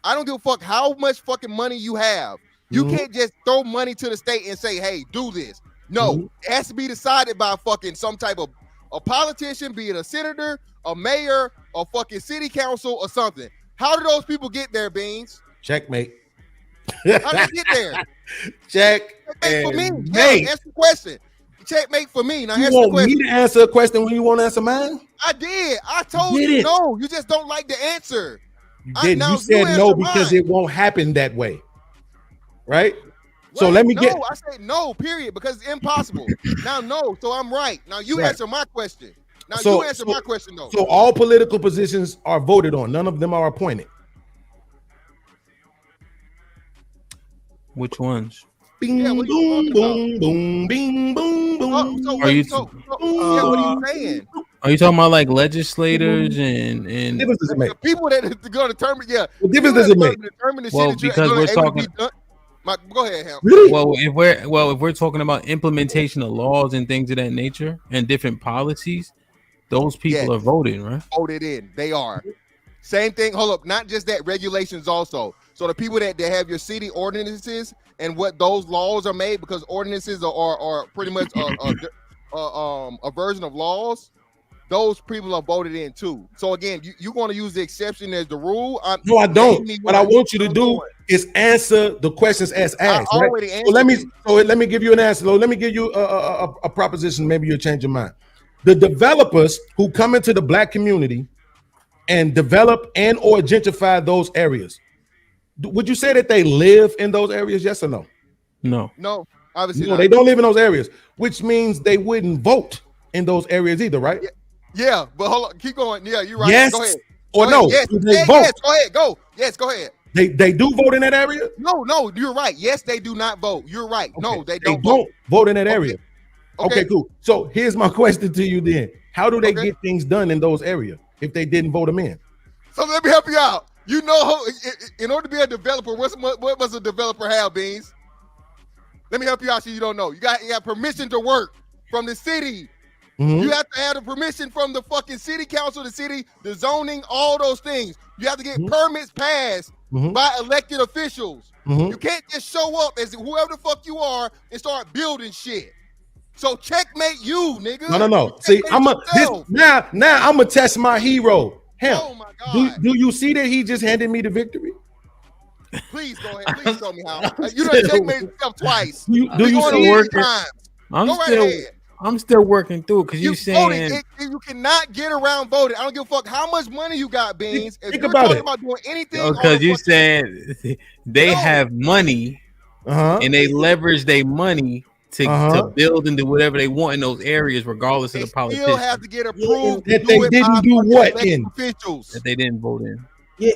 I don't give a fuck how much fucking money you have. You can't just throw money to the state and say, hey, do this. No, it has to be decided by fucking some type of a politician, be it a senator, a mayor, a fucking city council, or something. How do those people get there, Beans? Checkmate. How did they get there? Checkmate for me. Yeah, answer the question. Checkmate for me. Now you answer the question. Want me to answer a question when you won't answer mine? I did. I told you no. You just don't like the answer. You didn't. You said no because it won't happen that way. Right? So let me get. I said no, period, because it's impossible. Now, no. So I'm right. Now you answer my question. Now you answer my question, though. So all political positions are voted on. None of them are appointed. Which ones? Bing, boom, boom, boom, bing, boom, boom. What are you saying? Are you talking about like legislators and difference does it make? The people that are going to determine? Yeah. What difference does it make? Well, because we're talking. Go ahead, Hamp. Really? Well, if we're talking about implementation of laws and things of that nature and different policies, those people are voting, right? Voted in. They are. Same thing. Hold up. Not just that, regulations also. So the people that have your city ordinances and what those laws are made, because ordinances are pretty much a version of laws. Those people are voted in too. So again, you're going to use the exception as the rule. No, I don't. What I want you to do is answer the questions as asked. Right? So let me give you an answer. Let me give you a proposition. Maybe you'll change your mind. The developers who come into the black community and develop and or gentrify those areas, would you say that they live in those areas? Yes or no? No, obviously no. They don't live in those areas, which means they wouldn't vote in those areas either, right? Yeah, but hold on, keep going. Yeah, you're right. Yes go ahead. Or no? Yes, vote? Yes, go ahead. Go. Yes, go ahead. They do vote in that area? No, you're right. Yes, they do not vote. You're right. Okay. No, they don't vote in that area. Okay, cool. So here's my question to you then. How do they get things done in those areas if they didn't vote them in? So let me help you out. You know, in order to be a developer, what must a developer have, Beans? Let me help you out so you don't know. You got permission to work from the city. Mm-hmm. You have to have the permission from the fucking city council, the zoning, all those things. You have to get permits passed by elected officials. You can't just show up as whoever the fuck you are and start building shit. So checkmate you, nigga. No. See, now I'm gonna test my hero. Hamp, oh my God. Do you see that he just handed me the victory? Please go ahead. Please tell me how. You done checkmated yourself twice. Do you still working? I'm still working through it because you saying you cannot get around voting. I don't give a fuck how much money you got, Beans. If you're about talking it. about doing anything, because you saying they have money and they leverage their money to build and do whatever they want in those areas, regardless of the politicians. still have to get approved. That they didn't do what in officials that they didn't vote in. Yeah,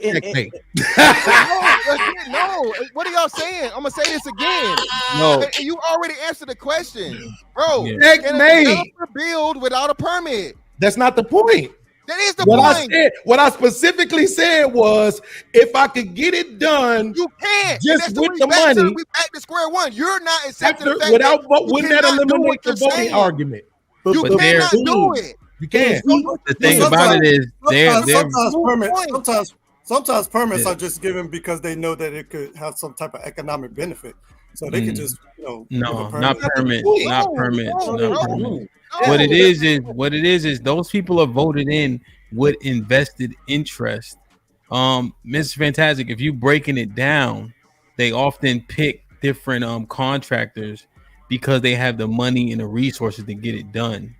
no. What are y'all saying? I'm gonna say this again. No, and you already answered the question, bro. Yeah. Can a Checkmate. developer build without a permit? That's not the point. That is the What point. what I specifically said was, if I could get it done, You can't. just with the We money. back to square one. You're not accepting the fact Without that you wouldn't that cannot do eliminate what the you're voting saying. argument? You But cannot do it. You can't. The thing about it is, sometimes permits are just given because they know that it could have some type of economic benefit, so they could just no, give a not permits. What it is those people are voted in with invested interest. Mr. Fantastic, if you breaking it down, they often pick different contractors because they have the money and the resources to get it done.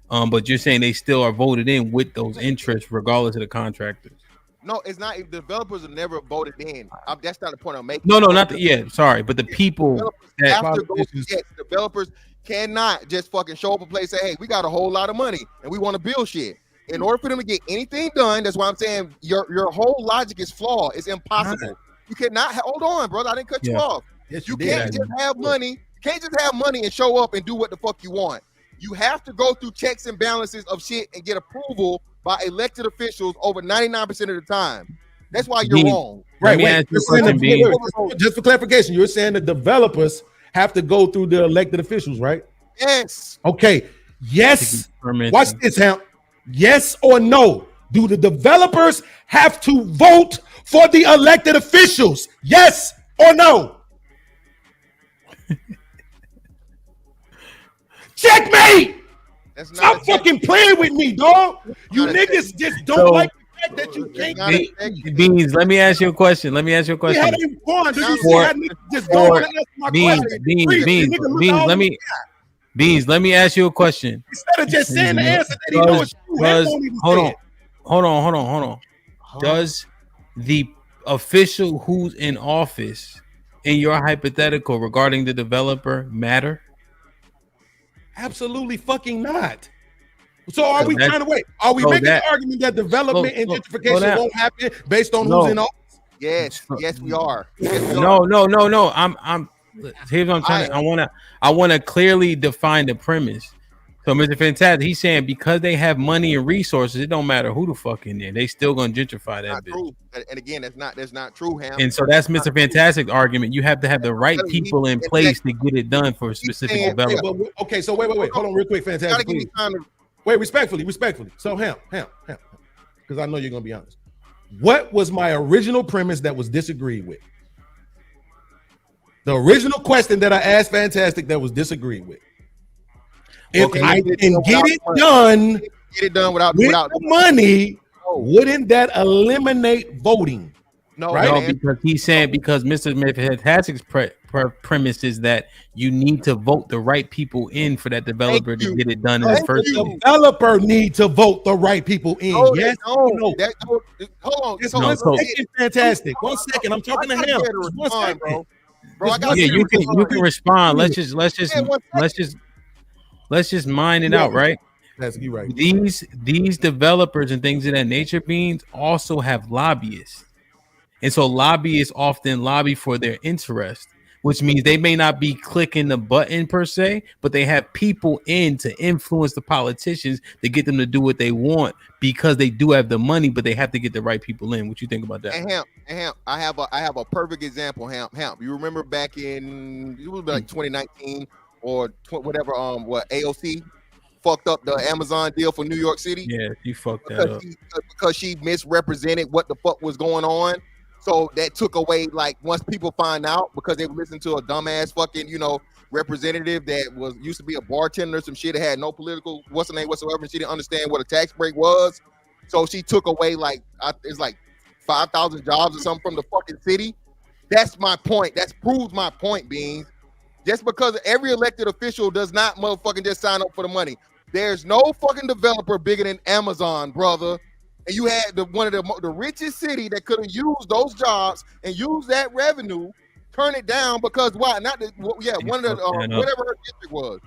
But you're saying they still are voted in with those interests regardless of the contractors. No, it's not. Developers are never voted in. That's not the point I'm making. No, not sorry, but the people that have to go. Yes, developers cannot just fucking show up a place and say, hey, we got a whole lot of money and we want to build shit. In order for them to get anything done, that's why I'm saying your whole logic is flawed. It's impossible. You cannot hold on, brother. I didn't cut you off. Yes, you can't just have money. You can't just have money and show up and do what the fuck you want. You have to go through checks and balances of shit and get approval by elected officials over 99% of the time. That's why you're wrong. Right. Just for clarification, you're saying the developers have to go through the elected officials, right? Yes. Okay. Yes. Watch this, Hamp. Yes or no? Do the developers have to vote for the elected officials? Yes or no? Checkmate! Stop fucking playing with me, dog. You niggas just don't like the fact that you can't get Beans, let me ask you a question. Beans, let me ask you a question. Instead of just saying the answer that he knows hold on. Does the official who's in office in your hypothetical regarding the developer matter? Absolutely fucking not. So are we trying to wait? Are we making the argument that development and gentrification won't happen based on who's in office? Yes, we are. No. I'm here's what I'm trying to. I want to clearly define the premise. So, Mr. Fantastic, he's saying because they have money and resources, it don't matter who the fuck in there. They still gonna gentrify that bitch. True. And again, that's not true, Ham. And so that's Mr. Fantastic's argument. You have to have the right people in place to get it done for a specific development. Okay, so wait. Hold on real quick, Fantastic. Wait, respectfully. So Hamp, because I know you're gonna be honest. What was my original premise that was disagreed with? The original question that I asked Fantastic that was disagreed with. If I can get it done without the money, wouldn't that eliminate voting? No, right? Because he's saying because Mr. Fantastic's premise is that you need to vote the right people in for that developer to get it done in the first place. The developer need to vote the right people in. Yes, no. Hold on. Fantastic. 1 second. I'm talking to him. 1 second, bro. You can respond. Let's just mine it out, right? That's you right. These developers and things of that nature beings also have lobbyists. And so lobbyists often lobby for their interest, which means they may not be clicking the button per se, but they have people in to influence the politicians to get them to do what they want because they do have the money, but they have to get the right people in. What you think about that? And Hamp, I have a perfect example. Hamp. You remember back in it was like 2019 or whatever. What AOC fucked up the Amazon deal for New York City? Yeah, you fucked that up because she misrepresented what the fuck was going on. So that took away, like, once people find out because they listened to a dumbass fucking, representative that used to be a bartender or some shit that had no political name whatsoever, and she didn't understand what a tax break was. So she took away it's like 5,000 jobs or something from the fucking city That's my point. That proves my point, Beans. Just because every elected official does not motherfucking just sign up for the money. There's no fucking developer bigger than Amazon, brother. And you had one of the richest city that could have used those jobs and used that revenue, turn it down because why? One of the whatever her district was.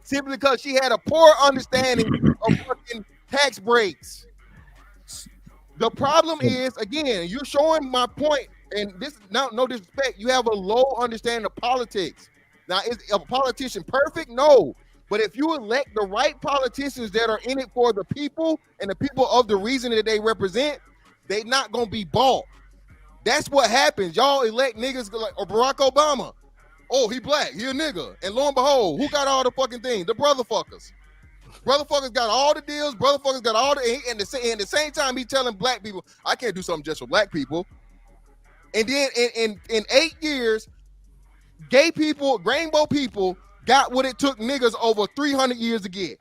Simply because she had a poor understanding of fucking tax breaks. The problem is, again, you're showing my point, and this no disrespect. You have a low understanding of politics. Now, is a politician perfect? No. But if you elect the right politicians that are in it for the people and the people of the reason that they represent, they not gonna be bought. That's what happens. Y'all elect niggas like Barack Obama. Oh, he black, he a nigga. And lo and behold, who got all the fucking things? The brotherfuckers. Brotherfuckers got all the deals. Brotherfuckers got all the, and at the same time, he telling black people, I can't do something just for black people. And then in 8 years, gay people, rainbow people got what it took niggas over 300 years to get.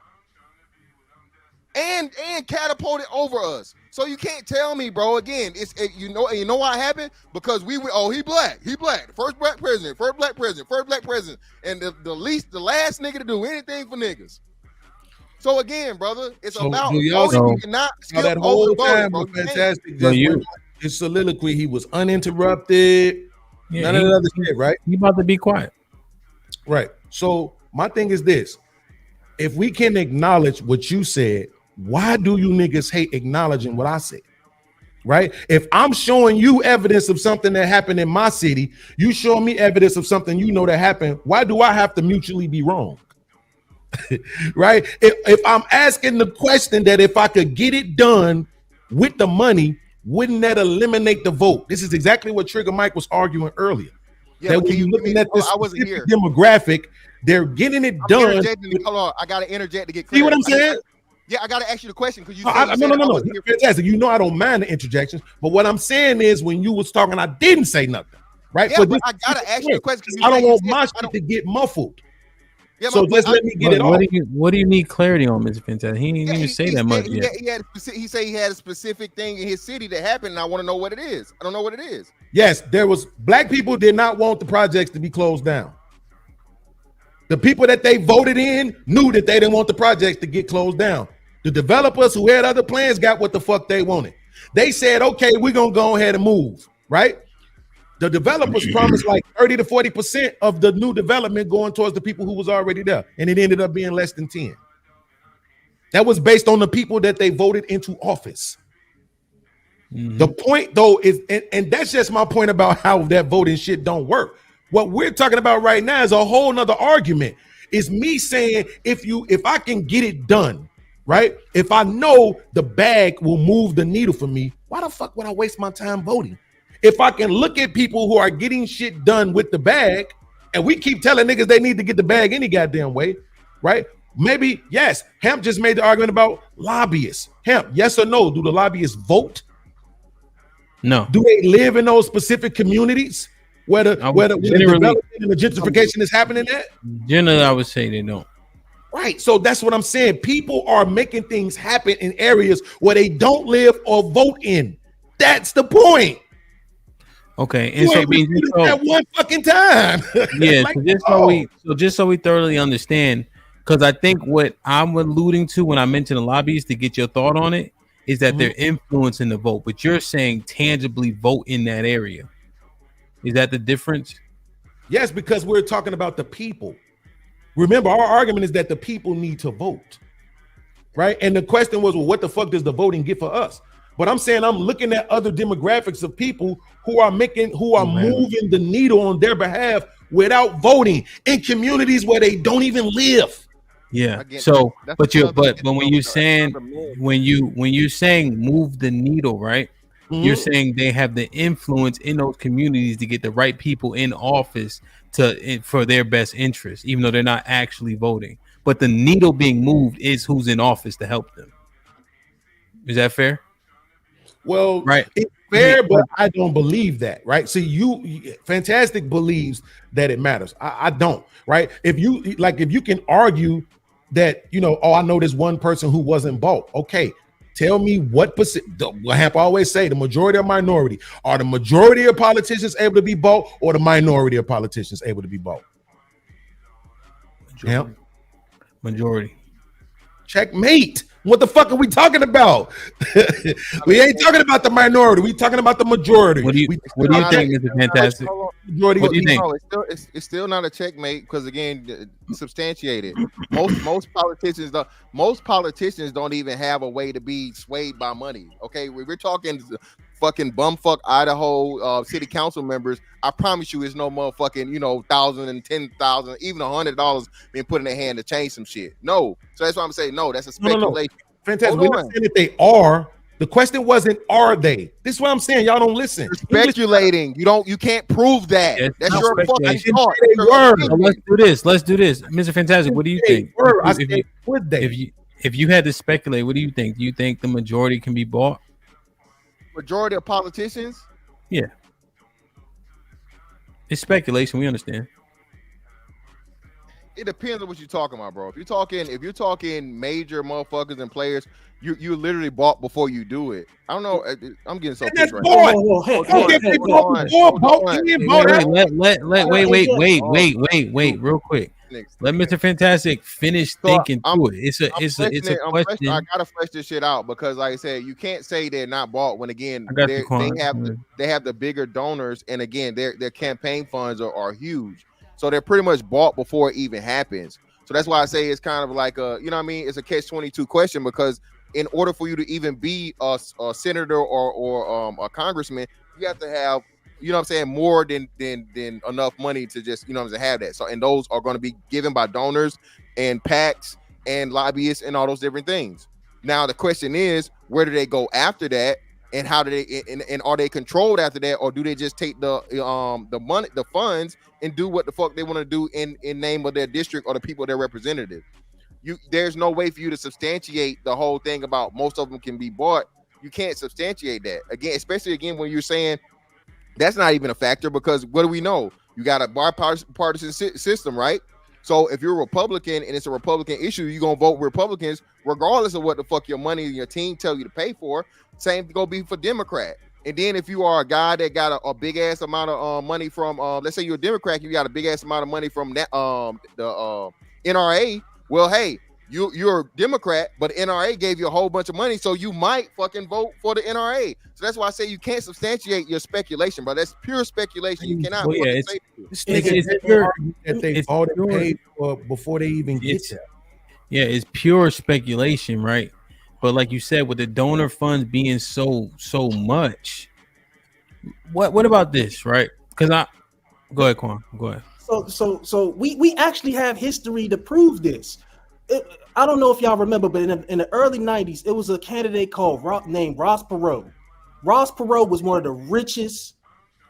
And catapulted over us. So you can't tell me, bro. Again, you know why it happened? Because we went, oh, he black. First black president. And the last nigga to do anything for niggas. So again, brother, it's about do y'all voting. You cannot skip that over whole voting, time bro. was fantastic. His soliloquy, he was uninterrupted. None of that other shit, right? He about to be quiet. Right. So my thing is this. If we can acknowledge what you said, why do you niggas hate acknowledging what I said? Right? If I'm showing you evidence of something that happened in my city, you show me evidence of something you know that happened. Why do I have to mutually be wrong? Right? If I'm asking the question that if I could get it done with the money, wouldn't that eliminate the vote? This is exactly what Trigger Mike was arguing earlier. Yeah, that when you're looking at this I wasn't here. demographic, they're getting it done. Hold on, I gotta interject to get See clear. what I'm saying? I gotta ask you the question because you. No. Fantastic. You know I don't mind the interjections, but what I'm saying is when you was talking, I didn't say nothing. Right? Yeah, but I gotta ask you a question. I don't want my shit to get muffled. Yeah, so just let me get it off. What do you need clarity on, Mr. Fantastic? He didn't even say that much yet. He said he had a specific thing in his city that happened, and I want to know what it is. I don't know what it is. Yes, there was black people did not want the projects to be closed down. The people that they voted in knew that they didn't want the projects to get closed down. The developers who had other plans got what the fuck they wanted. They said, okay, we're gonna go ahead and move, right? The developers promised like 30 to 40% of the new development going towards the people who was already there. And it ended up being less than 10. That was based on the people that they voted into office. The point though is, and that's just my point about how that voting shit don't work. What we're talking about right now is a whole nother argument. Is me saying if I can get it done, right? If I know the bag will move the needle for me, why the fuck would I waste my time voting? If I can look at people who are getting shit done with the bag, and we keep telling niggas they need to get the bag any goddamn way, right? Maybe, yes, Hamp just made the argument about lobbyists. Hamp, yes or no? Do the lobbyists vote? No. Do they live in those specific communities where the development and the gentrification is happening at? Generally, I would say they don't. Right. So that's what I'm saying. People are making things happen in areas where they don't live or vote in. That's the point. Okay, and so at one fucking time. Yeah, like, just so we thoroughly understand, because I think what I'm alluding to when I mention the lobbyists, to get your thought on it, is that they're influencing the vote, but you're saying tangibly vote in that area. Is that the difference? Yes, because we're talking about the people. Remember, our argument is that the people need to vote, right? And the question was, well, what the fuck does the voting get for us? But I'm saying I'm looking at other demographics of people who are moving the needle on their behalf without voting in communities where they don't even live. Yeah. So, but when you're saying move the needle, right? You're saying they have the influence in those communities to get the right people in office for their best interest, even though they're not actually voting. But the needle being moved is who's in office to help them. Is that fair? Well, right. It's fair, but I don't believe that, right? See, Fantastic believes that it matters. I don't, right? If you can argue that, I know there's one person who wasn't bought. Okay, Tell me what percent. What Hamp always say: the majority or minority. Are the majority of politicians able to be bought, or the minority of politicians able to be bought? Hamp? Majority. Checkmate. What the fuck are we talking about? We ain't talking about the minority. We talking about the majority. What do you think, Mr. Fantastic? Majority. What do you think? No, it's still not a checkmate because again, substantiated. Most politicians don't even have a way to be swayed by money. Okay, we're talking fucking bumfuck Idaho city council members. I promise you, it's no motherfucking $1,000 and $10,000, even $100 being put in their hand to change some shit. No, so that's why I'm saying no. That's a speculation. No. Fantastic. We're not saying that they are. The question wasn't, are they? This is what I'm saying. Y'all don't listen. You're speculating. You can't prove that. Yeah, that's your fucking thought. So let's do this. Mr. Fantastic, what do you think? If you had to speculate, what do you think? Do you think the majority can be bought? Majority of politicians? Yeah. It's speculation, we understand. It depends on what you're talking about, bro. If you're talking major motherfuckers and players, you literally bought before you do it. I don't know. I'm getting so pissed right now. Wait, real quick. Let Mr. Fantastic finish thinking through it. It's a question. I gotta flesh this shit out because, like I said, you can't say they're not bought when again they have the bigger donors, and again their campaign funds are huge. So they're pretty much bought before it even happens. So that's why I say it's kind of like it's a catch-22 question because in order for you to even be a senator or a congressman, you have to have more than enough money to just have that. So and those are going to be given by donors and PACs and lobbyists and all those different things. Now the question is, where do they go after that? And how do they and are they controlled after that, or do they just take the money, the funds, and do what the fuck they want to do in name of their district or the people they're representative? There's no way for you to substantiate the whole thing about most of them can be bought. You can't substantiate that again, especially when you're saying that's not even a factor because what do we know? You got a bipartisan system, right? So if you're a Republican and it's a Republican issue, you're gonna vote Republicans regardless of what the fuck your money and your team tell you to pay for. Same go be for Democrat. And then if you are a guy that got a big ass amount of money from let's say you're a Democrat, you got a big ass amount of money from that the NRA. Well, hey, you're a Democrat, but NRA gave you a whole bunch of money, so you might fucking vote for the NRA. So that's why I say you can't substantiate your speculation, bro. That's pure speculation. You cannot say that they've already paid for before they even get there. Yeah, it's pure speculation, right? But like you said, with the donor funds being so much, what about this, right? Because go ahead, Quan. Go ahead. So we actually have history to prove this. I don't know if y'all remember, but in the early 90s, it was a candidate named Ross Perot. Ross Perot was one of the richest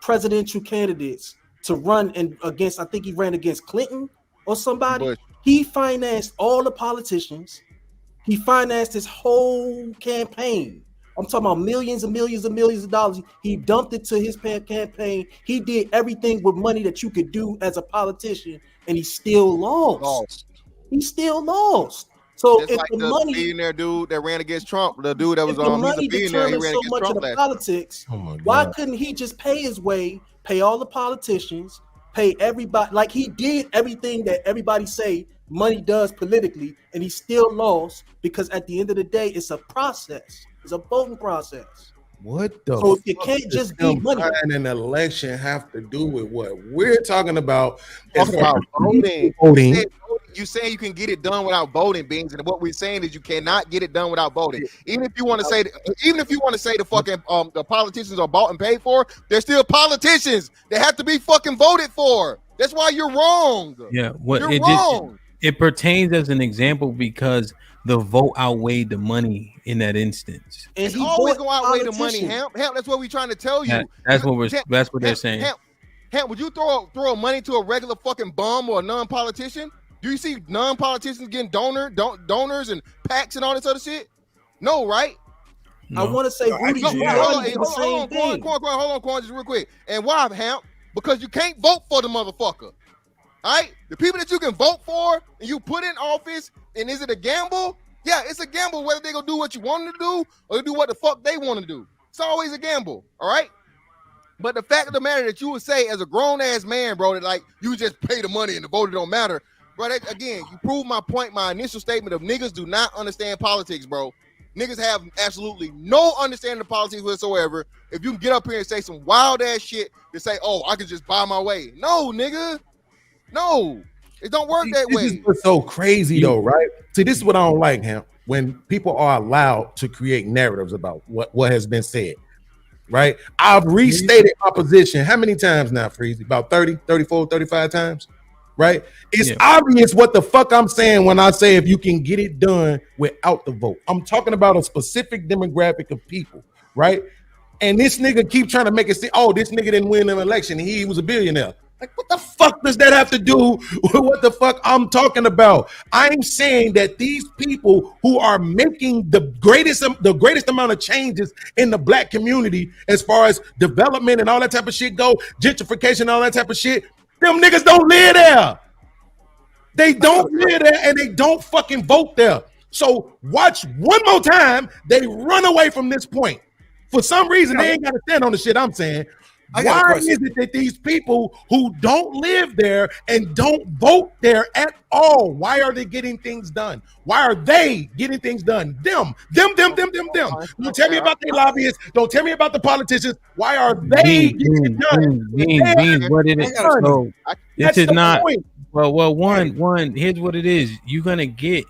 presidential candidates to run against, I think he ran against Clinton or somebody. Bush. He financed all the politicians. He financed his whole campaign. I'm talking about millions and millions and millions of dollars. He dumped it to his campaign. He did everything with money that you could do as a politician, and he still lost. He still lost. So it's if like the money, billionaire dude that ran against Trump, the dude that was the money he's a billionaire, he ran so against much Trump of the last politics, why couldn't he just pay his way, pay all the politicians, pay everybody? Like he did everything that everybody say money does politically, and he still lost because at the end of the day, it's a process. It's a voting process. What the? So you can't just be money. An election have to do with what we're talking about? Talking about voting. You saying you can get it done without voting, Beans, and what we're saying is you cannot get it done without voting. Even if you want to say, the fucking the politicians are bought and paid for, they're still politicians. They have to be fucking voted for. That's why you're wrong. Yeah, you're wrong. It pertains as an example because the vote outweighed the money in that instance. And it's always going to outweigh the money, Hamp. That's what we're trying to tell you. That's what they're saying. Hamp, would you throw money to a regular fucking bum or a non-politician? Do you see non-politicians getting donors and PACs and all this other shit? No, right? No. I want to say Rudy Giuliani did the same thing. Hold on, Quan, just real quick. And why, Hamp? Because you can't vote for the motherfucker. All right? The people that you can vote for and you put in office, and is it a gamble? Yeah, it's a gamble whether they're gonna do what you want them to do or do what the fuck they want to do. It's always a gamble, all right? But the fact of the matter that you would say as a grown-ass man, bro, that like you just pay the money and the vote don't matter. Bro, that, again, you prove my point, my initial statement of niggas do not understand politics, bro. Niggas have absolutely no understanding of politics whatsoever. If you can get up here and say some wild-ass shit to say, oh, I can just buy my way. No, nigga. No. It don't work that way. This is what's so crazy, though, right? See, this is what I don't like, Hamp. When people are allowed to create narratives about what has been said, right? I've restated my position how many times now, Freezy? About 30, 34, 35 times, right? It's obvious what the fuck I'm saying when I say if you can get it done without the vote. I'm talking about a specific demographic of people, right? And this nigga keep trying to make it say, oh, this nigga didn't win an election. He was a billionaire. Like, what the fuck does that have to do with what the fuck I'm talking about? I'm saying that these people who are making the greatest amount of changes in the black community as far as development and all that type of shit go, gentrification and all that type of shit, them niggas don't live there. They don't live there and they don't fucking vote there. So watch one more time, they run away from this point. For some reason, they ain't got to stand on the shit I'm saying. Why is it that these people who don't live there and don't vote there at all, why are they getting things done? Why are they getting things done? Them. Don't tell me about the lobbyists. Don't tell me about the politicians. Why are they getting it done? What it is. So this is not. Well, one. Here's what it is. You're gonna get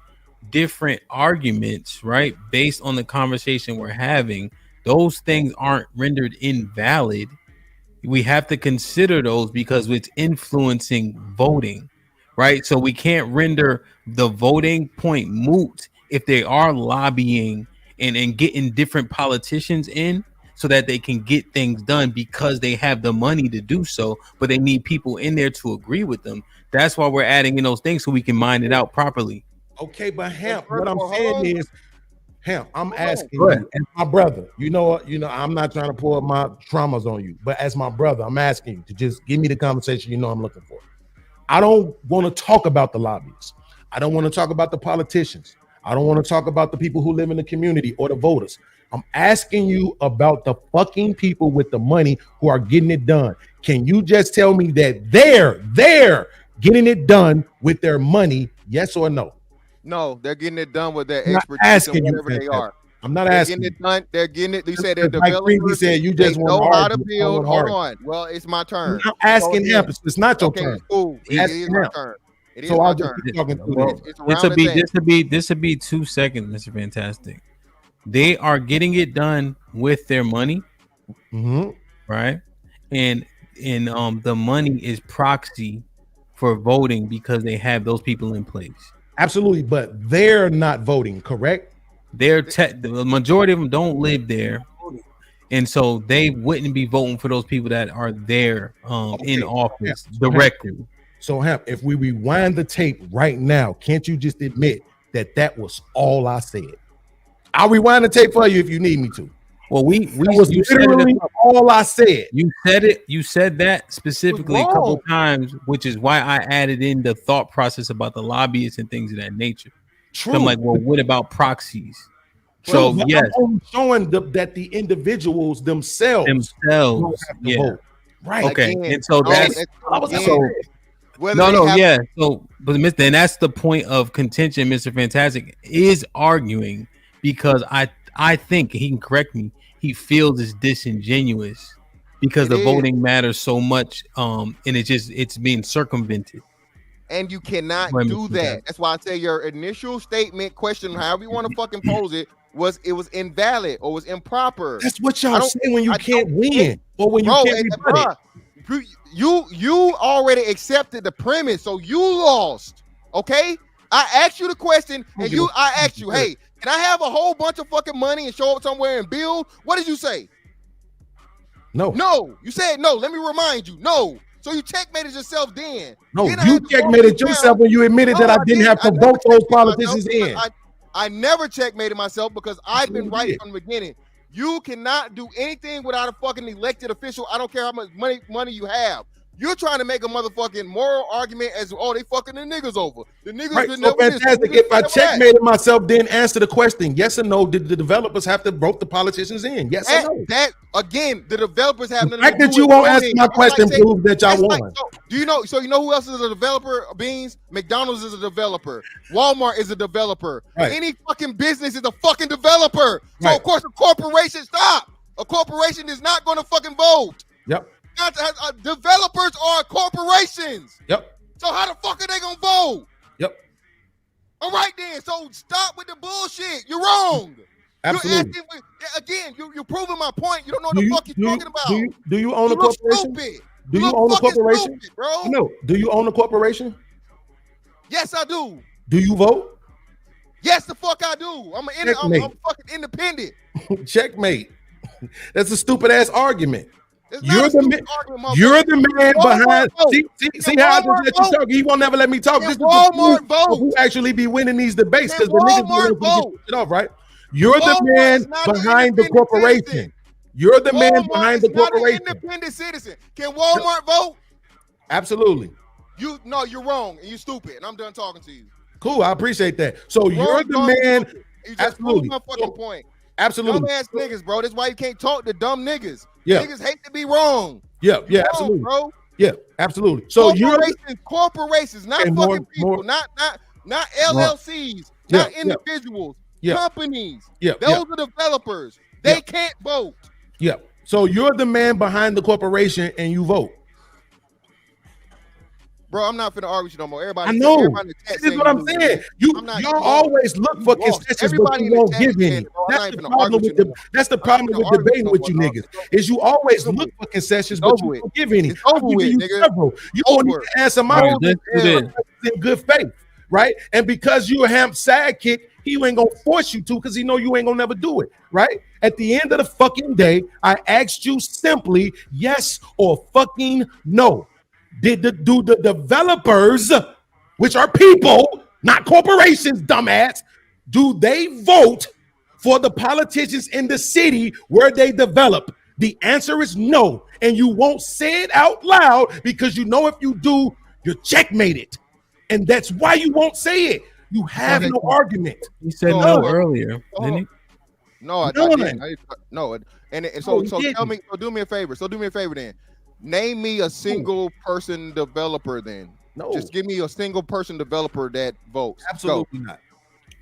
different arguments, right, based on the conversation we're having. Those things aren't rendered invalid. We have to consider those because it's influencing voting, right? So we can't render the voting point moot if they are lobbying and getting different politicians in so that they can get things done because they have the money to do so, but they need people in there to agree with them. That's why we're adding in those things so we can mine it out properly. Okay, but Hamp, what I'm saying is, Hamp, I'm asking you, as my brother, you know, I'm not trying to pour my traumas on you, but as my brother, I'm asking you to just give me the conversation you know I'm looking for. I don't want to talk about the lobbyists. I don't want to talk about the politicians. I don't want to talk about the people who live in the community or the voters. I'm asking you about the fucking people with the money who are getting it done. Can you just tell me that they're getting it done with their money, yes or no? No, they're getting it done with their expertise and whatever they are. I'm not asking. Getting it done. They're getting it. You said they're like developers. Said, you just know how to build. Hold on. Well, it's my turn. I'm asking him. It's not your turn. Cool. It is my turn. It is so my turn. This would be 2 seconds, Mr. Fantastic. They are getting it done with their money, right? And the money is proxy for voting because they have those people in place. Absolutely, but they're not voting, correct? The majority of them don't live there, and so they wouldn't be voting for those people that are there in office directly. So, Hamp, if we rewind the tape right now, can't you just admit that was all I said? I'll rewind the tape for you if you need me to. Well, was literally all I said. You said it. You said that specifically a couple times, which is why I added in the thought process about the lobbyists and things of that nature. True. So I'm like, well, what about proxies? So yes, I'm showing that the individuals themselves don't have to vote. Right. Okay. Again, and so that's yeah. So, but then that's the point of contention. Mr. Fantastic is arguing because I think he can correct me. He feels it's disingenuous because the voting matters so much, and it's being circumvented. And you cannot do that. That's why I say your initial statement, question, however you want to fucking pose it, was invalid or was improper. That's what y'all say when you can't win or when you can't rebut it. You already accepted the premise, so you lost. Okay, I asked you the question, and I asked you, hey, can I have a whole bunch of fucking money and show up somewhere and build? What did you say? No. You said no. Let me remind you, no. So you checkmated yourself then. No, you checkmated yourself when you admitted that I didn't have to vote those politicians in. I never checkmated myself because I've been right from the beginning. You cannot do anything without a fucking elected official. I don't care how much money you have. You're trying to make a motherfucking moral argument as they fucking the niggas over. The niggas Right, did so never this, fantastic. the niggas If I never that. checkmated myself, then answer the question: yes or no? Did the developers have to rope the politicians in? Yes or no? That again, the developers have The nothing fact to do that you with won't answer voting. my That's question saying- proves that y'all that's won. like, do you know? So you know who else is a developer? Beans. McDonald's is a developer. Walmart is a developer. Right. Any fucking business is a fucking developer. So Right. of course a corporation A corporation is not going to fucking vote. Yep. Developers are corporations. Yep. So how the fuck are they gonna vote? Yep. All right then. So stop with the bullshit. You're wrong. Absolutely. You're proving my point. You don't know what the fuck you're talking about. Do you own a You look corporation? stupid. Do you look own a fucking corporation? stupid, bro. No. Do you own a corporation? Yes, I do. Do you vote? Yes, the fuck I do. I'm fucking independent. Checkmate. That's a stupid ass argument. It's You're not a the stupid man. argument, You're motherfucker. the man Walmart behind. vote. See how I just let you talk. He won't never let me talk. This is the Walmart proof vote. of who actually be winning these debates because Can the niggas Walmart don't vote. get shit off, right? You're the Walmart man is not an behind the independent corporation. citizen. You're the man Walmart behind is the not an corporation. independent citizen. Can Walmart vote? Absolutely. You're wrong and you're stupid. And I'm done talking to you. Cool. I appreciate that. So you're the man. You just Absolutely. proved my fucking point. Absolutely. Dumb ass niggas, bro. That's why you can't talk to dumb niggas. Yeah. Niggas hate to be wrong. Yeah. Yeah. Wrong, Absolutely. bro. Yeah. Absolutely. So you're corporations, not Okay, fucking more- people, not LLCs, Yeah, not yeah. individuals, Yeah. companies. Yeah, Those yeah. are developers. They Yeah. can't vote. Yeah. So you're the man behind the corporation and you vote. Bro, I'm not finna argue with you no more. Everybody, I know. everybody in the chat This is saying what I'm you lose. saying. Y'all always look for lost. concessions, but Everybody you in the won't chat give is saying any. it, bro. I'm That's not the even problem arguing with with you that's the problem finna with argue with debating you with no you more, niggas. Is you always look for concessions, but you over don't give any. It's over I'm giving with, you nigga. several. You won't even answer my All right, let's do this. in good faith, right? And because you're a Hamp sidekick, he ain't gonna force you to because he know you ain't gonna never do it, right? At the end of the fucking day, I asked you simply yes or fucking no. Do the developers, which are people, not corporations, dumbass, do they vote for the politicians in the city where they develop? The answer is no. And you won't say it out loud because you know if you do, you're checkmated. And that's why you won't say it. You have no argument. He said no earlier, didn't he? No, I None. didn't. No, and No, so you tell didn't. me. So do me a favor. Then. Name me a single person developer. Then. No. Just give me a single person developer that votes. Absolutely not.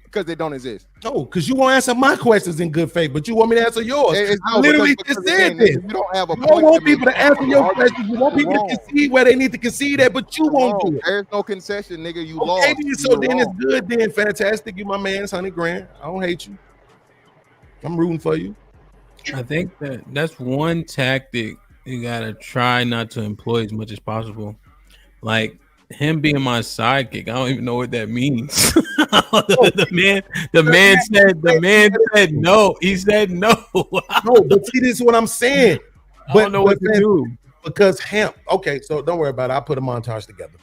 Because they don't exist. No, because you won't answer my questions in good faith, but you want me to answer yours. I no, literally because just said again, this. you don't have a You don't point want to make. people to answer your questions. You want people to concede where they need to concede at, but you won't do it. There's no concession, nigga. You Okay, lost. then, so You're then it's wrong. good. Then fantastic. You my man, 100 grand. I don't hate you. I'm rooting for you. I think that's one tactic you gotta try not to employ as much as possible. Like him being my sidekick, I don't even know what that means. the man said no. He said no. No, but see, this is what I'm saying. I don't know what to do. Because Hamp. Okay, so don't worry about it. I'll put a montage together.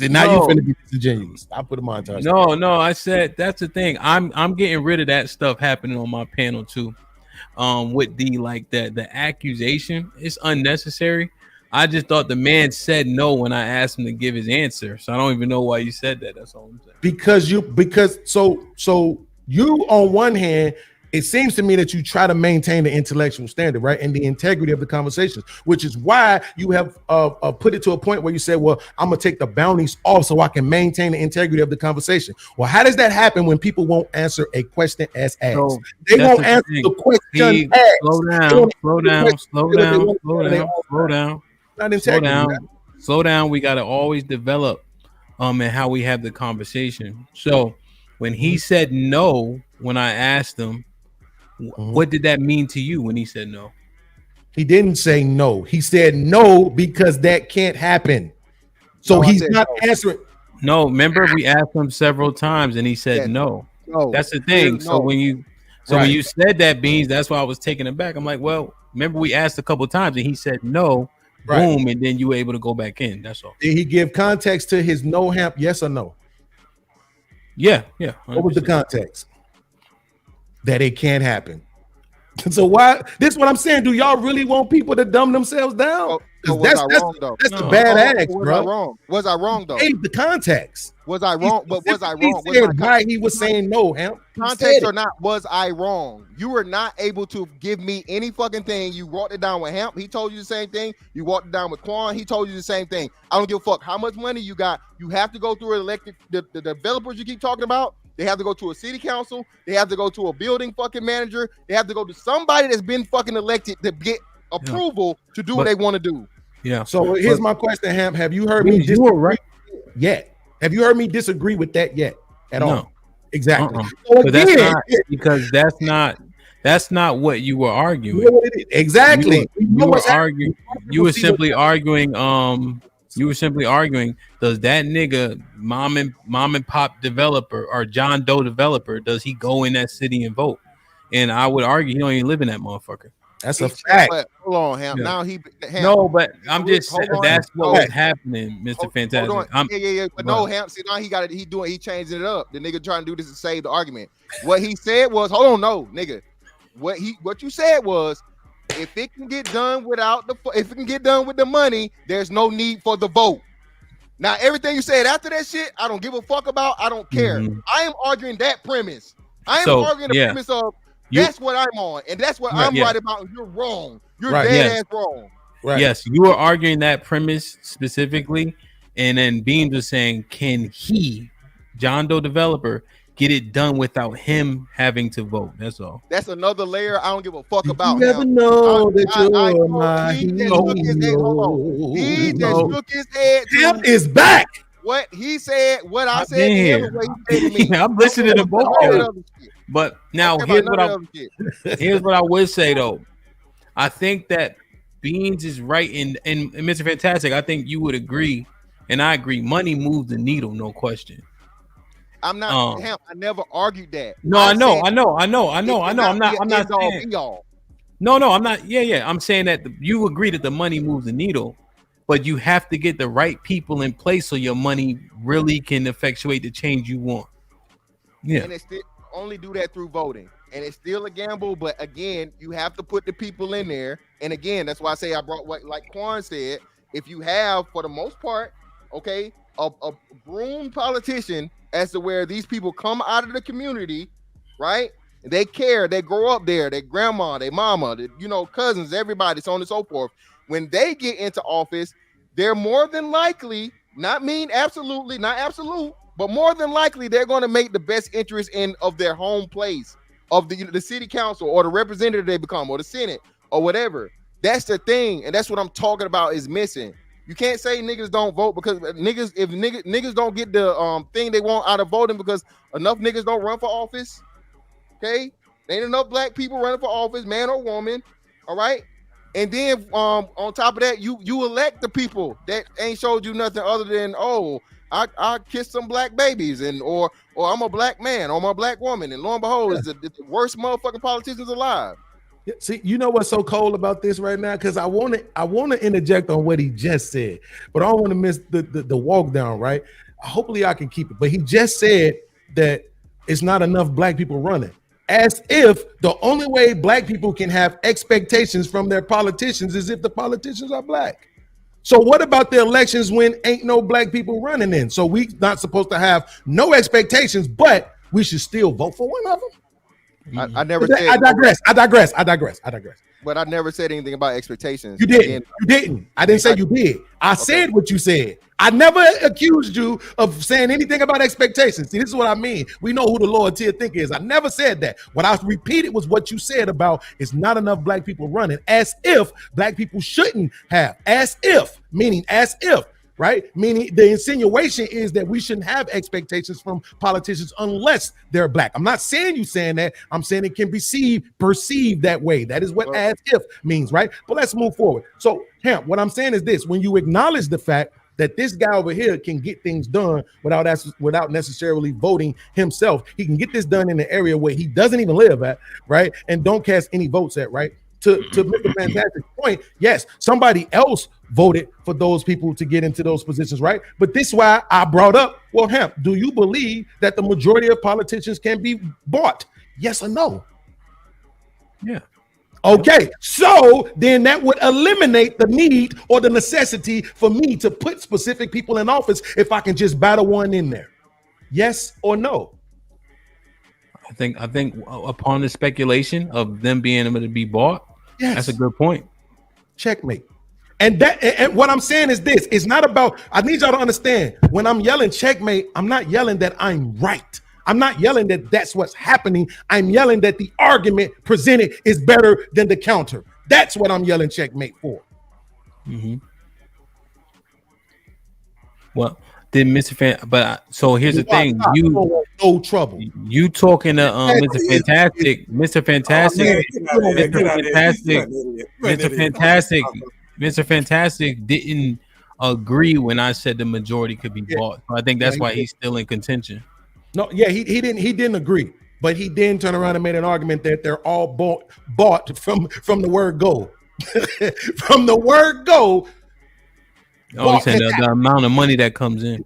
Now No. you're finna be disingenuous. I'll put a montage. together. No, I said that's the thing. I'm getting rid of that stuff happening on my panel too. With the accusation, it's unnecessary. I just thought the man said no when I asked him to give his answer. So I don't even know why you said that. That's all I'm saying. Because you on one hand, it seems to me that you try to maintain the intellectual standard, right, and the integrity of the conversations, which is why you have put it to a point where you said, well, I'm gonna take the bounties off so I can maintain the integrity of the conversation. Well, how does that happen when people won't answer a question as asked? So They that's won't the answer thing. the question He- asked. Slow They down, don't slow answer the down, question slow that they down, want slow to say. down, slow down. Not Slow integrity. down, man. slow down. We gotta always develop and how we have the conversation. So when he said no, when I asked him, what did that mean to you when he said no? He didn't say no. He said no because that can't happen. So No, I he's said not no. answering. No, remember we asked him several times and he said Yeah. no. No. That's the thing. No. So when you Right. said that, Beans, that's why I was taken aback. I'm like, well, remember we asked a couple times and he said no. Right. Boom, and then you were able to go back in. That's all. Did he give context to his no Hamp? Yes or no? Yeah. What was the 100%. context? That it can't happen. So why? This is what I'm saying. Do y'all really want people to dumb themselves down? So was I wrong though? That's the bad act, Was bro. I wrong? Was I wrong though? Hey, the context. Was I wrong? But was I wrong? He said why he was saying no, Hamp. Context or not, was I wrong? You were not able to give me any fucking thing. You walked it down with Hamp. He told you the same thing. You walked it down with Quan. He told you the same thing. I don't give a fuck how much money you got. You have to go through elected the developers you keep talking about. They have to go to a city council. They have to go to a building fucking manager. They have to go to somebody that's been fucking elected to get approval to do what they want to do. Yeah. So here's my question, Hamp. Have you heard me disagree yet? Have you heard me disagree with that yet at all? Exactly. So But that's not because that's not what you were arguing. You know what it is? Exactly. You were simply arguing. You were simply arguing. Does that nigga mom and pop developer or John Doe developer, does he go in that city and vote? And I would argue he don't even live in that motherfucker. That's a fact. But hold on, Hamp. Yeah. Now Hamp, no, but I'm just hold that's on. what was happening, Mr. Fantastic. Hold on. Yeah. But no, Hamp. See, now he changing it up. The nigga trying to do this to save the argument. What he said was, hold on, no, nigga. What you said was, if it can get done with the money, there's no need for the vote. Now, everything you said after that shit, I don't give a fuck about. I don't care. I am arguing that premise. I am arguing the premise of that's what I'm on, and that's what I'm right about, and you're wrong. You're dead ass wrong. Right. Yes, you were arguing that premise specifically, and then Beans was saying, can he, John Doe developer, get it done without him having to vote? That's all. That's another layer I don't give a fuck about. You never know that you're my He just shook his head. Hamp is back. What he said, what I said to him, and what he said to me. I'm listening to both of them. But now here's what I would say though. I think that Beans is right, and Mr. Fantastic, I think you would agree, and I agree. Money moves the needle, no question. I'm not Hamp. I never argued that. No, I know. I'm not saying. No, I'm not. Yeah. I'm saying that you agree that the money moves the needle, but you have to get the right people in place so your money really can effectuate the change you want. Yeah. And it's still only do that through voting. And it's still a gamble, but again, you have to put the people in there. And again, that's why I say I brought what, like Quan said, if you have, for the most part, okay, a groomed politician as to where these people come out of the community, right? They care, they grow up there, their grandma, their mama, cousins, everybody, so on and so forth. When they get into office, they're more than likely, not absolute, but more than likely, they're going to make the best interest of their home place, of the city council or the representative they become, or the Senate, or whatever. That's the thing, and that's what I'm talking about is missing. You can't say niggas don't vote because niggas don't get the thing they want out of voting because enough niggas don't run for office. Okay, there ain't enough black people running for office, man or woman. All right, and then on top of that, you elect the people that ain't showed you nothing other than I kissed some black babies or I'm a black man or I'm a black woman, and lo and behold, is the worst motherfucking politicians alive. See, you know what's so cold about this right now? Because I want to interject on what he just said, but I don't want to miss the walk down, right? Hopefully I can keep it. But he just said that it's not enough black people running, as if the only way black people can have expectations from their politicians is if the politicians are black. So what about the elections when ain't no black people running in? So we not supposed to have no expectations, but we should still vote for one of them? I never said. I digress. But I never said anything about expectations. You didn't. You didn't. I didn't say you did. I said what you said. I never accused you of saying anything about expectations. See, this is what I mean. We know who the lower tier thinker is. I never said that. What I repeated was what you said about it's not enough black people running, as if black people shouldn't have. As if, meaning as if. Right? Meaning the insinuation is that we shouldn't have expectations from politicians unless they're black. I'm not saying you saying that. I'm saying it can be perceived that way. That is what as if means, right? But let's move forward. So, Hamp, what I'm saying is this: when you acknowledge the fact that this guy over here can get things done without necessarily voting himself, he can get this done in an area where he doesn't even live at, right? And don't cast any votes at, right? To Mr. Fantastic's point, yes, somebody else voted for those people to get into those positions, right? But this is why I brought up, well, Hamp, do you believe that the majority of politicians can be bought? Yes or no? Yeah. Okay, so then that would eliminate the need or the necessity for me to put specific people in office if I can just battle one in there. Yes or no? I think upon the speculation of them being able to be bought, that's a good point. Checkmate. And what I'm saying is this: it's not about. I need y'all to understand. When I'm yelling checkmate, I'm not yelling that I'm right. I'm not yelling that that's what's happening. I'm yelling that the argument presented is better than the counter. That's what I'm yelling checkmate for. Mm-hmm. Well, did Mr. Fan? But so here's the thing: no trouble. You talking to Mr. Fantastic, Mr. Fantastic, Mr. Fantastic didn't agree when I said the majority could be bought. So I think that's why he's still in contention. No, yeah, he didn't agree, but he then turned around and made an argument that they're all bought from the word go. From the word go. Oh, he said the amount of money that comes in.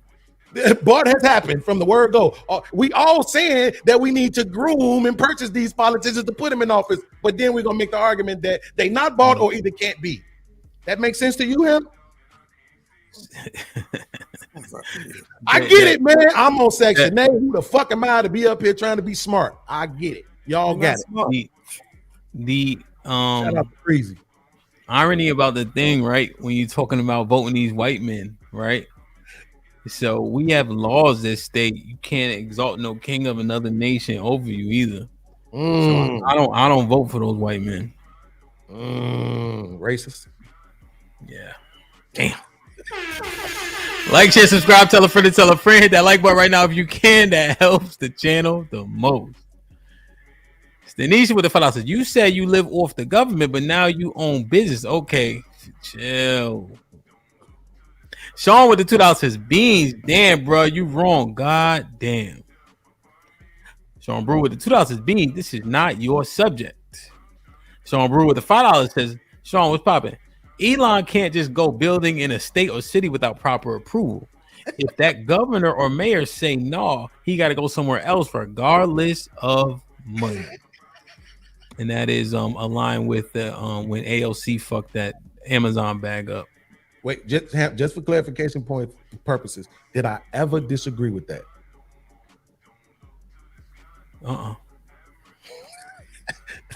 Bought has happened from the word go. We all saying that we need to groom and purchase these politicians to put them in office, but then we're gonna make the argument that they not bought or either can't be. That makes sense to you, Hamp? I get it, man. I'm on Section 8. Who the fuck am I to be up here trying to be smart? I get it. Y'all got it. The Shout out to Crazy. Irony about the thing, right? When you're talking about voting these white men, right? So we have laws that state you can't exalt no king of another nation over you either. So I don't vote for those white men. Racist. Yeah. Damn. Like, share, subscribe, tell a friend to tell a friend. Hit that like button right now if you can. That helps the channel the most. Stanisha with the $5 says, you said you live off the government, but now you own business. Okay, chill. Sean with the $2 says, beans. Damn, bro, you wrong. God damn. Sean Brew with the $2 says, beans. This is not your subject. Sean Brew with the $5 says, Sean, what's popping? Elon can't just go building in a state or city without proper approval. If that governor or mayor say no, he got to go somewhere else regardless of money. And that is aligned with the when AOC fucked that Amazon bag up. Wait, just for clarification point purposes, did I ever disagree with that?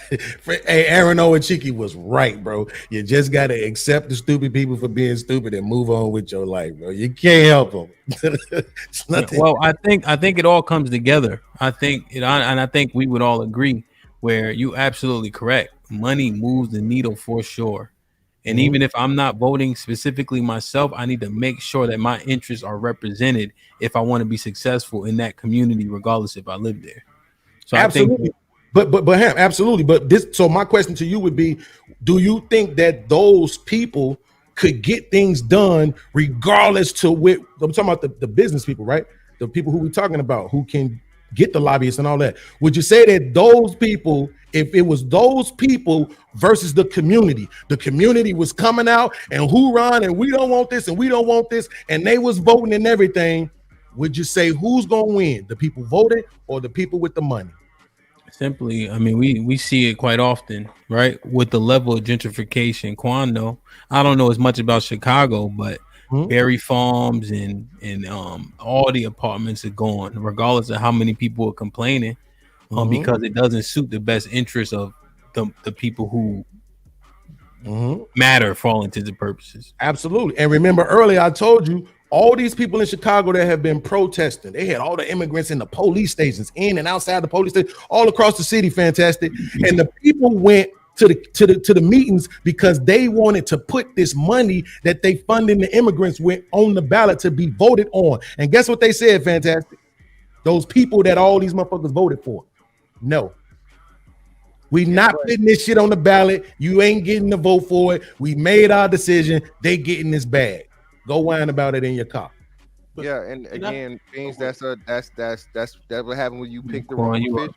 Hey, Aaron O and Cheeky was right, bro. You just got to accept the stupid people for being stupid and move on with your life, bro. You can't help them. It's nothing. Well, I think it all comes together. I think we would all agree where you absolutely correct. Money moves the needle for sure. And even if I'm not voting specifically myself, I need to make sure that my interests are represented if I want to be successful in that community, regardless if I live there. So Absolutely. I think. But Hamp, absolutely. But this, so my question to you would be, do you think that those people could get things done regardless to what I'm talking about the business people, right? The people who we're talking about who can get the lobbyists and all that. Would you say that those people, if it was those people versus the community was coming out and hoorah and we don't want this and we don't want this, and they was voting and everything, would you say who's gonna win? The people voting or the people with the money? Simply, I mean, we see it quite often, right? With the level of gentrification. Quando, I don't know as much about Chicago, but Berry Farms and all the apartments are gone, regardless of how many people are complaining, because it doesn't suit the best interest of the people who matter for all intents and purposes. Absolutely. And remember earlier I told you, all these people in Chicago that have been protesting, they had all the immigrants in the police stations, in and outside the police station, all across the city, fantastic. And the people went to the meetings because they wanted to put this money that they funding the immigrants with on the ballot to be voted on. And guess what they said, fantastic? Those people that all these motherfuckers voted for. No. We not putting this shit on the ballot. You ain't getting the vote for it. We made our decision. They getting this bag. Go whine about it in your car. Yeah, and again, things that's what happened when you pick the wrong officials.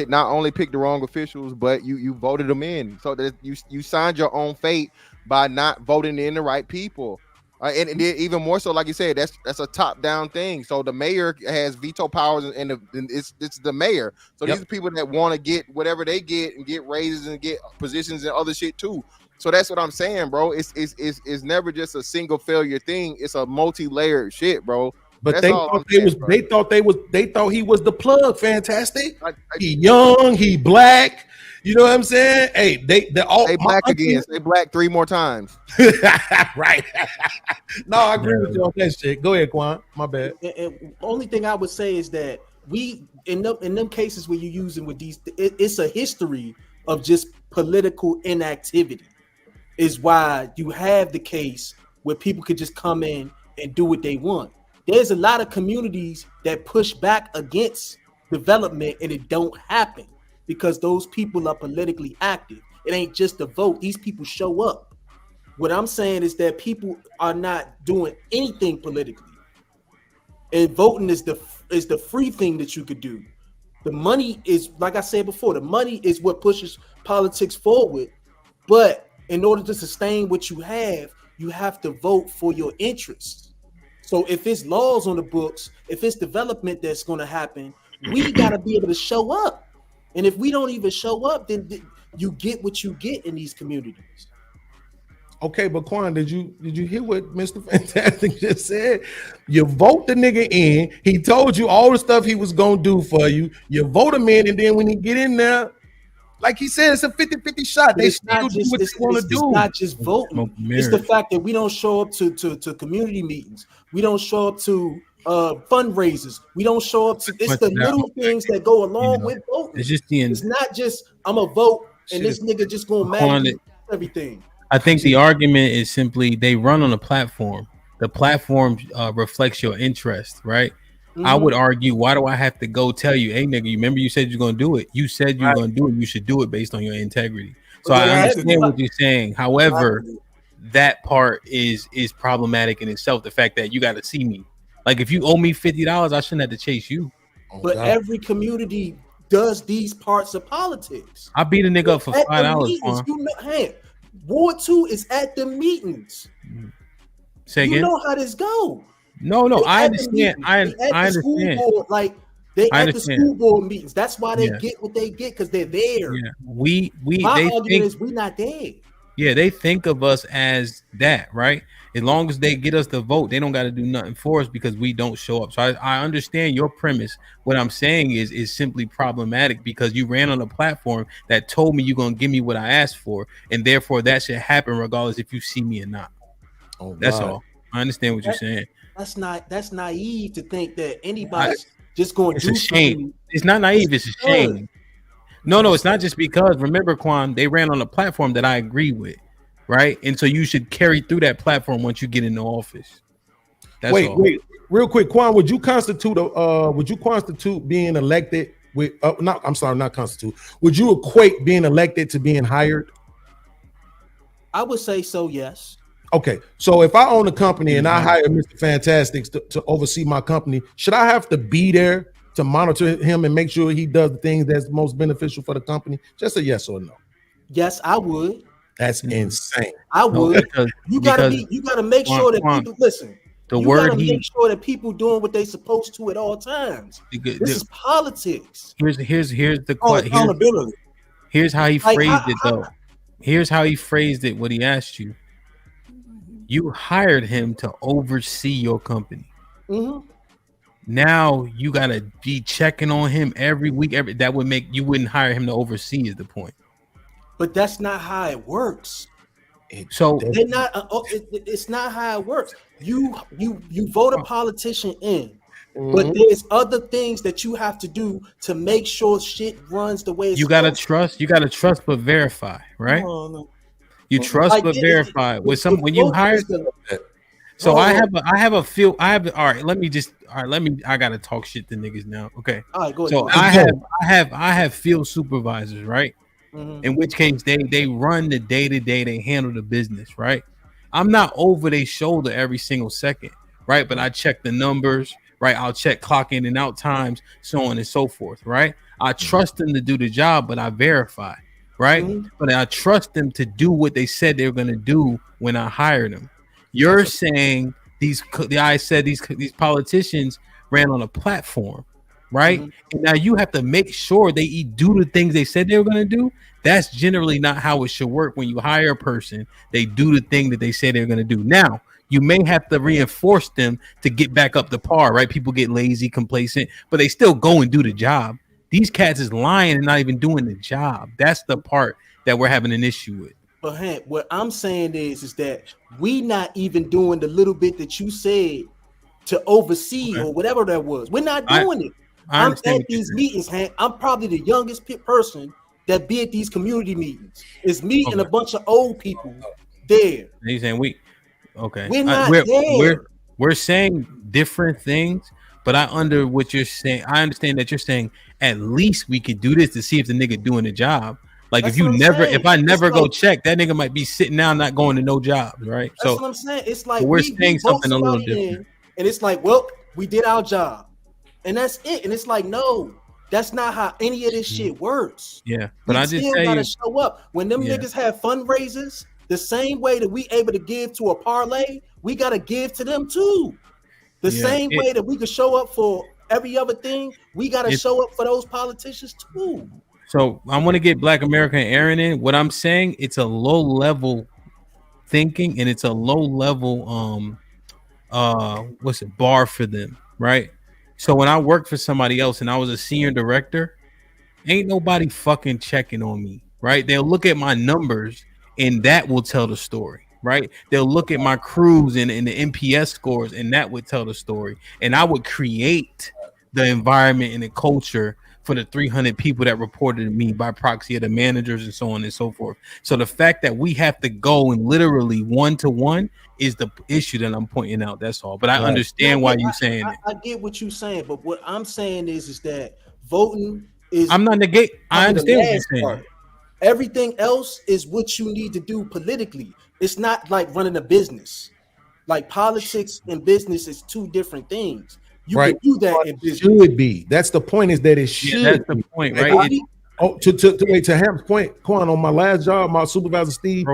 Not only pick the wrong officials, but you voted them in. So that you signed your own fate by not voting in the right people. And then even more so, like you said, that's a top down thing. So the mayor has veto powers, and it's the mayor. So these are people that want to get whatever they get and get raises and get positions and other shit too. So that's what I'm saying, bro. It's never just a single failure thing. It's a multi-layered shit, bro. But That's they all thought I'm they saying, was bro. they thought he was the plug. Fantastic. He young, he black. You know what I'm saying? Hey, they all Say black again. Say black 3 more times. Right. No, I agree with you on that shit. Go ahead, Quan. My bad. And only thing I would say is that we in them cases where you're using with these, it's a history of just political inactivity. Is why you have the case where people could just come in and do what they want. There's a lot of communities that push back against development and it don't happen because those people are politically active. It ain't just a vote. These people show up. What I'm saying is that people are not doing anything politically. And voting is the free thing that you could do. The money is, like I said before, the money is what pushes politics forward. But in order to sustain what you have to vote for your interests. So if it's laws on the books, if it's development that's going to happen, we got to be able to show up. And if we don't even show up, then you get what you get in these communities. Okay, but Quan, did you hear what Mr. Fantastic just said? You vote the nigga in. He told you all the stuff he was gonna do for you. You vote him in, and then when he get in there, like he said, it's a 50-50 shot. They still do what they want to do. It's not just voting. It's the fact that we don't show up to community meetings. We don't show up to fundraisers. We don't show up to. It's the little things that go along with voting. It's just the It's not just I'm a vote and this nigga just gonna manage everything. I think the argument is simply they run on a platform. The platform reflects your interest, right? I would argue, why do I have to go tell you, hey, nigga, you remember you said you're going to do it. You said you're going to do it. You should do it based on your integrity. So I understand what you're saying. However, that part is problematic in itself. The fact that you got to see me. Like if you owe me $50, I shouldn't have to chase you. But every community does these parts of politics. I beat a nigga up for $5. You know, hey, Ward 2 is at the meetings. Say again? You know how this go. No, I understand. I understand. Board, like they at the school board meetings. That's why they get what they get because they're there. Yeah, my argument is we're not there. Yeah, they think of us as that, right? As long as they get us to vote, they don't got to do nothing for us because we don't show up. So I understand your premise. What I'm saying is simply problematic because you ran on a platform that told me you're gonna give me what I asked for, and therefore that should happen regardless if you see me or not. That's all. I understand what you're saying. That's naive to think that anybody's just going to do a shame. something. It's not naive, it's a shame. No, it's not just because remember, Quan, they ran on a platform that I agree with, right? And so you should carry through that platform once you get into office. That's all. Wait, real quick, Quan, would you constitute being elected with not constitute. Would you equate being elected to being hired? I would say so, yes. Okay, so if I own a company and I hire Mr. Fantastic to oversee my company, should I have to be there to monitor him and make sure he does the things that's most beneficial for the company? Just a yes or no. Yes, I would. That's insane. I would. You gotta make sure that people listen. Make sure that people doing what they supposed to at all times. This is politics. Here's the accountability. Here's how he phrased it though. Here's how he phrased it. What he asked you. You hired him to oversee your company. Mm-hmm. Now you gotta be checking on him every week. That would make you wouldn't hire him to oversee is the point. But that's not how it works. So they're not. It's not how it works. You vote a politician in, but there's other things that you have to do to make sure shit runs the way it's you gotta trust. You gotta trust but verify, right? You trust but verify with some when you hire. So I have a feel. I gotta talk shit to niggas now. Okay. All right, go ahead. So I have field supervisors, right? Mm-hmm. In which case they run the day-to-day, they handle the business, right? I'm not over their shoulder every single second, right? But I check the numbers, right? I'll check clock in and out times, so on and so forth, right? I trust them to do the job, but I verify, right? But I trust them to do what they said they were going to do when I hired them. You're saying I said these politicians ran on a platform, right? And now you have to make sure they do the things they said they were going to do. That's generally not how it should work. When you hire a person, they do the thing that they say they're going to do. Now, you may have to reinforce them to get back up to par, right? People get lazy, complacent, but they still go and do the job. These cats is lying and not even doing the job. That's the part that we're having an issue with. But Hank, what I'm saying is that we not even doing the little bit that you said to oversee or whatever that was. We're not doing it. I'm at these meetings, Hank. I'm probably the youngest person that be at these community meetings. It's me and a bunch of old people there. He's saying okay. We're not there. We're saying different things, but I what you're saying. I understand that you're saying at least we could do this to see if the nigga doing the job. Like if I never go check, that nigga might be sitting down not going to no jobs, right? That's what I'm saying. It's like we're saying something a little different. And it's like, well, we did our job. And that's it. And it's like, no, that's not how any of this shit works. Yeah. But I just still gotta show up. When them niggas have fundraisers, the same way that we able to give to a parlay, we gotta give to them too. The same way that we could show up for every other thing, we gotta show up for those politicians too. So I want to get Black America and Aaron in. What I'm saying, it's a low level thinking and it's a low level bar for them, right? So when I worked for somebody else and I was a senior director, ain't nobody fucking checking on me, right? They'll look at my numbers and that will tell the story, right? They'll look at my crews and the NPS scores and that would tell the story. And I would create the environment and the culture for the 300 people that reported to me by proxy of the managers and so on and so forth. So the fact that we have to go and literally one-to-one is the issue that I'm pointing out. That's all. But I understand why you're saying it. I get what you're saying, but what I'm saying is that voting is. I'm not negating. I understand what you're saying. Part. Everything else is what you need to do politically. It's not like running a business. Like politics and business is two different things. You can do that in business. Should be. That's the point. Is that it should. That's the point, right? To Hamp's point, Quan, on my last job, my supervisor Steve,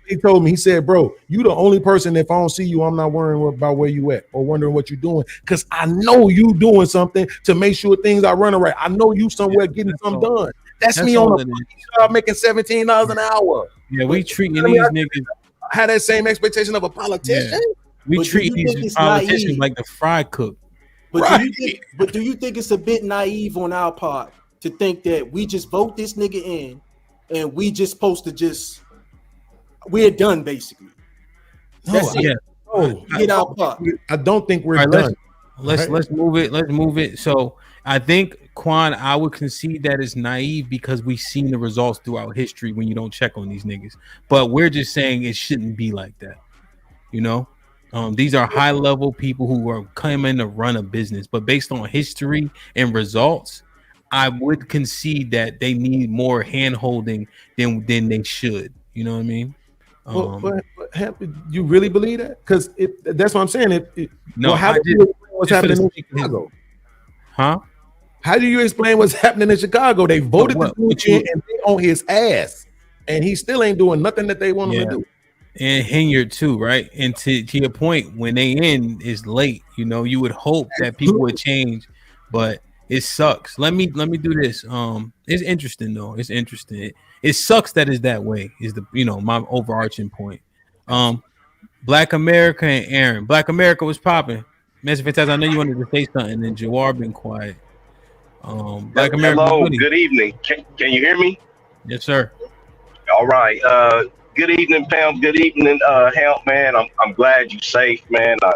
he told me, he said, "Bro, you the only person. If I don't see you, I'm not worrying about where you at or wondering what you're doing, because I know you doing something to make sure things are running right. I know you somewhere getting something done. That's me on a job making $17 an hour. Yeah, we treating these niggas had that same expectation of a politician. Yeah. We treat these politicians like the fry cook. But do you think it's a bit naive on our part to think that we just vote this nigga in and we just supposed to we're done basically? Get our part. I don't think we're done. Let's move it. Let's move it. So I think, Quan, I would concede that it's naive because we've seen the results throughout history when you don't check on these niggas. But we're just saying it shouldn't be like that. You know? These are high level people who are coming to run a business, but based on history and results, I would concede that they need more hand holding than they should. You know what I mean? But you really believe that? Because that's what I'm saying. How do you explain what's happening in Chicago? Huh? How do you explain what's happening in Chicago? They voted the dude in and they on his ass, and he still ain't doing nothing that they want him to do. And Hinyard too, right? And to your point, when they in is late, you know, you would hope that people would change, but it sucks. Let me do this. It's interesting though. It's interesting. It sucks that it's that way. Is my overarching point. Black America and Aaron. Black America was popping. Mr. Fantastic, I know you wanted to say something, and Jawar been quiet. Black America. Hello. Good evening. Can you hear me? Yes, sir. All right. Good evening, Pam. Good evening, Hamp, man. I'm glad you're safe, man. I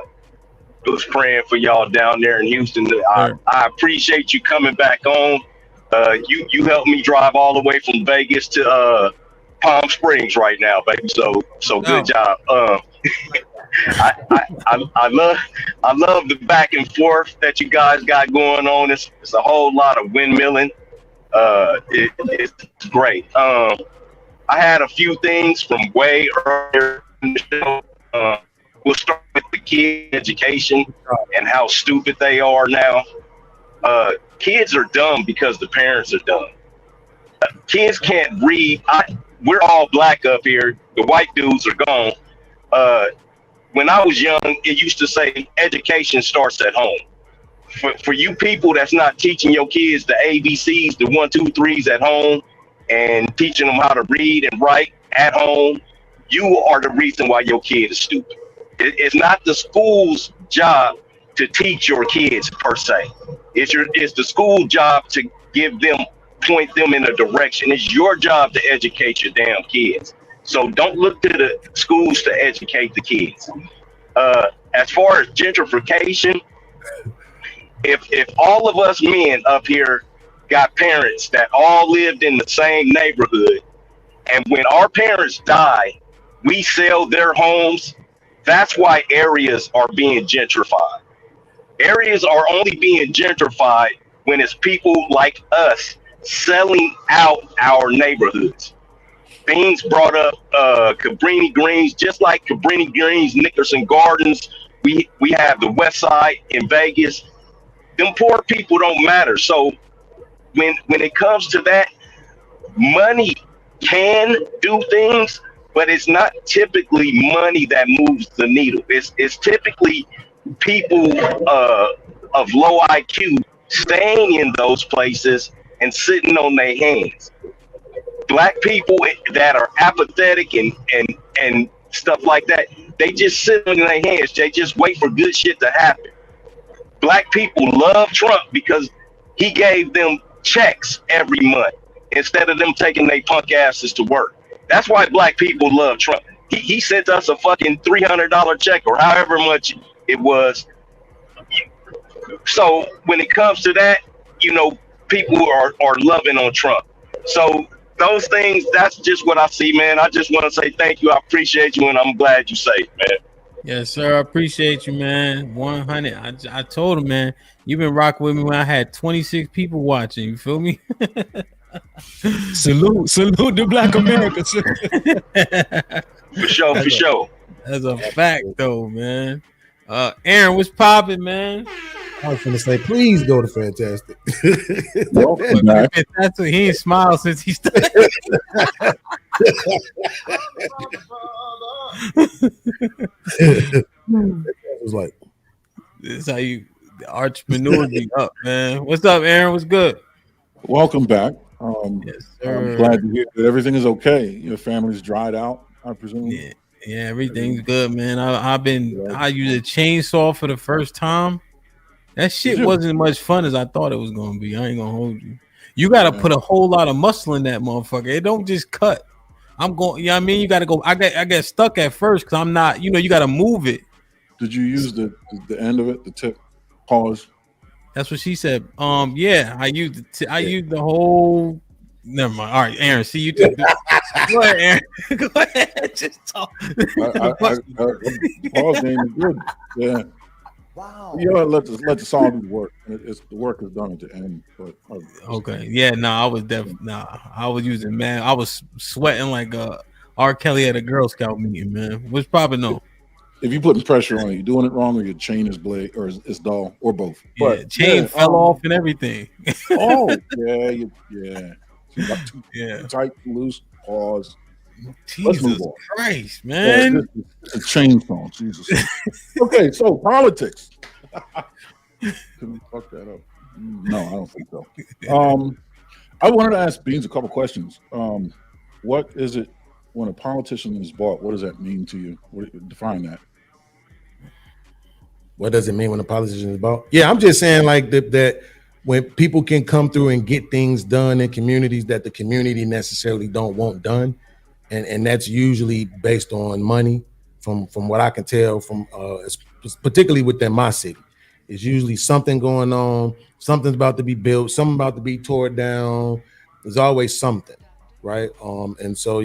was praying for y'all down there in Houston. I appreciate you coming back on. You helped me drive all the way from Vegas to Palm Springs right now, baby. So good job. I love the back and forth that you guys got going on. It's a whole lot of windmilling. It's great. I had a few things from way earlier in the show. We'll start with the kid education and how stupid they are now. Kids are dumb because the parents are dumb. Kids can't read. We're all black up here. The white dudes are gone. when I was young, it used to say education starts at home. For you people that's not teaching your kids the ABCs, the 1, 2, 3s at home, and teaching them how to read and write at home, you are the reason why your kid is stupid. It's not the school's job to teach your kids per se. It's the school job to point them in a direction. It's your job to educate your damn kids. So don't look to the schools to educate the kids. As far as gentrification, if all of us men up here got parents that all lived in the same neighborhood, and when our parents die, we sell their homes, that's why areas are being gentrified. Areas are only being gentrified when it's people like us selling out our neighborhoods. Beans brought up Cabrini Greens, just like Cabrini Greens, Nickerson Gardens. We have the West Side in Vegas. Them poor people don't matter. So when it comes to that, money can do things, but it's not typically money that moves the needle. It's typically people of low IQ staying in those places and sitting on their hands. Black people that are apathetic and stuff like that, they just sit on their hands. They just wait for good shit to happen. Black people love Trump because he gave them checks every month instead of them taking their punk asses to work. That's why black people love Trump. He sent us a fucking $300 check or however much it was. So when it comes to that, people are loving on Trump. So those things, that's just what I see, man. I just want to say thank you. I appreciate you, and I'm glad you saved, man. Yes, sir. I appreciate you, man. 100. I told him, man, you've been rocking with me when I had 26 people watching. You feel me? salute to Black America. For sure. That's a fact, though, man. Aaron, what's popping, man? I was gonna say, please go to Fantastic. Fantastic. He ain't smiled since he started. It was like, this is how the entrepreneur be up, man. What's up, Aaron? What's good? Welcome back. Yes, sir. I'm glad to hear that everything is okay. Your family's dried out, I presume. Yeah, everything's good, man. I used a chainsaw for the first time. That shit wasn't much fun as I thought it was gonna be. I ain't gonna hold you. You gotta put a whole lot of muscle in that motherfucker. It don't just cut. I'm going, you know what I mean? You gotta go. I got stuck at first because I'm not, you gotta move it. Did you use the end of it, the tip? Pause. That's what she said. Yeah, I used the whole. Never mind. All right, Aaron. See you. Go ahead, Aaron. Go ahead. Just talk. Pause game is good. Yeah. Wow. You know, let the song do work. The work is done at the end. But okay. Yeah. No, I was I was using, man. I was sweating like R. Kelly at a Girl Scout meeting, man. What's probably no. If you're putting pressure on it, you're doing it wrong, or your chain is blade, or it's dull, or both. But chain fell off and everything. Yeah. You got too tight, loose. Pause. Jesus Christ, man! It's a chain song. Jesus. Okay, so politics. Can we fuck that up? No, I don't think so. I wanted to ask Beans a couple questions. What is it when a politician is bought? What does that mean to you? Define that. What does it mean when a politician is bought? Yeah, I'm just saying like that when people can come through and get things done in communities that the community necessarily don't want done. And that's usually based on money, from what I can tell, from particularly within my city. It's usually something going on, something's about to be built, something about to be torn down. There's always something, right? And so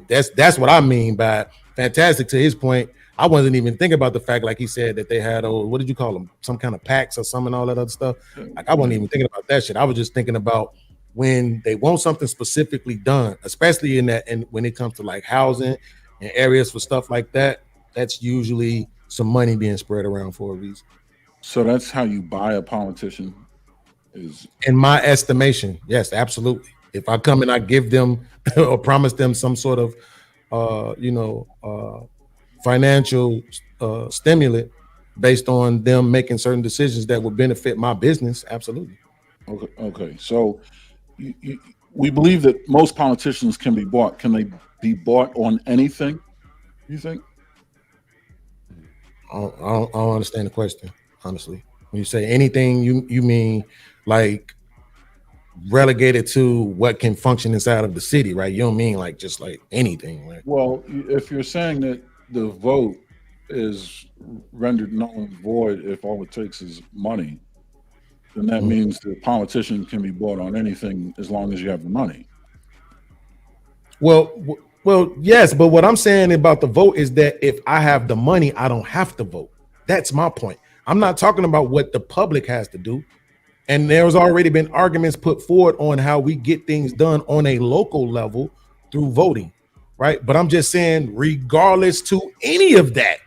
that's what I mean by fantastic. To his point, I wasn't even thinking about the fact, like he said, that they had what did you call them? Some kind of packs or some and all that other stuff. Like I wasn't even thinking about that shit. I was just thinking about when they want something specifically done, especially and when it comes to like housing and areas for stuff like that, that's usually some money being spread around for a reason. So that's how you buy a politician, is in my estimation. Yes, absolutely. If I come and I give them or promise them some sort of financial stimulant based on them making certain decisions that would benefit my business. Absolutely. Okay. So we believe that most politicians can be bought. Can they be bought on anything, you think? I don't understand the question, honestly. When you say anything, you mean like relegated to what can function inside of the city, right? You don't mean like just like anything, right? Well, if you're saying that the vote is rendered null and void if all it takes is money, then that means the politician can be bought on anything as long as you have the money. Well, yes, but what I'm saying about the vote is that if I have the money, I don't have to vote. That's my point. I'm not talking about what the public has to do. And there's already been arguments put forward on how we get things done on a local level through voting, right? But I'm just saying, regardless to any of that,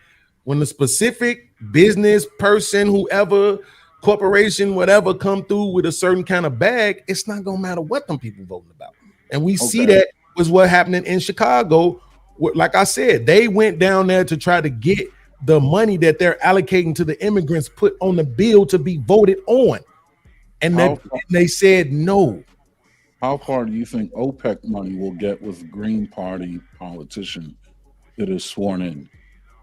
when the specific business person, whoever, corporation, whatever, come through with a certain kind of bag, it's not gonna matter what them people voting about. And we see that was what happening in Chicago. Like I said, they went down there to try to get the money that they're allocating to the immigrants put on the bill to be voted on. And they said no. How far do you think OPEC money will get with Green Party politician that is sworn in?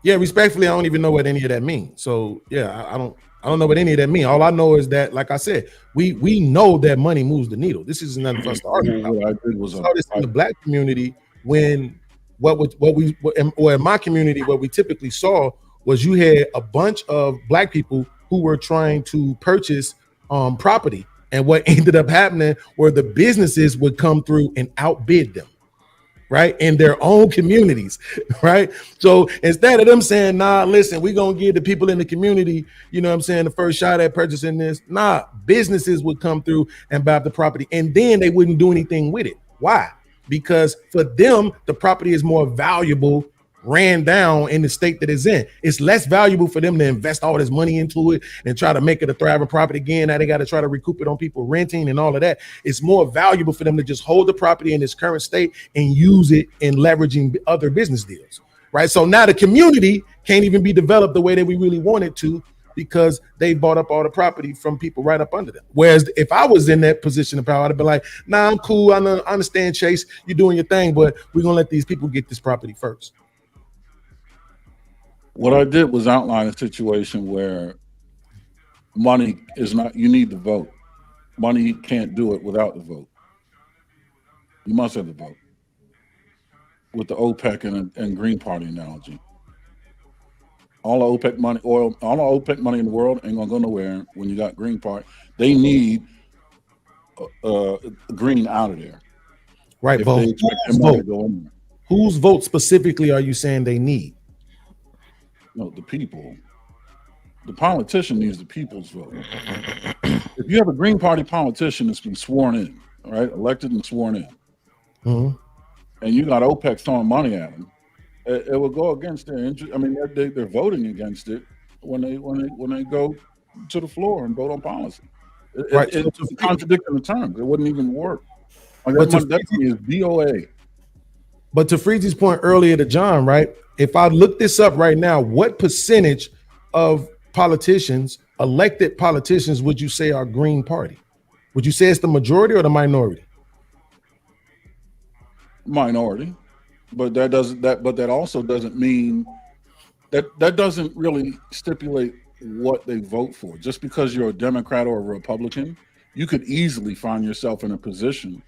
Yeah, respectfully, I don't even know what any of that means. So yeah, I don't know what any of that means. All I know is that, like I said, we know that money moves the needle. This isn't nothing for us to argue about. What I did was saw this in the black community when in my community, what we typically saw was you had a bunch of black people who were trying to purchase property, and what ended up happening were the businesses would come through and outbid them, right, in their own communities, right? So instead of them saying, nah, listen, we're gonna give the people in the community, you know what I'm saying, the first shot at purchasing this, nah, businesses would come through and buy the property, and then they wouldn't do anything with it. Why? Because for them, the property is more valuable ran down in the state that it's in. It's less valuable for them to invest all this money into it and try to make it a thriving property again. Now they got to try to recoup it on people renting and all of that. It's more valuable for them to just hold the property in its current state and use it in leveraging other business deals, right? So now the community can't even be developed the way that we really want it to, because they bought up all the property from people right up under them. Whereas if I was in that position of power, I'd have been like, nah, I'm cool. I understand, Chase, you're doing your thing, but we're going to let these people get this property first. What I did was outline a situation where money is not, you need the vote. Money can't do it without the vote. You must have the vote. With the OPEC and Green Party analogy. All the OPEC money, all the OPEC money in the world ain't gonna go nowhere when you got Green Party. They need green out of there. Right, but whose vote specifically are you saying they need? No, the people. The politician needs the people's vote. If you have a Green Party politician that's been sworn in, right, elected and sworn in, and you got OPEC throwing money at them, it will go against their interest. I mean, they're voting against it when they go to the floor and vote on policy. It's contradicting the terms. It wouldn't even work. Like that is DOA. But to Freezy's point earlier to John, right? If I look this up right now, what percentage of politicians, elected politicians, would you say are Green Party? Would you say it's the majority or the minority? Minority, but that also doesn't mean that doesn't really stipulate what they vote for. Just because you're a Democrat or a Republican, you could easily find yourself in a position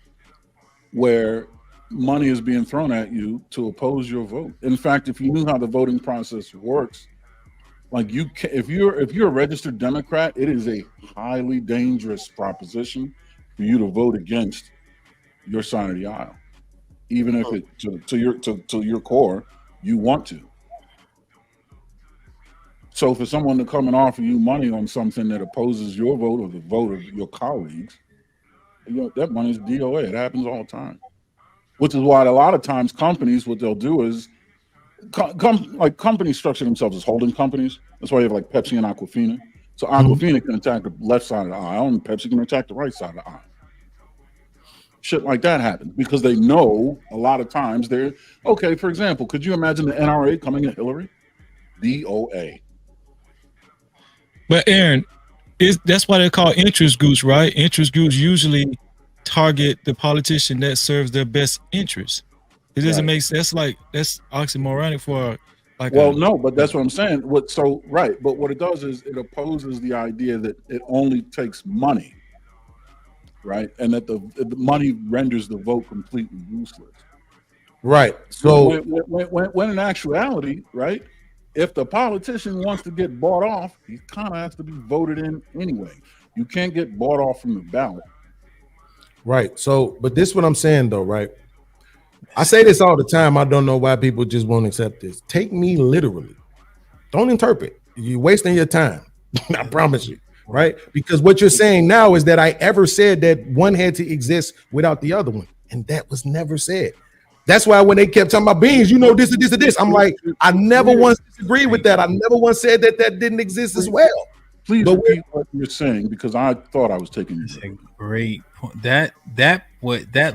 where money is being thrown at you to oppose your vote. In fact, if you knew how the voting process works, like if you're a registered Democrat, it is a highly dangerous proposition for you to vote against your side of the aisle, even if it to your core you want to. So for someone to come and offer you money on something that opposes your vote or the vote of your colleagues, that money is DOA. It happens all the time. Which is why a lot of times companies, what they'll do is, companies structure themselves as holding companies. That's why you have like Pepsi and Aquafina. So Aquafina can attack the left side of the aisle, and Pepsi can attack the right side of the aisle. Shit like that happens because they know a lot of times they're okay. For example, could you imagine the NRA coming at Hillary? DOA. But Aaron, that's why they're called interest groups, right? Interest groups usually target the politician that serves their best interest. It doesn't make sense. That's oxymoronic for like. Well, no, but that's what I'm saying. But what it does is it opposes the idea that it only takes money, right? And that the money renders the vote completely useless. Right. So when in actuality, right, if the politician wants to get bought off, he kind of has to be voted in anyway. You can't get bought off from the ballot. Right. So, but this is what I'm saying though, right? I say this all the time. I don't know why people just won't accept this. Take me literally. Don't interpret. You're wasting your time. I promise you. Right? Because what you're saying now is that I ever said that one had to exist without the other one. And that was never said. That's why when they kept talking about beings, this and this and this, I'm like, I never once disagreed with that. I never once said that didn't exist as well. Please repeat what you're saying, because I thought I was taking you. It's a great point. That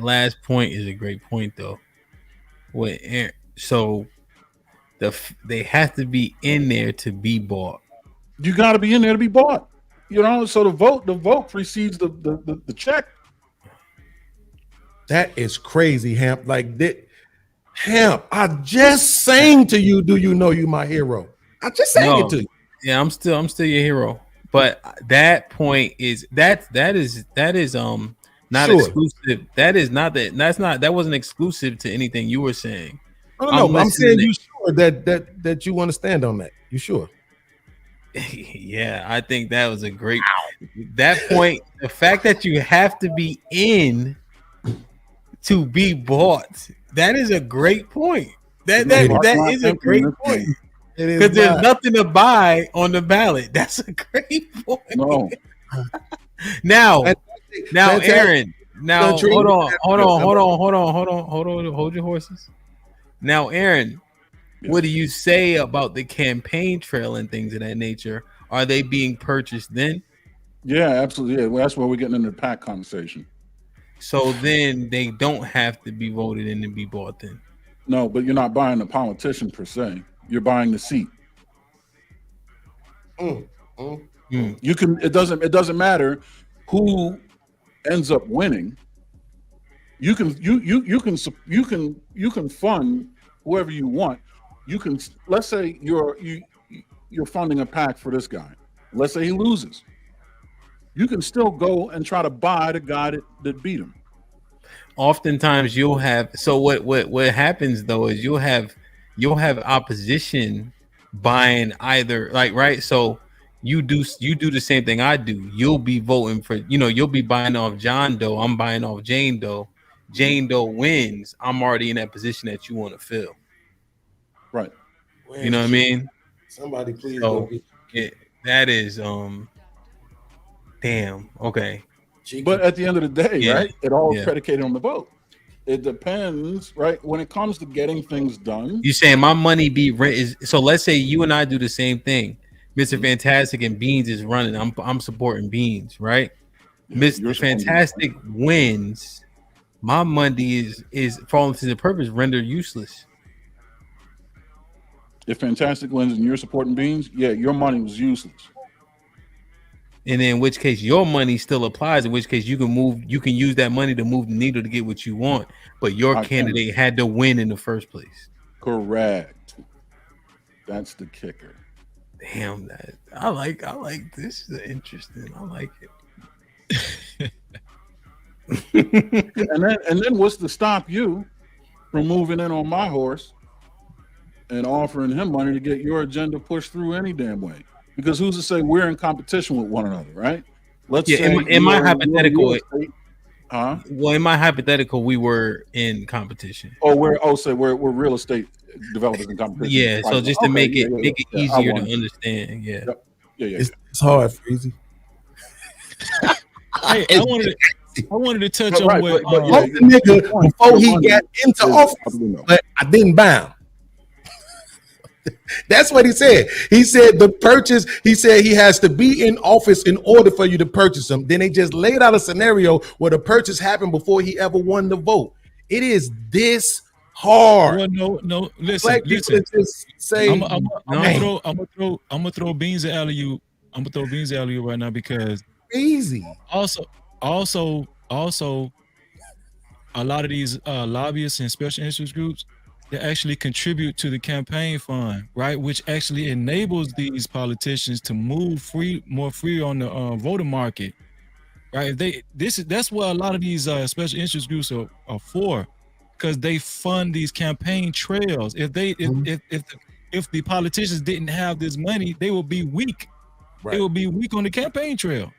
last point is a great point, though. So they have to be in there to be bought. You got to be in there to be bought. So the vote precedes the check. That is crazy, Hamp. Like that, Hamp. I just sang to you. Do you know you my hero? I just sang it to you. Yeah, I'm still your hero. But that point is that is not exclusive. That wasn't exclusive to anything you were saying. No, but I'm saying you sure that you want to stand on that. You sure? Yeah, I think that was a great that point. The fact that you have to be in to be bought. That is a great point. That is a great point. Because there's nothing to buy on the ballot. That's a great point. No. Now, Aaron. Now, hold your horses. Now, Aaron, what do you say about the campaign trail and things of that nature? Are they being purchased then? Yeah, absolutely. Yeah, well, that's where we're getting into the PAC conversation. So then they don't have to be voted in to be bought then? No, but you're not buying the politician per se. You're buying the seat. You can. It doesn't matter who ends up winning. You can fund whoever you want. You can. Let's say you're funding a PAC for this guy. Let's say he loses. You can still go and try to buy the guy that beat him. Oftentimes you'll have. So what happens though is you'll have opposition buying either, like, right? So you do the same thing I do. You'll be voting for, you'll be buying off John Doe. I'm buying off Jane Doe. Jane Doe wins. I'm already in that position that you want to fill. Right. You know what I mean? Somebody please so, that is damn. Okay. But at the end of the day, right? It all is predicated on the vote. It depends, right? When it comes to getting things done. You saying my money be rent? So let's say you and I do the same thing. Mr. Fantastic and Beans is running. I'm supporting Beans, right? Mr. Fantastic wins. My money is falling to the purpose rendered useless. If Fantastic wins and you're supporting Beans, yeah, your money was useless. And in which case your money still applies, in which case you can use that money to move the needle to get what you want, but your candidate had to win in the first place. Correct. That's the kicker. Damn, that I like this is interesting. I like it. and then what's to stop you from moving in on my horse and offering him money to get your agenda pushed through any damn way? Because who's to say we're in competition with one another, right? Let's say in my hypothetical, Well, in my hypothetical, we were in competition. We're real estate developers in competition. Yeah, so just to make it easier to understand. Yeah. Yeah. It's hard, Freezy. Hey, I wanted to touch on what the nigga before he got into office, but I didn't buy him. That's what he said. He said the purchase, he said he has to be in office in order for you to purchase him. Then they just laid out a scenario where the purchase happened before he ever won the vote. It is this hard. Well, no. Listen, Black people just say, I'm gonna throw beans at alley-oop. I'm gonna throw beans at alley-oop right now because easy. Also, a lot of these lobbyists and special interest groups, they actually contribute to the campaign fund, right? Which actually enables these politicians to move more free on the voter market, right? That's what a lot of these special interest groups are for, because they fund these campaign trails. If the politicians didn't have this money, they would be weak. Right. They would be weak on the campaign trail.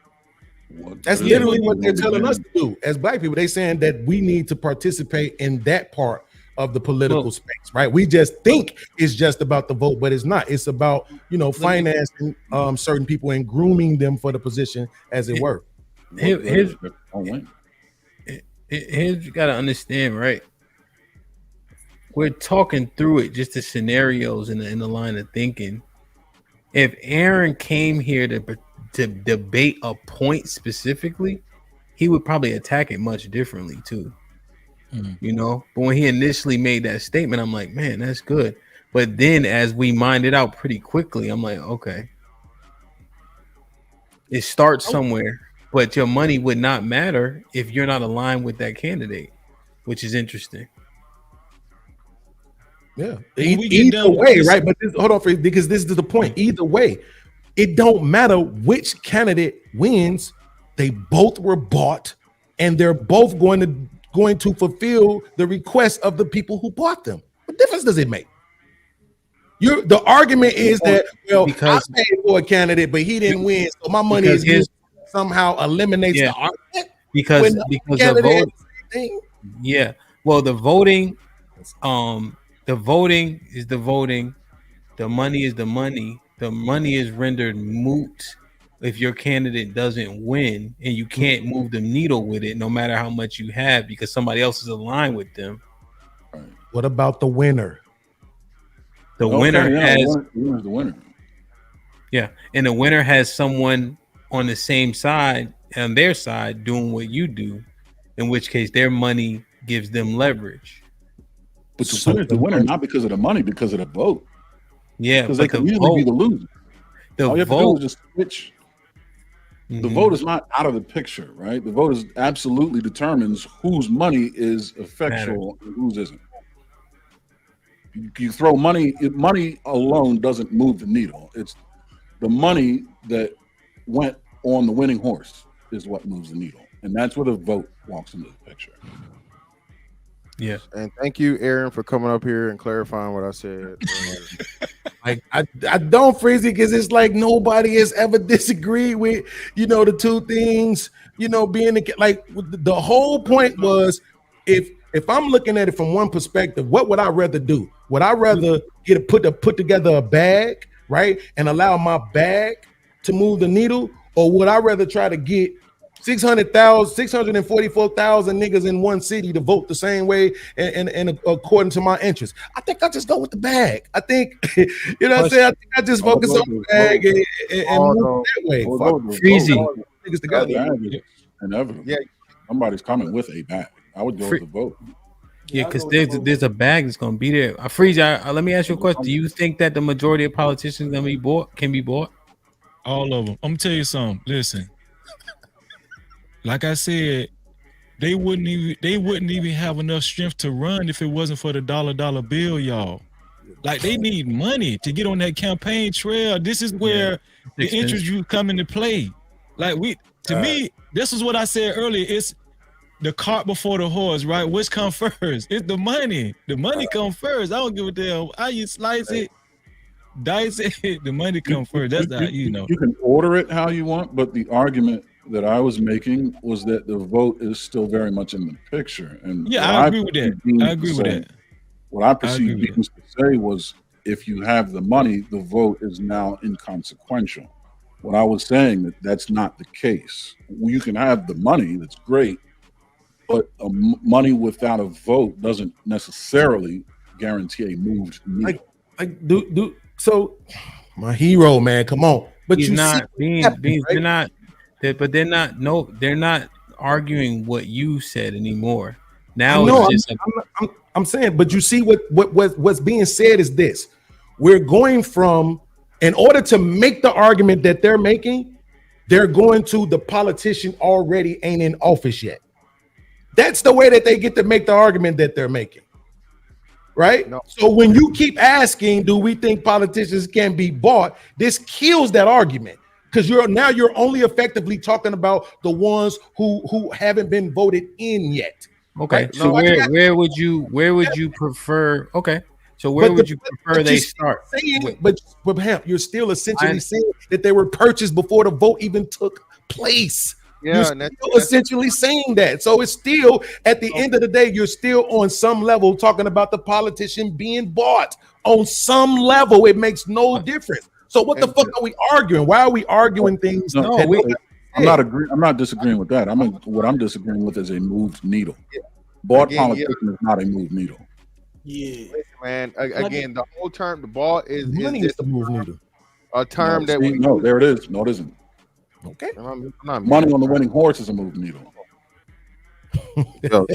That's literally what they're telling us to do as black people. They saying that we need to participate in that part of the political space, right? We just think it's just about the vote, but it's not. It's about, financing certain people and grooming them for the position, as it were. Here's you gotta understand, right? We're talking through it, just the scenarios in the line of thinking. If Aaron came here to debate a point specifically, he would probably attack it much differently too. But when he initially made that statement, I'm like, man, that's good. But then as we mined it out pretty quickly, I'm like, okay, it starts somewhere, but your money would not matter if you're not aligned with that candidate, which is interesting. Yeah, either way, right? But hold on, because this is the point. Either way, it don't matter which candidate wins. They both were bought, and they're both going to fulfill the request of the people who bought them. What difference does it make? The argument is that I paid for a candidate, but he didn't win, so my money is used somehow eliminates the argument because the vote. Yeah, well, the voting is the voting. The money is the money. The money is rendered moot if your candidate doesn't win, and you can't move the needle with it, no matter how much you have, because somebody else is aligned with them. What about the winner? The winner has the winner. Yeah, and the winner has someone on the same side, on their side, doing what you do, in which case their money gives them leverage. But the winner's the winner, not because of the money, because of the vote. Yeah, because they can easily be the loser. All you have to do is just switch. The vote is not out of the picture, right? The vote absolutely determines whose money is effectual and whose isn't. You throw money alone doesn't move the needle. It's the money that went on the winning horse is what moves the needle, and that's where the vote walks into the picture. Yeah, and thank you, Aaron, for coming up here and clarifying what I said. I don't freeze it because it's like nobody has ever disagreed with the two things. Being like the whole point was if I'm looking at it from one perspective, what would I rather do? Would I rather put together a bag, right, and allow my bag to move the needle, or would I rather try to get 644,000 niggas in one city to vote the same way and according to my interests? I think I'll just go with the bag. I think, what I'm saying? I think I just focus on the bag and move that way. Freezy. Niggas together. Inevitable. Yeah. Somebody's coming with a bag. I would go with the vote. Yeah, because there's a bag that's gonna be there. Freezy, let me ask you a question. Do you think that the majority of politicians can be bought? All of them. I'm gonna tell you something. Listen. Like I said, they wouldn't even have enough strength to run if it wasn't for the dollar bill, y'all. Like, they need money to get on that campaign trail. This is where the interest group come into play. Like, to me, this is what I said earlier. It's the cart before the horse, right? Which comes first? It's the money. The money comes first. I don't give a damn how you slice it, dice it. The money comes first. That's how you know. You can order it how you want, but the argument that I was making was that the vote is still very much in the picture. And I agree with that. I agree with that. What I perceived Beans to say was, if you have the money, the vote is now inconsequential. What I was saying that's not the case. You can have the money, that's great, but money without a vote doesn't necessarily guarantee a moved needle. So my hero, man, come on. But He's you not Beans, right? They're not. They're not arguing what you said anymore. Now I know, it's just I'm saying, but you see what's being said is this: we're going from, in order to make the argument that they're making, they're going to the politician already ain't in office yet. That's the way that they get to make the argument that they're making. Right? No. So when you keep asking, do we think politicians can be bought? This kills that argument, because you're only effectively talking about the ones who haven't been voted in yet. okay. Right? So where would you prefer? Okay. So where would you prefer they start? But Hamp, you're still essentially saying that they were purchased before the vote even took place. Yeah, You're still essentially saying that. So it's still, at the end of the day, you're still on some level talking about the politician being bought. On some level, it makes no difference. So what the fuck are we arguing? Why are we arguing things? I'm not disagreeing with that. What I'm disagreeing with is a moved needle. Bought politician is not a moved needle. Yeah, man. Again, the whole term, the ball is the move needle. A term that we no, there it is. No, it isn't. Okay. Money on the winning horse is a moved needle. Yo,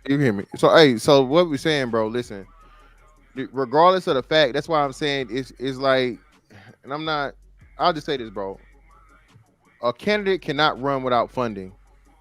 you hear me? So what we saying, bro? Listen, regardless of the fact, that's why I'm saying it's like, and I'll just say this, bro. A candidate cannot run without funding.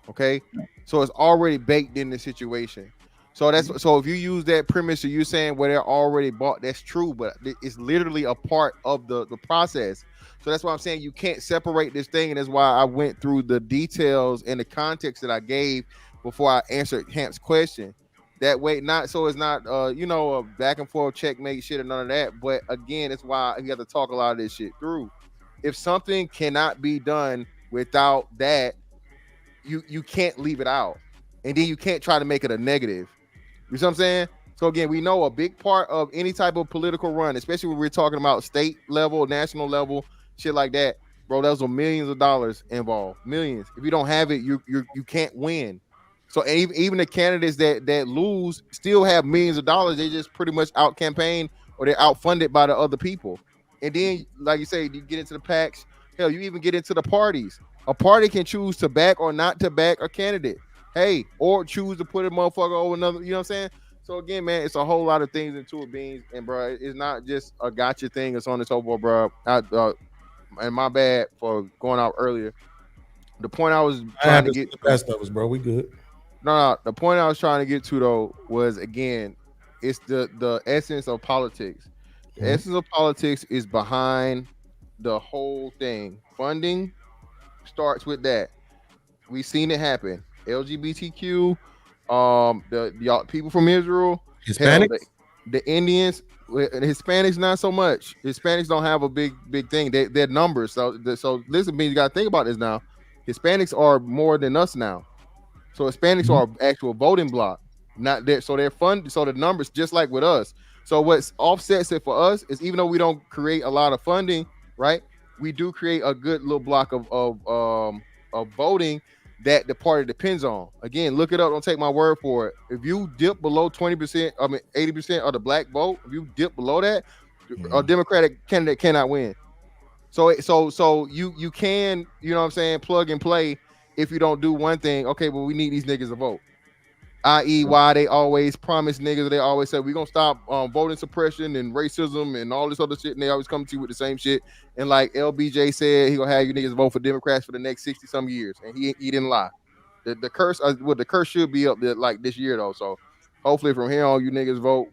Okay, so it's already baked in the situation. So if you use that premise, or you're saying where they're already bought, that's true, but it's literally a part of the process. So that's why I'm saying you can't separate this thing, and that's why I went through the details and the context that I gave before I answered Hamp's question. That way, it's not a back and forth checkmate shit or none of that. But again, that's why you have to talk a lot of this shit through. If something cannot be done without that, you can't leave it out, and then you can't try to make it a negative. You see what I'm saying? So again, we know a big part of any type of political run, especially when we're talking about state level, national level, shit like that, bro. Those are millions of dollars involved, millions. If you don't have it, you can't win. So even the candidates that lose still have millions of dollars. They just pretty much out campaign, or they're outfunded by the other people. And then, like you say, you get into the PACs. Hell, you even get into the parties. A party can choose to back or not to back a candidate. Hey, or choose to put a motherfucker over another. You know what I'm saying? So again, man, it's a whole lot of things into it, Beans. And bro, it's not just a gotcha thing. It's on and so forth, bro. And my bad for going out earlier. The point I was trying to get the best of us, bro. We good. No. The point I was trying to get to though was, again, it's the essence of politics. The essence of politics is behind the whole thing. Funding starts with that. We've seen it happen. LGBTQ, the people from Israel, Hispanics, the Indians, Hispanics not so much. Hispanics don't have a big thing. They're numbers. So listen, you got to think about this now. Hispanics are more than us now. So Hispanics are actual voting block, not there. So they're fun. So the numbers just like with us. So what offsets it for us is, even though we don't create a lot of funding, right? We do create a good little block of voting that the party depends on. Again, look it up. Don't take my word for it. If you dip below 20%, 80% of the black vote, if you dip below that, a Democratic candidate cannot win. So you can, you know what I'm saying, plug and play. If you don't do one thing, okay, well, we need these niggas to vote. I.e., why they always promise niggas, they always say, we're going to stop voting suppression and racism and all this other shit, and they always come to you with the same shit. And like LBJ said, he going to have you niggas vote for Democrats for the next 60-some years, and he didn't lie. The curse, the curse should be up there like this year, though, so hopefully from here on, you niggas vote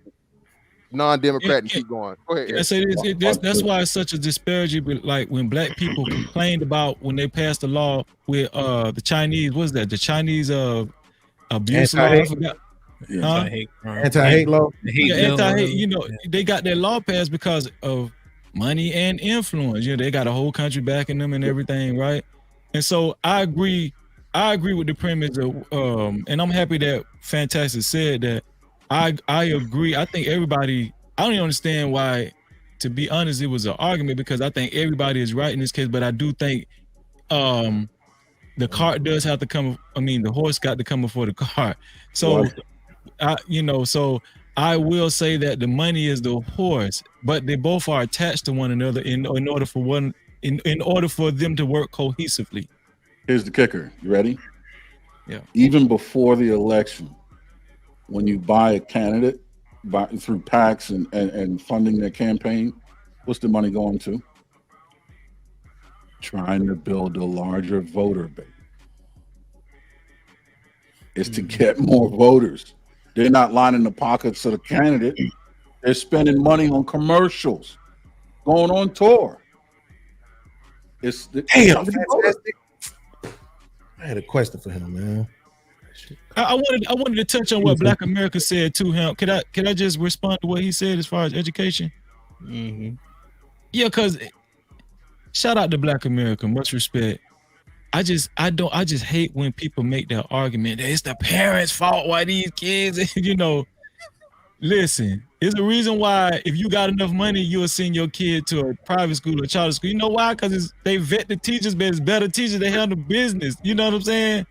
non-Democrat and keep going. Go ahead. That's why it's such a disparity. But like when black people complained about when they passed the law with the Chinese, what's that? The Chinese abuse law. I forgot. Anti-hate law. Anti-hate. You know, they got their law passed because of money and influence. You know, they got a whole country backing them and everything, right? And so I agree with the premise of, and I'm happy that Fantastic said that. I agree. I think everybody, I don't even understand why, to be honest, it was an argument, because I think everybody is right in this case, but I do think the cart does have to come. I mean, the horse got to come before the cart. So, so I will say that the money is the horse, but they both are attached to one another in order for them to work cohesively. Here's the kicker. You ready? Yeah. Even before the election, when you buy a candidate through PACs and funding their campaign, what's the money going to? Trying to build a larger voter base. It's to get more voters. They're not lining the pockets of the candidate. They're spending money on commercials, going on tour. It's the Damn, fantastic. I had a question for him, man. I wanted to touch on what Black America said too, Hamp. Could I just respond to what he said as far as education? Mm-hmm. Yeah, because shout out to Black America, much respect. I just hate when people make that argument that it's the parents' fault why these kids, listen, it's the reason why if you got enough money, you'll send your kid to a private school or charter school. You know why? Because they vet the teachers, but it's better teachers, they handle business. You know what I'm saying?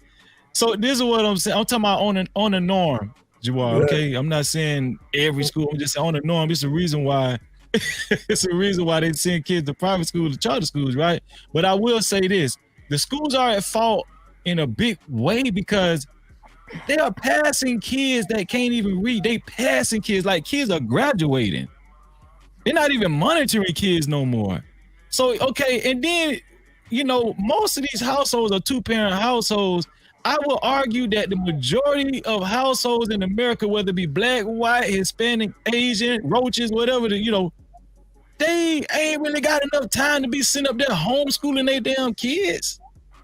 So this is what I'm saying. I'm talking about on a norm, Jawar, okay? I'm not saying every school, I'm just saying on a norm. It's the reason why it's the reason why they send kids to private schools, to charter schools, right? But I will say this. The schools are at fault in a big way because they are passing kids that can't even read. They passing kids like kids are graduating. They're not even monitoring kids no more. So, okay, and then, most of these households are two-parent households. I will argue that the majority of households in America, whether it be black, white, Hispanic, Asian, roaches, whatever, they ain't really got enough time to be sitting up there homeschooling their damn kids.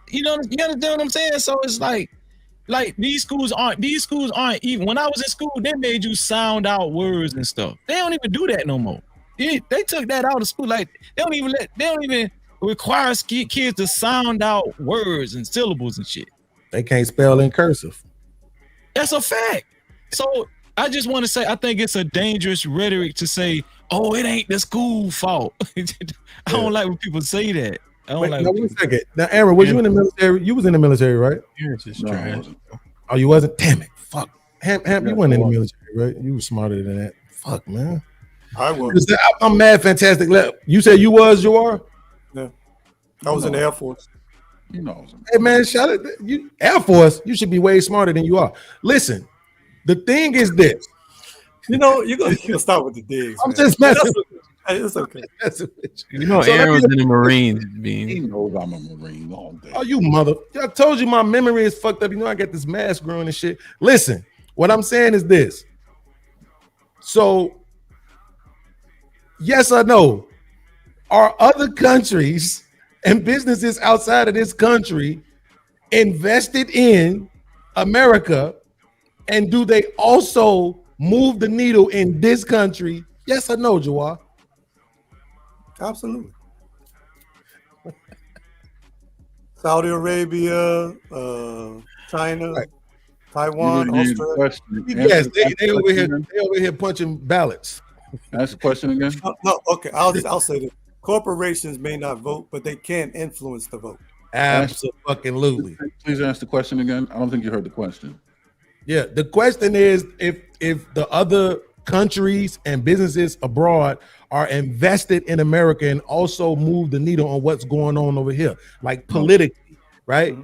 You understand what I'm saying? So it's like these schools aren't even, when I was in school, they made you sound out words and stuff. They don't even do that no more. They took that out of school. Like they don't even require kids to sound out words and syllables and shit. They can't spell in cursive. That's a fact. So I just want to say, I think it's a dangerous rhetoric to say, oh, it ain't the school fault. I don't like when people say that. I don't like. Now, wait a second. Now, Aaron, was you in the military? You was in the military, right? Oh, you wasn't? Damn it. Fuck. Hamp, you weren't in the military, right? You were smarter than that. Fuck, man. I was. I'm mad fantastic. You said you was, you are? Yeah. I was in the Air Force. Hey, man, shout out. You Air Force, you should be way smarter than you are. Listen, the thing is this. You're gonna start with the digs. I'm just messing. It's okay. Aaron was in the Marines. He knows I'm a Marine all day. Oh, you mother. I told you my memory is fucked up. I got this mask growing and shit. Listen, what I'm saying is this. So, yes or no, are other countries and businesses outside of this country invested in America? And do they also move the needle in this country? Yes or no, Jawar? Absolutely. Saudi Arabia, China, Taiwan, Australia. Yes, they over here punching ballots. Ask the question again. No, okay. I'll say this. Corporations may not vote, but they can influence the vote. Absolutely. Please ask the question again. I don't think you heard the question. Yeah, the question is if the other countries and businesses abroad are invested in America and also move the needle on what's going on over here, like politically, right? Mm-hmm.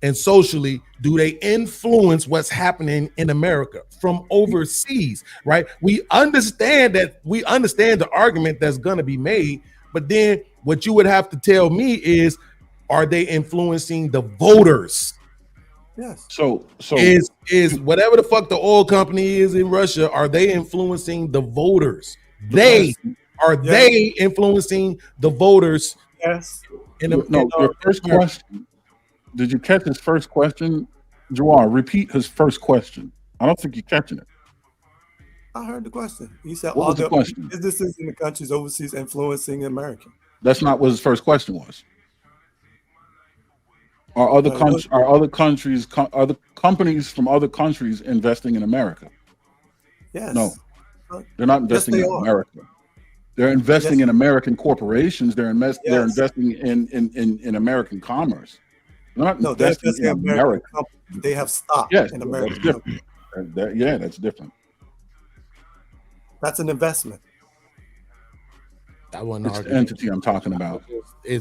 And socially, do they influence what's happening in America from overseas, right? We understand the argument that's going to be made, but then what you would have to tell me is, are they influencing the voters? Yes. So is whatever the fuck the oil company is in Russia, are they influencing the voters? They influencing the voters? Yes. Your first question. Did you catch his first question? Jawar, repeat his first question. I don't think you're catching it. I heard the question. He said, what was the question? Businesses in the countries overseas influencing America. That's not what his first question was. Are other companies from other countries investing in America? Yes. No, they're not investing in America. They're investing in American corporations. They're investing in American commerce. They're not investing in America. They have stock in America. That's different. That's different. That's an investment. I wasn't It's the arguing. entity I'm talking about. I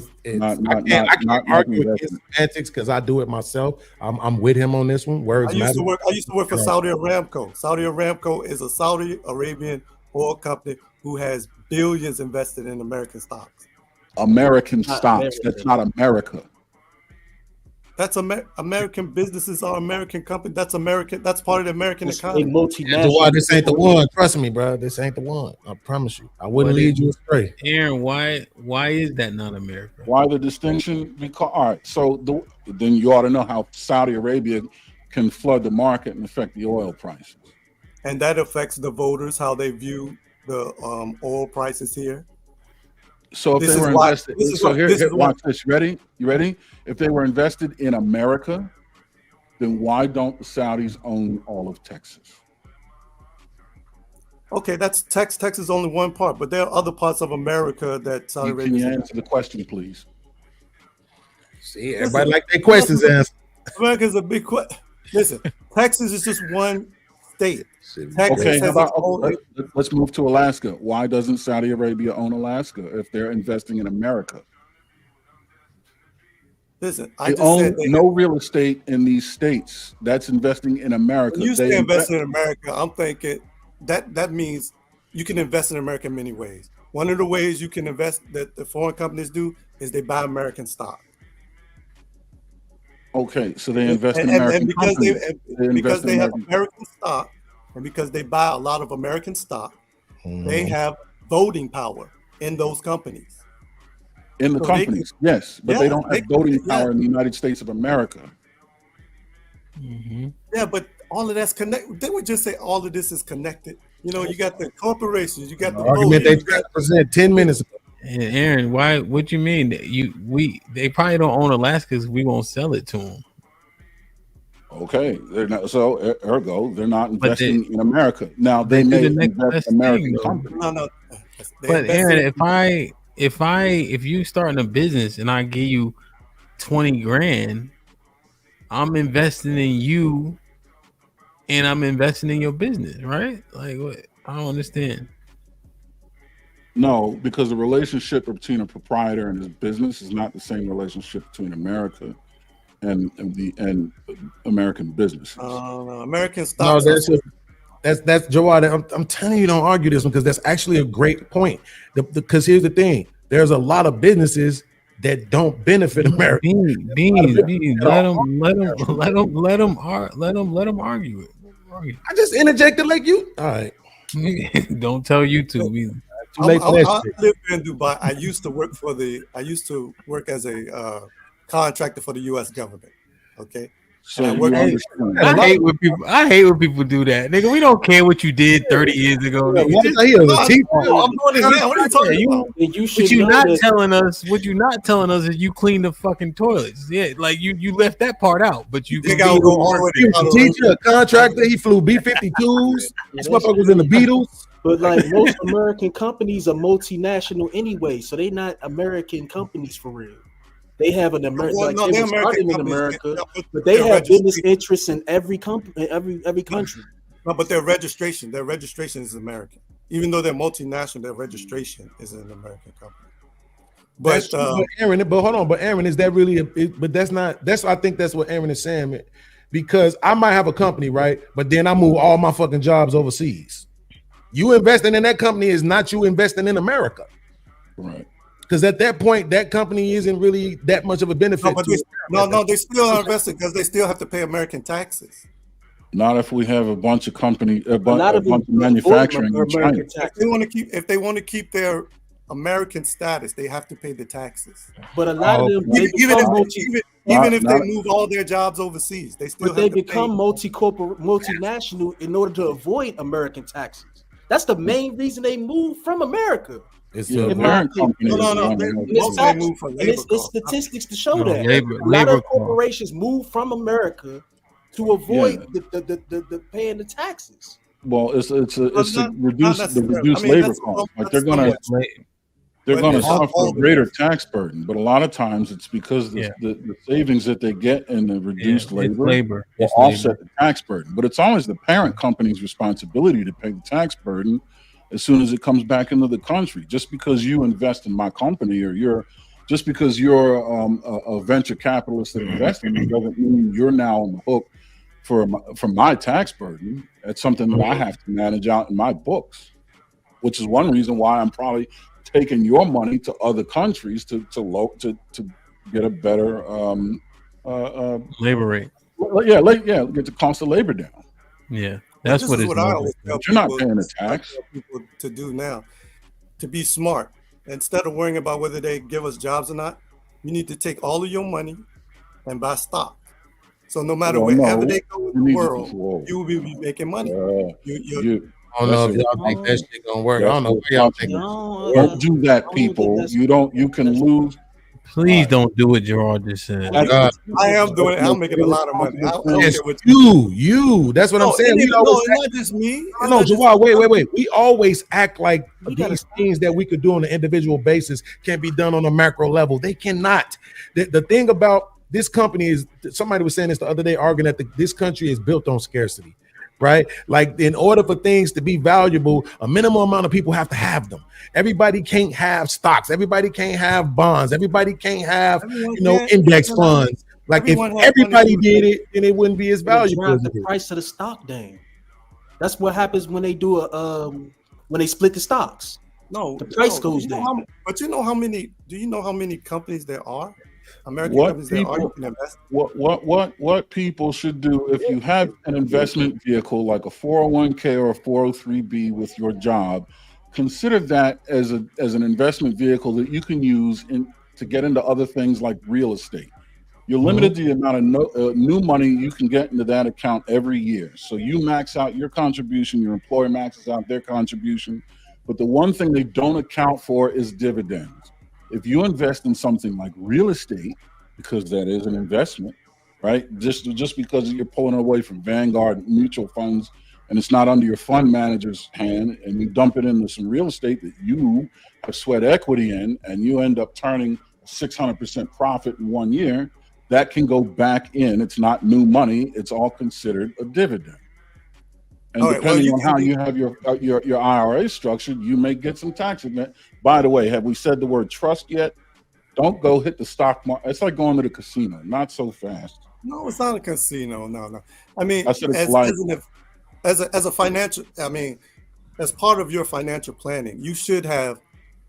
can't argue against semantics because I do it myself. I'm with him on this one. Words I used matter. to work for Saudi Aramco. Saudi Aramco is a Saudi Arabian oil company who has billions invested in American stocks. American stocks. That's not America. That's American businesses are American companies. That's American. That's part of the American economy. This ain't the one. Trust me, bro. This ain't the one. I promise you. I wouldn't lead you astray. Aaron, why is that not America? Why the distinction? Because all right, so then you ought to know how Saudi Arabia can flood the market and affect the oil prices. And that affects the voters, how they view the oil prices here. So if they were invested, watch this. You ready? If they were invested in America, then why don't the Saudis own all of Texas? Okay, that's Texas is only one part, but there are other parts of America that Saudi Arabia. Can you answer the question, please? See, everybody like their questions answered. America's a big question. Listen, Texas is just one state. Texas Okay, has let's move to Alaska. Why doesn't Saudi Arabia own Alaska if they're investing in America? Listen, they own no real estate in these states. That's investing in America. When you say investing in America, I'm thinking that means you can invest in America in many ways. One of the ways you can invest that the foreign companies do is they buy American stock. Okay, so they invest in American companies. Because they have American stock, and because they buy a lot of American stock, they have voting power in those companies. In the companies, yes, but they don't have voting power in the United States of America. Yeah, but all of that's connected. They would just say all of this is connected. You know, you got the corporations, you got the argument they tried to present 10 minutes ago. And Aaron, why? What you mean? They probably don't own Alaska because we won't sell it to them. Okay, they're not. So ergo, they're not investing in America. Now they may invest in American companies. No. But Aaron, if you starting a business and I give you 20 grand, I'm investing in you, and I'm investing in your business, right? Like what? I don't understand. No, because the relationship between a proprietor and his business is not the same relationship between America and American businesses. American stocks. No, that's Jawad. I'm telling you, don't argue this one because that's actually a great point. Because here's the thing: there's a lot of businesses that don't benefit America. Beans, let them argue it. I just interjected like you. All right. Don't tell YouTube either. I live in Dubai. I used to work as a contractor for the U.S. government. Okay. So I hate when people do that, nigga. We don't care what you did 30 years ago. I'm doing this now. What are you talking about? What you're not telling us is you clean the fucking toilets. Yeah, like you left that part out, but you think I'll go all the way to teacher, a contractor. He flew B-52s. This motherfucker was in the Beatles. But like most American companies are multinational anyway, so they're not American companies for real. They have an American, they were started in America, but they have business interests in every company, every country. No, but their registration is American. Even though they're multinational, their registration is an American company. But Aaron, hold on. But Aaron, is that really? But that's not. That's I think that's what Aaron is saying. Because I might have a company, right? But then I move all my fucking jobs overseas. You investing in that company is not you investing in America, right? Because at that point, that company isn't really that much of a benefit. They still are invested because they still have to pay American taxes. Not if we have a bunch of manufacturing in China. If they want to keep their American status, they have to pay the taxes. But a lot of them, even if they move all their jobs overseas, they still. But they become multinational in order to avoid American taxes. That's the main reason they move from America. It's it's statistics to show that a lot of corporations move from America to avoid the paying the taxes. Well, it's to reduce labor costs. Like they're gonna suffer a greater tax burden, but a lot of times it's because the savings that they get in the reduced labor will offset the tax burden. But it's always the parent company's responsibility to pay the tax burden as soon as it comes back into the country. Just because you invest in my company, or just because you're a venture capitalist that invests in me, doesn't mean you're now on the hook for my tax burden. That's something that I have to manage out in my books, which is one reason why I'm probably taking your money to other countries to get a better labor rate. Get the cost of labor down. Yeah, that's this what is it's. what I always tell You're not people, paying a tax. people to do now, to be smart. Instead of worrying about whether they give us jobs or not, you need to take all of your money and buy stock. So no matter wherever they go in the world, you will be making money. I don't know if y'all think that shit gonna work. I don't know where y'all think. Don't do that, people. You can lose. Please don't do what Gerard just said. I am doing it. I'm making a lot of money. I don't Yes, care what you. That's what I'm No, saying. it We ain't- always no, it's not just me. I know, Jawad. Wait. We always act like these things that we could do on an individual basis can be done on a macro level. They cannot. The thing about this company is, somebody was saying this the other day, arguing that this country is built on scarcity. Right? Like, in order for things to be valuable, a minimum amount of people have to have them. Everybody can't have stocks. Everybody can't have bonds. Everybody can't have, index funds. Like, if everybody did it, then it wouldn't be as valuable. Drive the price of the stock down. That's what happens when they do when they split the stocks. No, the price goes you know down. but you know how many? Do you know how many companies there are? American What companies there are. You people, can invest. what people should do, if you have an investment vehicle like a 401k or a 403b with your job, consider that as an investment vehicle that you can use to get into other things like real estate. You're limited to the amount of new money you can get into that account every year. So you max out your contribution, your employer maxes out their contribution. But the one thing they don't account for is dividends. If you invest in something like real estate, because that is an investment, right? Just because you're pulling away from Vanguard mutual funds and it's not under your fund manager's hand, and you dump it into some real estate that you have sweat equity in, and you end up turning 600% profit in 1 year, that can go back in. It's not new money. It's all considered a dividend. And depending on how you have your IRA structured, you may get some tax advantage. By the way, have we said the word trust yet? Don't go hit the stock market. It's like going to the casino. Not so fast. No, it's not a casino. No. I mean, I said it's as a financial, I mean, as part of your financial planning, you should have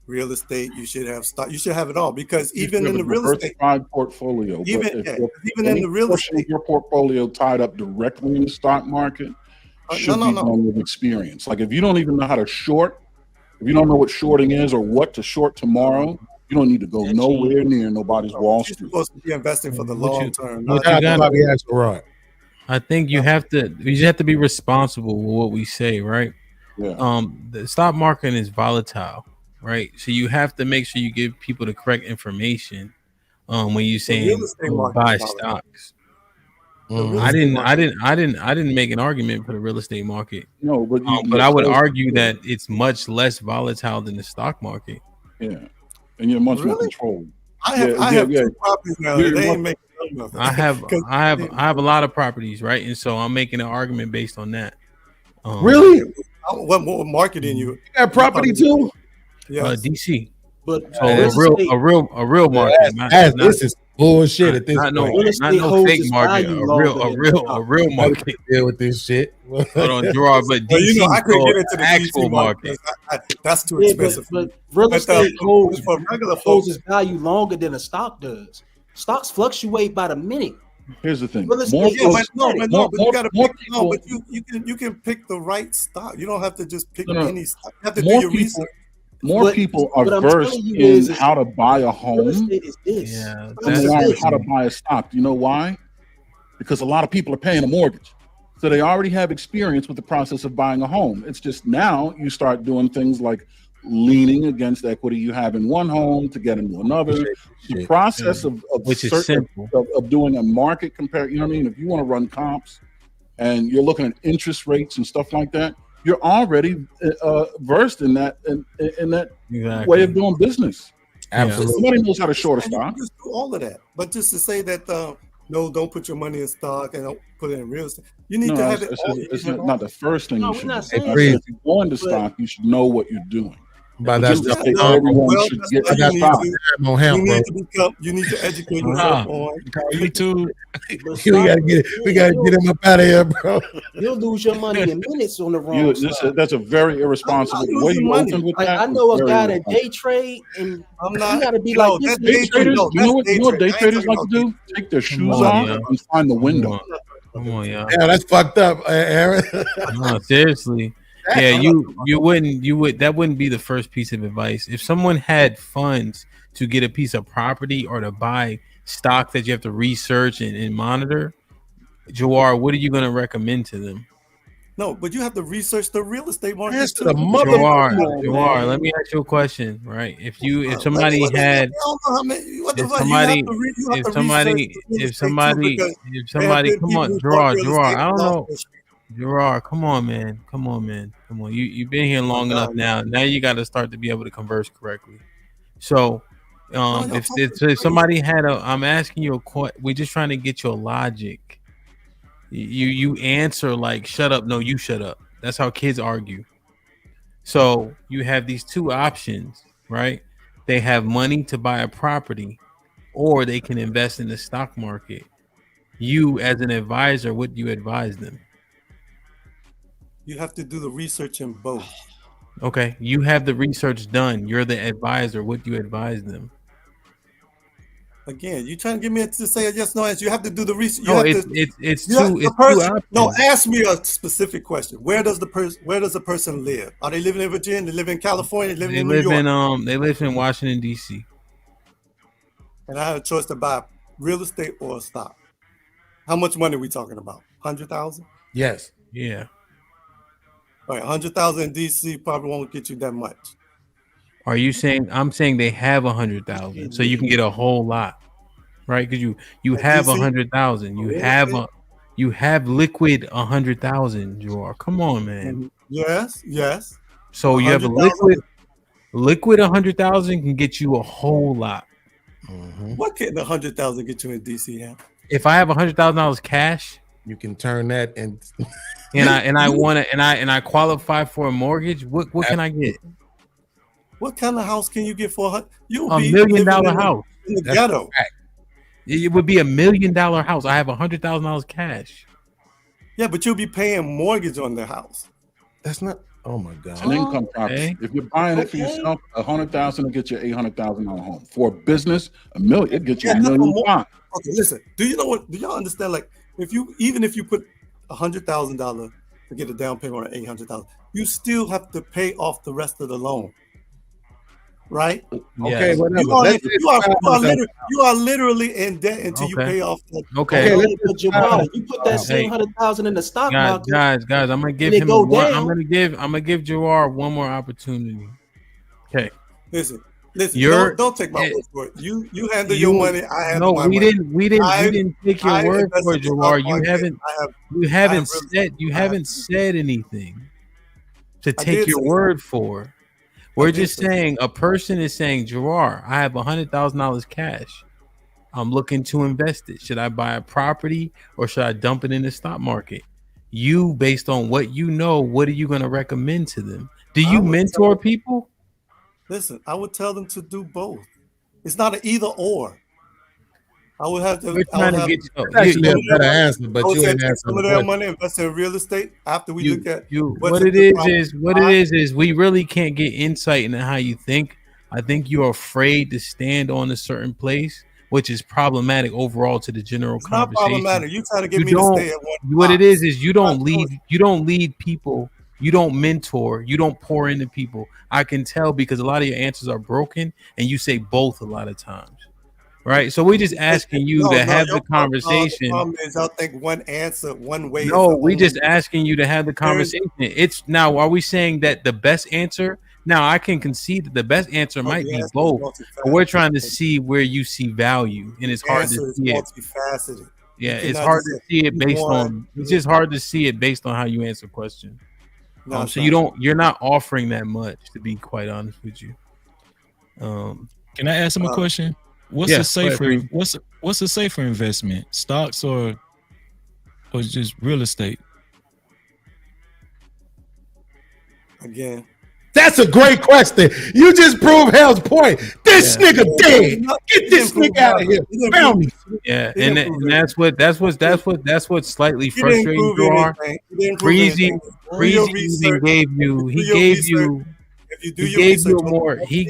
real estate. You should have stock. You should have it all, because even in the real estate portfolio, even in the real estate, your portfolio tied up directly in the stock market should be done with experience. Like, if you don't even know how to short, if you don't know what shorting is or what to short tomorrow, you don't need to go nowhere near nobody's Wall Street. You're supposed to be investing for the long term. I think you have to be responsible with what we say, right? Yeah. The stock market is volatile, right? So you have to make sure you give people the correct information when you saying buy stocks. I didn't make an argument for the real estate market. No, but but I would argue that it's much less volatile than the stock market. Yeah, and you're much more controlled. I have two properties now. They ain't making nothing. I have a lot of properties, right? And so I'm making an argument based on that. Really? What marketing you? You got property too? Yeah, DC. But So a real market. This is bullshit at this point. point. Not no fake market. A real market. Deal with this shit. Hold on, Gerard, but DC I couldn't get into the actual DC market. That's too expensive. But real estate holds for regular folks its value longer than a stock does. Stocks fluctuate by the minute. Here's the thing. Real estate you can pick the right stock. You don't have to just pick any stock. You have to do your research. More people are versed in how to buy a home than how to buy a stock. You know why? Because a lot of people are paying a mortgage. So they already have experience with the process of buying a home. It's just now you start doing things like leaning against equity you have in one home to get into another. The process of doing a market compare, you know what I mean? If you want to run comps and you're looking at interest rates and stuff like that, you're already versed in that way of doing business. Absolutely. Somebody knows how to short a stock. Just do all of that. But just to say that no, don't put your money in stock and don't put it in real estate. You need to have it. It's not the first thing No, you we're should not do. saying I said that. if you go into But- stock, you should know what you're doing. But But that's just the say no, everyone well, should that's get why in you need stock. to. on Hamp, You bro. need to become. You need to educate yourself on. You too. We gotta get him up out of here, bro. You'll lose your money in minutes on the You, wrong stuff. that's a very irresponsible. The way losing you money. opened with Like, that. I know is a very guy that irresponsible. day trade, and I'm you not. got to be No, like, this that's Day day trade. traders, No, you know what? that's You know what day day trade. traders I ain't like talking to do? Take their shoes on, off yeah. and find the window. Come on, yeah. Yeah, that's fucked up, Aaron. No, seriously. Yeah, you wouldn't that wouldn't be the first piece of advice. If someone had funds to get a piece of property or to buy stock that you have to research and monitor, Jawar, what are you going to recommend to them? No, but you have to research the real estate market Answer too. the mother- Jawar, let me ask you a question, right? If somebody had, if somebody, come on, Jawar, I don't know. Gerard, come on, man. You've been here long enough now. Now you got to start to be able to converse correctly. So, if somebody had I'm asking you a question. We're just trying to get your logic. You answer like, shut up. No, you shut up. That's how kids argue. So you have these two options, right? They have money to buy a property, or they can invest in the stock market. You, as an advisor, what do you advise them? You have to do the research in both. Okay, you have the research done. You're the advisor. What do you advise them? Again, you trying to get me to say a yes no answer. You have to do the research. No, it's two options. No, ask me a specific question. Where does the person live? Are they living in Virginia? They live in California? They live in New York? They live in Washington D.C. And I have a choice to buy real estate or a stock. How much money are we talking about? 100,000? Yes. Yeah. All right, 100,000 in DC probably won't get you that much. Are you saying? I'm saying they have 100,000, so you can get a whole lot, right? Because you have 100,000. You have liquid 100,000. Jawar, come on, man. Yes. So you have a liquid 100,000 can get you a whole lot. What can 100,000 get you in DC? Yeah? If I have $100,000 cash, you can turn that and I qualify for a mortgage. What can I get? What kind of house can you get for $1 million house in the ghetto? It would be $1 million house. I have $100,000 cash. Yeah, but you'll be paying mortgage on the house. That's not. Oh my God! It's an income property. If you're buying it for yourself, 100,000 will get you $800,000 home. For a business, $1 million, it gets you $1.5 million. Okay, listen. Do you know what? Do y'all understand? Like, if you put $100,000 to get a down payment on $800,000, you still have to pay off the rest of the loan, right? Okay, whatever. You are literally in debt until you pay off. Okay. But Jamal, you put that same 100,000 in the stock market. Guys, I'm gonna give him one. I'm gonna give Jawar one more opportunity. Okay. Listen. Don't take my word for it. You handle your money. I handle my money. We didn't take your word for it, Jawar. You haven't said anything to take your word for. We're just saying a person is saying, Jawar, I have $100,000 cash. I'm looking to invest it. Should I buy a property or should I dump it in the stock market? You, based on what you know, what are you going to recommend to them? Do you mentor people? Listen, I would tell them to do both. It's not an either or. I would have to. We're trying to get you. Actually, a better answer, but you ain't answering some of their money invest in real estate after we look at what it is. We really can't get insight into how you think. I think you're afraid to stand on a certain place, which is problematic overall to the general conversation. Not problematic. You trying to get me to stay at one. What it is you don't lead. You don't lead people. You don't mentor. You don't pour into people. I can tell because a lot of your answers are broken, and you say both a lot of times. Right, so we're just asking you to have the conversation. The problem is, I think one answer, one way. No, we're just asking you to have the conversation. It's now. Are we saying that the best answer? Now, I can concede that the best answer might be both, but we're trying to see where you see value, and it's hard to see it. Multifaceted. Yeah, it's hard to see it based on. It's just hard to see it based on how you answer questions. So you're not offering that much, to be quite honest with you. Can I ask him a question? What's Yeah, a safer? go ahead, What's a safer investment? Stocks or just real estate? Again, That's a great question. You just proved Hell's point. This nigga dead. Get this nigga out of here. Found me. Yeah, and that's what slightly He didn't frustrating prove you are. anything. He didn't prove Breezy, anything. Do Breezy your even research. gave you. Do He your gave research. you. If you do He your gave research, you a more. He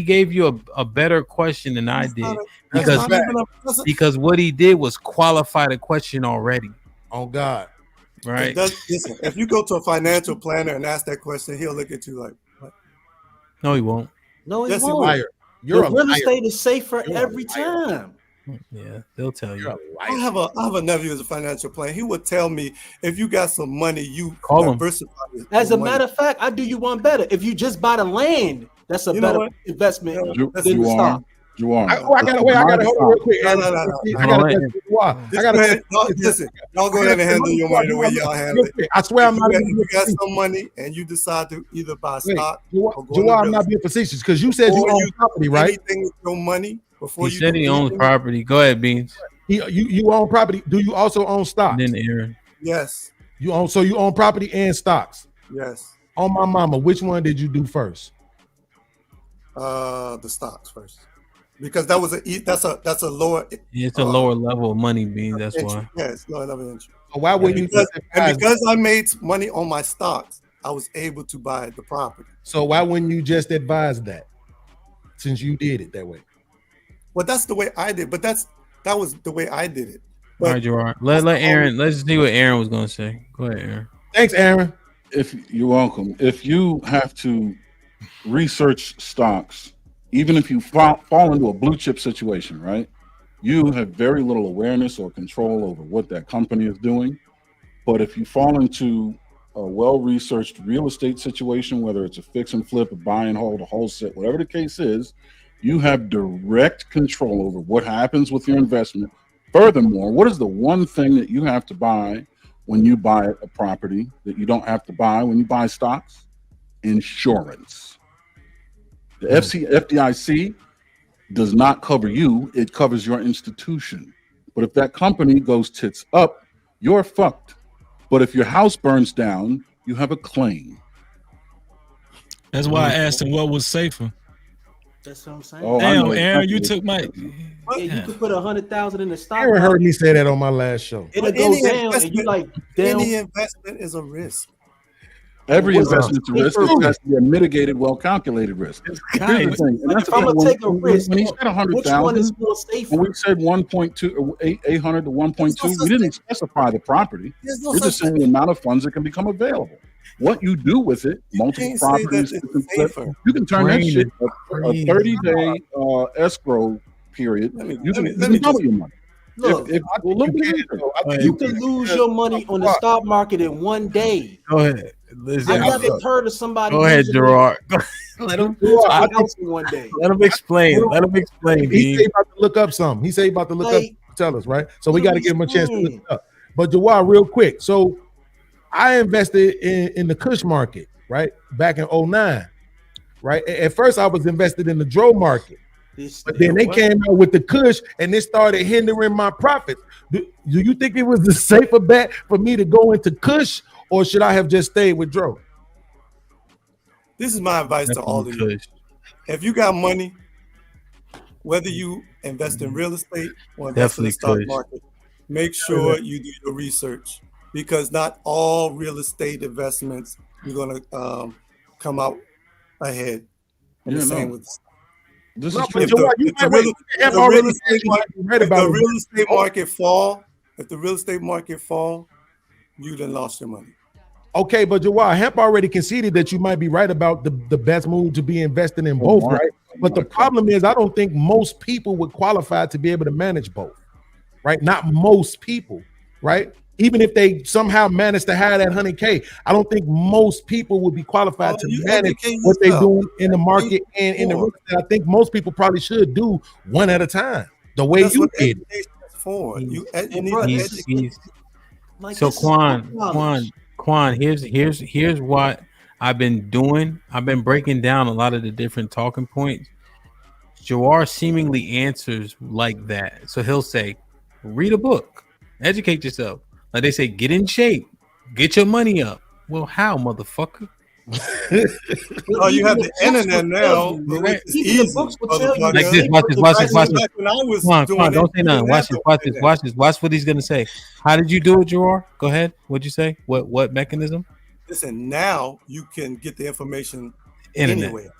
gave you a better question than I did because because what he did was qualify the question already. Oh God, right? Listen, if you go to a financial planner and ask that question, he'll look at you like, what? No, he won't. No, he Yes, he won't. will. You're the a real liar. estate is safer You're a every time. Yeah, they'll tell you. I have a nephew who's a financial planner. He would tell me if you got some money, you Call him. diversify your As a money. matter of fact, I do you one better. If you just buy the land, that's a You know better what? investment You than the stock. I gotta hold on real quick. No. I gotta Listen, y'all go ahead and handle your money the way y'all handle it. I swear I'm not If being you got facetious. some money and you decide to either buy stock Jawad, or go I'm into not being facetious because you said you Before own you property, do right? anything with your money before He you said do he owns anything- property. Go ahead, Beans. You own property. Do you also own stocks? And then Aaron. Yes. You own property and stocks. Yes. On my mama, which one did you do first? The stocks first, because that's a lower. It's a lower level of money, Beans. That's entry. why. Yeah, it's lower level entry. So why would you? Because I made money on my stocks, I was able to buy the property. So why wouldn't you just advise that, since you did it that way? Well, that's the way I did, but that was the way I did it. All right, Gerard. Let Aaron. Let's see what Aaron was gonna say. Go ahead, Aaron. Thanks, Aaron. If you're welcome. If you have to research stocks, even if you fall into a blue chip situation, right? You have very little awareness or control over what that company is doing. But if you fall into a well-researched real estate situation, whether it's a fix and flip, a buy and hold, a wholesale, whatever the case is, you have direct control over what happens with your investment. Furthermore, what is the one thing that you have to buy when you buy a property that you don't have to buy when you buy stocks? Insurance. The FDIC does not cover you, it covers your institution. But if that company goes tits up, you're fucked. But if your house burns down, you have a claim. That's why I asked him what was safer. That's what I'm saying. Oh, I Damn, know Aaron, exactly you what- took my. Yeah, you could put 100,000 in the stock. Aaron heard market. me say that on my last show. It'll go Any down, and you like down. Any investment is a risk. Every What's investment's a risk. It has to be a mitigated, well-calculated risk. Here's the thing, and that's If I'm the gonna thing, take a risk, when he said which one 100,000, is more safe? when we said 1.2 or 800 to 1.2, we didn't specify the property. There's no We're just such saying the amount of funds that can become available. What you do with it, multiple can't say that properties, it's you can flip. safer. You can turn that Brain shit is a 30-day escrow period. You can double your money. Look, Look at you can lose your money on the stock market in one day. Go ahead. Listen, I never heard of somebody. Go ahead, losing Gerard. Let him. I house in one day. Let him explain. Let him explain. He Beans. said he about to look up something. He said he about to look Like, up, tell us, right? So we got to give him a chance to look explain. it up. But Jawad, real quick. So I invested in the Kush market, right? Back in 2009, right? At first I was invested in the Dro market. But then they came out with the Kush and it started hindering my profits. Do you think it was a safer bet for me to go into Kush, or should I have just stayed with Dro? This is my advice to all of you. If you got money, whether you invest in real estate or invest in the stock market, make sure you do your research, because not all real estate investments you're going to come out ahead. And the same with this if is true. the real estate market fall, if the real estate market fall, you done lost your money. Okay, but Jawad, Hamp already conceded that you might be right about the best move to be investing in both, right? But the problem is, I don't think most people would qualify to be able to manage both, right? Not most people, right? Even if they somehow manage to hire that 100K, I don't think most people would be qualified to manage what they're doing in the market and in the real estate. I think most people probably should do one at a time, the way That's you what did. education is for. You need to educate. So Quan, here's what I've been doing. I've been breaking down a lot of the different talking points. Jawar seemingly answers like that. So he'll say, read a book, educate yourself. Like they say, get in shape, get your money up. Well, how, motherfucker? Oh, you have the internet now, which is easy. Like this, watch this. Come on, don't say nothing. Watch this. Watch what he's gonna say. How did you do it, Jawar? Go ahead. What'd you say? What mechanism? Listen, now you can get the information Internet. anywhere.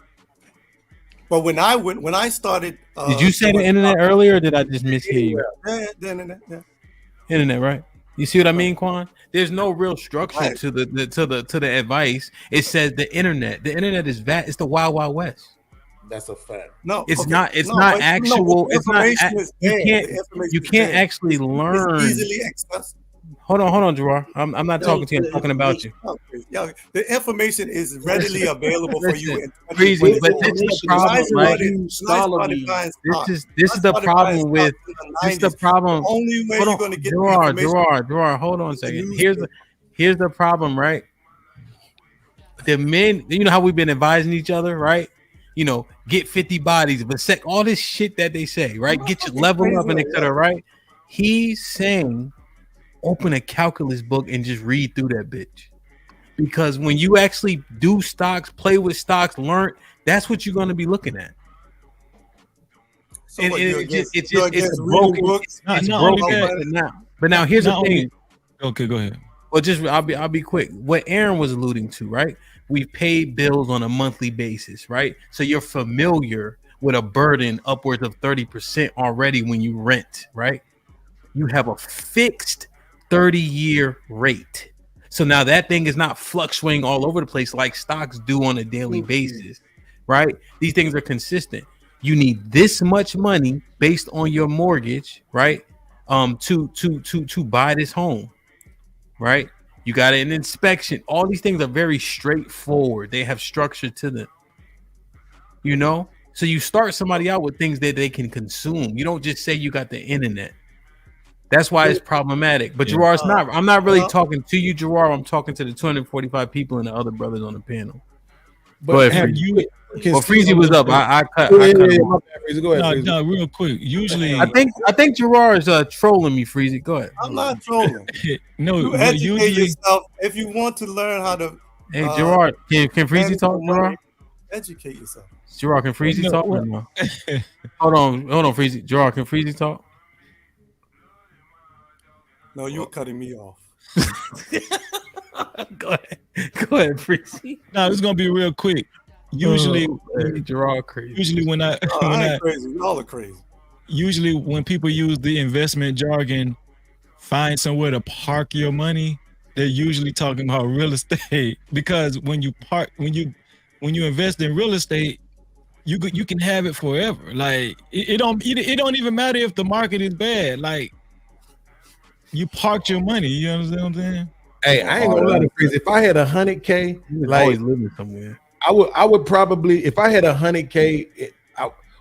But when I started, Did you say the internet earlier, or did I just mishear you? The internet, yeah. Internet, right? You see what I mean, Quan? There's no real structure to the advice. It says the internet. The internet is it's the Wild Wild West. That's a fact. No, it's not. It's not actual. It's not. You can't actually learn. It's easily accessible. Hold on, Jawar. I'm not talking to you. I'm talking about you. The information is readily available for you. Crazy, but this is the problem, right? This is the problem with. This is the problem. The only way you're going to get Jawar, hold on a second. Here's the problem, right? The men, you know how we've been advising each other, right? You know, get 50 bodies, but all this shit that they say, right? Get your level up and etc. Right? He's saying, open a calculus book and just read through that bitch, because when you actually do stocks, play with stocks, learn, that's what you're going to be looking at. So and it's broken. It's broken now. But now here's the thing. Okay, go ahead. Well, I'll be quick. What Aaron was alluding to, right? We've paid bills on a monthly basis, right? So you're familiar with a burden upwards of 30% already when you rent, right? You have a fixed 30-year rate. So now that thing is not fluctuating all over the place like stocks do on a daily basis, right? These things are consistent. You need this much money based on your mortgage, right? To buy this home, right? You got an inspection. All these things are very straightforward. They have structure to them, you know? So you start somebody out with things that they can consume. You don't just say you got the internet. That's why it's problematic. But Jawar, it's not. I'm not really talking to you, Jawar. I'm talking to the 245 people and the other brothers on the panel. But have you? Well, Freezy was up. I cut. Go ahead. No, real quick. Usually, I think Jawar is trolling me. Freezy, go ahead. I'm not trolling. No, you educate yourself if you want to learn how to. Hey, Jawar, can Freezy talk, Jawar? Educate yourself. Jawar, can Freezy talk? Or no? Hold on, Freezy. Jawar, can Freezy talk? No, you're cutting me off. Go ahead, Freezy. No, it's gonna be real quick. Usually, Jawar crazy. Usually when I ain't crazy, y'all are crazy. Usually when people use the investment jargon, find somewhere to park your money, they're usually talking about real estate, because when you invest in real estate, you can have it forever. Like it don't even matter if the market is bad. Like, you parked your money. You understand what I'm saying? Hey, I ain't gonna lie to Freeze. If I had $100K, like always living somewhere, I would probably, if I had $100K,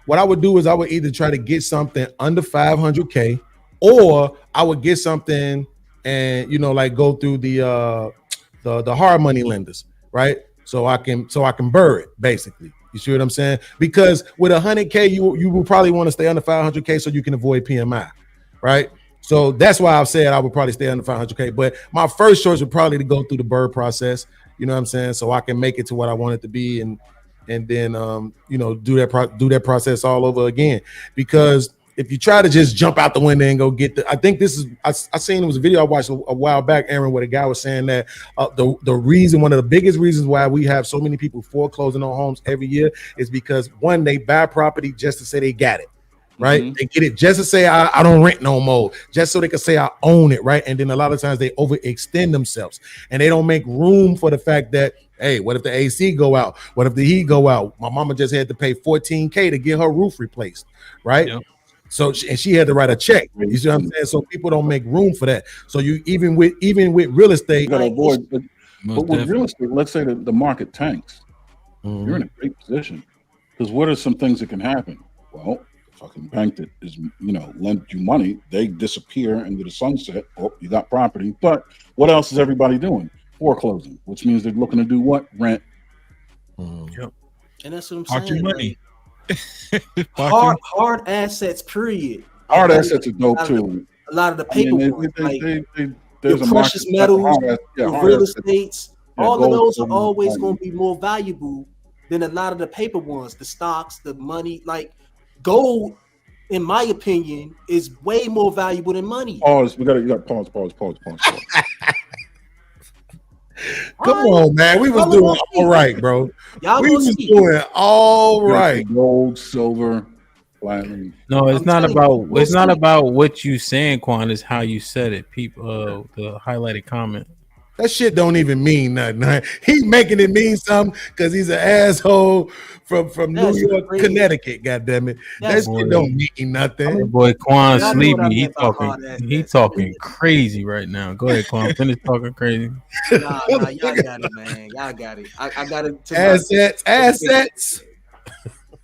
what I would do is I would either try to get something under 500K, or I would get something and like go through the hard money lenders, right? So I can burr it, basically. You see what I'm saying? Because with $100K, you will probably want to stay under 500K so you can avoid PMI, right? So that's why I've said I would probably stay under 500K. But my first choice would probably to go through the BRRRR process. You know what I'm saying? So I can make it to what I want it to be, and then do that process all over again. Because if you try to just jump out the window and go get I think this is I seen it was a video I watched a while back, Aaron, where the guy was saying that one of the biggest reasons why we have so many people foreclosing on homes every year is because, one, they buy property just to say they got it. Right? Mm-hmm. They get it just to say I don't rent no more, just so they can say I own it, right? And then a lot of times they overextend themselves and they don't make room for the fact that, hey, what if the AC go out? What if the heat go out? My mama just had to pay $14K to get her roof replaced, right? Yep. So she had to write a check. You see what I'm saying? So people don't make room for that. So you even with real estate, you gotta avoid. But with real estate, let's say the market tanks, you're in a great position, because what are some things that can happen? Well, fucking bank that is, lend you money, they disappear into the sunset. Oh, you got property. But what else is everybody doing? Foreclosing, which means they're looking to do what? Rent. Yep. And that's what I'm saying. Park your money. hard assets. Period. Hard assets are dope too. A lot of the paper ones, like there's your precious metals, your real estates, all of those are always going to be more valuable than a lot of the paper ones. The stocks, the money, like gold, in my opinion, is way more valuable than money. Pause. You got to pause. Come on, man. We was doing all right, bro. We was doing all right. Gold, silver, platinum. No, it's not about. It's not about what you saying, Quan. It's how you said it. People, the highlighted comment. That shit don't even mean nothing. He's making it mean something because he's an asshole from New York, Connecticut. Goddamn it, that shit don't mean nothing. Boy, Quan sleepy. He talking crazy right now. Go ahead, Quan. Finish talking crazy. Nah, y'all got it, man. Y'all got it. I got it. Assets.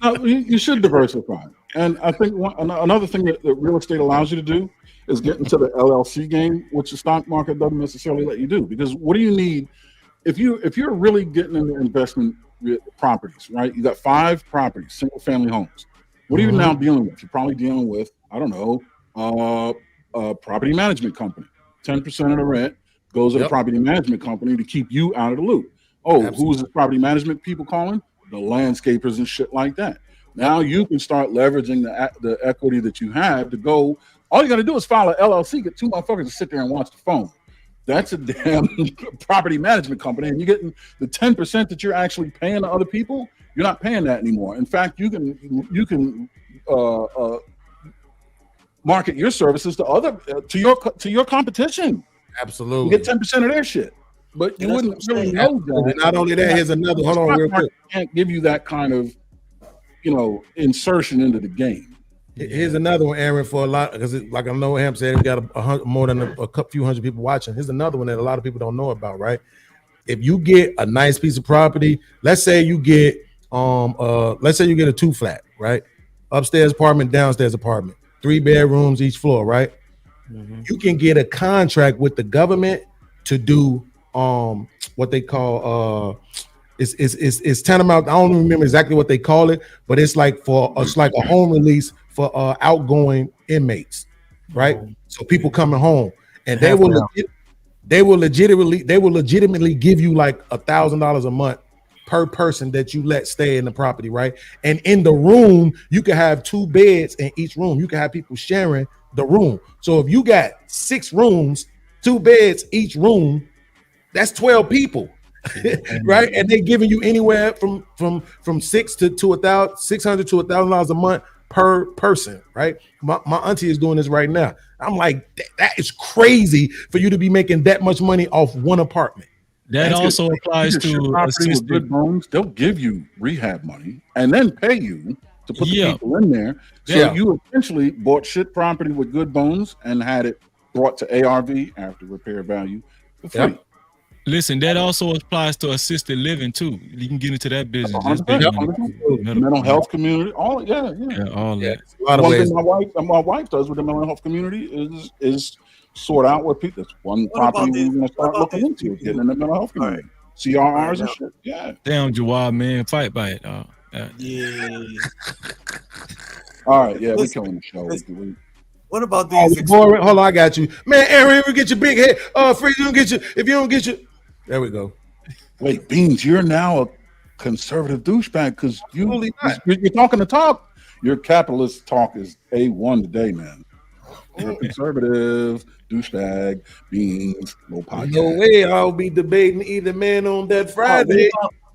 No, you should diversify, and I think another thing that real estate allows you to do is get into the LLC game, which the stock market doesn't necessarily let you do. Because what do you need if you're really getting into investment properties, right? You got 5 properties, single family homes. What are you now dealing with? You're probably dealing with, I don't know, a property management company. 10% of the rent goes to the property management company to keep you out of the loop. Oh, who's the property management people calling? The landscapers and shit like that. Now you can start leveraging the equity that you have to go. All you got to do is file an LLC, get 2 motherfuckers to sit there and watch the phone. That's a damn property management company, and you're getting the 10% that you're actually paying to other people. You're not paying that anymore. In fact, you can market your services to your competition. Absolutely, you get 10% of their shit, but you wouldn't really know that. Not only that, here's another. Hold on, real quick. Can't give you that kind of insertion into the game. Here's another one, Aaron, for a lot, because like I know Hamp said, we got more than a few hundred people watching. Here's another one that a lot of people don't know about, right? If you get a nice piece of property, let's say you get a 2-flat, right? Upstairs apartment, downstairs apartment, 3 bedrooms each floor, right? You can get a contract with the government to do what they call it's tantamount. I don't remember exactly what they call it, but it's like a home release for outgoing inmates, right? So people coming home, and they will legitimately give you like $1,000 a month per person that you let stay in the property, right? And in the room, you can have 2 beds in each room. You can have people sharing the room. So if you got 6 rooms, 2 beds each room, that's 12 people. Right, and they're giving you anywhere from $600 to $1,000 a month per person. Right, my auntie is doing this right now. I'm like, that is crazy for you to be making that much money off one apartment. That also applies to assisted good homes. They'll give you rehab money and then pay you to put the people in there. So you essentially bought shit property with good bones and had it brought to ARV after repair value for free. Listen, that also applies to assisted living too. You can get into that business. Mental health community, all all that. A lot of ways. My wife does with the mental health community is sort out what people. That's one property we're going to start looking into, getting in the mental health community, CRRs and shit. Yeah. Damn, Jawad, man, fight by it. Yeah. All right, yeah, we're killing the show. What about these? Hold on, I got you, man. Aaron, we get your big head. Free, you don't get you. If you don't get you, there we go. Wait, Beans, you're now a conservative douchebag because you're talking the talk. Your capitalist talk is A1 today, man. You're a conservative douchebag, Beans, no podcast. No way, I'll be debating either man on that Friday.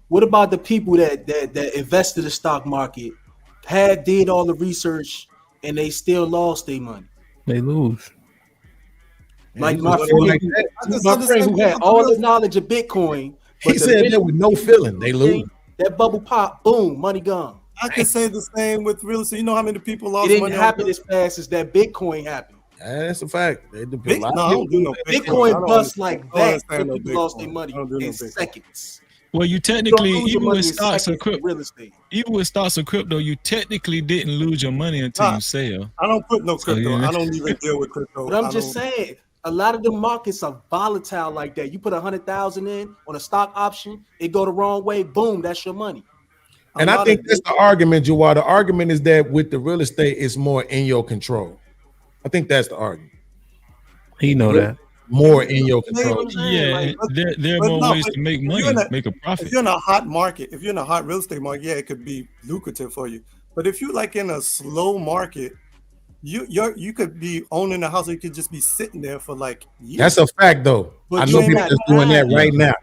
What about the people that invested in the stock market, did all the research, and they still lost their money? They lose. Like my friend who had all the knowledge of Bitcoin, but he said that with no feeling, they lose. That bubble pop, boom, money gone. I can say the same with real estate. You know how many people lost money? It money? didn't happen as fast as that Bitcoin happened. That's a fact. Bitcoin bust like that. People lost their money in seconds. Well, you technically, even with stocks or crypto, you technically didn't lose your money until you sell. I don't put no crypto. I don't even deal with crypto. But I'm just saying, a lot of the markets are volatile like that. You put 100,000 in on a stock option, it go the wrong way, boom, that's your money. And I think that's the argument, Jawad. The argument is that with the real estate, it's more in your control. I think that's the argument. He know that. More in your control. Yeah, there are more ways to make money, make a profit. If you're in a hot market, if you're in a hot real estate market, yeah, it could be lucrative for you. But if you're like in a slow market, you could be owning a house, or you could just be sitting there for like years. That's a fact, though. But I know you people ain't that's got doing that time. right now.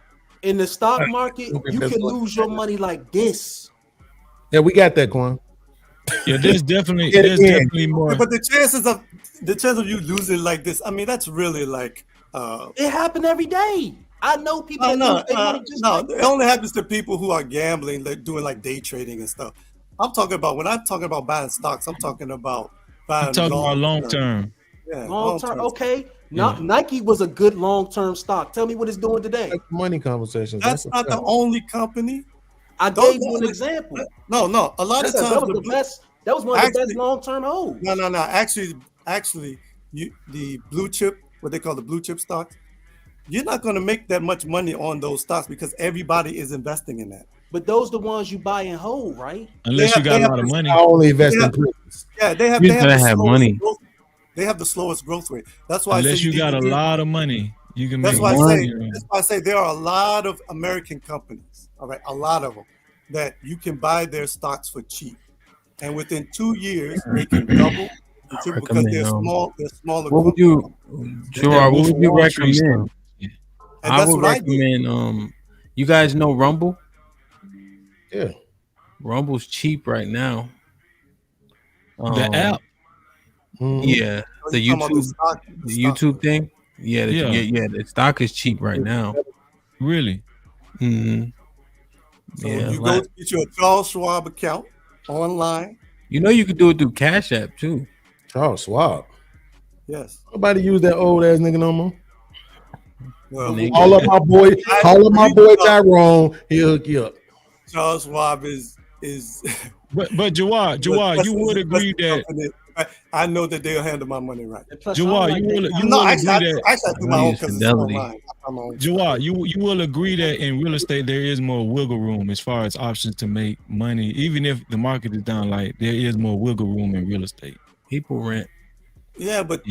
In the stock market, you can lose your money like this. Yeah, we got that, Quan. Yeah, there's definitely more. But the chances of you losing like this, I mean, that's really like it happened every day. I know people that lose their money just like it only happens to people who are gambling, like doing like day trading and stuff. I'm talking about when I'm talking about buying stocks, I'm talking about buying long term. Yeah, long term. Okay. Nike was a good long-term stock. Tell me what it's doing today. Money conversations. That's not the only company. I gave you an example. No. A lot of times that was the best. That was one of the best long-term holds. No. Actually, the blue chip, what they call the blue chip stocks, you're not going to make that much money on those stocks because everybody is investing in that. But those the ones you buy and hold, right? Unless you got a lot of money. I only invest in prisons. Yeah, they have money. They have the slowest growth rate. That's why unless I say you got a lot of money, you can make that's money. why I say there are a lot of American companies, all right, a lot of them, that you can buy their stocks for cheap. And within 2 years, they can double because they're small, they're smaller. What would you, Gerard, what would you recommend? I would recommend, you guys know Rumble? Yeah. Rumble's cheap right now. The app? Yeah, the YouTube thing. Yeah, the stock is cheap right now. Really? Mm-hmm. So you go to get your Charles Schwab account online. You know you could do it through Cash App too. Charles Schwab. Yes. Nobody use that old ass nigga no more. Well, all of my boy Tyrone, he'll hook you up. Charles Schwab is But Jawad, you would agree that I know that they'll handle my money right. Jawad, you will agree that Jawad, you will agree that in real estate there is more wiggle room as far as options to make money, even if the market is down. Like there is more wiggle room in real estate. People rent. Yeah, but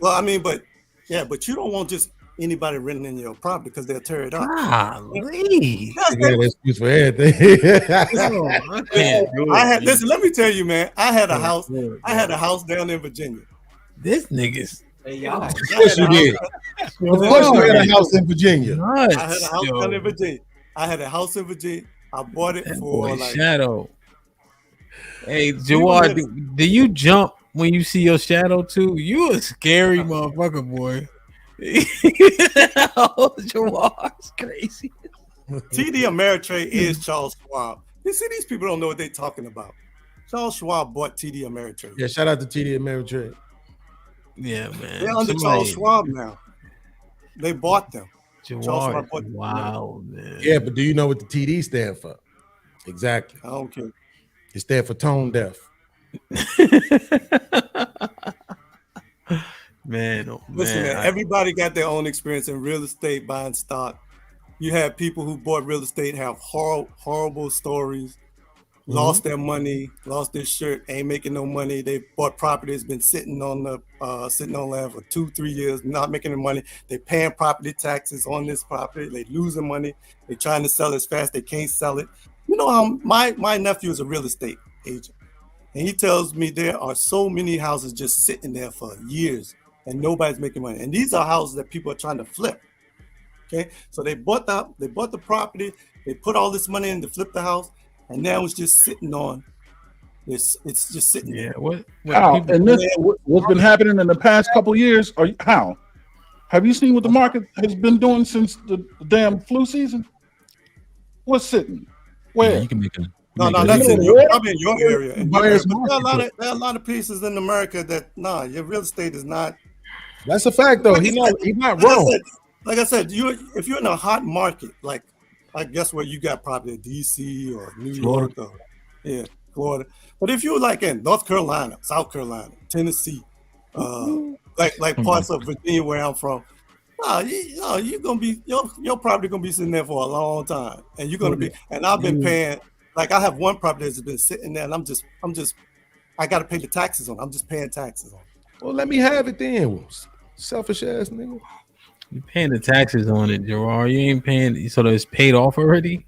well, I mean, but you don't want just anybody renting in your property because they'll tear it up. Golly. Excuse for everything. Listen, let me tell you, man. I had a house down in Virginia. This nigga's. Of course you did. Of course you had a house in Virginia. I had a house down in Virginia. I bought it for like Shadow. Hey, Jawad, do you jump when you see your shadow too? You a scary motherfucker, boy. Jawad's crazy. TD Ameritrade is Charles Schwab. You see, these people don't know what they're talking about. Charles Schwab bought TD Ameritrade. Yeah, shout out to TD Ameritrade. Yeah, man. They're under Charles Schwab now. They bought them. Jawad, wow, man. Yeah, but do you know what the TD stand for? Exactly. I don't care. It stand for tone deaf. Listen, man, everybody got their own experience in real estate buying stock. You have people who bought real estate have horrible stories, lost their money, lost their shirt, ain't making no money. They bought property that's been sitting on land for 2-3 years, not making any money. They paying property taxes on this property. They losing money. They trying to sell as fast. They can't sell it. You know how my nephew is a real estate agent, and he tells me there are so many houses just sitting there for years and nobody's making money. And these are houses that people are trying to flip. Okay, so they bought the property, they put all this money in to flip the house, and now it's just sitting on. It's just sitting there. And this what's been happening in the past couple of years? How have you seen what the market has been doing since the damn flu season? What's sitting? Where? Yeah, you can make a. No, that's probably in your area. There are a lot of places in America that your real estate is not. That's a fact, though. He's not wrong. Like I said, if you're in a hot market, like I guess where you got probably DC or New York, Florida. But if you're like in North Carolina, South Carolina, Tennessee, like parts of Virginia where I'm from, you're gonna be you're probably gonna be sitting there for a long time, and you're gonna be. And I've been paying like I have one property that's been sitting there, and I'm just, I got to pay the taxes on it. I'm just paying taxes on it. Well, let me have it then. Selfish ass nigga. You paying the taxes on it, Gerard. You ain't paying, so it's paid off already.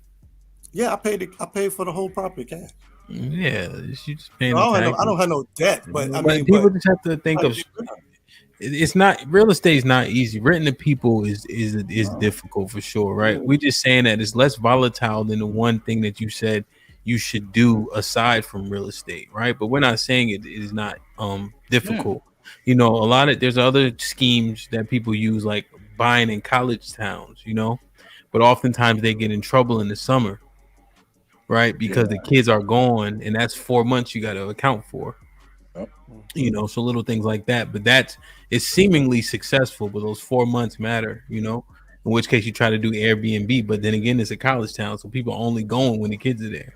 Yeah, I paid for the whole property cash. Yeah, you just paying. No, the taxes. I don't have no debt, but I But mean, people just have to think of. It's not, real estate is not easy. Renting to people is difficult for sure, right? We're just saying that it's less volatile than the one thing that you said you should do aside from real estate, right? But we're not saying it is not difficult. You know, there's other schemes that people use, like buying in college towns, you know, but oftentimes they get in trouble in the summer, right? Because the kids are gone, and that's 4 months you got to account for. You know, so little things like that, but it's seemingly successful, but those 4 months matter, you know, in which case you try to do Airbnb, but then again, it's a college town, so people are only going when the kids are there,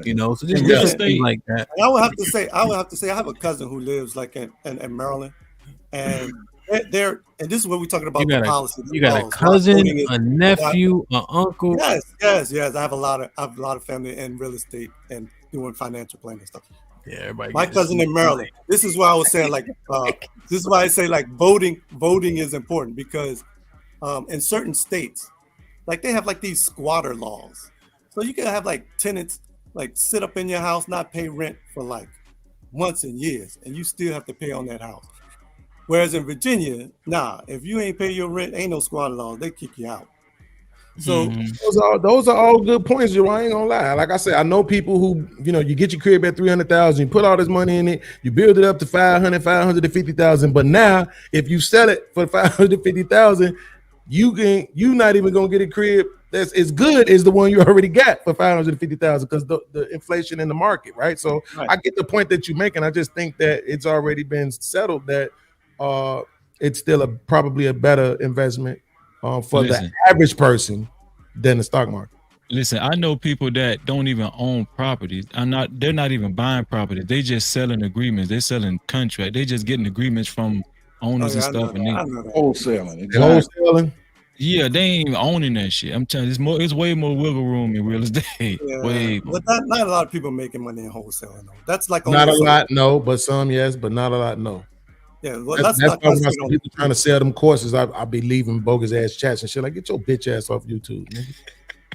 you know, so just real estate like that. I would have to say, I have a cousin who lives like in Maryland, and and this is what we're talking about. Policy. You got a cousin, a nephew, an uncle. Yes. I have a lot of family in real estate and doing financial planning stuff. Yeah, everybody. My cousin in Maryland. This is why I was saying, like, this is why I say, like, voting is important, because in certain states, like, they have like these squatter laws. So you can have like tenants like sit up in your house, not pay rent for like months and years, and you still have to pay on that house. Whereas in Virginia, nah, if you ain't pay your rent, ain't no squatter laws. They kick you out. So those are all good points, Joe. I ain't gonna lie. Like I said, I know people who, you know, you get your crib at 300,000, you put all this money in it, you build it up to 550,000. But now, if you sell it for 550,000, you not even gonna get a crib that's as good as the one you already got for 550,000 because the inflation in the market, right? So I get the point that you're making. I just think that it's already been settled that it's still probably a better investment for the average person than the stock market. Listen, I know people that don't even own properties. They're not even buying property. They just selling agreements. They're selling contract. They just getting agreements from owners and stuff. And wholesaling. Wholesaling. Yeah, they ain't even owning that shit. I'm telling you, it's way more wiggle room in real estate. Yeah, way more. But not a lot of people making money in wholesaling though. That's like not a lot, no, but some yes, but not a lot, no. Yeah, well, that's why when I see people trying to sell them courses, I be leaving bogus ass chats and shit. Like, get your bitch ass off YouTube, nigga.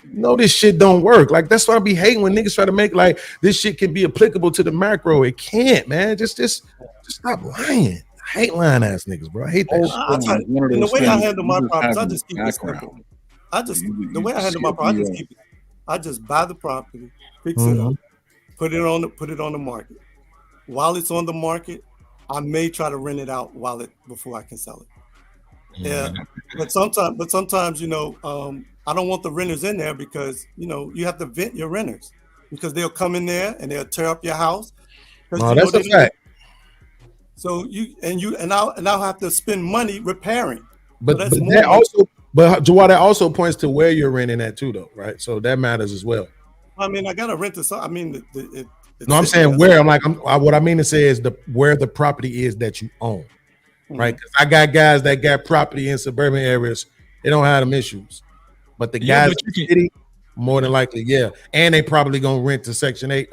No, this shit don't work. Like, that's why I be hating when niggas try to make like this shit can be applicable to the macro. It can't, man. Just stop lying. I hate lying ass niggas, bro. I hate that. And the way I handle my properties, I just keep it simple. The way I handle my properties, I just buy the property, fix it up, put it on the market. While it's on the market, I may try to rent it out before I can sell it. Yeah, but sometimes you know, I don't want the renters in there because you know you have to vent your renters because they'll come in there and they'll tear up your house. No, that's a fact. So I'll have to spend money repairing. But Jawad, that also points to where you're renting at too, though, right? So that matters as well. I mean, I got to rent this. I mean, no, I'm saying where. What I mean to say is where the property is that you own, right? Because I got guys that got property in suburban areas. They don't have them issues, but the guys in the city, more than likely, and they probably gonna rent to Section 8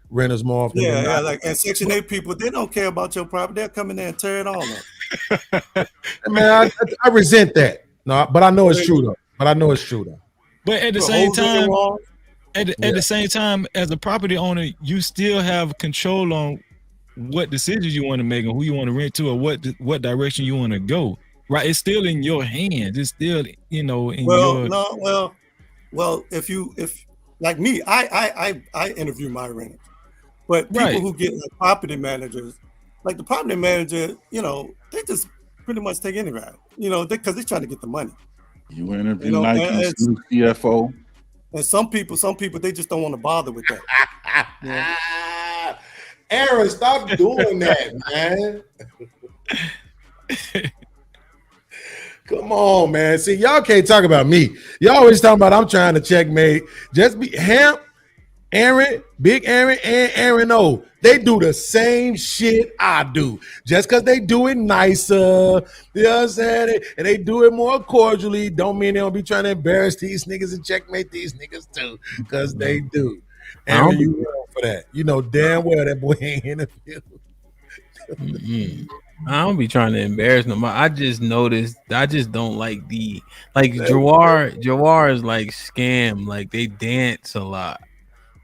renters more often. Yeah, like and Section 8 people, they don't care about your property. They'll come in there and tear it all up. Man, I resent that. No, but I know it's true though. But at the same time. At the same time, as a property owner, you still have control on what decisions you want to make and who you want to rent to, or what direction you want to go. Right? It's still in your hands. It's still, you know, in your. Well, if like me, I interview my renters, but people who get like property managers, like the property manager, you know, they just pretty much take anybody, you know, because they're trying to get the money. You interview Nike's new CFO. And some people, they just don't want to bother with that. Yeah. Aaron, stop doing that, man. Come on, man. See, y'all can't talk about me. Y'all always talking about I'm trying to checkmate. Just be Hamp, Aaron, Big Aaron, and Aaron O. They do the same shit I do. Just because they do it nicer, you know what I'm saying? And they do it more cordially, don't mean they don't be trying to embarrass these niggas and checkmate these niggas too, because they do. Aaron, you wrong for that. You know damn well that boy ain't interviewed. I don't be trying to embarrass nobody. I just noticed. I just don't like Jawar is like scam. Like they dance a lot,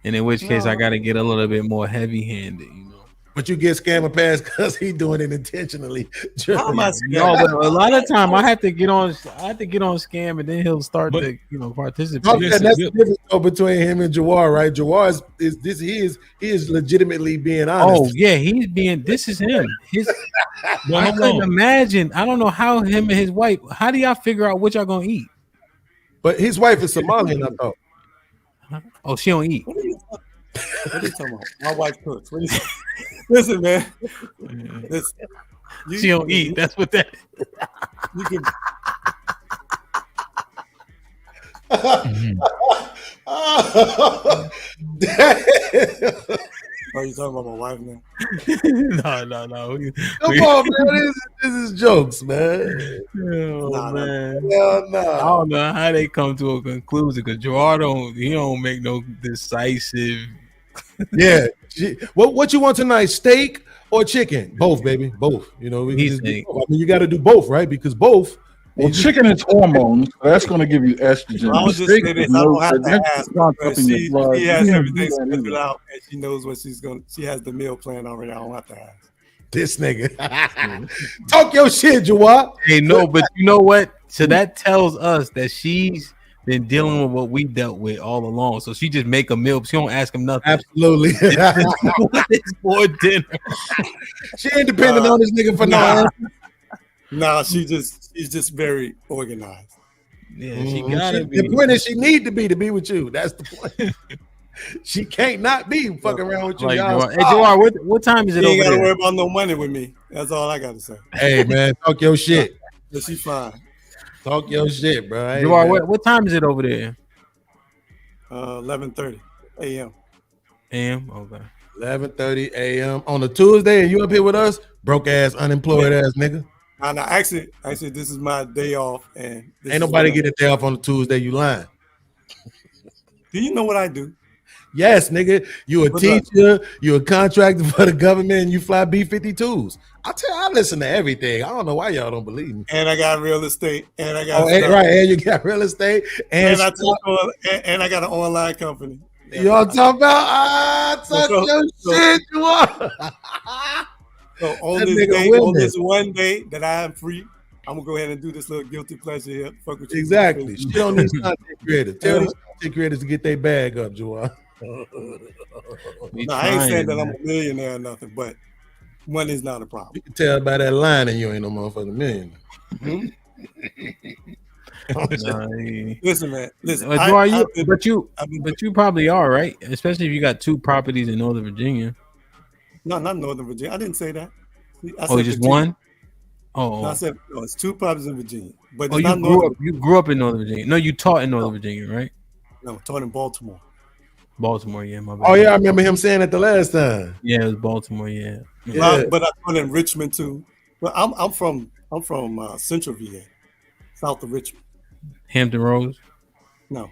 and in which case I got to get a little bit more heavy handed. But you get scammer pass because he doing it intentionally. No, but a lot of time I have to get on. Scam, and then he'll start to participate. Okay, that's the difference though between him and Jawar, right? Jawar he is legitimately being honest. Oh yeah, he's being. This is him. I couldn't imagine. I don't know how him and his wife. How do y'all figure out what y'all gonna eat? But his wife is Somalian, I thought. Oh, she don't eat. What are you talking about? My wife cooks. What are you Listen, man. She don't eat. That's what that. You can. Are you talking about my wife now? No. Come on, man. This is jokes, man. Oh, man. Hell no. I don't know how they come to a conclusion because Jawar don't make no decisive. Yeah. What you want tonight? Steak or chicken? Both, baby. Both. You know, we can just do both. I mean, you got to do both, right? Because both. Well, chicken is hormones. So that's going to give you estrogen. I was just saying this. I don't have to ask. She has everything scheduled out, and she knows what she's going. She has the meal plan already. I don't have to ask. This nigga. Talk your shit, Jawar. Hey, no, but you know what? So that tells us that she's been dealing with what we dealt with all along. So she just make a meal. She don't ask him nothing. Absolutely. What is for dinner? She ain't depending on this nigga for no. No, she's just very organized. Yeah, she gotta be. The point is she need to be with you. That's the point. She can't not be fucking around with you. Like, hey, Jawar, what time is it you over ain't gotta there? worry about no money with me. That's all I gotta say. Hey man, talk your shit. But she fine. Talk your shit, bro. Hey, Jawar, what time is it over there? 11:30 a.m. A.m. Okay. 11:30 a.m. on a Tuesday, and you up here with us, broke ass, unemployed ass nigga. No, actually, this is my day off, and Ain't nobody get a day off on a Tuesday. You lying? Do you know what I do? Yes, nigga. You a teacher. You a contractor for the government, and you fly B-52s. I listen to everything. I don't know why y'all don't believe me. And I got real estate, and I got and you got real estate, and I got an online company. Y'all talking about talk your shit, you are. So on this one day that I am free, I'm gonna go ahead and do this little guilty pleasure here. Fuck with you. Exactly. She don't need content creators. Tell these content creators to get their bag up, Joel. No, I ain't saying that I'm a millionaire or nothing, but money's not a problem. You can tell by that line and you ain't no motherfucking millionaire. Listen, man. Listen, but you probably are, right? Especially if you got 2 properties in Northern Virginia. No, not Northern Virginia. I didn't say that. I said just Virginia. One? Oh, no, I said it's 2 properties in Virginia. But it's you grew up in Northern Virginia. No, you taught in Northern Virginia, right? No, taught in Baltimore. Baltimore, yeah, my bad. Oh yeah, I remember him saying it the last time. Yeah, it was Baltimore, yeah. But I taught in Richmond too. Well, I'm from Central VA, south of Richmond. Hampton Roads? No.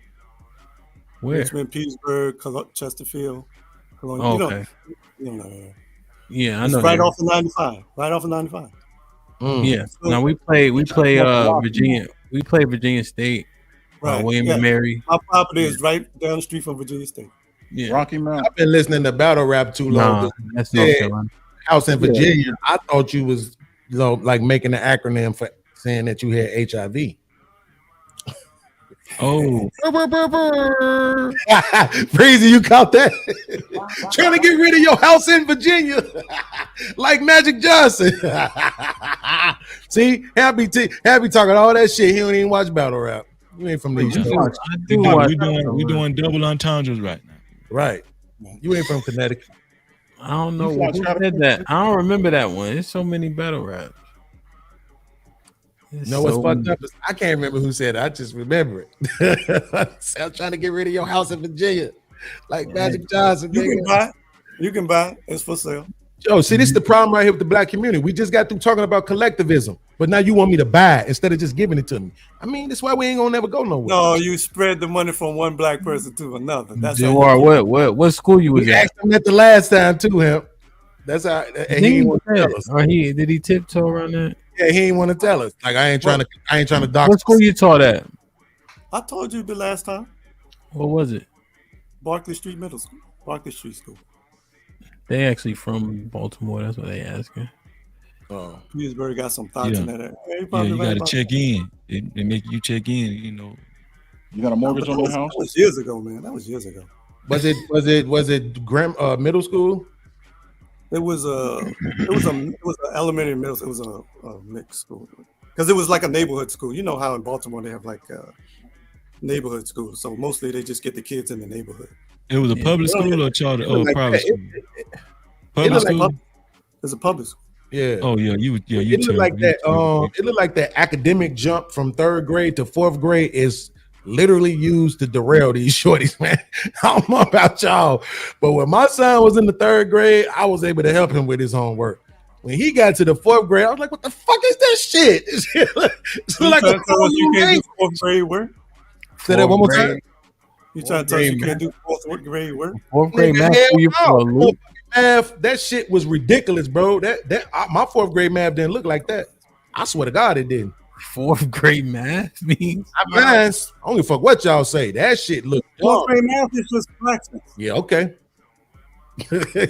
Where? Richmond, Petersburg, Chesterfield. Oh, okay. You know. Yeah, I it's know. Right off of 95. Right off of 95. Yeah. Now we play Virginia. We play Virginia State. Right. William and Mary. My property is right down the street from Virginia State. Yeah. Rocky Mount. I've been listening to battle rap too long. That's North Carolina. House in Virginia. I thought you was like making an acronym for saying that you had HIV. Oh. Breezy, you caught that? Trying to get rid of your house in Virginia. Like Magic Johnson. See, Happy talking all that shit. He don't even watch battle rap. You ain't from these. We doing double entendres right now. Right. You ain't from Connecticut. I don't know who said that. I don't remember that one. There's so many battle raps. You know what's fucked up is I can't remember who said it. I just remember it. I'm trying to get rid of your house in Virginia, like Magic Johnson. You can buy. It's for sale. Joe, see, this is the problem right here with the black community. We just got through talking about collectivism, but now you want me to buy it instead of just giving it to me. I mean, that's why we ain't gonna never go nowhere. No, you spread the money from one black person to another. That's how Jawar, what school you was We at? asked him that the last time too, Hamp. That's how and he didn't want to tell us. Or did he tiptoe around that? Yeah, he ain't want to tell us. Like I ain't trying to dox. What school you taught at? I told you the last time. What was it? Barclay Street Middle School. Barclay Street School. They actually from Baltimore. That's what they asking. Oh, Petersburg got some thoughts in that. Yeah, you got to check in. They make you check in. You know. You got a mortgage on your house? That was years ago, man. That was years ago. Was it middle school? It was an elementary middle. It was a mixed school because it was like a neighborhood school. You know how in Baltimore they have like neighborhood schools, so mostly they just get the kids in the neighborhood. It was a public school or charter or private school? Public school. It's a public school. Yeah. Oh yeah, you It looked like that. It looked like that academic jump from 3rd grade to 4th grade is literally used to derail these shorties, man. I don't know about y'all, but when my son was in the 3rd grade, I was able to help him with his homework. When he got to the 4th grade, I was like, "What the fuck is this shit?" It's like a you can't do 4th grade work. Say that one more time. You trying to tell us you can't do 4th grade work? 4th grade Nigga, math. hell You for a no. loop? Math, that shit was ridiculous, bro. My 4th grade math didn't look like that. I swear to God, it didn't. 4th grade math means I don't give a fuck what y'all say. That shit looked dumb. 4th grade math is just blacksmith. Yeah, okay.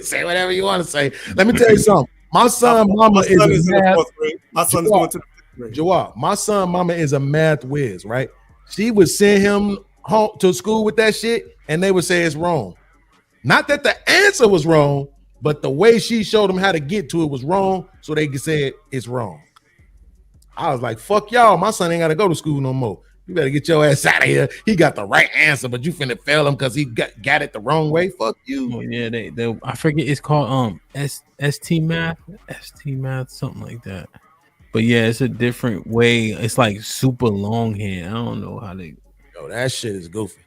Say whatever you want to say. Let me tell you something. My son mama is in the 4th grade. My son's going to the 5th grade. Jawad, my son mama is a math whiz, right? She would send him home to school with that shit, and they would say it's wrong. Not that the answer was wrong, but the way she showed them how to get to it was wrong, so they could say it's wrong. I was like, fuck y'all, my son ain't got to go to school no more. You better get your ass out of here. He got the right answer, but you finna fail him because he got it the wrong way. Fuck you. Oh yeah, they I forget it's called ST math, something like that. But yeah, it's a different way. It's like super longhand. I don't know how they. Yo, that shit is goofy.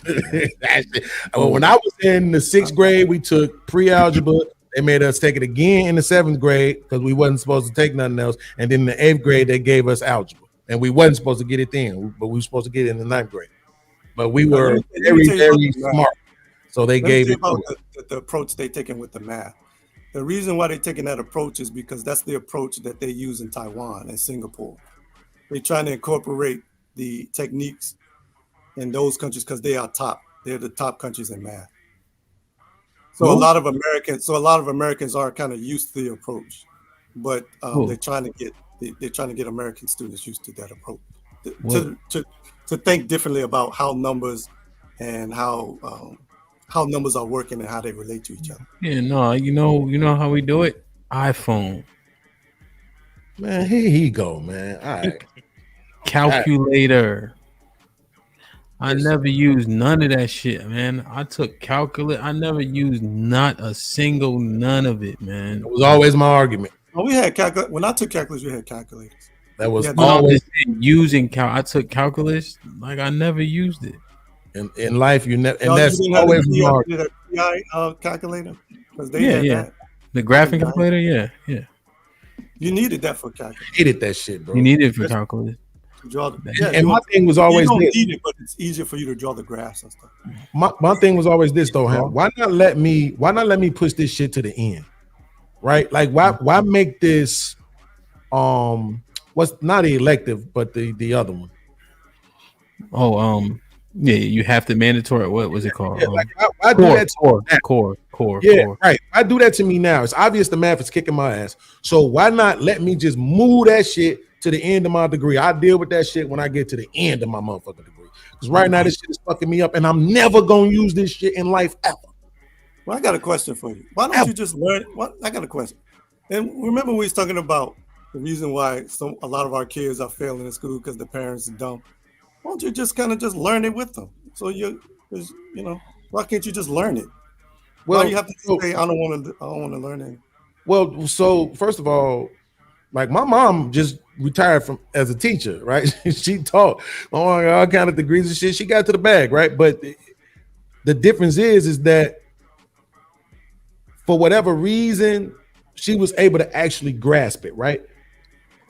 That shit. When I was in the 6th grade, we took pre-algebra. They made us take it again in the 7th grade because we wasn't supposed to take nothing else. And then in the 8th grade, they gave us algebra. And we wasn't supposed to get it then, but we were supposed to get it in the 9th grade. But we were very smart. So they gave it. About the approach they're taking with the math. The reason why they're taking that approach is because that's the approach that they use in Taiwan and Singapore. They're trying to incorporate the techniques in those countries because they are top. They're the top countries in math. So a lot of Americans are kind of used to the approach, but they're trying to get American students used to that approach to think differently about how numbers and how numbers are working and how they relate to each other. Yeah, no, you know how we do it? iPhone. Man, here he go, man. All right. Calculator. I never used none of that shit, man. I took calculus. I never used not a single none of it, man. It was always my argument. Well, we had calculus. When I took calculus, we had calculators. That was always using I took calculus. Like I never used it. In life, you never, and No, that's you didn't have always the hard. PI calculator because they had that. The graphing calculator, yeah. You needed that for calculus. Hated that shit, bro. You needed it for calculus. Draw the, and my thing was always you don't this. need it, but it's easier for you to draw the graphs and stuff. My thing was always this though, Hamp. Why not let me push this shit to the end? Right? Like why make this what's not elective, but the other one? Yeah, you have to mandatory. What was it called? Yeah, like I do that core. Yeah, right. I do that to me now. It's obvious the math is kicking my ass. So why not let me just move that shit to the end of my degree? I deal with that shit when I get to the end of my motherfucking degree. Because right now this shit is fucking me up, and I'm never gonna use this shit in life ever. Well, I got a question for you. Why don't you just learn? I got a question. And remember, we was talking about the reason why a lot of our kids are failing in school because the parents are dumb. Why don't you just kind of just learn it with them? So why can't you just learn it? Well, why you have to say I don't want to learn it. Well, so first of all, like my mom just retired from as a teacher, right? She taught all kind of degrees and shit. She got to the bag, right? But the difference is that for whatever reason, she was able to actually grasp it, right?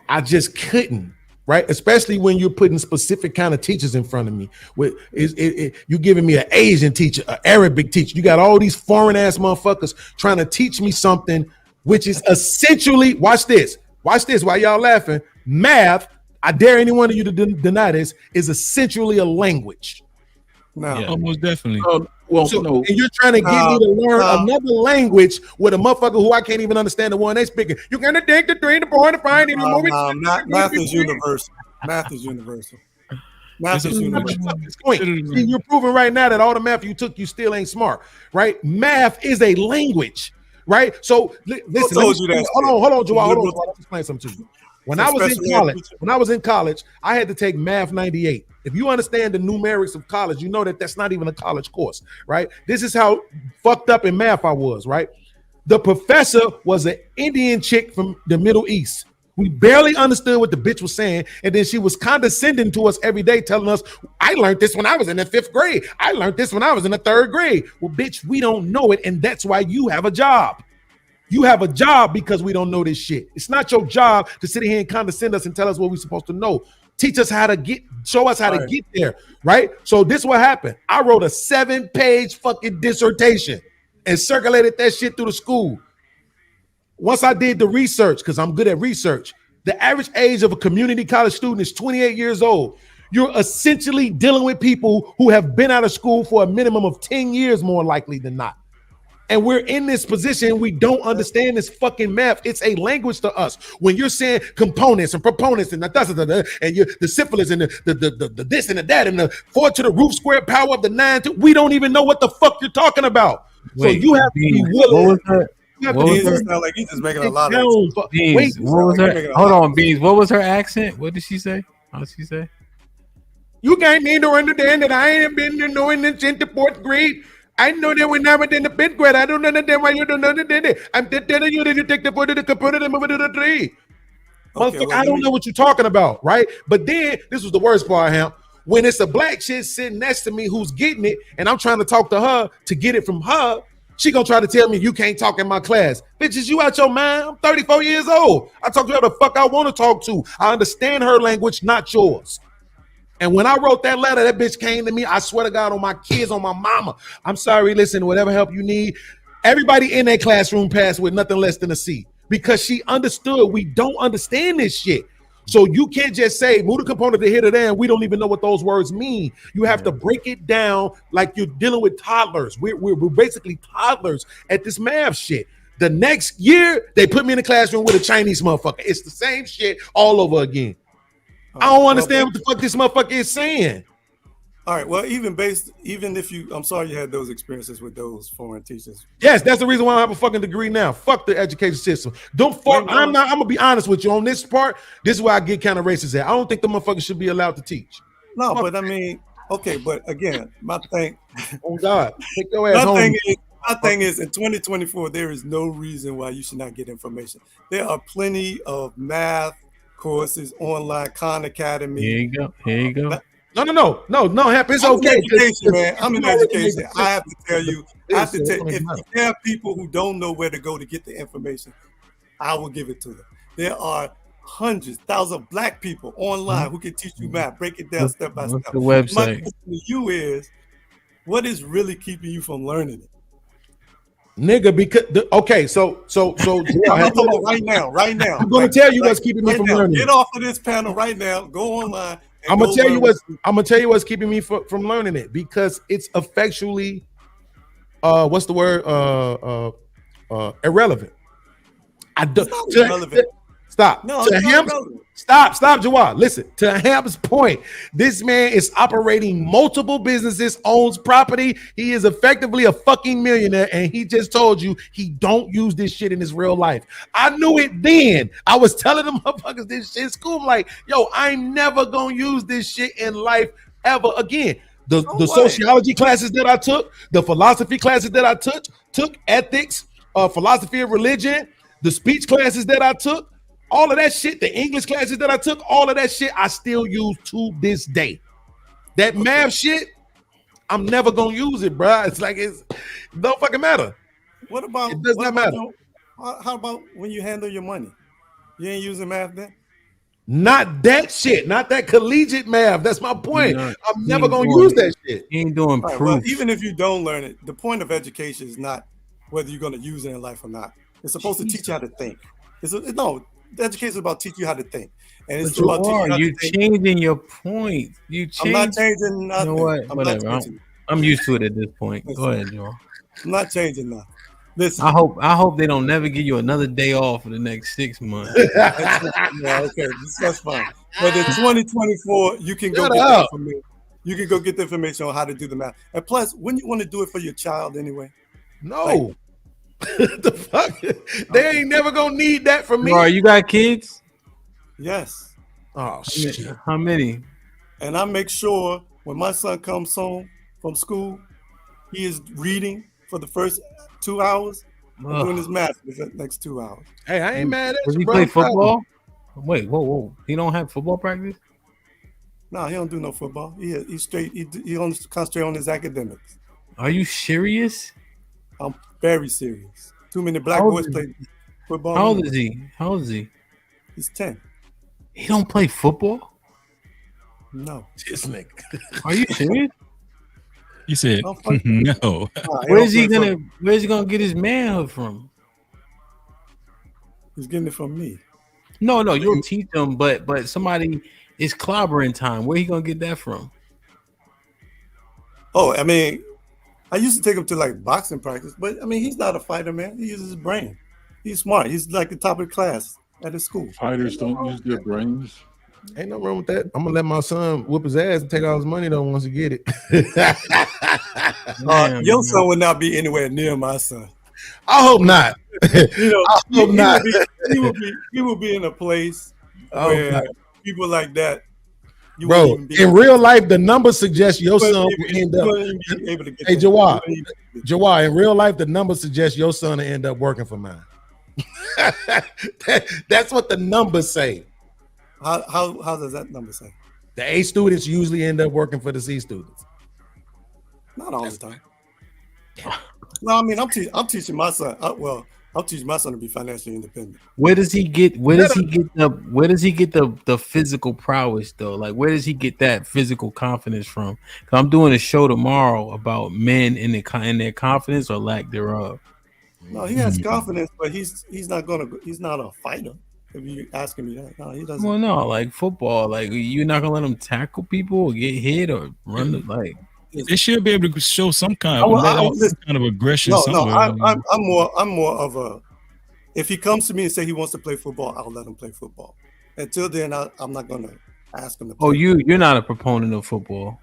I just couldn't, right? Especially when you're putting specific kind of teachers in front of me. You giving me an Asian teacher, an Arabic teacher. You got all these foreign ass motherfuckers trying to teach me something, which is essentially, watch this while y'all laughing. Math, I dare any one of you to deny this, is essentially a language. No, almost definitely. And you're trying to get me to learn another language with a motherfucker who I can't even understand the one they speaking. You're gonna dig the three, the four, and the five, and the math is universal. Math is universal. Math is universal. See, you're proving right now that all the math you took, you still ain't smart, right? Math is a language, right? So listen, hold on, Joel. Hold on. Let's explain something to you. When I was in college, I had to take Math 98. If you understand the numerics of college, you know that that's not even a college course, right? This is how fucked up in math I was, right? The professor was an Indian chick from the Middle East. We barely understood what the bitch was saying, and then she was condescending to us every day, telling us, I learned this when I was in the 5th grade. I learned this when I was in the 3rd grade. Well, bitch, we don't know it, and that's why you have a job. You have a job because we don't know this shit. It's not your job to sit here and condescend us and tell us what we're supposed to know. Teach us how to show us how to get there, right? So this is what happened. I wrote a 7-page fucking dissertation and circulated that shit through the school. Once I did the research, because I'm good at research, the average age of a community college student is 28 years old. You're essentially dealing with people who have been out of school for a minimum of 10 years, more likely than not. And we're in this position, we don't understand this fucking math. It's a language to us. When you're saying components and proponents and the syphilis and the this and the that and the 4 to the root square power of the 9 to, we don't even know what the fuck you're talking about. So you have to be willing. What like he's just making a lot of Beans, what was her? Hold on, Beans. What was her accent? What did she say? How did she say? You can't need to understand that I ain't been knowing this in the 4th grade. I know that when I was in the 5th grade, I don't understand why you don't understand it. I'm telling you that you take the 4 to the component and move it to the 3. Okay, I don't know what you're talking about, right? But then this was the worst part, Hamp. When it's a black shit sitting next to me who's getting it, and I'm trying to talk to her to get it from her, she gonna try to tell me you can't talk in my class. Bitch, is you out your mind? I'm 34 years old. I talk to her the fuck I want to talk to. I understand her language, not yours. And when I wrote that letter, that bitch came to me. I swear to God, on my kids, on my mama. I'm sorry, listen, whatever help you need. Everybody in that classroom passed with nothing less than a C because she understood we don't understand this shit. So you can't just say, move the component to here to there, and we don't even know what those words mean. You have to break it down like you're dealing with toddlers. We're basically toddlers at this math shit. The next year, they put me in the classroom with a Chinese motherfucker. It's the same shit all over again. I don't understand what the fuck this motherfucker is saying. All right. Well, even if you, I'm sorry you had those experiences with those foreign teachers. Yes, that's the reason why I have a fucking degree now. Fuck the education system. I'm gonna be honest with you on this part. This is where I get kind of racist at. I don't think the motherfuckers should be allowed to teach. No, but I mean, okay, but again, my thing. Oh God, take your ass home. My thing is, in 2024, there is no reason why you should not get information. There are plenty of math courses online, Khan Academy. Here you go. No, Hamp, it's okay. Education, man. I'm in education. I have to tell you, if there are people who don't know where to go to get the information, I will give it to them. There are hundreds, thousands of black people online who can teach you math, break it down step by step. The website. My question to you is, what is really keeping you from learning it? Nigga, because right now. I'm gonna tell you what's keeping me from learning. Get off of this panel right now. Go online. I'm gonna tell you what's keeping me from learning it, because it's effectually what's the word? Irrelevant. Irrelevant. Stop. No, Stop, Jawad. Listen, to Hamp's point, this man is operating multiple businesses, owns property. He is effectively a fucking millionaire, and he just told you he don't use this shit in his real life. I knew it then. I was telling them motherfuckers this shit in school. I'm like, yo, I'm never gonna use this shit in life ever again. The sociology classes that I took, the philosophy classes that I took ethics, philosophy of religion, the speech classes that I took, all of that shit, the English classes that I took, all of that shit I still use to this day. That math shit, I'm never gonna use it, bro. It's like it don't fucking matter. What about It does not matter. How about when you handle your money? You ain't using math then? Not that shit. Not that collegiate math. That's my point. I'm never gonna use that shit. He ain't doing Right, proof. well, even if you don't learn it, the point of education is not whether you're going to use it in life or not. It's supposed to teach you how to think. The education is about teaching you how to think, and it's about teaching you how You're to think. changing your point. I'm not changing nothing. You know what? I'm Whatever. not changing. I'm used to it at this point. Go ahead, Joe. I'm not changing nothing. Listen, I hope they don't never give you another day off for the next 6 months. yeah, okay, that's fine. But in 2024, you can go get that information. You can go get the information on how to do the math. And plus, when you want to do it for your child anyway. No. The fuck? They ain't never gonna need that from me. Bro, you got kids? Yes. Oh shit. How many? And I make sure when my son comes home from school, he is reading for the first 2 hours and doing his math for the next 2 hours. Hey, I ain't mad at Does you, he bro. play football? Wait, whoa. He don't have football practice? No, he don't do no football. He's straight. He only concentrate on his academics. Are you serious? I'm very serious. Too many black boys play football. How old is he? How old is he? He's 10. He don't play football? No. This nigga. Are you serious? He said no. Where's he gonna get his manhood from? He's getting it from me. No, you'll teach him, but somebody is clobbering time. Where he gonna get that from? Oh, I mean, I used to take him to like boxing practice, but I mean, he's not a fighter, man. He uses his brain. He's smart. He's like the top of the class at his school. Fighters don't use their brains. Ain't no wrong with that. I'm gonna let my son whoop his ass and take all his money though once he get it. Your son would not be anywhere near my son. I hope not. You know, I hope not. He will be in a place where people like that. You Bro, wouldn't even be in real life, the numbers suggest your son will end up. Hey, Jawad, in real life, the numbers suggest your son will end up working for mine. That's what the numbers say. How does that number say? The A students usually end up working for the C students. Not all the time. No, I mean, I'm teaching my son. I'm teaching my son to be financially independent. Where does he get the physical prowess though? Like, where does he get that physical confidence from? 'Cause I'm doing a show tomorrow about men in their confidence or lack thereof. No, he has confidence, but he's not a fighter. If you asking me that, no, he doesn't. Well, no, like football, like you're not gonna let him tackle people or get hit or run the like. They should be able to show some kind of aggression. No, I'm more of a. If he comes to me and say he wants to play football, I'll let him play football. Until then, I'm not gonna ask him to play. Oh, you're not a proponent of football.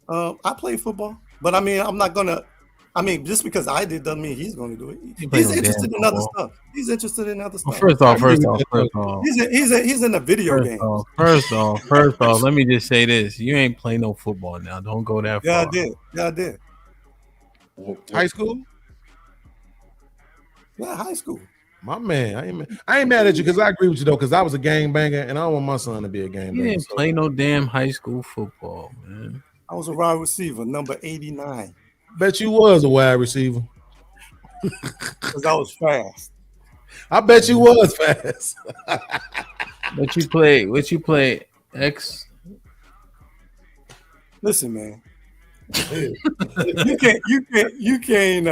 I play football, but I mean, I'm not gonna. I mean, just because I did doesn't mean he's going to do it. He's interested in other stuff. He's interested in other stuff. Well, first off, he's in a video game. First off, let me just say this: you ain't play no football now. Don't go that far. Yeah, I did. High school? Yeah, high school. My man, I ain't mad at you because I agree with you though, because I was a gang banger and I don't want my son to be a gang banger. You didn't play no damn high school football, man. I was a wide receiver, number 89. Bet you was a wide receiver. Because I was fast. I bet you was fast. What you play? X? Listen, man. you can't shame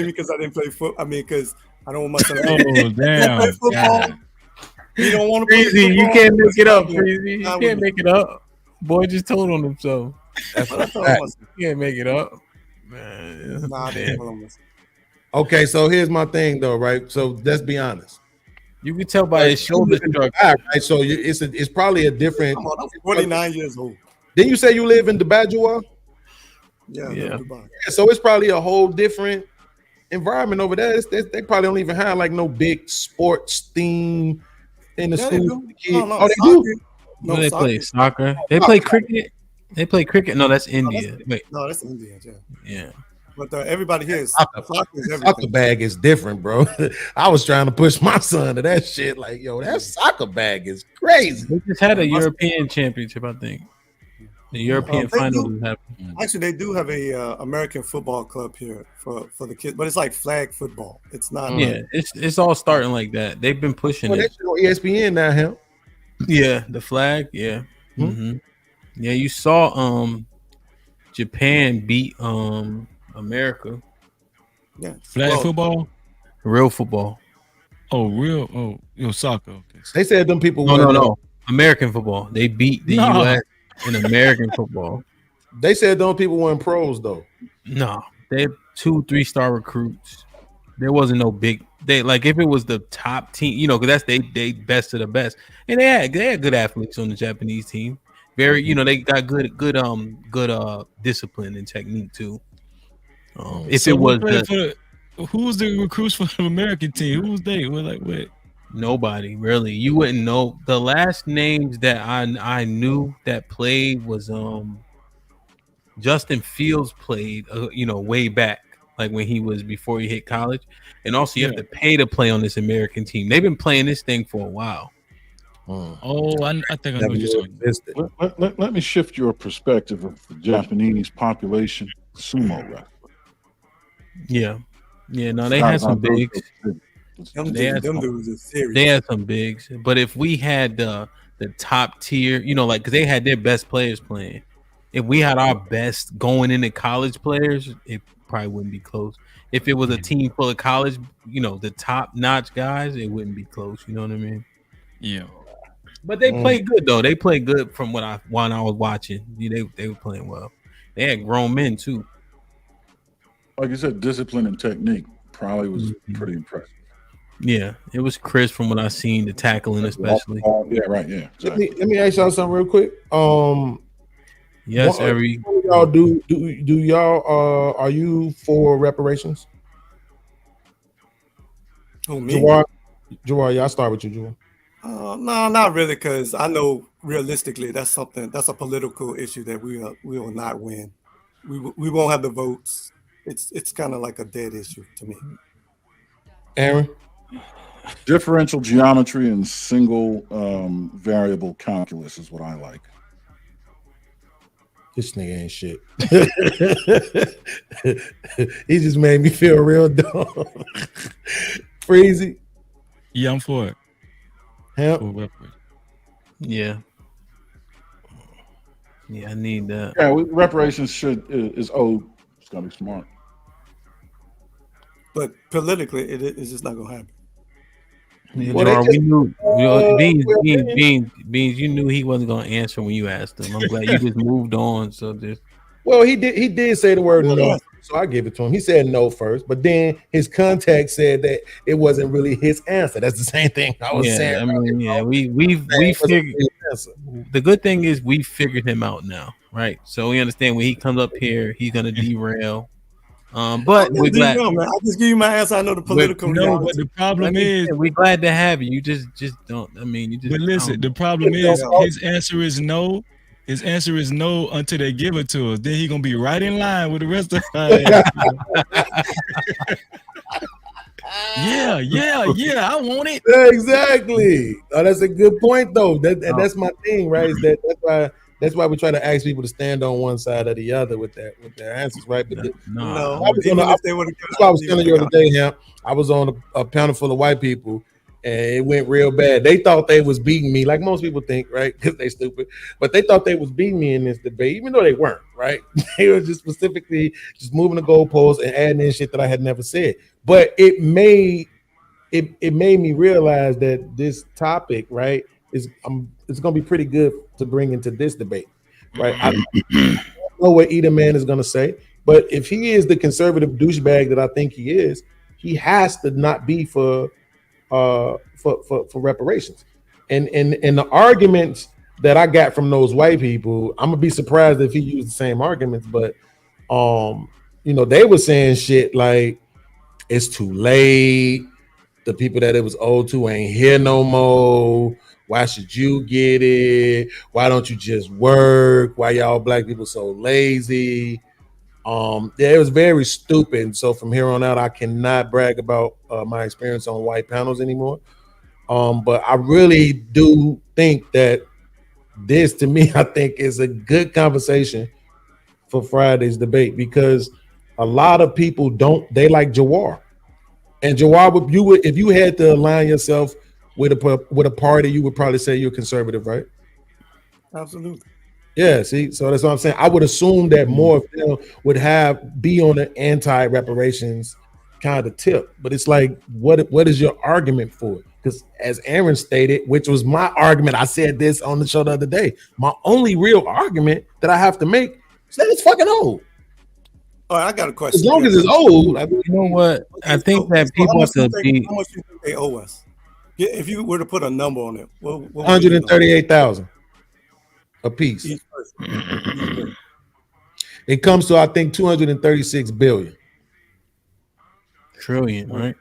me because I didn't play football. I mean, because I don't want my son to play football. You don't want to play football. You can't make it up, Freezy. You can't make it up. Boy just told on himself. That's You can't make it up. Man, okay, so here's my thing though, right? So let's be honest. You can tell by his shoulder structure, right? So it's probably a different. I'm 49 years old. Didn't you say you live in Dubai, Joel? Yeah. So it's probably a whole different environment over there. They probably don't even have like no big sports theme in the school. They do. No, they play soccer. They play cricket. They play cricket. No, that's India. Wait. No, that's India. Yeah. But everybody here is soccer bag is different, bro. I was trying to push my son to that shit. Like, yo, that soccer bag is crazy. They just had a European championship, I think. The European They final do- is happening. Actually, they do have a American football club here for the kids, but it's like flag football. It's not. Yeah, it's all starting like that. They've been pushing Well, it. that shit on ESPN now, Hamp. Yeah, the flag. Yeah, yeah. You saw Japan beat America. Yeah, Flag football. Real football. Oh, real. Oh, soccer. Okay. They said them people. No. American football. They beat the Nah. U.S. in American football. They said those people weren't pros though. No, they had 2-3-star recruits. There wasn't no big. They like if it was the top team, because that's they best of the best, and they had good athletes on the Japanese team. Very, they got good discipline and technique too. If So it was who was the recruits for the American team? Who was they? What? Nobody really, you wouldn't know. The last names that I knew that played was Justin Fields played, way back, like when he was before he hit college, and also you have to pay to play on this American team. They've been playing this thing for a while. Oh, I think I know what you're talking. Let me shift your perspective of the Japanese population sumo wrestling. Yeah, no, they had some bigs. They had some bigs, but if we had the top tier, because they had their best players playing. If we had our best going into college players, it probably wouldn't be close. If it was a team full of college, the top notch guys, it wouldn't be close. You know what I mean? Yeah. But they played good though. They played good from when I was watching. They were playing well. They had grown men too. Like you said, discipline and technique probably was pretty impressive. Yeah, it was crisp from what I seen, the tackling especially. Yeah, right. Yeah. Exactly. Let me ask y'all something real quick. Yes, y'all do y'all are you for reparations? Oh, me? Jawar, y'all start with you, Jawar. No, not really, because I know realistically that's a political issue that we will not win. We won't have the votes. It's kind of like a dead issue to me. Aaron? Differential geometry and single variable calculus is what I like. This nigga ain't shit. He just made me feel real dumb. Freezy? Yeah, I'm for it. Hamp? Yeah, I need that. Yeah, reparations is owed. It's gonna be smart. But politically, it's just not gonna happen. Yeah, we knew Beans. You knew he wasn't gonna answer when you asked him. I'm glad you just moved on. So just Well, he did say the word no, so I gave it to him. He said no first, but then his contact said that it wasn't really his answer. That's the same thing I was saying. I mean, we figured. The good thing is we figured him out now, right? So we understand when he comes up here, he's gonna derail. But we're glad. Man. I just give you my answer. I know the political. No, but the problem is we're glad to have you. You just don't. I mean, you just. But listen, the problem is his answer is no. His answer is no until they give it to us. Then he gonna be right in line with the rest of us. Yeah, I want it. Exactly. Oh, that's a good point, though. That's my thing, right? Is that's why we try to ask people to stand on one side or the other with their answers, right? But that's why I was telling you the other day, Hamp. I was on a panel full of white people, and it went real bad. They thought they was beating me, like most people think, right? Because they stupid. But they thought they was beating me in this debate, even though they weren't, right? They were just specifically just moving the goalposts and adding in shit that I had never said. But it made me realize that this topic, right, it's gonna be pretty good to bring into this debate, right? I don't know what either man is gonna say, but if he is the conservative douchebag that I think he is, he has to not be for reparations. And the arguments that I got from those white people, I'm gonna be surprised if he used the same arguments, but they were saying shit like it's too late, the people that it was owed to ain't here no more. Why should you get it? Why don't you just work? Why y'all black people so lazy? It was very stupid. So from here on out, I cannot brag about my experience on white panels anymore. But I really do think that this to me, I think, is a good conversation for Friday's debate because a lot of people they like Jawar. And Jawar, if you had to align yourself with a party, you would probably say you're conservative, right? Absolutely. Yeah, see, so that's what I'm saying. I would assume that more of them would be on the anti-reparations kind of tip, but it's like, what is your argument for it? Because as Aaron stated, which was my argument, I said this on the show the other day. My only real argument that I have to make is that it's fucking old. All right, I got a question. As long as it's old, I mean, you know what? I think that people have to be. How much do you think they owe us? If you were to put a number on it, what 138,000 a piece. Each person. It comes to, I think, 236 billion. Trillion, right?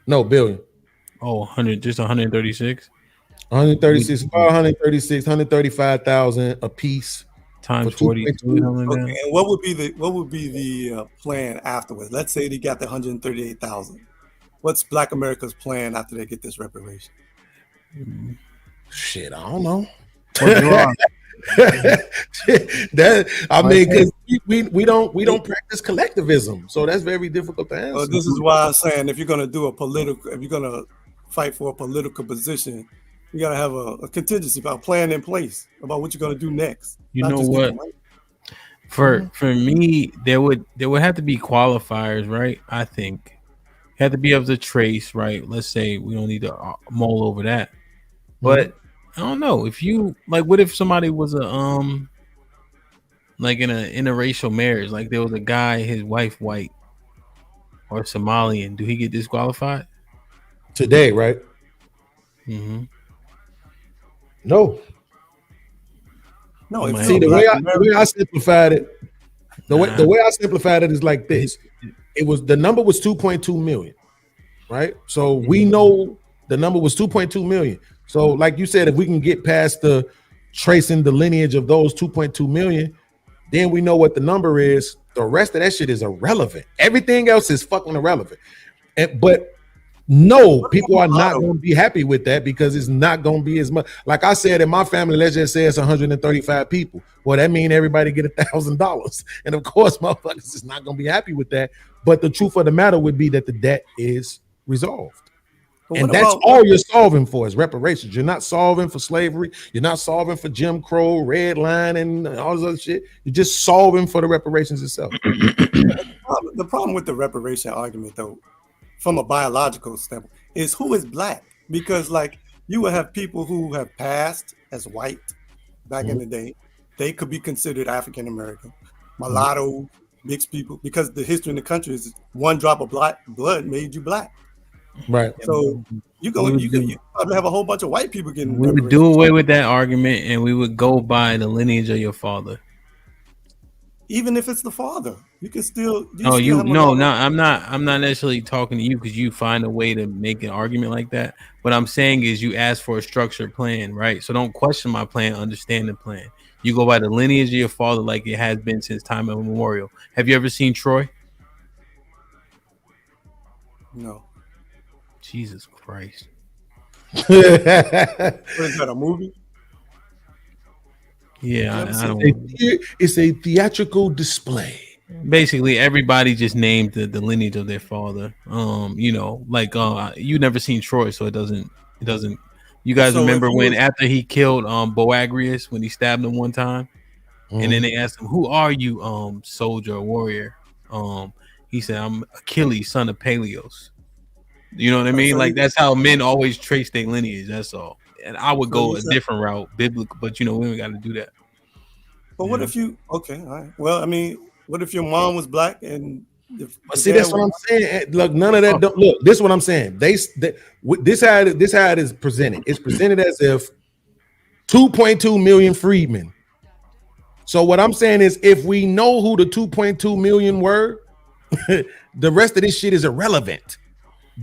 No, billion. Oh, 100, just 136? 136, 135,000 a piece. Times 42. Okay, and what would be the plan afterwards? Let's say they got the 138,000. What's Black America's plan after they get this reparation? Shit, I don't know. Because we don't practice collectivism, so that's very difficult to answer. Well, this is why I'm saying if you're going to fight for a political position, you got to have a contingency about plan in place about what you're going to do next. You know what? For me, there would have to be qualifiers, right? I think you have to be able to trace, right? Let's say we don't need to mull over that, but I don't know if you like. What if somebody was like in a interracial marriage? Like there was a guy, his wife white or Somalian. Do he get disqualified today? Right? Mm-hmm. No. See, the way I simplified it, the way I simplified it is like this. The number was 2.2 million, right? So we know the number was 2.2 million. So like you said, if we can get past the tracing the lineage of those 2.2 million, then we know what the number is. The rest of that shit is irrelevant. Everything else is fucking irrelevant. But no, people are not going to be happy with that because it's not going to be as much. Like I said, in my family, let's just say it's 135 people. Well, that means everybody get $1,000. And of course, motherfuckers is not going to be happy with that. But the truth of the matter would be that the debt is resolved. And that's all you're solving for is reparations. You're not solving for slavery. You're not solving for Jim Crow, red line, and all this other shit. You're just solving for the reparations itself. The problem with the reparation argument, though, from a biological standpoint, is who is black? Because like you will have people who have passed as white back in the day. They could be considered African American, mulatto, mixed people, because the history in the country is one drop of black blood made you black. Right. So you probably have a whole bunch of white people getting. We would do away with that argument, and we would go by the lineage of your father. Even if it's the father, you can still. I'm not necessarily talking to you because you find a way to make an argument like that. What I'm saying is you ask for a structured plan, right? So don't question my plan. Understand the plan. You go by the lineage of your father, like it has been since time immemorial. Have you ever seen Troy? No. Jesus Christ. What is that, a movie? Yeah, it's a theatrical display. Basically, everybody just named the lineage of their father. You never seen Troy, so it doesn't. You guys remember when after he killed Boagrius, when he stabbed him one time, and then they asked him, "Who are you, soldier or warrior?" He said, "I'm Achilles, son of Peleus." You know what I mean? Like that's how men always trace their lineage. That's all. And I would go a different route, biblical, but we don't got to do that. But what if you? Okay, all right. Well, I mean, what if your mom was black and? See, that's what I'm saying. Look, none of that. Look, this is what I'm saying. This how it is presented. It's presented as if 2.2 million freedmen. So what I'm saying is, if we know who the 2.2 million were, the rest of this shit is irrelevant.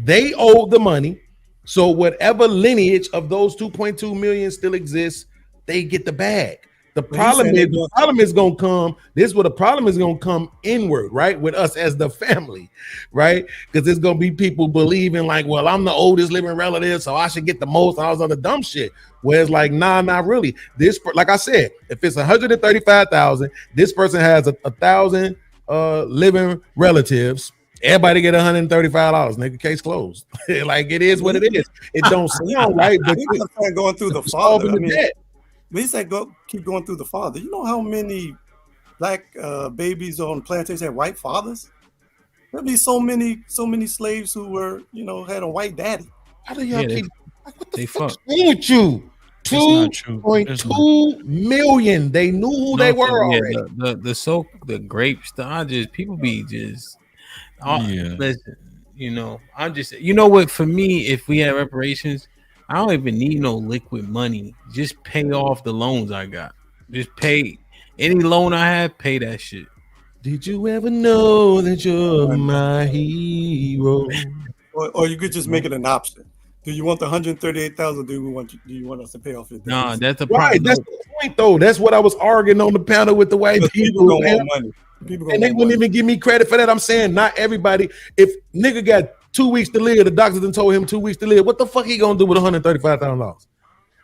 They owe the money. So whatever lineage of those 2.2 million still exists, they get the bag. The problem is gonna come. This is where the problem is gonna come inward, right? With us as the family, right? Because there's gonna be people believing like, well, I'm the oldest living relative, so I should get the most, and all this other dumb shit. Whereas like, nah, not really. This, like I said, if it's 135,000, this person has 1,000 living relatives. Everybody get $135, nigga. Case closed. Like it is what it is. It don't sound right, but going through the father. I mean, we said keep going through the father. You know how many black babies on plantations had white fathers? There'll be so many slaves who were, had a white daddy. How do y'all keep? Like, what the fuck's fuck. wrong with you? 2.2 million. They knew who they were already. The grapes. People be just. Listen, I'm just. You know what? For me, if we had reparations, I don't even need no liquid money. Just pay off the loans I got. Just pay any loan I have. Pay that shit. Did you ever know that you're my hero? Or you could just make it an option. Do you want the 138,000? Do you want us to pay off your debt? Nah, that's the right. That's the point, though. That's what I was arguing on the panel with the white people. Don't want money. And they wouldn't even give me credit for that. I'm saying not everybody. If nigga got 2 weeks to live, the doctor done told him 2 weeks to live. What the fuck he gonna do with $135,000?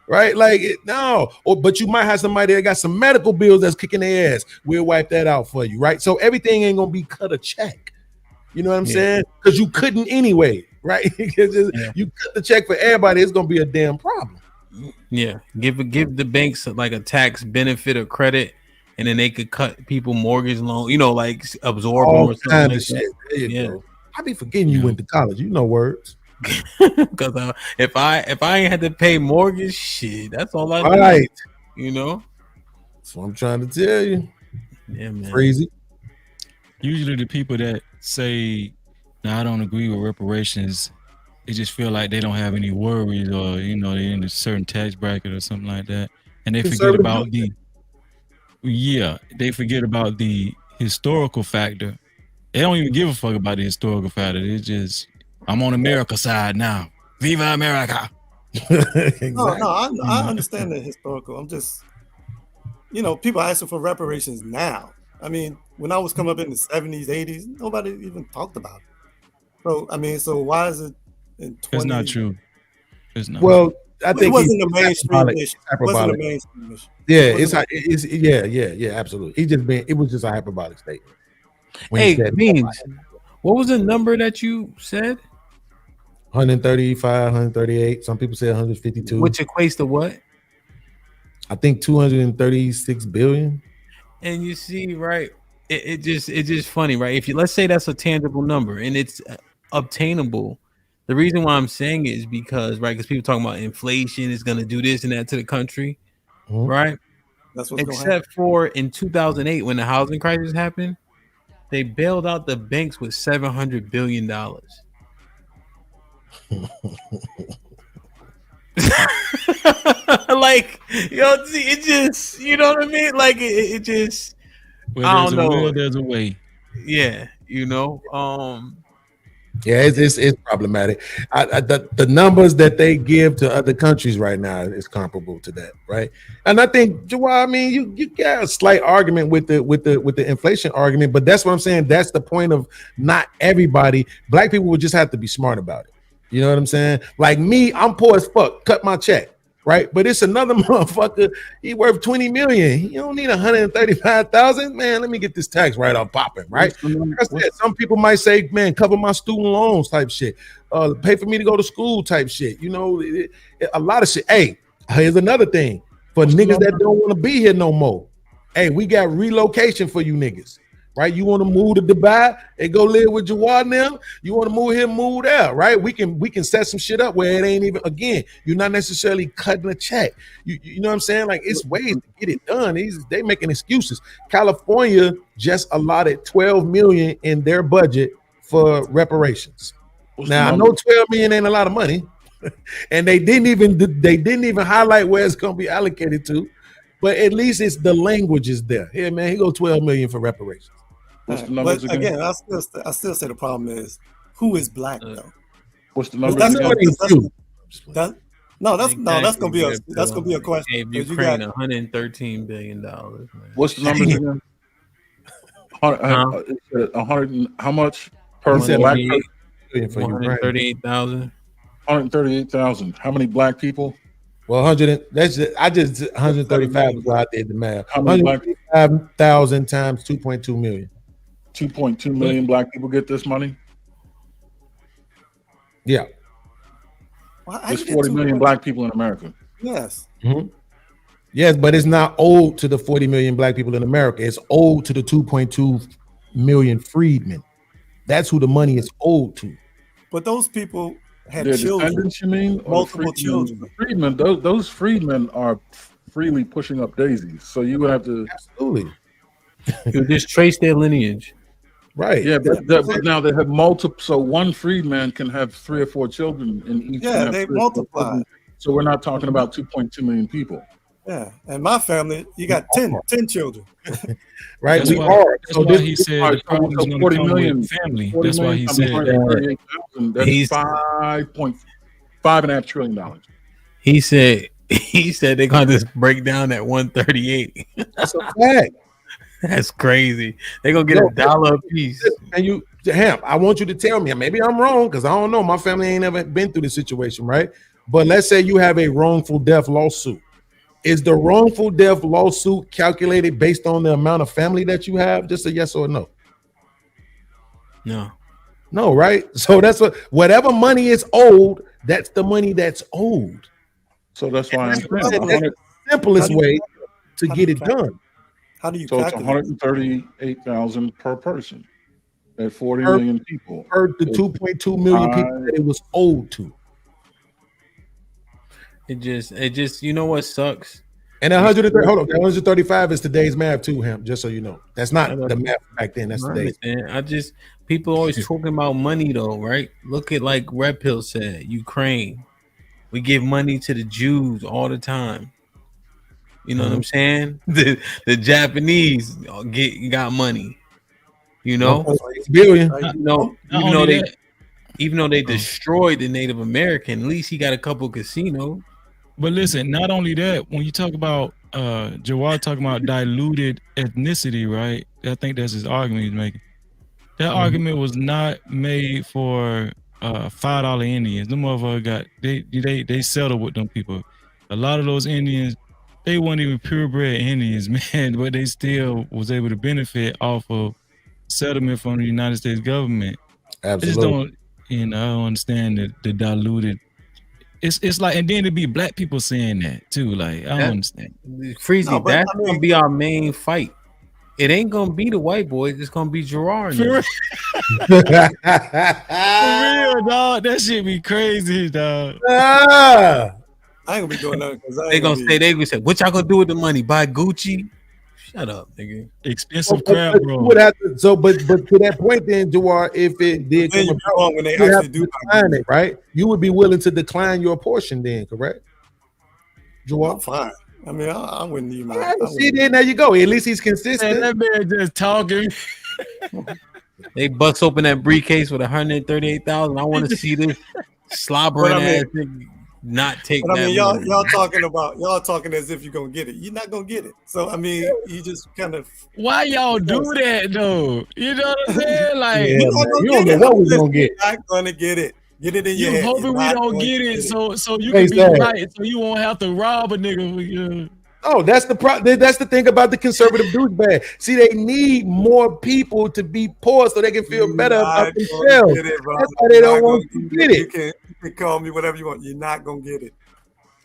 Right? Like no. But you might have somebody that got some medical bills that's kicking their ass. We'll wipe that out for you, right? So everything ain't gonna be cut a check. You know what I'm saying? Because you couldn't anyway, right? You cut the check for everybody, it's gonna be a damn problem. Yeah, give the banks like a tax benefit or credit, and then they could cut people mortgage loan. Like absorb all or kind like of shit. That. There you go. I be forgetting you went to college. You know words. Because if I ain't had to pay mortgage, shit, that's all I do. Right. That's what I'm trying to tell you. Yeah, man. Crazy. Usually the people that say, "No, I don't agree with reparations," they just feel like they don't have any worries, or they're in a certain tax bracket or something like that, and they forget about they forget about the historical factor. They don't even give a fuck about the historical factor. It's just, I'm on America's side now. Viva America. Exactly. No, I understand the historical. I'm just, people asking for reparations now. I mean, when I was coming up in the 70s, 80s, nobody even talked about it. So why is it in 20? It's not true. It's not. Well, I think it wasn't the mainstream issue. It wasn't the mainstream issue. Yeah, absolutely. It was just a hyperbolic statement. Hey, Beans, what was the number that you said? 135, 138. Some people say 152. Which equates to what? I think 236 billion. And you see, right? It's just funny, right? If let's say that's a tangible number and it's obtainable. The reason why I'm saying it is because people talking about inflation is going to do this and that to the country, right? That's what's except for in 2008 when the housing crisis happened. They bailed out the banks with $700 billion. See, it just, you know what I mean? Like it just, I don't know. There's a way. Yeah, Yeah, it's problematic. The numbers that they give to other countries right now is comparable to that, right? And I think, Jawad, I mean, you got a slight argument with the inflation argument, but that's what I'm saying. That's the point of not everybody. Black people would just have to be smart about it. You know what I'm saying? Like me, I'm poor as fuck. Cut my check. Right, but it's another motherfucker. He worth 20 million. He don't need 135,000. Man, let me get this tax right off popping. Right. Like I said, some people might say, man, cover my student loans type shit. Pay for me to go to school type shit. A lot of shit. Hey, here's another thing for niggas that don't want to be here no more. Hey, we got relocation for you niggas. Right, you want to move to Dubai and go live with Jawad now? You want to move here, move there, right? We can set some shit up where it ain't even, again, you're not necessarily cutting a check. You know what I'm saying? Like, it's ways to get it done. They making excuses. California just allotted $12 million in their budget for reparations. Now I know 12 million ain't a lot of money, and they didn't even highlight where it's gonna be allocated to, but at least it's the language is there. Here, man, he go 12 million for reparations. What's the numbers again? I still say the problem is who is black though. What's the numbers? No, that's gonna be a question. Gave 'cause you Ukraine got $113 billion. Man. What's the numbers again? 100. How much per black person? 138,000. 138,000. How many black people? Well, 100. I just 135 is why I did the math. How many black 135,000 times 2.2 million. 2.2 million black people get this money. Yeah. There's 40 million black people in America. Yes. Mm-hmm. Yes, but it's not owed to the 40 million black people in America. It's owed to the 2.2 million freedmen. That's who the money is owed to. But those people have Their children. descendants, you mean? Or Multiple freedmen? children. Freedmen, those freedmen are freely pushing up daisies. So you would have to absolutely. You just trace their lineage. Right. Yeah, but now they have multiple. So one freedman can have 3 or 4 children in each. Yeah, they multiply. So we're not talking about 2.2 million people. Yeah, and my family, you got 10 children. Right, That's we why, are. That's why he said the problem is going to 40 come million with family. 40 That's why he said that. That's He's- $5.5 trillion. He said they're gonna just break down that 138. That's a fact. That's crazy. They're gonna get $1 a piece. And you, Hamp, I want you to tell me. Maybe I'm wrong because I don't know. My family ain't ever been through this situation, right? But let's say you have a wrongful death lawsuit. Is the wrongful death lawsuit calculated based on the amount of family that you have? Just a yes or a no. No. No, right? So that's whatever money is owed, that's the money that's owed. So that's why I'm saying that's the simplest way to get it done. How do you So it's calculate? 138,000 per person at 40 Per- million people. Per the 2.2 million people that it was owed to. It just you know what sucks? And 130, hold on, 135 is today's math too, Hamp, just so you know. That's not the math back then, that's today's. People always talking about money though, right? Look at like Red Pill said, Ukraine. We give money to the Jews all the time. You know what I'm saying? The Japanese got money. You know, billion. Even though they destroyed the Native American, at least he got a couple casinos. But listen, not only that, when you talk about Jawad talking about diluted ethnicity, right? I think that's his argument he's making. That argument was not made for $5 Indians. Them motherfuckers got they settled with them people. A lot of those Indians, they weren't even purebred Indians, man, but they still was able to benefit off of settlement from the United States government. Absolutely. I just don't, I don't understand the diluted. It's like, and then to be black people saying that too. Like, I don't understand. Freezy, that's gonna be our main fight. It ain't gonna be the white boys. It's gonna be Gerard. For real, dog. That shit be crazy, dog. I ain't gonna be doing nothing because They gonna say, what y'all gonna do with the money? Buy Gucci? Shut up, nigga. Expensive crap, bro. Would have to, but to that point, then, Jawar, if it did come about, when they you have actually to do decline it, right? You would be willing to decline your portion, then, correct? Jawar, fine. I mean, I wouldn't even. See, then there you go. At least he's consistent. Man, that man just talking. They bust open that briefcase with 138,000. I want to see this slobbering ass nigga not take But that. I mean, money. y'all talking as if you're gonna get it. You're not gonna get it. So I mean, you just kind of. Why y'all do that though? You know what I'm saying? Like, Yeah, man. You don't know what we're gonna get. You're not gonna get it. Get it in your You head. hoping You're we not don't gonna get it, so you Hey, can be Sam. right, so you won't have to rob a nigga. Oh, that's that's the thing about the conservative douchebag. See, they need more people to be poor so they can feel better about themselves. Get it, bro. That's why they You're don't not want gonna to get it. You can call me whatever you want. You're not gonna get it.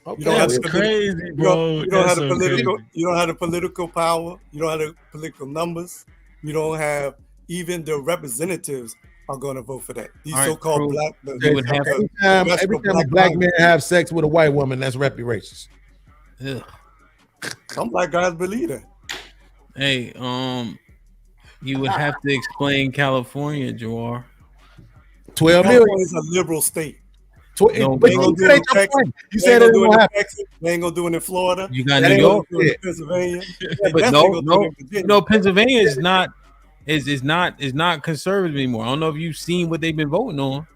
Okay. You don't have That's the crazy, you bro. don't That's have the so political. crazy. You don't have the political power. You don't have the political numbers. You don't have even the representatives are going to vote for that. These All right, so-called Crew, black. you would have Every time a black man have sex with a white woman, that's reparations. Ugh. Some black guys believe that. Hey, you would have to explain California, Jawar. 12 California million. is a liberal state. No, But They ain't you gonna do said it in ain't your Texas. point. You They said ain't it gonna do it won't in happen. Texas. They ain't gonna do it in Florida. You got They New ain't York. gonna do it in Pennsylvania. They But definitely gonna do it no, in Virginia. you know, Pennsylvania is not conservative anymore. I don't know if you've seen what they've been voting on.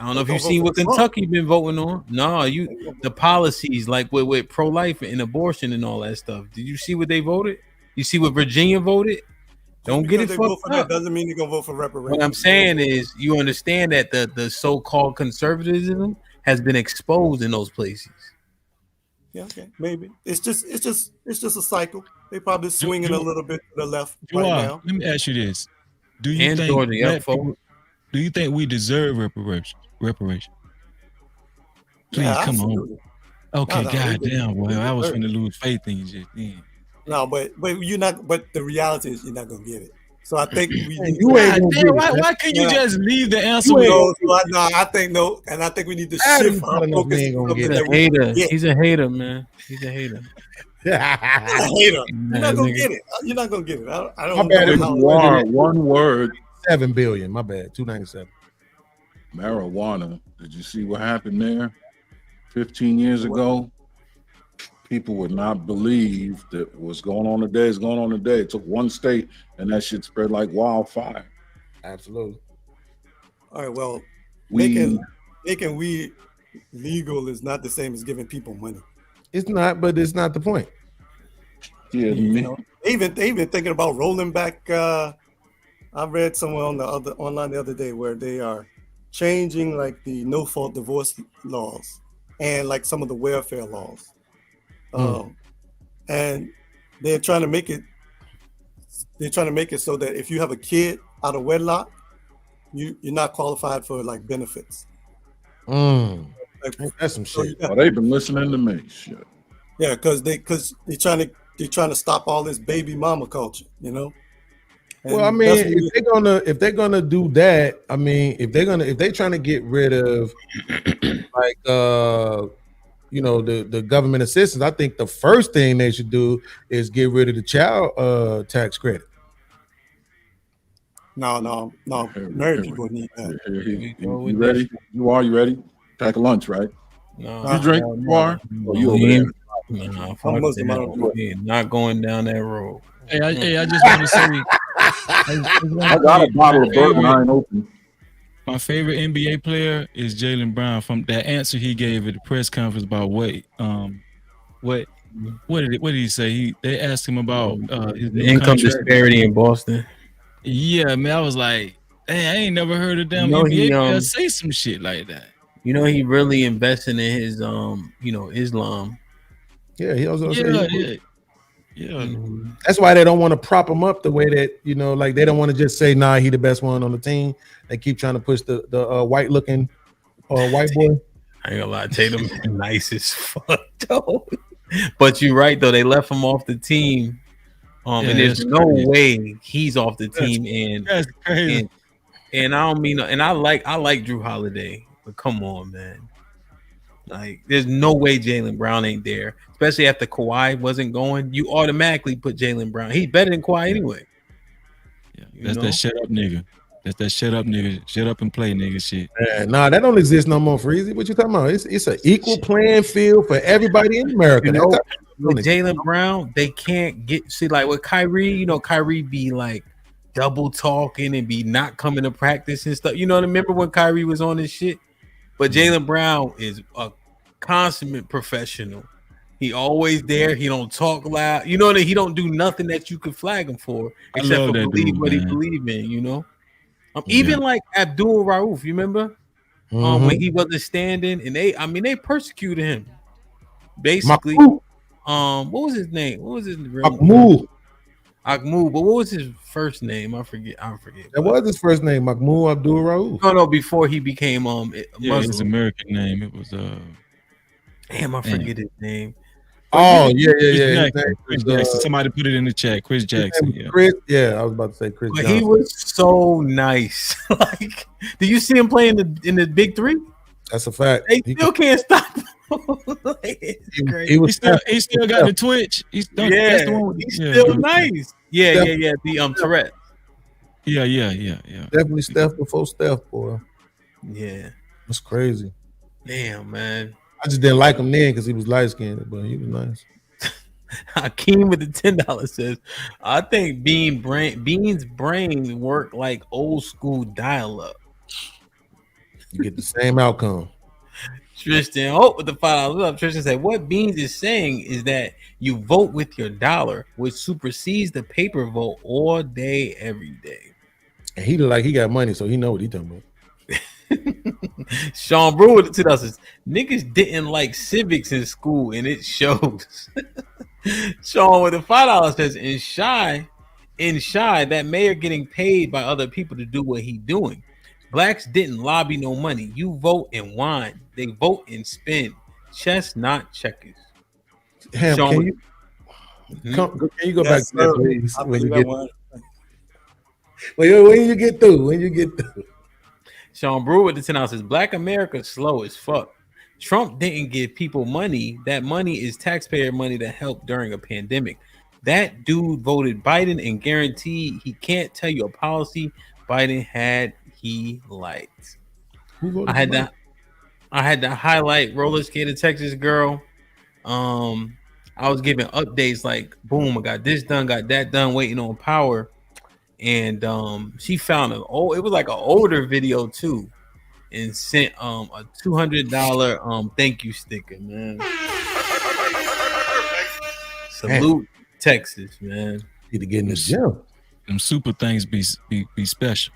I don't know if you've seen what Kentucky been voting on. No, the policies like with pro-life and abortion and all that stuff. Did you see what they voted? You see what Virginia voted? Don't get it they fucked vote for up. that doesn't mean they're gonna vote for reparations. What I'm saying is, you understand that the so-called conservatism has been exposed in those places. Yeah, okay, maybe it's just a cycle. They probably swinging a little bit to the left right now. Let me ask you this: Do you And think Georgia, yeah, black people, do you think we deserve reparations? Please, Yeah, come absolutely. on. Okay, goddamn, we boy, I was deserve finna lose faith in you just then. No, but you're not. But the reality is you're not gonna get it. So I think we. Why couldn't you just leave the answer? I think no, and I think we need to shift our focus. He's a hater, man. He's a hater. You're not gonna get it. You're not gonna get it. I don't. My bad. know It how was one word. 7 billion. My bad. 297. Marijuana. Did you see what happened there? 15 years ago, people would not believe that what's going on today is going on today. It took one state, and that shit spread like wildfire. Absolutely. All right. Well, We making weed legal is not the same as giving people money. It's not, but it's not the point. Yeah, You know, they even thinking about rolling back. I read somewhere online the other day where they are changing like the no fault divorce laws and like some of the welfare laws, and they're trying to make it. They're trying to make it so that if you have a kid out of wedlock, you're not qualified for like benefits. Like, that's some shit. Oh, they've been listening to me. Shit. Yeah, because they're trying to stop all this baby mama culture, you know. And well, I mean, if they're gonna do that, I mean, if they're trying to get rid of like the government assistance, I think the first thing they should do is get rid of the child tax credit. No. Married people need that. You ready? You ready? Pack a lunch, right? No, you drink? You are? Or you over there? No, not going down that road. Hey, I just want to say, I got a bottle of bourbon. I ain't open. My favorite NBA player is Jaylen Brown. From that answer he gave at the press conference about what did he say? They asked him about his The income disparity in Boston. Yeah, man, I was like, hey, I ain't never heard of them NBA player say some shit like that. You know, he really invested in his Islam. Yeah, he also Yeah. That's why they don't want to prop him up the way that, like they don't want to just say, nah, he the best one on the team. They keep trying to push the white looking white boy. I ain't gonna lie, Tatum nice as fuck though. But you're right though, they left him off the team. And there's no way he's off the team. That's crazy. And I don't mean, and I like Drew Holiday, but come on, man. Like, there's no way Jaylen Brown ain't there, especially after Kawhi wasn't going. You automatically put Jaylen Brown. He's better than Kawhi anyway. Yeah, that's that shut up nigga. That's that shut up nigga. Shut up and play nigga shit. Nah, that don't exist no more, Freezy. What you talking about? It's an equal playing field for everybody in America. With Jaylen Brown, they can't like with Kyrie. Kyrie be like double talking and be not coming to practice and stuff. Remember when Kyrie was on this shit? But Jaylen Brown is a consummate professional. He always there. He don't talk loud. He don't do nothing that you could flag him for except for believe what he believe in. Even like Abdul Rauf, you remember? When he wasn't standing, and they persecuted him. Basically, what was his name? What was his real Akmu, but what was his first name? I forget. That was his first name, Mahmoud Abdul Rauf. No, before he became Muslim. His American name. It was I forget his name. Oh, yeah. Chris Jackson. Somebody put it in the chat. Chris Jackson. Yeah, I was about to say Chris But Johnson. he was so nice. Like, do you see him playing in the Big Three? That's a fact. They still can't stop him. He still got the twitch. He's still nice. Yeah. The Tourette. Yeah. Definitely Steph before Steph, boy. Yeah. That's crazy. Damn, man. I just didn't like him then because he was light skinned, but he was nice. Hakeem with the $10 says, I think Bean's brain work like old school dial-up. You get the same outcome. Tristan, with the $5. What up? Tristan said, what Beans is saying is that you vote with your dollar, which supersedes the paper vote all day, every day. And he look like he got money, so he know what he talking about. Sean Brewer with the 2000s. Niggas didn't like civics in school, and it shows. Sean with the $5 says, in shy, that mayor getting paid by other people to do what he doing. Blacks didn't lobby no money. You vote and wine. They vote and spin. Chess, not checkers. Hamp, can you go back to that, please? When you get through. Sean Brewer with the 10 ounces. Black America slow as fuck. Trump didn't give people money. That money is taxpayer money to help during a pandemic. That dude voted Biden and guaranteed he can't tell you a policy Biden had he liked. I had to highlight roller skater Texas girl. I was giving updates like, boom, I got this done, got that done, waiting on power. And she found it was like an older video too, and sent a $200 thank you sticker, man. Salute Texas, man. Need to get in the gym. Them super things be special.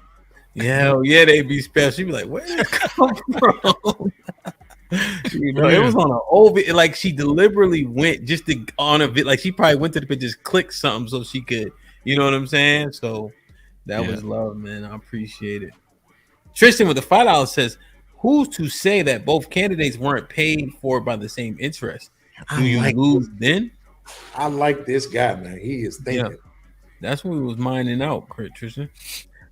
Yeah, they be special. She be like, where did it come from? It was on an old video. Like she deliberately went just to on a bit. Like she probably went to the picture, just click something so she could, you know what I'm saying? So that was love, man. I appreciate it. Tristan with the $5 says, who's to say that both candidates weren't paid for by the same interest? Do you lose then? I like this guy, man. He is thinking. Yeah. That's what we was mining out, Tristan.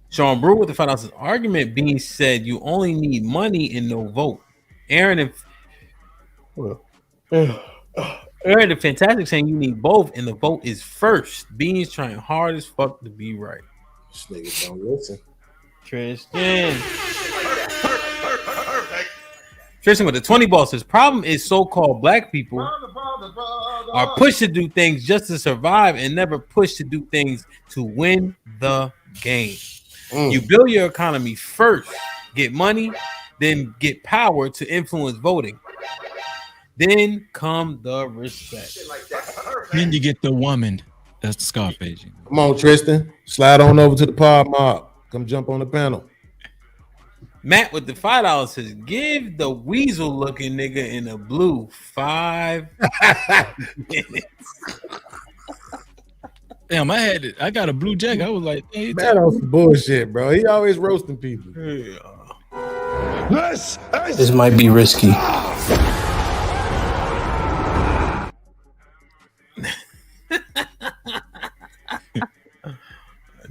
Sean Brewer with the $5 says, argument being said, you only need money and no vote. Aaron the Fantastic saying you need both and the vote is first. Beans trying hard as fuck to be right. This nigga don't listen. Tristan with the 20 ball says, problem is so-called black people are pushed to do things just to survive and never pushed to do things to win the game. You build your economy first, get money, then get power to influence voting. Then come the respect. Then you get the woman. That's the Scarface. Come on, Tristan. Slide on over to the pod mob. Come jump on the panel. Matt with the $5 says, give the weasel looking nigga in the blue 5 minutes. Damn, I got a blue jacket. I was like, hey, Matt on some bullshit, bro. He always roasting people. This might be risky.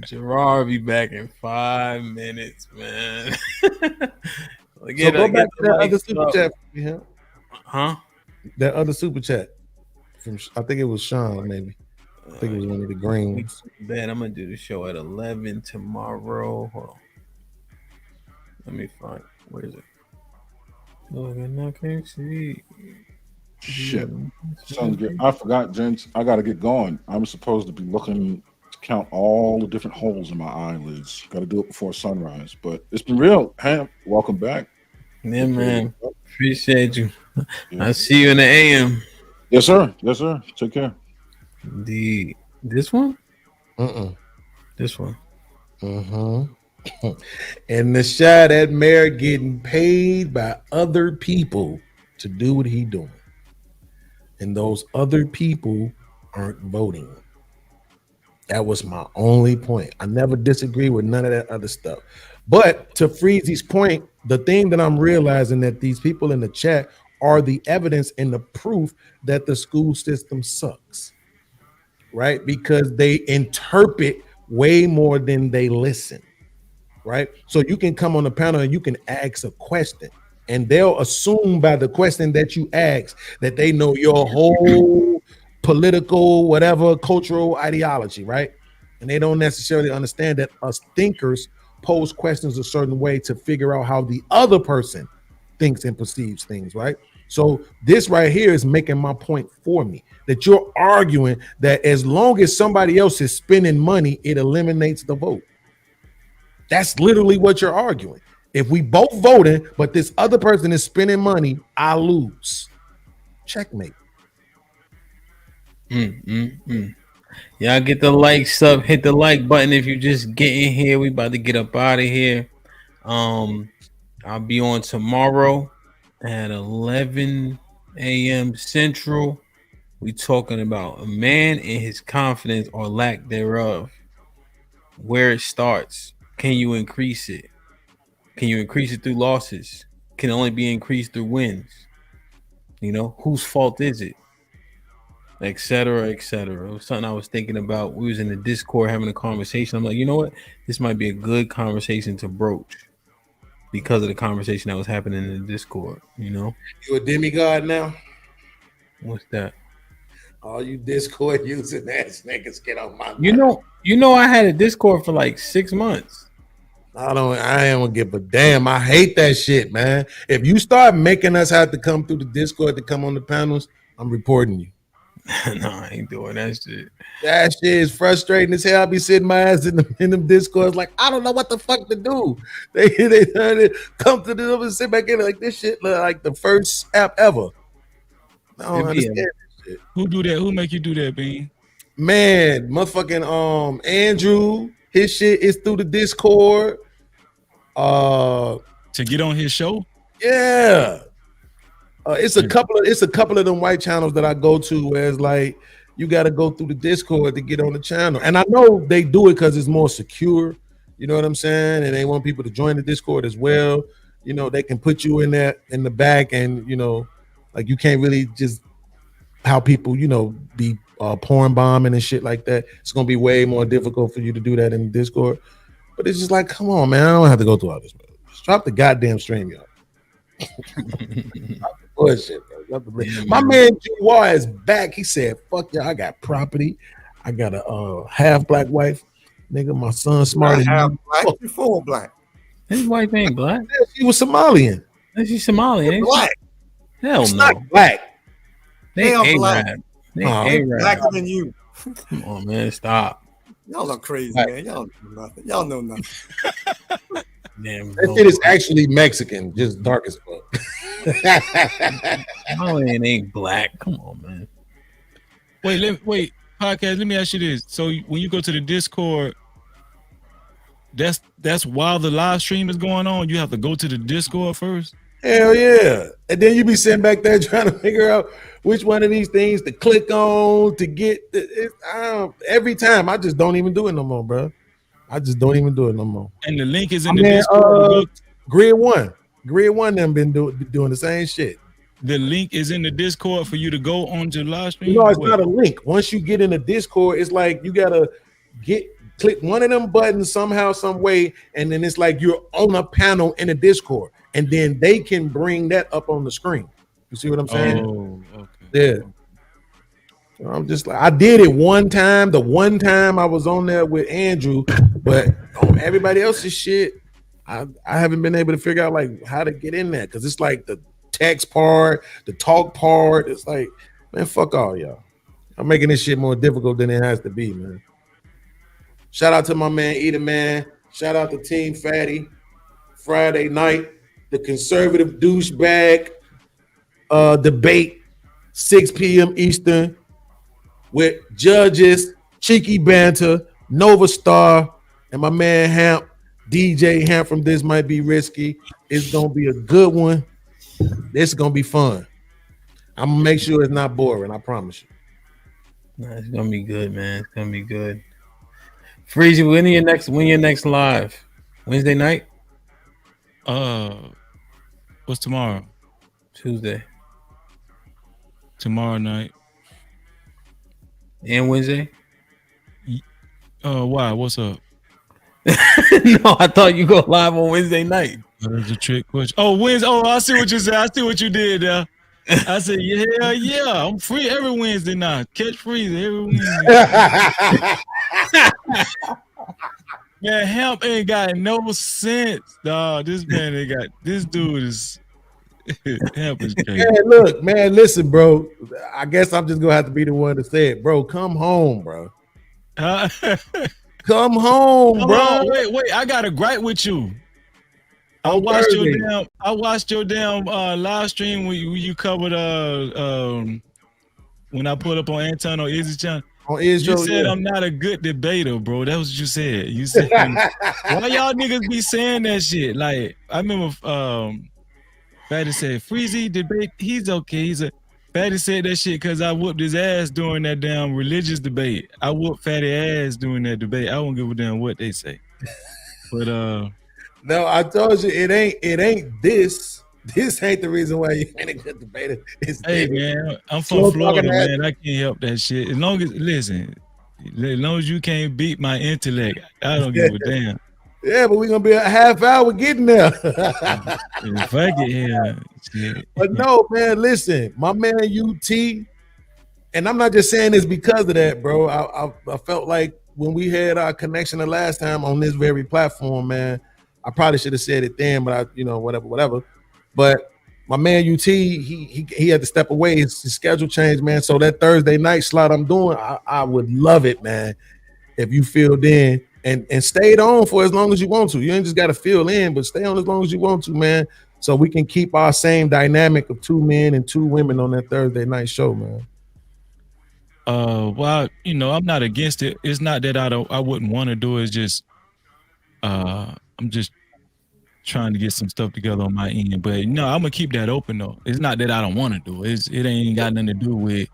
Gerard be back in 5 minutes, man. So go back to that other super chat. Huh? That other super chat. From I think it was Sean, maybe. I think it was one of the green ones. Man, I'm gonna do the show at 11 tomorrow. Hold on. Let me find. Where is it? I can't see. Shit. I forgot, gents. I gotta get going. I'm supposed to be looking to count all the different holes in my eyelids. Gotta do it before sunrise. But it's been real. Hamp, welcome back. Yeah, man. Appreciate you. Yeah. I'll see you in the AM. Yes, sir. Yes, sir. Take care. This one? This one. And the shot at mayor getting paid by other people to do what he doing. And those other people aren't voting. That was my only point. I never disagree with none of that other stuff. But to Freezy's point, the thing that I'm realizing that these people in the chat are the evidence and the proof that the school system sucks, right? Because they interpret way more than they listen, right? So you can come on the panel and you can ask a question and they'll assume by the question that you ask that they know your whole political, whatever, cultural ideology, right? And they don't necessarily understand that us thinkers pose questions a certain way to figure out how the other person thinks and perceives things, right? So this right here is making my point for me, that you're arguing that as long as somebody else is spending money, it eliminates the vote. That's literally what you're arguing. If we both voting, but this other person is spending money, I lose. Checkmate. Y'all get the likes up, hit the like button if you just get in here. We about to get up out of here. I'll be on tomorrow at 11 a.m. Central. We talking about a man and his confidence or lack thereof. Where it starts. Can you increase it? Can you increase it through losses? Can it only be increased through wins? You know, whose fault is it? Etc. Etc. It was something I was thinking about. We was in the Discord having a conversation. I'm like, you know what? This might be a good conversation to broach because of the conversation that was happening in the Discord. You know, You a demigod now? what's that? All you Discord using ass niggas get on my. You know, I had a Discord for like 6 months. I ain't gonna give a damn. I hate that shit, man. If you start making us have to come through the Discord to come on the panels, I'm reporting you. No, I ain't doing that shit. That shit is frustrating as hell. I be sitting my ass in them Discords like I don't know what the fuck to do. They come to them and sit back in like this shit look like the first app ever. I don't understand this shit. Who do that? Who make you do that, Bean? Man, motherfucking Andrew, his shit is through the Discord. To get on his show? Yeah. It's a couple of them white channels that I go to where it's like you got to go through the Discord to get on the channel. And I know they do it because it's more secure. You know what I'm saying? And they want people to join the Discord as well. You know, they can put you in there in the back and, you know, like you can't really just how people, you know, be porn bombing and shit like that. It's going to be way more difficult for you to do that in the Discord. But it's just like, come on, man. I don't have to go through all this, man. Just drop the goddamn stream, y'all. Bullshit, bro. My man G.Y. is back. He said, fuck y'all, I got property. I got a half black wife. Nigga, my son smart as Half you. black, you full black. His wife ain't black. Yeah, she was Somalian. She's Somalian. Ain't Black. she? Hell It's no. not black. They are black. Arab. They Oh, They Arab. blacker than you. Come on, man. Stop. Y'all are crazy, man. Y'all know nothing. Y'all know nothing. Damn. That shit is actually Mexican, just dark as fuck. Somalian ain't black. Come on, man. Wait, podcast. Let me ask you this. So when you go to the Discord, that's while the live stream is going on. You have to go to the Discord first. Hell yeah. And then you be sitting back there trying to figure out which one of these things to click on to get. Every time, I just don't even do it no more, bro. I just don't even do it no more. And the link is in the Discord. Grid One them been doing the same shit. The link is in the Discord for you to go on to live stream. You know, it's not a link. Once you get in the Discord, it's like you gotta click one of them buttons somehow, some way, and then it's like you're on a panel in the Discord, and then they can bring that up on the screen. You see what I'm saying? Oh, okay. Yeah. So I'm just like, I did it one time. The one time I was on there with Andrew, but on everybody else's shit, I haven't been able to figure out like how to get in there because it's like the text part, the talk part. It's like, man, fuck all y'all. I'm making this shit more difficult than it has to be, man. Shout out to my man Eater Man. Shout out to Team Fatty. Friday night, the conservative douchebag debate, 6 p.m. Eastern, with judges Cheeky Banter, Nova Star, and my man Hamp, DJ Hamp from This Might Be Risky. It's gonna be a good one. This is gonna be fun. I'm gonna make sure it's not boring. I promise you. Nah, it's gonna be good, man. It's gonna be good. Freezy, when your next live? Wednesday night? What's tomorrow? Tuesday. Tomorrow night. And Wednesday? Why? What's up? No, I thought you go live on Wednesday night. That was a trick question. Oh, Wednesday. Oh, I see what you said. I see what you did there. I said, yeah, I'm free every Wednesday now. Catch Freezy every Wednesday. Man, Hamp ain't got no sense, dog. This man ain't got. This dude is. Hamp is crazy. Yeah, look, man, listen, bro. I guess I'm just gonna have to be the one to say it, bro. Come home, bro. Come home, bro. Wait. I got a gripe with you. I On watched Thursday. your damn live stream when you covered when I put up on Anton or Izzy channel. On Izzy, you said yeah. I'm not a good debater, bro. That's what you said. You said why y'all niggas be saying that shit? Like I remember Fatty said Freezy debate, he's okay. Fatty said that shit because I whooped his ass during that damn religious debate. I whooped Fatty ass during that debate. I won't give a damn what they say. But no, I told you it ain't this. This ain't the reason why you ain't a good debater. Hey man, I'm from Florida, man. I can't help that shit. As long as you can't beat my intellect, I don't give a damn. Yeah, but we're gonna be a half hour getting there. If I get here, shit. But no, man, listen, my man UT, and I'm not just saying this because of that, bro. I felt like when we had our connection the last time on this very platform, man, I probably should have said it then, but whatever. But my man UT, he had to step away. His schedule changed, man. So that Thursday night slot I'm doing, I would love it, man, if you filled in and stayed on for as long as you want to. You ain't just got to fill in, but stay on as long as you want to, man. So we can keep our same dynamic of 2 men and 2 women on that Thursday night show, man. Well, I'm not against it. It's not that I wouldn't want to do it. It's just I'm just trying to get some stuff together on my end. But no, I'm gonna keep that open though. It's not that I don't want to do it. It ain't got nothing to do with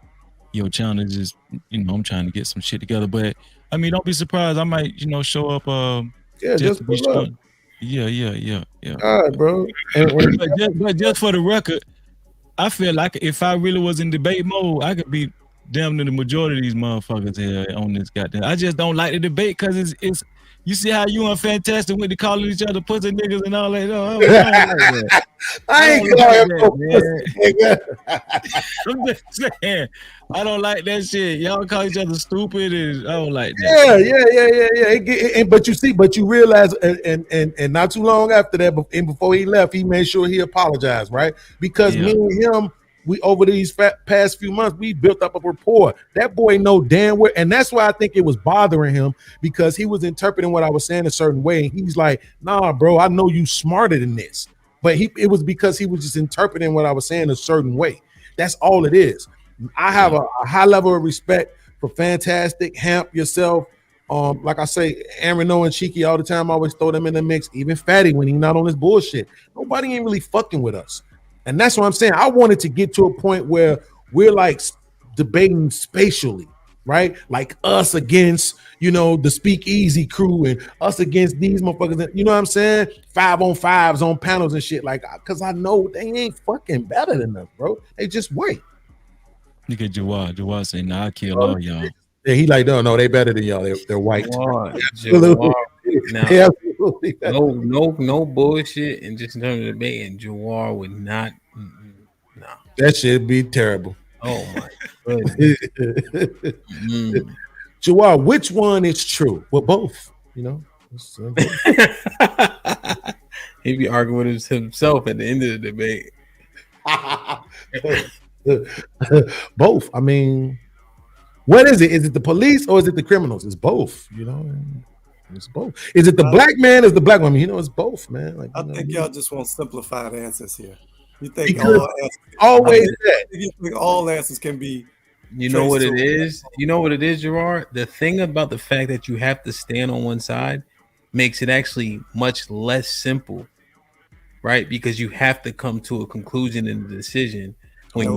your channel. It's just I'm trying to get some shit together. But I mean, don't be surprised. I might show up. Just to be pull up. sure. Yeah. All right, bro. But just for the record, I feel like if I really was in debate mode, I could beat damn near the majority of these motherfuckers here on this goddamn. I just don't like the debate because it's. You see how you and Fantastic went to calling each other pussy niggas and all that? No, I don't like that. I ain't that, I'm just saying, I don't like that shit. Y'all call each other stupid, and I don't like that. Yeah. But you realize, and not too long after that, and before he left, he made sure he apologized, right? Because me and him, we over these past few months, we built up a rapport. That boy know damn well, and that's why I think it was bothering him, because he was interpreting what I was saying a certain way. And he's like, "Nah, bro, I know you smarter than this." But it was because he was just interpreting what I was saying a certain way. That's all it is. I have a high level of respect for Fantastic, Hamp, yourself. Like I say, Aaron and Cheeky all the time. I always throw them in the mix. Even Fatty when he's not on this bullshit. Nobody ain't really fucking with us. And that's what I'm saying. I wanted to get to a point where we're like debating spatially, right? Like us against, the Speakeasy crew and us against these motherfuckers. You know what I'm saying? 5-on-5s on panels and shit. Like, because I know they ain't fucking better than us, bro. They just wait. Look at Jawad. Jawad saying, "Nah, I kill all y'all." Yeah, he like, no, they better than y'all. They're white. Jawad, Absolutely. No bullshit. And just in terms of debating, Jawad would not. No, that shit be terrible. Oh my goodness. Jawad, which one is true? Well, both. He'd be arguing with himself at the end of the debate. Both. I mean, what is it? Is it the police or is it the criminals? It's both. It's both. Is it the black man? Is the black woman? It's both, man. Like, I think y'all just want simplified answers here. You think all answers can be? You know what it is? You know what it is, Gerard? The thing about the fact that you have to stand on one side makes it actually much less simple, right? Because you have to come to a conclusion and a decision. When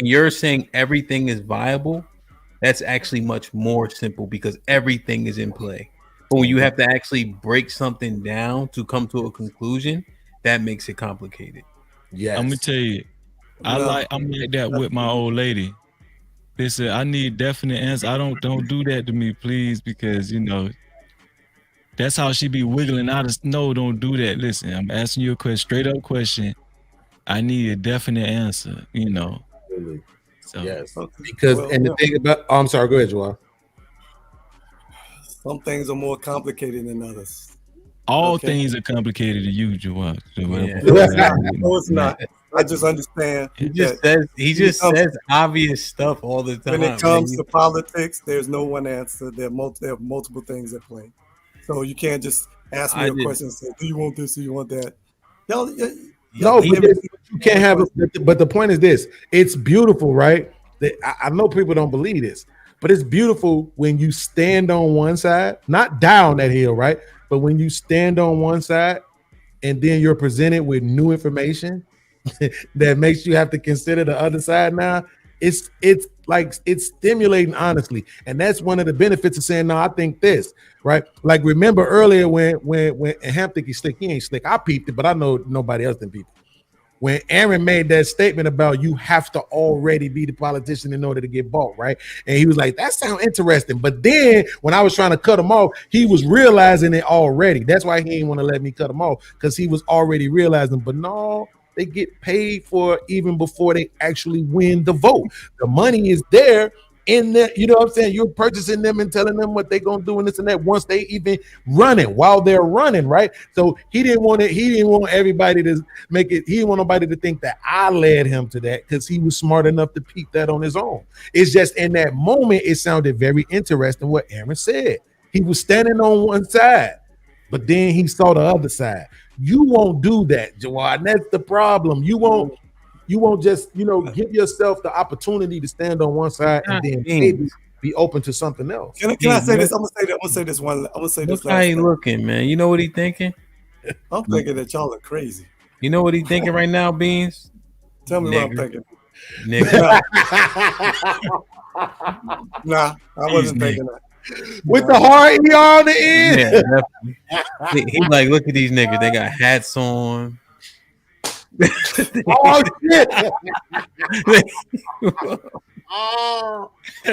you're saying everything is viable, that's actually much more simple because everything is in play. But when you have to actually break something down to come to a conclusion, that makes it complicated. Yeah, I'm gonna tell you, I'm like that with my old lady. They said I need definite answer. I don't do that to me, please, because that's how she be wiggling out of no. Don't do that. Listen, I'm asking you a question, straight up question. I need a definite answer. So, yes, because the thing about I'm sorry, go ahead, Joel. Some things are more complicated than others. All things are complicated to you, Joel. No, it's not. I just understand. He just says obvious stuff all the time. When it comes to politics, there's no one answer. There are multiple things at play. So you can't just ask me a question and say, "Do you want this? Do you want that?" Y'all, No, but you can't have it. But the point is this: it's beautiful, right? I know people don't believe this, but it's beautiful when you stand on one side, not down that hill, right? But when you stand on one side, and then you're presented with new information that makes you have to consider the other side. Now, it's like it's stimulating, honestly, and that's one of the benefits of saying, "No, I think this." Right? Like remember earlier when Hamp think he's slick, he ain't slick. I peeped it, but I know nobody else didn't peep it. When Aaron made that statement about you have to already be the politician in order to get bought, right? And he was like, that sounds interesting. But then when I was trying to cut him off, he was realizing it already. That's why he didn't want to let me cut him off, because he was already realizing, but no, they get paid for even before they actually win the vote. The money is there in there, you know what I'm saying? You're purchasing them and telling them what they're gonna do and this and that once they even running, while they're running, right? So he didn't want everybody to make it, he didn't want nobody to think that I led him to that, because he was smart enough to peep that on his own. It's just in that moment, it sounded very interesting what Aaron said. He was standing on one side, but then he saw the other side. You won't do that, Jawad. That's the problem. You won't just, give yourself the opportunity to stand on one side and then maybe be open to something else. Can I say this? I'm gonna say this one. I'm gonna say this. Look how he looking, man. You know what he thinking? I'm thinking that y'all are crazy. You know what he thinking right now, Beans? Tell me what I'm thinking. Nigga. Nah, I wasn't thinking that. With the hard ER on the end. Yeah, definitely. He like, look at these niggas. They got hats on. Oh shit!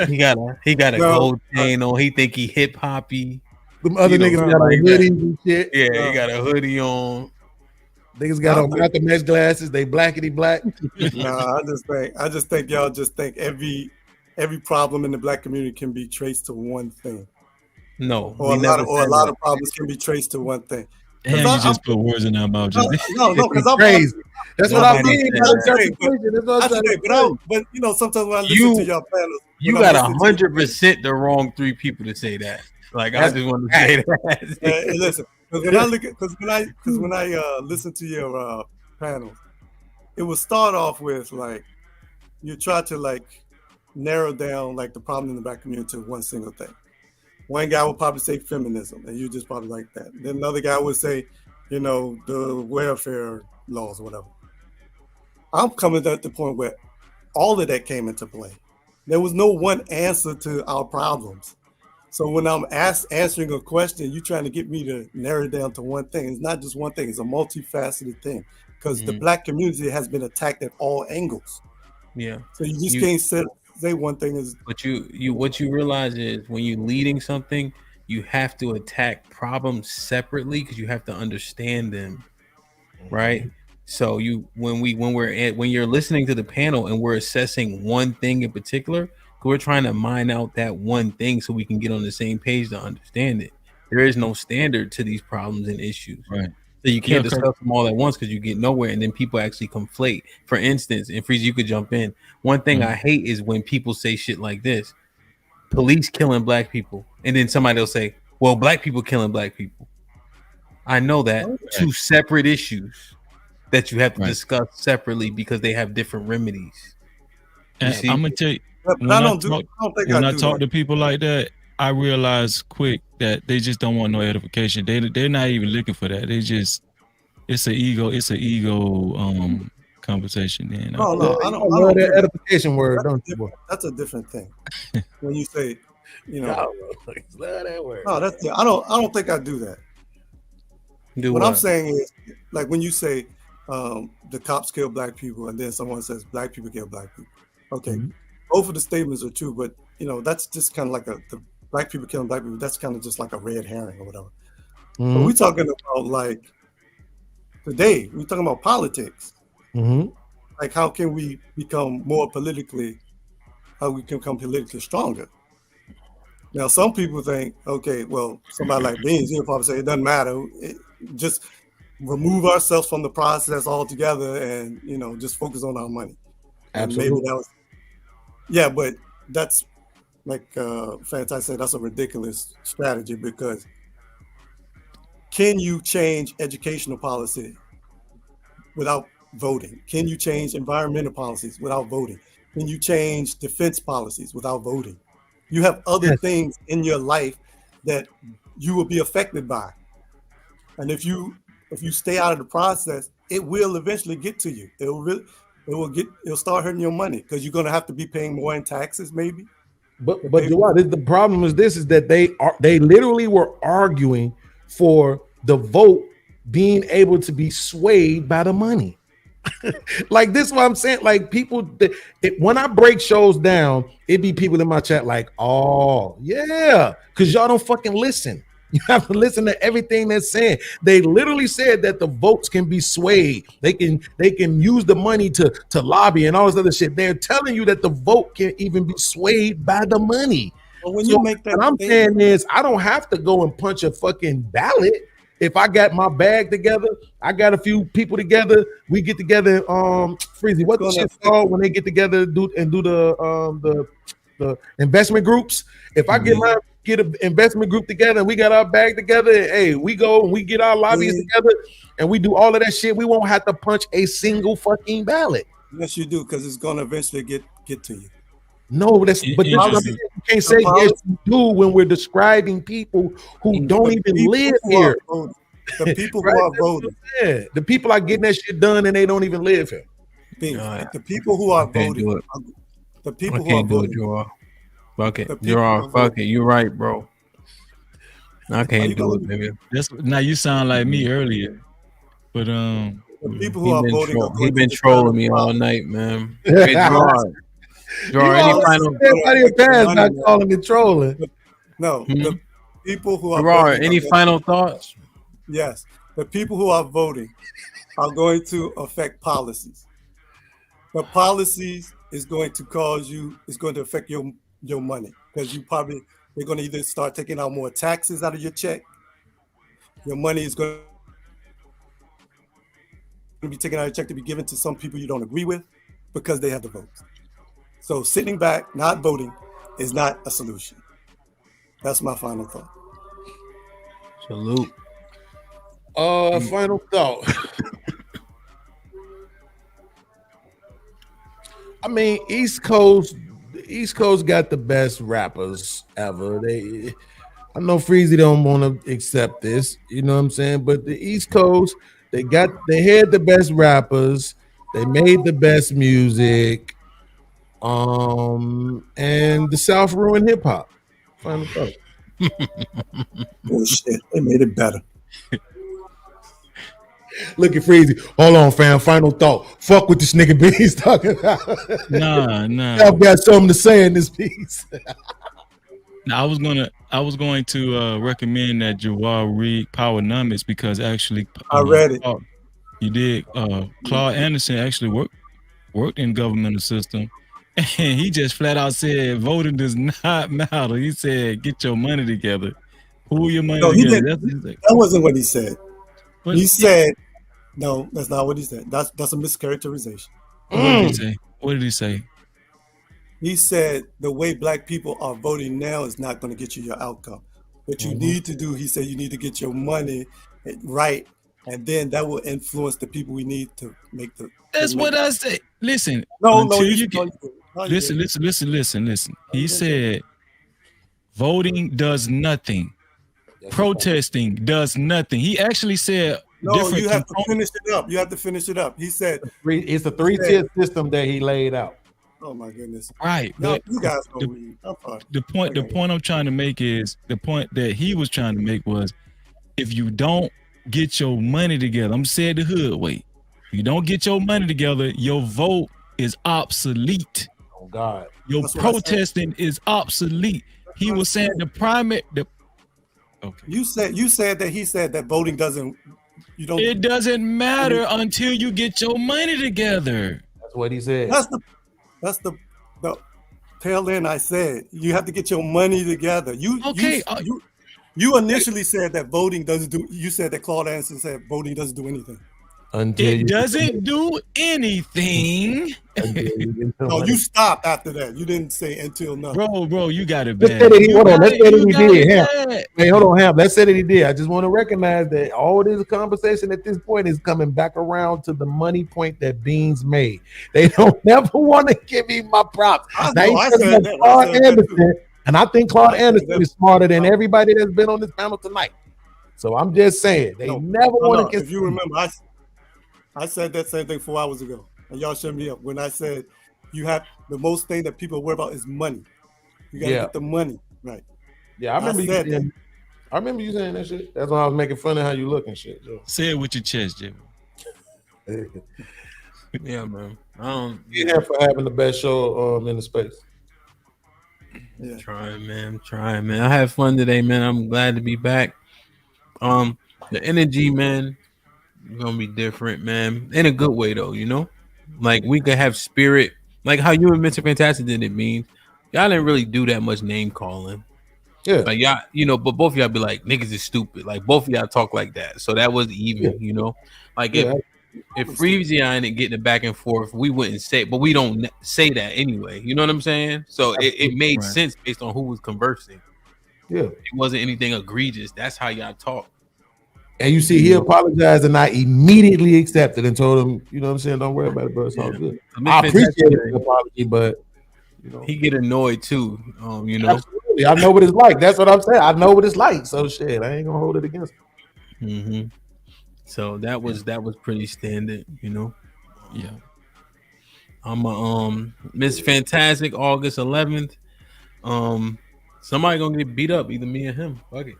he got a gold chain on. He think he hip hoppy. Them other niggas got like hoodies and shit. Yeah, he got a hoodie on. Niggas got on Malcolm X glasses. They blackety black. Nah, I just think y'all just think every problem in the black community can be traced to one thing. No, or a lot of problems can be traced to one thing. And you just put words in our mouth. No, because I'm crazy. That's what I'm saying. But sometimes when I listen to y'all panels, you got 100% the wrong three people to say that. Like I just want to say that. Listen, because when I listen to your panels, it will start off with like you try to like narrow down like the problem in the black community to one single thing. One guy would probably say feminism, and you just probably like that. Then another guy would say, the welfare laws or whatever. I'm coming at the point where all of that came into play. There was no one answer to our problems. So when I'm answering a question, you're trying to get me to narrow it down to one thing. It's not just one thing. It's a multifaceted thing, because the black community has been attacked at all angles. Yeah. So you just can't say one thing is. But what you realize is when you're leading something, you have to attack problems separately because you have to understand them, right? So when you're listening to the panel and we're assessing one thing in particular, we're trying to mine out that one thing so we can get on the same page to understand it. There is no standard to these problems and issues, right? So you can't discuss them all at once because you get nowhere, and then people actually conflate. For instance, and Freeze, you could jump in. One thing I hate is when people say shit like this: police killing black people, and then somebody will say, "Well, black people killing black people." I know that two separate issues that you have to discuss separately because they have different remedies. And I'm gonna tell you, when I talk to people like that, I realize quick that they just don't want no edification. They're not even looking for that. It's an ego conversation. Then I don't love that edification word. That's a different thing. When you say, love that word. No, I don't think I do that. What I'm saying is, like when you say the cops kill black people, and then someone says black people kill black people. Okay, both of the statements are true, but that's just kind of like the black people killing black people. That's kind of just like a red herring or whatever. But we're talking about like today. We're talking about politics. Like how can we become more politically? How we can become politically stronger? Now, some people think, okay, well, somebody like Beans, he'll probably say it doesn't matter. Just remove ourselves from the process altogether, and just focus on our money. Absolutely. And maybe that was. Yeah, but that's like Fantai said, that's a ridiculous strategy, because can you change educational policy without voting? Can you change environmental policies without voting? Can you change defense policies without voting? You have other things in your life that you will be affected by. And if you stay out of the process, it will eventually get to you. It'll start hurting your money because you're going to have to be paying more in taxes, maybe. But Jawad, the problem is that they literally were arguing for the vote being able to be swayed by the money. Like, this is what I'm saying. Like, people, when I break shows down, it be people in my chat like, oh yeah, because y'all don't fucking listen. You have to listen to everything they're saying. They literally said that the votes can be swayed. They can use the money to lobby and all this other shit. They're telling you that the vote can even be swayed by the money. But when you make that, what I'm saying is, I don't have to go and punch a fucking ballot. If I got my bag together, I got a few people together. We get together. Freezy, what the shit's called when they get together do the investment groups? If I get an investment group together and we got our bag together, hey, we go and we get our lobbyists together and we do all of that shit, we won't have to punch a single fucking ballot. Yes, you do, because it's going to eventually get to you. No, you can't say yes, you do when we're describing people who don't even live here. The people who are voting. Yeah, the people are getting that shit done and they don't even live here. The people who are voting. The people who are voting. Fuck it, Gerard. Fuck it. You're right, bro. I can't do it, baby. Now you sound like me earlier, but the people who are voting. He been trolling me all night, man. Hey, Gerard. Any final? Not calling it trolling. No, the people who are Gerard, voting. any final thoughts? Yes, the people who are voting are going to affect policies. The policies is going to affect your money, because they're going to either start taking out more taxes out of your check. Your money is going to be taken out of your check to be given to some people you don't agree with because they have the votes. So sitting back, not voting, is not a solution. That's my final thought. Salute. Final thought. I mean, East Coast got the best rappers ever. I know Freezy don't want to accept this, you know what I'm saying? But the East Coast, they had the best rappers, they made the best music, and the South ruined hip hop. Final thought. Bullshit. They made it better. Look at Freezy. Hold on, fam. Final thought. Fuck what this nigga B's talking about. Nah. I've got something to say in this piece. Now, I was going to recommend that Jawad read Powernomics, because actually I read it. You did. Claude Anderson actually worked in governmental system, and he just flat out said voting does not matter. He said get your money together, pool your money together. That wasn't what he said. He said, no, that's not what he said. That's a mischaracterization. What did he say? What did he say? He said the way black people are voting now is not going to get you your outcome. What you need to do, he said, you need to get your money right, and then that will influence the people we need to make the. That's what I said. Listen. Listen. He said voting does nothing. Protesting does nothing. He actually said no. You have to finish it up. You have to finish it up. He said it's a 3-tier system that he laid out. Oh my goodness! Right. No, you guys don't read. The point I'm trying to make is the point that he was trying to make was, if you don't get your money together, I'm saying the hood way. If you don't get your money together, your vote is obsolete. Oh God. Your protesting is obsolete. He was saying okay. You said that he said that voting doesn't. It doesn't matter until you get your money together. That's what he said. That's the tail end. I said you have to get your money together. You initially said that voting doesn't do. You said that Claude Anderson said voting doesn't do anything. Until It doesn't do anything. No, you stopped after that. You didn't say until nothing. Bro, you got it Let's bad. say that he, You hold on. got Let's it- say that you he got did. it Hamp. bad. Wait, hold on, Hamp. Let's say that he did. I just want to recognize that all this conversation at this point is coming back around to the money point that Beans made. They don't never want to give me my props. Now, he said that Claude Anderson, and I think Claude Anderson is smarter than everybody that's been on this panel tonight. So I'm just saying they never want to get. If you remember, I said that same thing 4 hours ago, and y'all shut me up when I said you have the most thing that people worry about is money. You gotta get the money right. Yeah, I remember you saying that shit. That's why I was making fun of how you look and shit, Joe. Say it with your chest, Jay. Yeah, man. Yeah, for having the best show in the space. Yeah. Trying, man. I had fun today, man. I'm glad to be back. The energy, man, gonna be different, man. In a good way, though. You know, like we could have spirit, like how you and Mr. Fantastic did it. Means y'all didn't really do that much name calling. Yeah, like y'all, you know, but both of y'all be like niggas is stupid. Like both of y'all talk like that, so that was even. You know, like if Freezy and I didn't get the back and forth, we wouldn't say, but we don't say that anyway. You know what I'm saying? So it made sense based on who was conversing. Yeah, it wasn't anything egregious. That's how y'all talk. And you see, he apologized, and I immediately accepted and told him, you know what I'm saying, don't worry about it, bro. It's all good. I appreciate the apology, but you know, he get annoyed too. You know, absolutely. I know what it's like. That's what I'm saying. I know what it's like. So shit, I ain't gonna hold it against him. Mm-hmm. So that was pretty standard, you know. Yeah. I'm a Miss Fantastic August 11th. Somebody gonna get beat up, either me or him. Fuck it.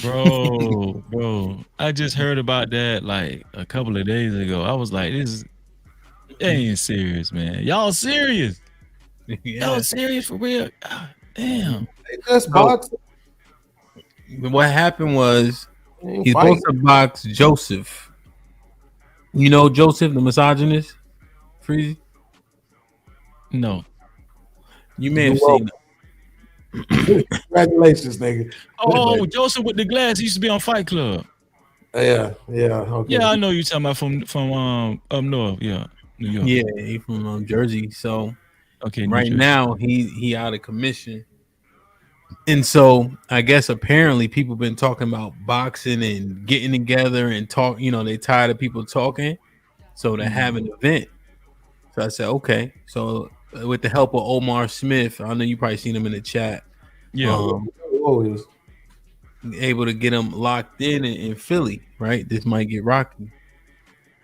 Bro, I just heard about that like a couple of days ago. I was like, this ain't serious, man. Y'all serious? Y'all serious for real? God, damn. That's boxing. What happened was he's supposed to box Joseph. You know Joseph, the misogynist? Freezy? No. You may have seen him. Congratulations, nigga. Oh, Joseph with the glass. He used to be on Fight Club. Yeah. Okay. Yeah, I know you talking about from up north. Yeah, New York. Yeah, he from Jersey. So okay, right now he out of commission. And so I guess apparently people been talking about boxing and getting together and talk. You know, they tired of people talking, so they have an event. So I said, okay. So with the help of Omar Smith, I know you probably seen him in the chat. Yeah, able to get him locked in Philly. Right, this might get rocky.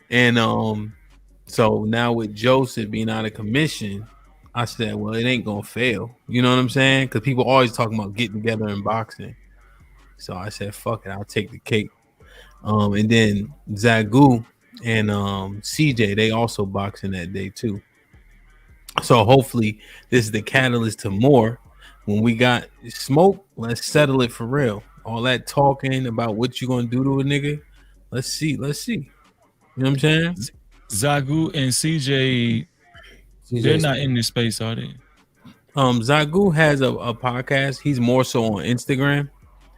And so now with Joseph being out of commission, I said, well, it ain't gonna fail. You know what I'm saying? Because people always talking about getting together in boxing. So I said, fuck it, I'll take the cake. And then Zagu and CJ, they also boxing that day too. So hopefully this is the catalyst to more. When we got smoke, let's settle it for real. All that talking about what you gonna do to a nigga, let's see. You know what I'm saying? Zagu and CJ, they're not in this space, are they? Zagu has a podcast. He's more so on Instagram.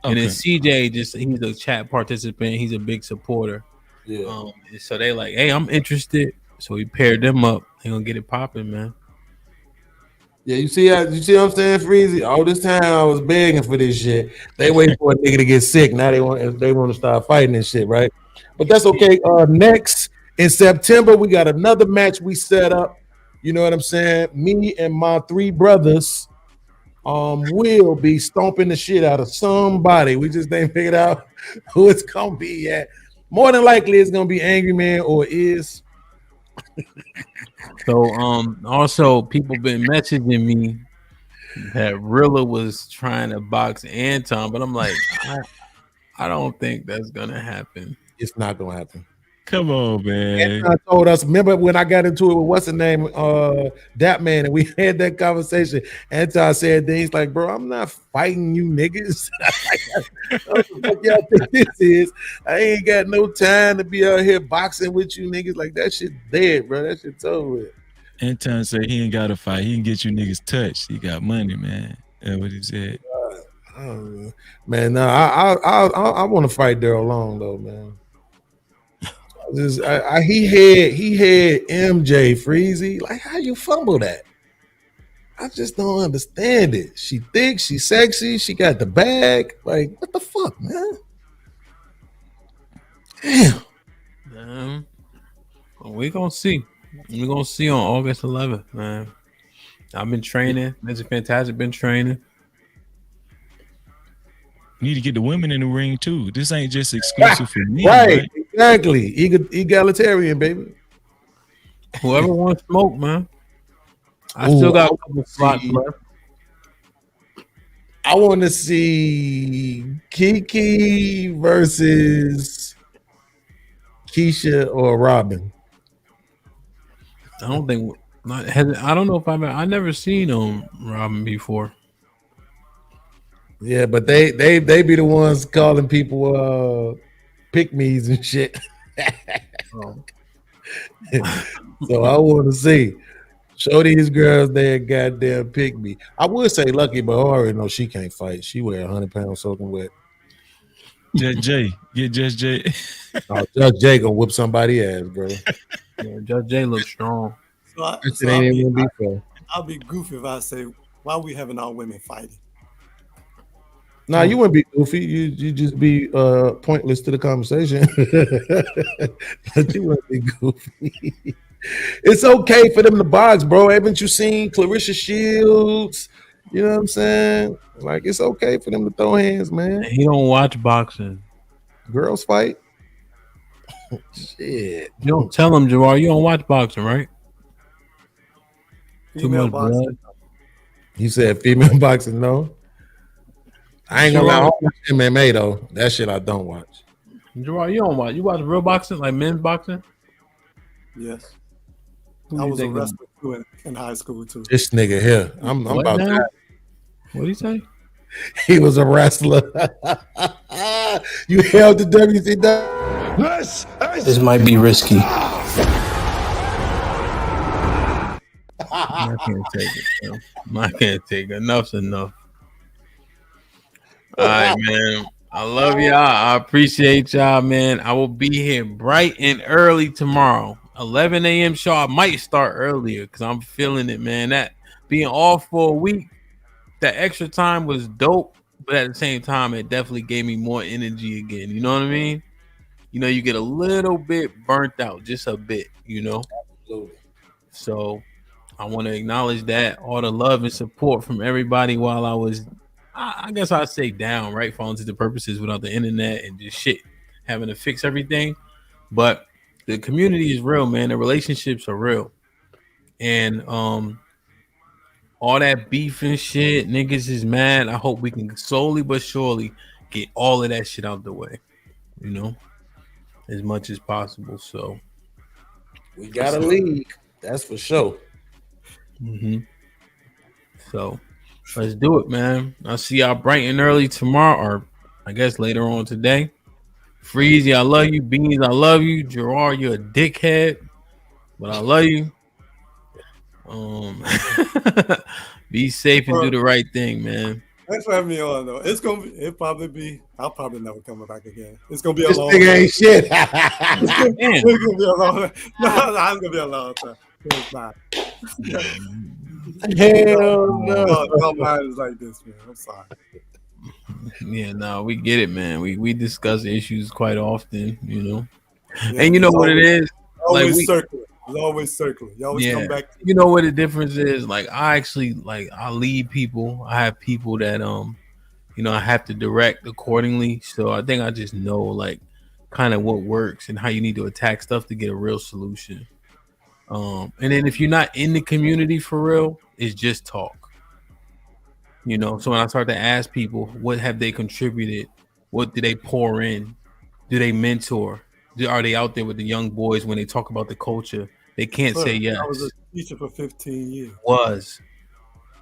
And then CJ, he's a chat participant. He's a big supporter. Yeah. So they like, hey, I'm interested. So we paired them up. They gonna get it popping, man. Yeah, you see what I'm saying, Freezy? All this time I was begging for this shit. They wait for a nigga to get sick. Now they want to start fighting and shit, right? But that's okay. Next in September, we got another match we set up. You know what I'm saying? Me and my three brothers will be stomping the shit out of somebody. We just ain't figured out who it's gonna be yet. More than likely it's gonna be Angry Man or Is. So also people been messaging me that Rilla was trying to box Anton, but I'm like, I don't think that's gonna happen. It's not gonna happen. Come on, man. Anton told us, remember when I got into it with what's the name, that man, and we had that conversation. Anton said things like, bro, I'm not fighting you niggas. What the fuck y'all think this is? I ain't got no time to be out here boxing with you niggas. Like, that shit dead, bro. That shit's over with. Anton said he ain't got to fight. He can get you niggas touched. He got money, man. That's what he said. Man, no, I want to fight Daryl Long though, man. He had MJ Freezy. Like, how you fumble that? I just don't understand it. She thick, she sexy, she got the bag. Like, what the fuck, man? Damn. We gonna see. We're gonna see on August 11th, man. I've been training. Mr. Fantastic been training. Need to get the women in the ring too. This ain't just exclusive for me, Right, exactly. Egalitarian, baby. Whoever wants smoke, man. I still got a couple slots left. I want to see Kiki versus Keisha or Robin. I don't think. I don't know if I never seen Robin before. Yeah, but they be the ones calling people pick-me's and shit. So I want to see. Show these girls they goddamn pick-me. I would say Lucky, but I already know she can't fight. She wear 100 pounds soaking wet. Judge J. Get Judge J. Oh, Judge J gonna whip somebody ass, bro. Yeah, Judge J looks strong. I'll be goofy if I say, why are we having all women fighting? Nah, you wouldn't be goofy. You just be pointless to the conversation. But you wouldn't be goofy. It's okay for them to box, bro. Haven't you seen Clarissa Shields? You know what I'm saying? Like, it's okay for them to throw hands, man. He don't watch boxing. Girls fight. Shit. You don't tell him, Gerard. You don't watch boxing, right? Too Female much boxing. blood. You said female boxing, no? I ain't gonna lie. I don't watch MMA though. That shit I don't watch. Gerard, you don't watch. You watch real boxing, like men's boxing? Yes. Who I you was a think wrestler too in high school too. This nigga here. I'm What about now? that. What did he say? He was a wrestler. You held the WCW. This might be risky. I can't take it. Yo. I can't take it. Enough's enough. All right, man. I love y'all. I appreciate y'all, man. I will be here bright and early tomorrow. 11 a.m. show. I might start earlier because I'm feeling it, man. That being off for a week, that extra time was dope, but at the same time, it definitely gave me more energy again. You know what I mean? You know, you get a little bit burnt out, just a bit, you know? Absolutely. So I want to acknowledge that, all the love and support from everybody while I was, I guess I'd say down, right? Falling to the purposes without the internet and just shit, having to fix everything. But the community is real, man. The relationships are real. And all that beef and shit, niggas is mad. I hope we can slowly but surely get all of that shit out the way, you know, as much as possible. So We got a league. That's for sure. Mm-hmm. So let's do it, man. I'll see y'all bright and early tomorrow, or I guess later on today. Freezy, I love you. Beans, I love you. Gerard, you're a dickhead, but I love you. Be safe and do the right thing, man. Thanks for having me on, though. I'll probably never come back again. It's gonna be a This long nigga ain't shit. it's gonna be a long No, it's gonna be a long time. It's not. Hell no. My mind is like this, man. I'm sorry. Yeah, no, we get it, man. We discuss issues quite often, you know. Yeah, and you know it's what it is? Always Like circular. It's always circular. You always come back. You know what the difference is? Like I actually I lead people. I have people that you know, I have to direct accordingly. So I think I just know like kind of what works and how you need to attack stuff to get a real solution. And then if you're not in the community for real, it's just talk. You know, so when I start to ask people, what have they contributed? What do they pour in? Do they mentor? Are they out there with the young boys when they talk about the culture? They can't say yes. I was a teacher for 15 years.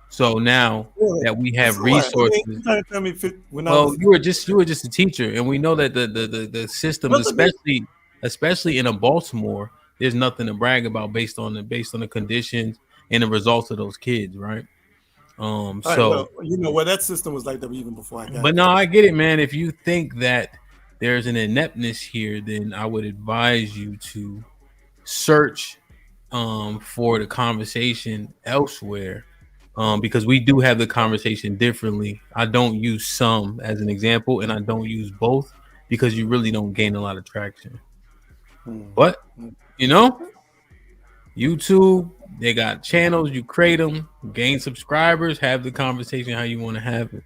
So now that we have So resources, you trying to tell me you were just a teacher, and we know that the systems, especially in a Baltimore, there's nothing to brag about based on the conditions and the results of those kids, right? Well, you know, that system was like that even before I got. But no, I get it, man. If you think that there's an ineptness here, then I would advise you to search for the conversation elsewhere, because we do have the conversation differently. I don't use some as an example, and I don't use both because you really don't gain a lot of traction. But you know, YouTube, they got channels, you create them, gain subscribers, have the conversation how you want to have it.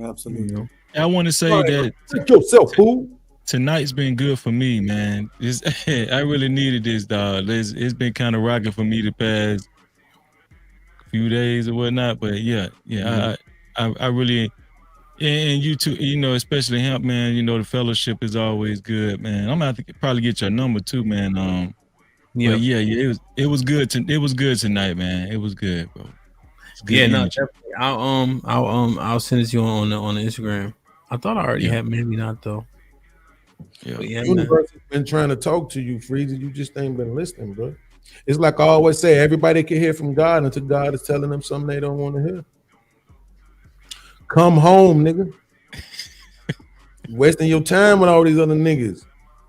Absolutely. You know? I want to say that yourself, fool. Tonight's been good for me, man. I really needed this, dog. It's been kind of rocking for me the past few days or whatnot. But yeah, I really, and you too, you know, especially Hamp, man. You know, the fellowship is always good, man. I'm gonna have to probably get your number too, man. Yeah. But yeah, it was good. It was good tonight, man. It was good, bro. Good Yeah, no, energy. definitely. I'll send it to you on the Instagram. I thought I already had, maybe not though. Yeah, but yeah, The universe has been trying to talk to you, Freezy. You just ain't been listening, bro. It's like I always say, everybody can hear from God until God is telling them something they don't want to hear. Come home, nigga. You wasting your time with all these other niggas.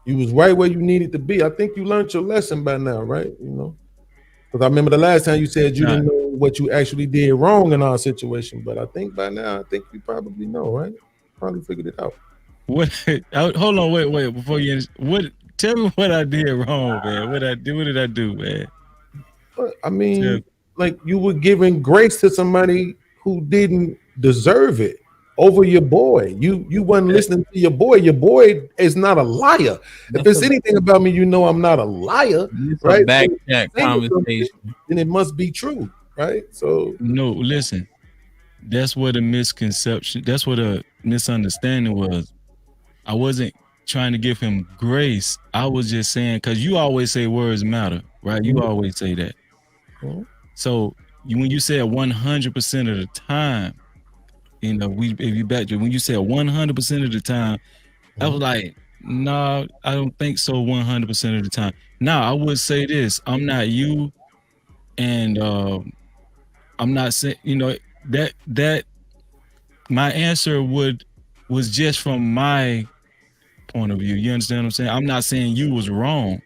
You was right where you needed to be. I think you learned your lesson by now, right? You know, because I remember the last time you said you didn't know what you actually did wrong in our situation, but I think by now, I think you probably know, right? Probably figured it out. What? Hold on, wait. Before you, tell me what I did wrong, man. What did I do, man? I mean, like you were giving grace to somebody who didn't deserve it over your boy. You wasn't listening to your boy. Your boy is not a liar. If it's anything about me, you know I'm not a liar, right? Back So chat conversation. then it must be true, right? So No, listen. That's what a misconception. That's what a misunderstanding was. I wasn't trying to give him grace. I was just saying, because you always say words matter, right? You always say that. So when you say 100% of the time, you know, if you back to when you said 100% of the time, I was like, no, I don't think so 100% of the time. Now, I would say this. I'm not you, and I'm not saying, you know, that my answer was just from my point of view. You understand what I'm saying? I'm not saying you was wrong.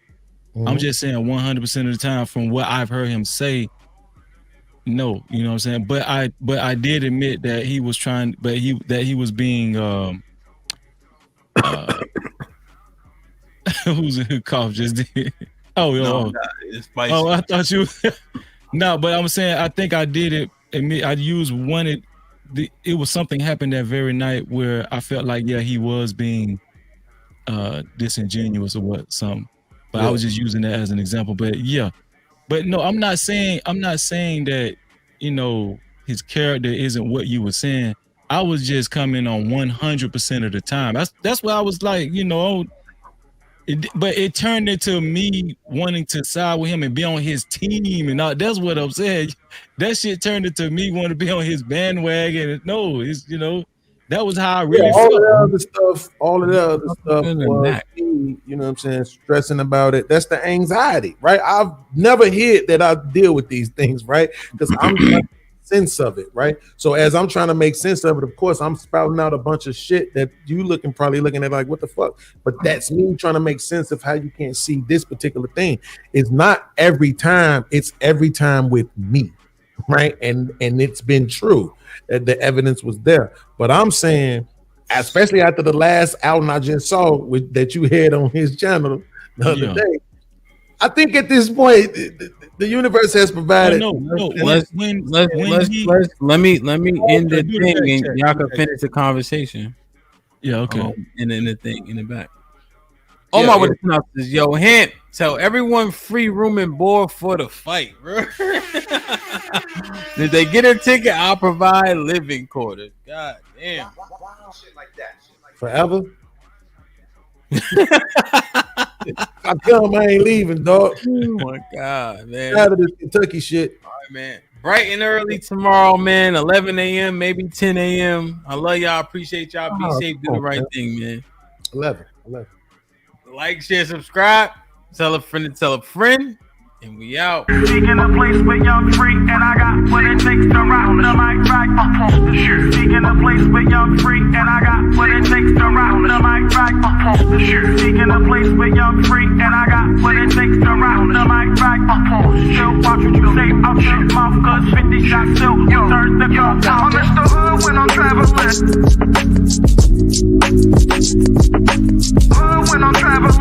I'm just saying 100% of the time from what I've heard him say, no, you know what I'm saying? But I did admit that he was trying, but he was being who coughed just did? It's spicy. Oh, I thought you no, but I'm saying I think I did it. Admit I used one. It was something happened that very night where I felt like he was being disingenuous or what something. But I was just using that as an example. But no, I'm not saying that, you know, his character isn't what you were saying. I was just coming on 100% of the time. That's why I was like, you know, but it turned into me wanting to side with him and be on his team and all. That's what I'm saying. That shit turned into me wanting to be on his bandwagon. No, it's, you know, that was how I really all felt. of the other stuff was me, you know what I'm saying, stressing about it. That's the anxiety, right? I've never hid that I deal with these things, right? Because I'm trying to make sense of it, right? So as I'm trying to make sense of it, of course, I'm spouting out a bunch of shit that you probably looking at like, what the fuck? But that's me trying to make sense of how you can't see this particular thing. It's not every time, it's every time with me, right? And it's been true. The evidence was there. But I'm saying, especially after the last album I just saw that you had on his channel the other day, I think at this point the universe has provided. Let me end the thing and y'all can finish the conversation. Yeah, okay. And then the thing in the back. Oh my synopsis, yo, Hamp, tell everyone free room and board for the fight, bro. If they get a ticket, I'll provide living quarters. God damn. Shit like that. Forever. I come, I ain't leaving, dog. Oh my God, man. Out of this Kentucky shit. All right, man. Bright and early tomorrow, man. 11 a.m., maybe 10 a.m. I love y'all. Appreciate y'all. Be safe. Do the right thing, man. 11. Like, share, subscribe. Tell a friend to tell a friend. And we out. Speaking a place where young free, and I got what it takes to rock the mic right up on the shoe. Speaking a place where young free, and I got what it takes to rock the mic right up on the shoe. Speaking a place where young free, and I got what it takes to rock the mic right up on the shoe. Watch what you say out your mouth, cause 50 shots still turn the clock out. I'm Mr. Hood when I'm traveling. Hood when I'm traveling.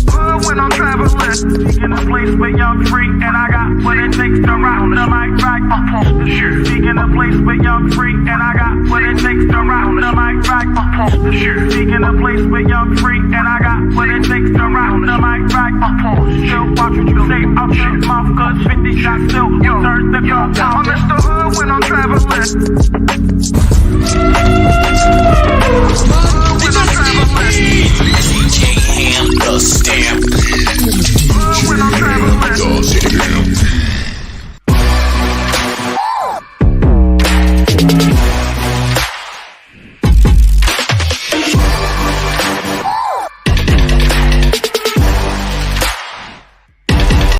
Hood when I'm traveling. Speaking a place where young free, and I got what it takes to rock the mic right up on the shoe. Speaking a place where young free, and I got what it takes to rock the mic right up on the shoe. Speaking a place where young free, and I got what it takes to rock the mic right up on the shoe. Watch what you say out your mouth, cause 50 shots still turn the clock out. I'm Mr. Hood when I'm traveling.